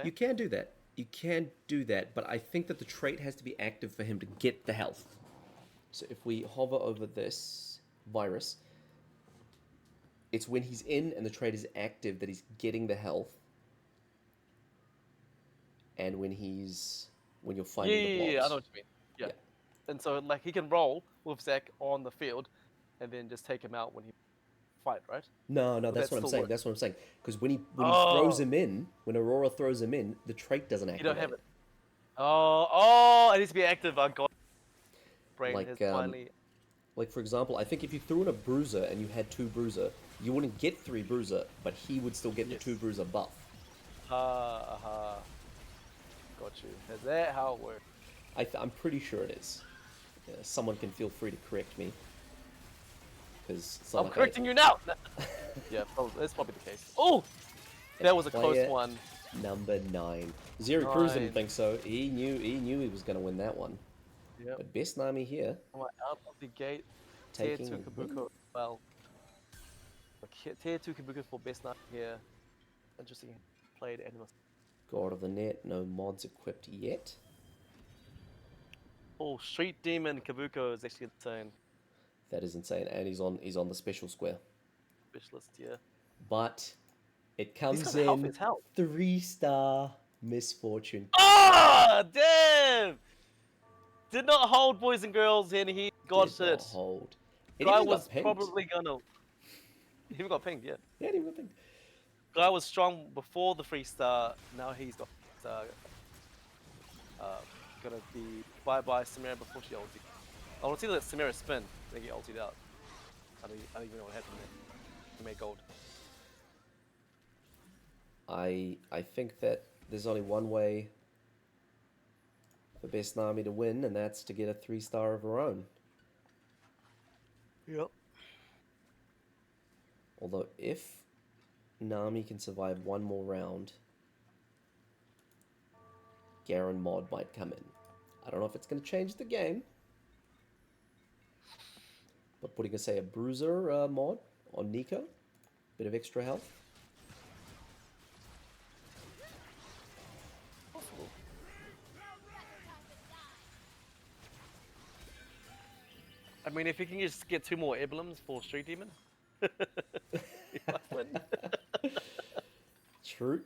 You can do that. You can do that, but I think that the trait has to be active for him to get the health. So if we hover over this virus, it's when he's in and the trait is active that he's getting the health. And when you're finding the blobs. Yeah, I know what you mean. Yeah. And so like he can roll with Zac on the field and then just take him out when he fight, right? No, that's what I'm saying. That's what I'm saying. Because when he throws him in, when Aurora throws him in, the trait doesn't activate. You don't have it. Oh, it needs to be active. I got brain has finally. Like for example, I think if you threw in a bruiser and you had 2 bruiser, you wouldn't get 3 bruiser, but he would still get the 2 bruiser buff. Got you. Is that how it works? I'm pretty sure it is. Someone can feel free to correct me. I'm correcting you now! Yeah, that's probably the case. Oh! That was a close one. Number 9. Zeri Cruz didn't think so. He knew he was going to win that one. Yep. But Best Nami here. Out of the gate. Taking Tier 2 Kabuko. Well, Tier 2 Kabuko for Best Nami here. Interesting. Played Animus. God of the Net. No mods equipped yet. Oh, Street Demon Kabuko is actually insane. That is insane, and he's on the special square. Specialist, yeah. But it comes in 3-star Misfortune. Ah, damn! Did not hold, boys and girls, and he got it. Did not hold. Guy was probably gonna. He even got pinged, yeah. Yeah, he got pinged. Guy was strong before the 3-star. Now he's got. Gonna be bye Samira before she ulted. I want to see that Samira spin. They get ulted out. I don't even know what happened there. He made gold. I think that there's only one way for Best Nami to win, and that's to get a 3-star of her own. Yep. Although if Nami can survive one more round, Garen mod might come in. I don't know if it's going to change the game. But putting, say, a bruiser mod on Nico, bit of extra health. Possible. I mean, if you can just get 2 more emblems for Street Demon, you might win. True.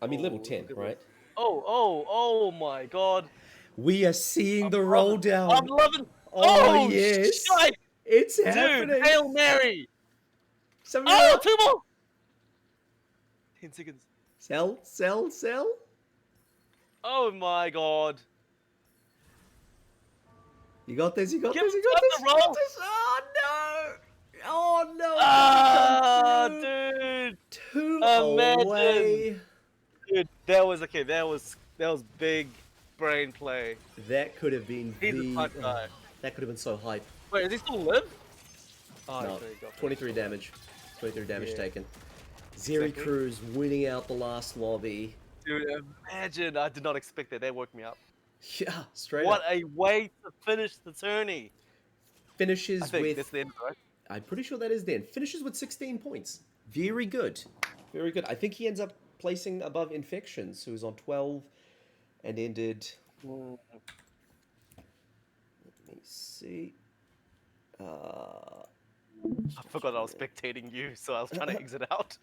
I mean, level 10, right? Oh my god. We are seeing the roll down. I'm loving. Oh yes. Shite. It's happening. Dude, Hail Mary. 2 more. 10 seconds. Sell. Oh my god. You got this. The roll. Oh no. Dude. 2 away. Dude, that was big brain play. That could have been that could have been so hype. Wait, does he still live? Oh, no, 23 damage. 23 damage taken. Zeri Cruz winning out the last lobby. Dude, imagine. I did not expect that. That woke me up. Yeah, straight What up. a way to finish the tourney. Finishes I think with that's the end, I'm pretty sure that is Dan. Finishes with 16 points. Very good. Very good. I think he ends up placing above Infections, who was on 12 and ended. Mm, Let me see. I forgot I was spectating you, so I was trying to exit out.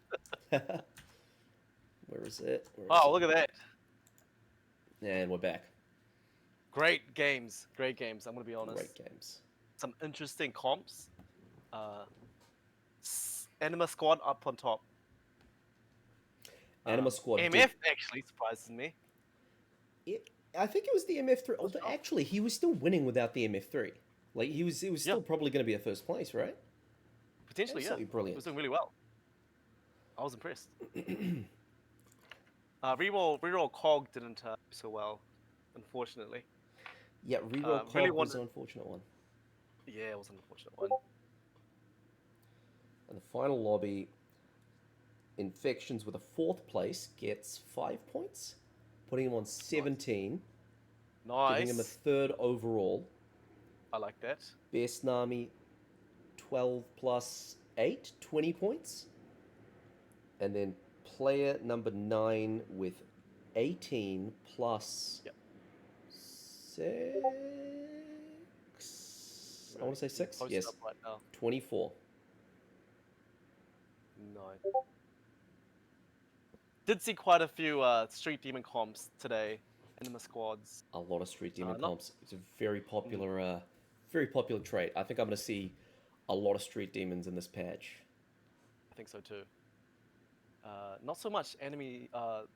Where is it? Oh, look at that. And we're back. Great games. Great games, I'm going to be honest. Great games. Some interesting comps. Anima Squad up on top. Anima Squad. MF actually surprises me. I think it was the MF3. Although actually, he was still winning without the MF3. Like he was still probably going to be a first place, right? Potentially, Absolutely yeah. brilliant. He was doing really well. I was impressed. Reroll Cog didn't do so well, unfortunately. Yeah, reroll really Cog was an unfortunate one. Yeah, it was an unfortunate one. And the final lobby, Infections with a 4th place gets 5 points, putting him on 17. Nice. Giving him a 3rd overall. I like that. Best Nami, 12 plus 8, 20 points. And then player number 9 with 18 plus 6. I want to say 6. Yes. Right now. 24. Nice. Did see quite a few Street Demon comps today in the squads. A lot of Street Demon comps. It's a very popular trait. I think I'm going to see a lot of Street Demons in this patch. I think so too. Not so much enemy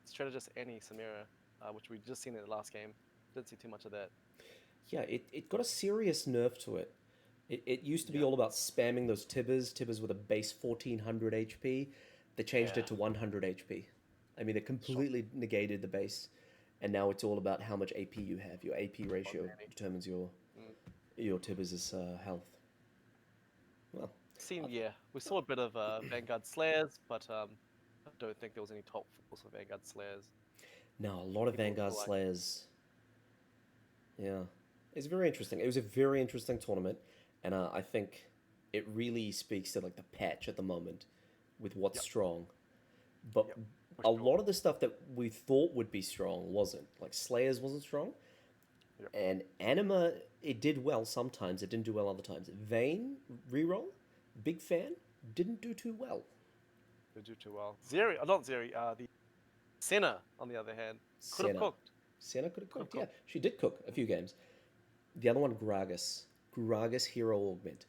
strategist Annie Samira, which we just seen in the last game. Didn't see too much of that. Yeah, it got a serious nerf to it. It used to be all about spamming those Tibbers with a base 1400 HP. They changed it to 100 HP. I mean, they completely negated the base, and now it's all about how much AP you have. Your AP ratio determines your Tibbers' health. Well, we saw a bit of Vanguard Slayers, but I don't think there was any top force for Vanguard Slayers. No, a lot of Vanguard Slayers. Yeah, it's very interesting. It was a very interesting tournament, and I think it really speaks to like the patch at the moment with what's strong. But a lot of the stuff that we thought would be strong wasn't. Like Slayers wasn't strong, and Anima it did well sometimes. It didn't do well other times. Vayne reroll, big fan, didn't do too well. Didn't do too well. Not Zeri. The Senna, on the other hand, could have cooked. Senna could have cooked. Yeah, she did cook a few games. The other one, Gragas Hero Augment.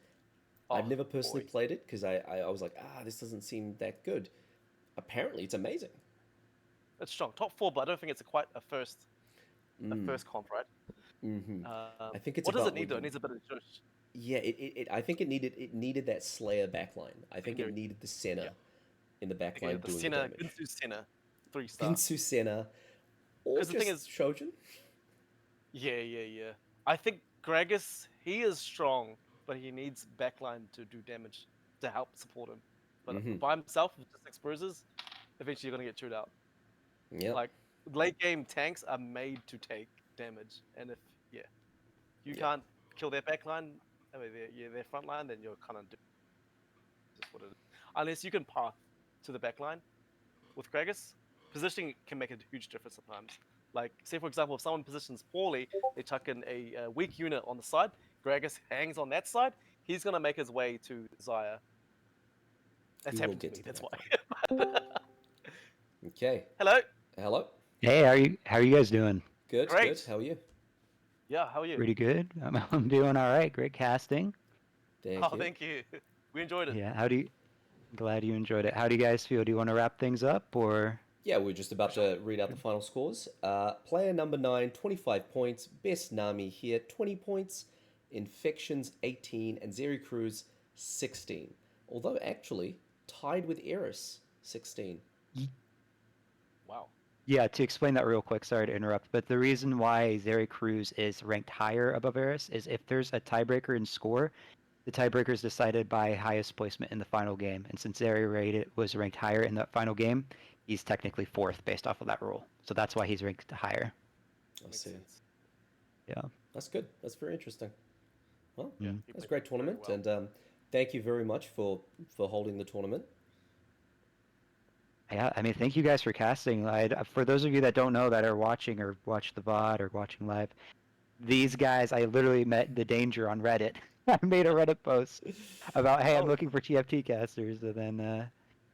I've never personally played it because I was like, this doesn't seem that good. Apparently, it's amazing. It's strong, top 4, but I don't think it's quite a first comp, right? Mm-hmm. I think it's. What does it need though? It needs a bit of juice. Yeah, I think it needed that Slayer backline. I think it needed the Senna in the backline doing the damage. Ginsu Senna, 3-star. Ginsu Senna, or just the thing is, Shojin. Yeah. I think Gragas, he is strong, but he needs backline to do damage to help support him. But by himself, with just 6 bruises, eventually you're gonna get chewed out. Yeah. Like late game tanks are made to take damage, and if you can't kill their backline, I mean their front line, then you're kind of just what it is. Unless you can path to the backline with Gragas, positioning can make a huge difference sometimes. Like say for example, if someone positions poorly, they chuck in a weak unit on the side. Gragas hangs on that side. He's gonna make his way to Xayah. That's happened to me. That's why. Okay. Hello. Hey, how are you guys doing? Good. Great. Good. How are you? Yeah, how are you? Pretty good. I'm doing all right. Great casting. Thank you. We enjoyed it. Yeah. Glad you enjoyed it. How do you guys feel? Do you want to wrap things up or? Yeah, we're just about to read out the final scores. Player number 9, 25 points. Best Nami here, 20 points. Infections, 18. And Zeri Cruz, 16. Although actually tied with Eris, 16. Wow. Yeah, to explain that real quick, sorry to interrupt, but the reason why Zeri Cruz is ranked higher above Eris is if there's a tiebreaker in score, the tiebreaker is decided by highest placement in the final game. And since Zeri was ranked higher in that final game, he's technically 4th based off of that rule. So that's why he's ranked higher. I see. Yeah. That's good. That's very interesting. Well, yeah. That's a great tournament. Well. And thank you very much for holding the tournament. Yeah, I mean, thank you guys for casting. For those of you that don't know that are watching or watch the VOD or watching live, these guys, I literally met TheDanger on Reddit. I made a Reddit post about, hey, I'm Oh. looking for TFT casters, and then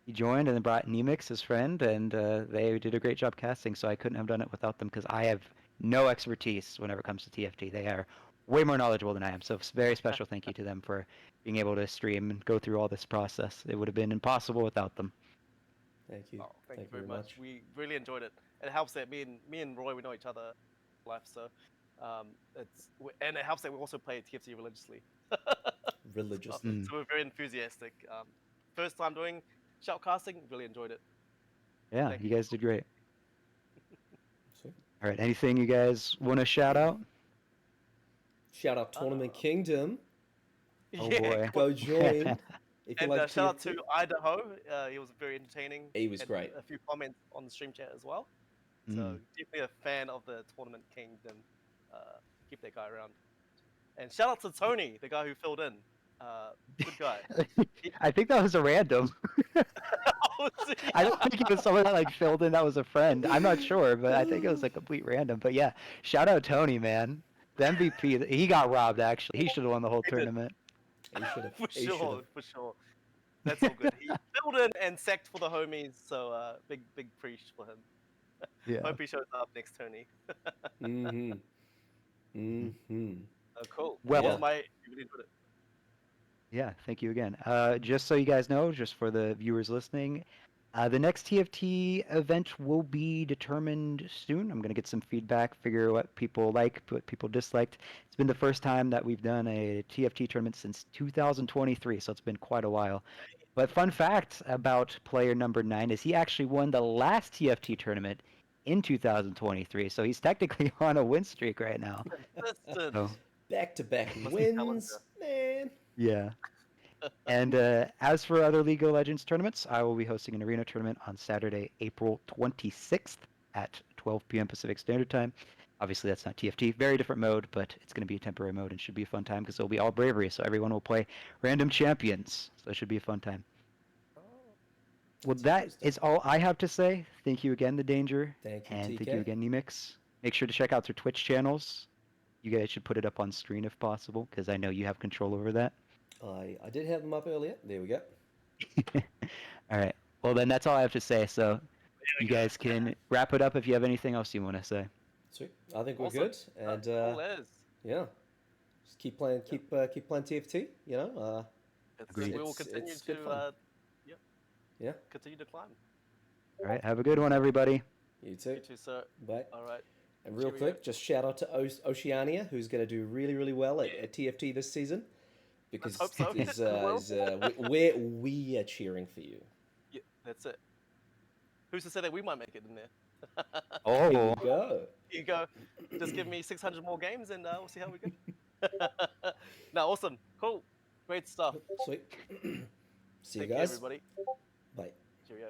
he joined and then brought Nemix, his friend, and they did a great job casting. So I couldn't have done it without them because I have no expertise whenever it comes to TFT. They are way more knowledgeable than I am. So it's very special thank you to them for being able to stream and go through all this process. It would have been impossible without them. Thank you. Oh, thank you very much. We really enjoyed it. It helps that me and Roy, we know each other in life, so and it helps that we also play TFT religiously. Religiously. Mm. So we're very enthusiastic. First time doing shoutcasting, really enjoyed it. Yeah, Thank you you. guys did great. Sweet. All right, anything you guys want to shout out? Shout out Tournament Kingdom. Oh Yeah, boy. Go join if you and like shout out TFT. to Idaho. He was very entertaining. He was Had great. A few comments on the stream chat as well. So Mm. definitely a fan of the Tournament Kingdom. Keep that guy around. And shout out to Tony, the guy who filled in. Good guy. I think that was a random. I don't think it was someone that like filled in that was a friend. I'm not sure, but I think it was a complete random. But yeah, shout out Tony, man. The MVP. He got robbed. Actually, he should have won the whole He did. tournament. He should have. For He should sure, have. for sure. That's all good. He filled in and sacked for the homies, so big preach for him. Yeah. Hope he shows up next Tony. Mm-hmm. Mm-hmm. Cool. Well- That was my really enjoyed it. Yeah, thank you again. Just so you guys know, just for the viewers listening, the next TFT event will be determined soon. I'm going to get some feedback, figure what people liked, what people disliked. It's been the first time that we've done a TFT tournament since 2023, so it's been quite a while. But fun fact about player number 9 is he actually won the last TFT tournament in 2023, so he's technically on a win streak right now. Consistent. So, Back-to-back Must be wins, man. yeah. And as for other League of Legends tournaments, I will be hosting an arena tournament on Saturday, April 26th at 12 p.m. Pacific Standard Time. Obviously, that's not TFT. Very different mode, but it's going to be a temporary mode and should be a fun time because it'll be all bravery. So everyone will play random champions. So it should be a fun time. Well, That's that interesting. is all I have to say. Thank you again, TheDanger. Thank you, And TK. thank you again, Nemix. Make sure to check out their Twitch channels. You guys should put it up on screen if possible because I know you have control over that. I did have them up earlier. There we go. All right. Well, then that's all I have to say. So you guys can wrap it up if you have anything else you want to say. Sweet. I think we're Awesome. good. And Cool as. yeah, just keep playing TFT. You know. Agreed. We will It's- continue it's good to fun. Yeah. continue to climb. All right. Have a good one, everybody. You too. You too, sir. Bye. All right. And real Cheerio. quick, just shout out to Oceania, who's going to do really, really well at TFT this season, because hope so. we are cheering for you. Yeah, that's it. Who's to say that we might make it in there? Oh. Here we go. Here you go. Just give me 600 more games and we'll see how we go. No, awesome. Cool. Great stuff. Sweet. See you Take care, guys. everybody. Bye. Cheerio.